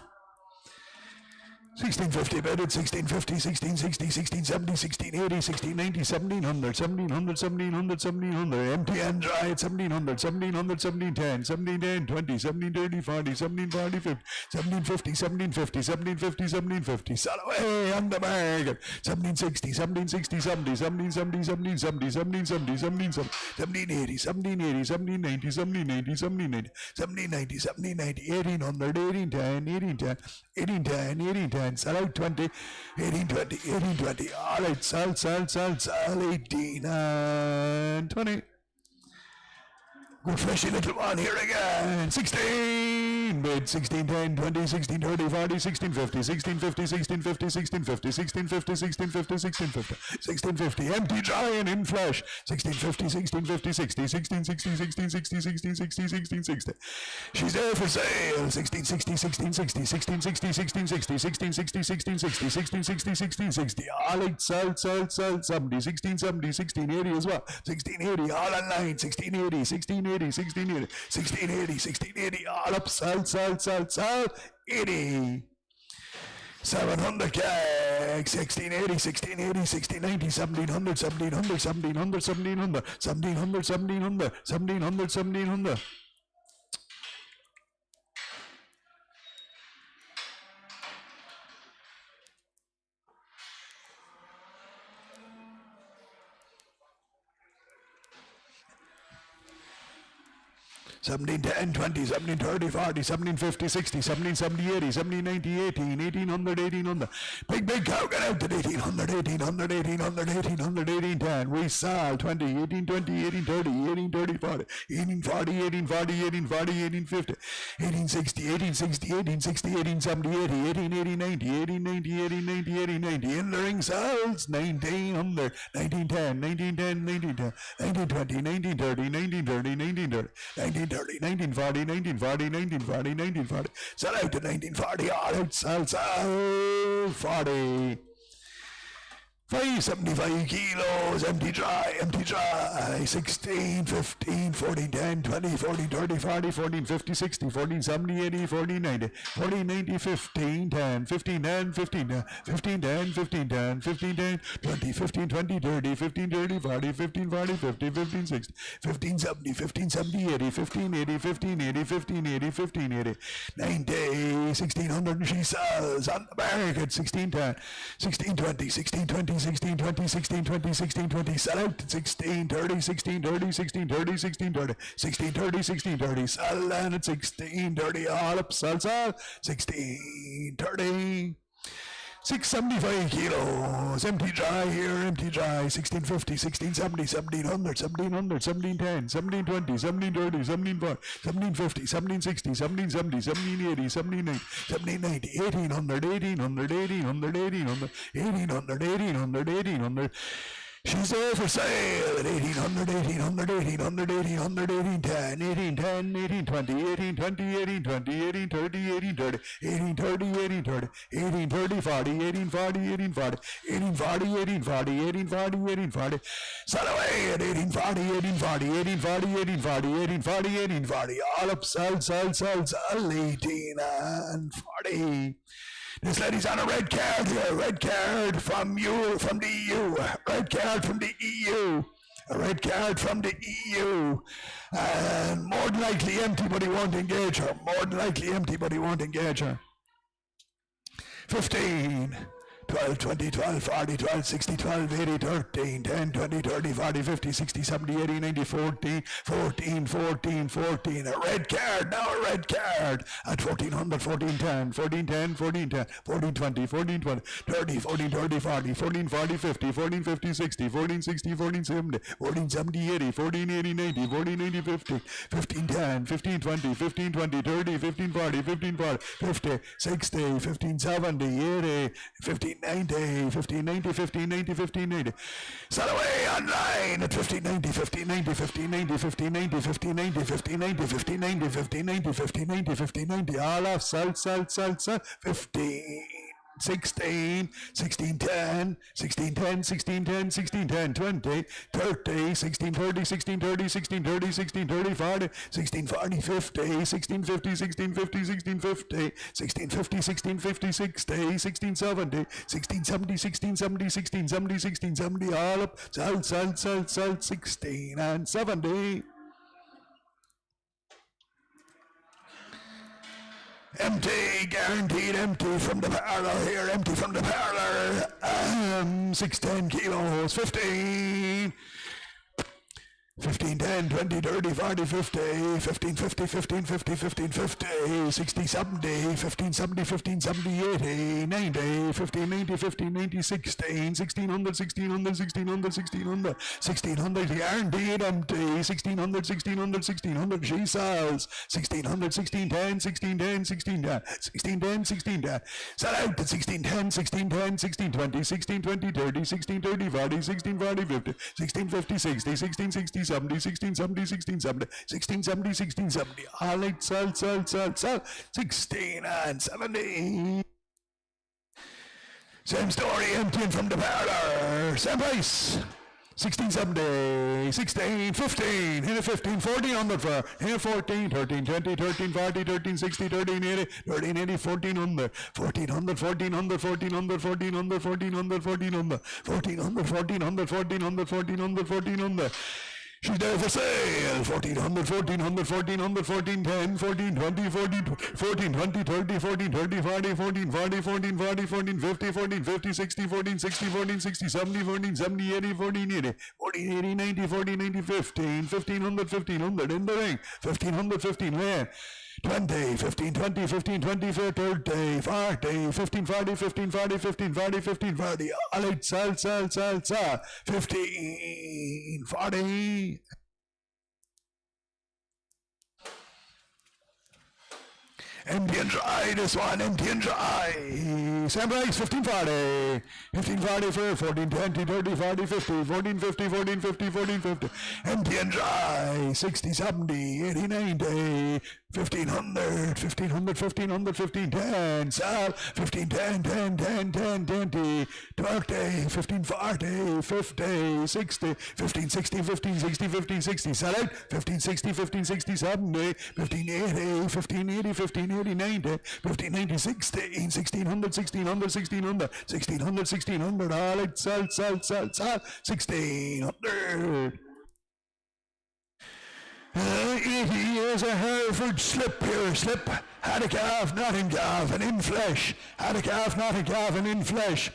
1650 bedded, 1650, 1660, 1670, 1680, 1690, 1700, 1700, 1700, 1700, empty and dry at 1700, 1700, 1710, 1710, 20, 1730, 40, 1740, 50, 1750, 1750, 1750, 1750, sell away on the market, 1760, 1760, 70, 1770, 1770, 1770, 1770, 1780, 1780, 1790, 1790, 1790, 1790, 1800, 1810, 1810, 1810, sell out 20, 1820, 1820, all right, sell, 18 and 20. Good freshy little one here again. 16 bid, 16, 10, 20, 16, 30, 40, 16, 50, 16, 50, 16, 50, 16, 50, 16, 50, 16, 50, 16, 50, 16, 50, empty, dry, and in flesh. 16, 50, 16, 50, 60, 16, 60, 16, 60, 16, 60, 16, 60. She's there for sale. 16, 60, 16, 60, 16, 60, 16, 60, 16, 60, 16, 60, 16, 60, 16, 60. All right, sell, 70, 16, 70, 16, 80 as well. 16, 80, all online. 16, 80, 16, 80, 16, 80, 16, 80, 16, 80, all up, sell, 80. 700 keg, 1680, 1680, 1690, 1700, 1700, 1700, 1700, 1700, 1700, 1700, 1700. 17, 10, 20, 17, 30, 40, 17, 50, 60, 17, 70, 80, 17, 90, 18, 1800, 1800. Big cow, get out to 1800, 1800, 1800, 1800, 1810. We sell 20, 18, 20, 18, 30, 18, 30, 40, 18, 40, 18, 40, 18, 40, 18, 50, 18, 60, 18, 60, 18, 60, 18, 70, 80, 18, 80, 90, 18, 90, 18, 90, 18, 90. In the ring sells 1900, 1910, 1910, 1910, 1920, 1930, 1930, 1930, 1930. 1940, 1940, 1940, 1940. Sell out to 1940, all out, sell, 40. 575 kilos, empty dry, 16, 15, 14, 10, 20, 14, 30, 40, 14, 50, 60, 14, 70, 80, 14, 90, 14, 90, 15, 10, 15, 10, 15, 10, 15, 10, 15, 10, 15, 10, 20, 15, 20, 30, 15, 30, 40, 15, 40, 50, 15, 60, 15, 70, 15, 70, 80, 15, 80, 15, 80, 15, 80, 15, 80, 90, 1600, she sells on the market, 16, 10, 16, 20, 16, 20, 16, 20, 16, 20, 16, 20, sell out 16, 30, 16, 30, 16, 30, 16, 30, 16, 30, 16, 30, sell and at 16, 30, all up, sell, 16, 30. 675 kilos, empty dry here, empty dry, 1650, 1670, 1700, 1700, 1710, 1720, 1730, 1740, 1750, 1760, 1770, 1780, 1790, 1790, 1800, 1800, 1800, 1800, 1800, 1800, 1800. She's there for sale at 1800, 1800, 1800, 1800, 1810, 1810, 1820, 1820, 1820, 1830, 1830, 1830, 1830, 1830, 40, 1840, 1840, 1840, 1840, 1840, 1840. Sell away at 1840, 1840, 1840, 1840, 1840, 1840. All up, sell, 18 and 40. This lady's on a red card here. Red card from you, from the EU. Red card from the EU. A red card from the EU. And more than likely empty, but he won't engage her. More than likely empty, but he won't engage her. 15. 12, 20, 12, 40, 12, 60, 12, 80, 13, 10, 20, 30, 40, 50, 60, 70, 80, 90, 14, 14, 14, 14. A red card, now a red card. At 1400, 1410, 1410, 1410, 1420, 1420, 30, 14, 30, 40, 14, 40, 50, 14, 50, 60, 14, 60, 14, 70, 14, 70, 80, 14, 80, 90, 14, 80, 50, 15, 10, 15, 20, 15, 20, 30, 15, 40, 15, 40, 50, 60, 15, 70, 80, 15, 90, 15, 90, 15, 90, 15, 90. Sell away online at 15, 90, 15, 90, 15, 90, 15, 90, 15, 90, 15, 90, 15, 90, 15, 90, 15, 90, 15, 90. All off, sell, 15, 16, 16, 10, 16, 10, 16, 10, 16, 10, 20, 30, 16, 30, 16, 30, 16, 30, 16, 30, 40, 16, 40, 50, 16, 50, 16, 50, 16, 50, 16, 50, 16, 50, 60, 16, 70, 16, 70, 16, 70, 16, 70, 16, 70, all up, salt, 16 and 70. Empty, guaranteed empty from the parlor here, empty from the parlor. 610 kilos, 15. 15, 10, 20, 30, 40, 50, 15, 50, 15, 50, 15, 50, 60, 70, 15, 70, 15, 70, 80, 90, 15, 90, 15, 90, 16, 1600, 1600, 1600, 1600, 1600, guaranteed empty, 1600, 1600, 1600, she sells, 1600, 1610, 1610, 1610, 1610, 1610, sell out at 1610, 1610, 1620, 1620, 30, 1630, 40, 1640, 50, 1650, 60, 1660, 70, 1670, 1670, 1670, 1670, all right, sell, 16 and 70. Same story, emptying from the parlor, same price. 1670, 16, 15, hit a 15, 1400 for, hit 14, 13, 20, 13, 40, 13, 60, 13, 80, 13, 80, 1400, 1400, 1400, 1400, 1400, 1400, 1400, 1400, 1400, 1400, 1400, 1400. She's there for sale. 1400, 1400, 1400, 1410, 1420, 1420, 30, 1430, 40, 1440, 1440, 1450, 1450, 60, 1460, 1460, 70, 1470, 80, 1480, 1480, 90, 1490, 15, 1500, 1500 in the ring. 1500, 15 where? 20, 15, 20, 15, 20, 30, 40, 15, 40, 15, 40, 15, 40, 15, 40, all right, sell, 15, 40. Empty and dry, this one, empty and dry. Same price, 1540. 1540 for 14, 20, 30, 40, 50, 14, 50, 14, 50, 14, 50. Empty and dry, 60, 70, 80, 90, 1500, 1500, 1500, 1510. Sell, 1510, 10, 10, 10, 20, 30, 1540, 50, 60, 1560, 1560, 1560. Sell out, 1560, 1560, 70, 1580, 1580, 1580. 90, 1590, 16, 1600, 1600, 1600, 1600, 1600, all right, sell, 1600. 80 years a Hereford slip here, slip, had a calf, not in calf, and in flesh, had a calf, not in calf, and in flesh.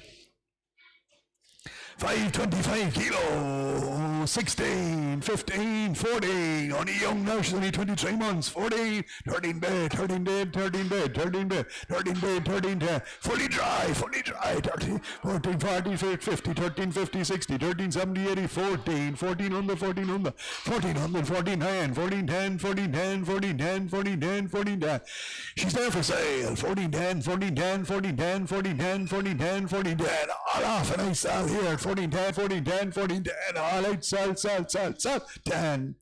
525 kilo, 16, 15, 14, only young now, she's only 23 months, 14, 13 bed, 13 dead, 13 bed, 13 bed, 13 bed, 13 dead, fully dry, 30, 14, 40, 50, 13, 50, 60, 13, 70, 80, 14, 1400, 1400, 1400, 1410, 1410, 1410, 1410, 1410, 1410, she's there for sale, 1410, 1410, 1410, 1410, 1410, 1410, all off, and I sell here, 1410, 1410, 1410, all out, sell, 10.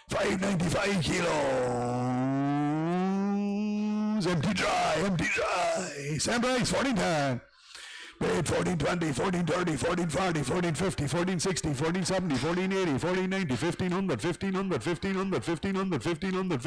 595 kilos, empty dry, same price, 1410. Paid 1420, 1430, 1440, 1450, 1460, 1470, 1480, 1490, 1500, 1500, 1500, 1500, 1500, 1500,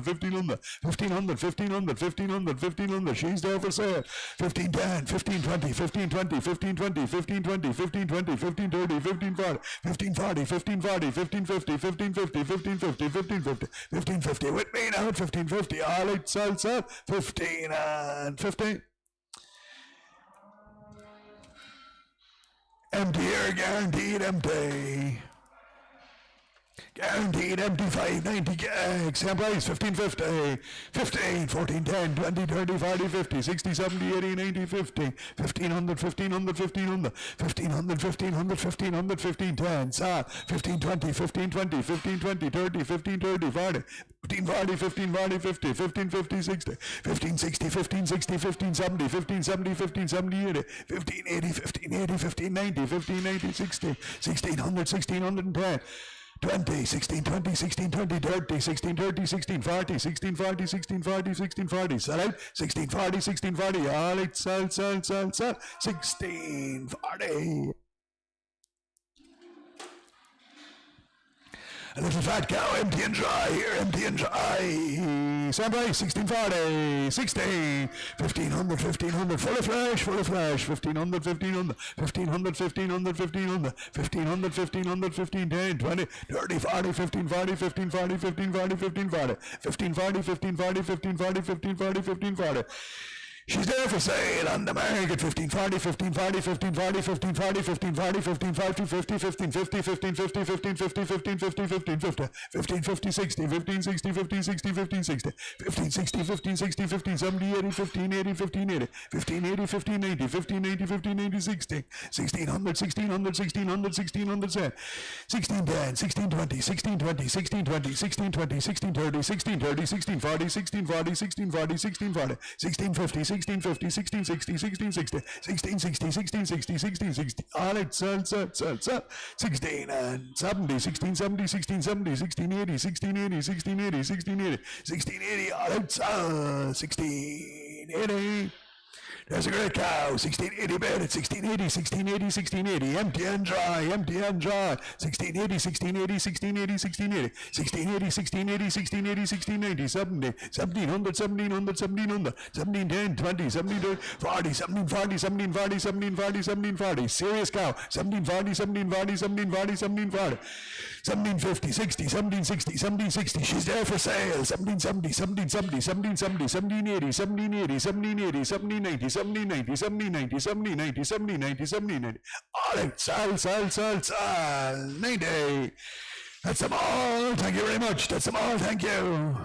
1500, 1500, 1500, 1500, 1500, she's there for sale. 1510, 1520, 1520, 1520, 1520, 1520, 1530, 1540, 1540, 1540, 1550, 1550, 1550, 1550, 1550, with me now at 1550, all right, sell, 15 and 15. Empty here, guaranteed empty. Guaranteed empty, 590 keg, same price, 1550, 15, 14, 10, 20, 30, 40, 50, 60, 70, 80, 90, 50, 1500, 1500, 1500, 1500, 1500, 1500, 1510, 1520, 1520, 1520, 30, 1530, 40, 1540, 1540, 50, 1550, 60, 1560, 1560, 1570, 1570, 1570, 80, 1580, 1580, 1590, 1590, 60, 1600, 1610, 20, 16, 20, 16, 20, 30, 16, 30, 16, 40, 16, 40, 16, 40, 16, 40. Sell out. 16, 40, 16, 40. All right, sell. 16, 40. A little fat cow, empty and dry here, empty and dry. Standby, 1640, 16, 1500, 1500, full of flash, 1500, 1500, 1500, 1500, 1500, 1500, 1500, 15, 10, 20, 30, 40, 15, 40, 15, 40, 15, 40, 15, 40, 15, 40, 15, 40, 15, 40, 15, 40, 15, 40. She's there for sale on the market. 1540, 1540, 1540, 1540, 1540, 1540, 50, 1550, 1550, 1550, 1550, 1550, 1550, 60, 1560, 1560, 1560, 1560, 1560, 1570, 80, 1580, 1580, 1580, 1580, 1580, 1580, 60, 1600, 1600, 1600, 1600, 1610, 1620, 1620, 1620, 1620, 1630, 1630, 1640, 1640, 1640, 1640, 1650, 1650, 1660, 1660, 1660, 1660, 1660. All right, sell. 16 and 70, 1670, 1670, 1680, 1680, 1680, 1680, 1680. All right, sell. 1680. There's a great cow, 1680 bed at 1680, 1680, 1680, empty and dry, 1680, 1680, 1680, 1680, 1680, 1680, 1680, 1690, 70, 1700, 1700, 1700, 1710, 20, 1740, 1740, 1740, 1740, 1740, serious cow, 1740, 1740, 1740, 1740, 1750, 60, 1760, 1760, she's there for sale, 1770, 1770, 1770, 1780, 1780, 1780, 1790, 1790, 1790, 1790, 1790, 1790. All right, sell. 90. That's them all. Thank you very much. That's them all. Thank you.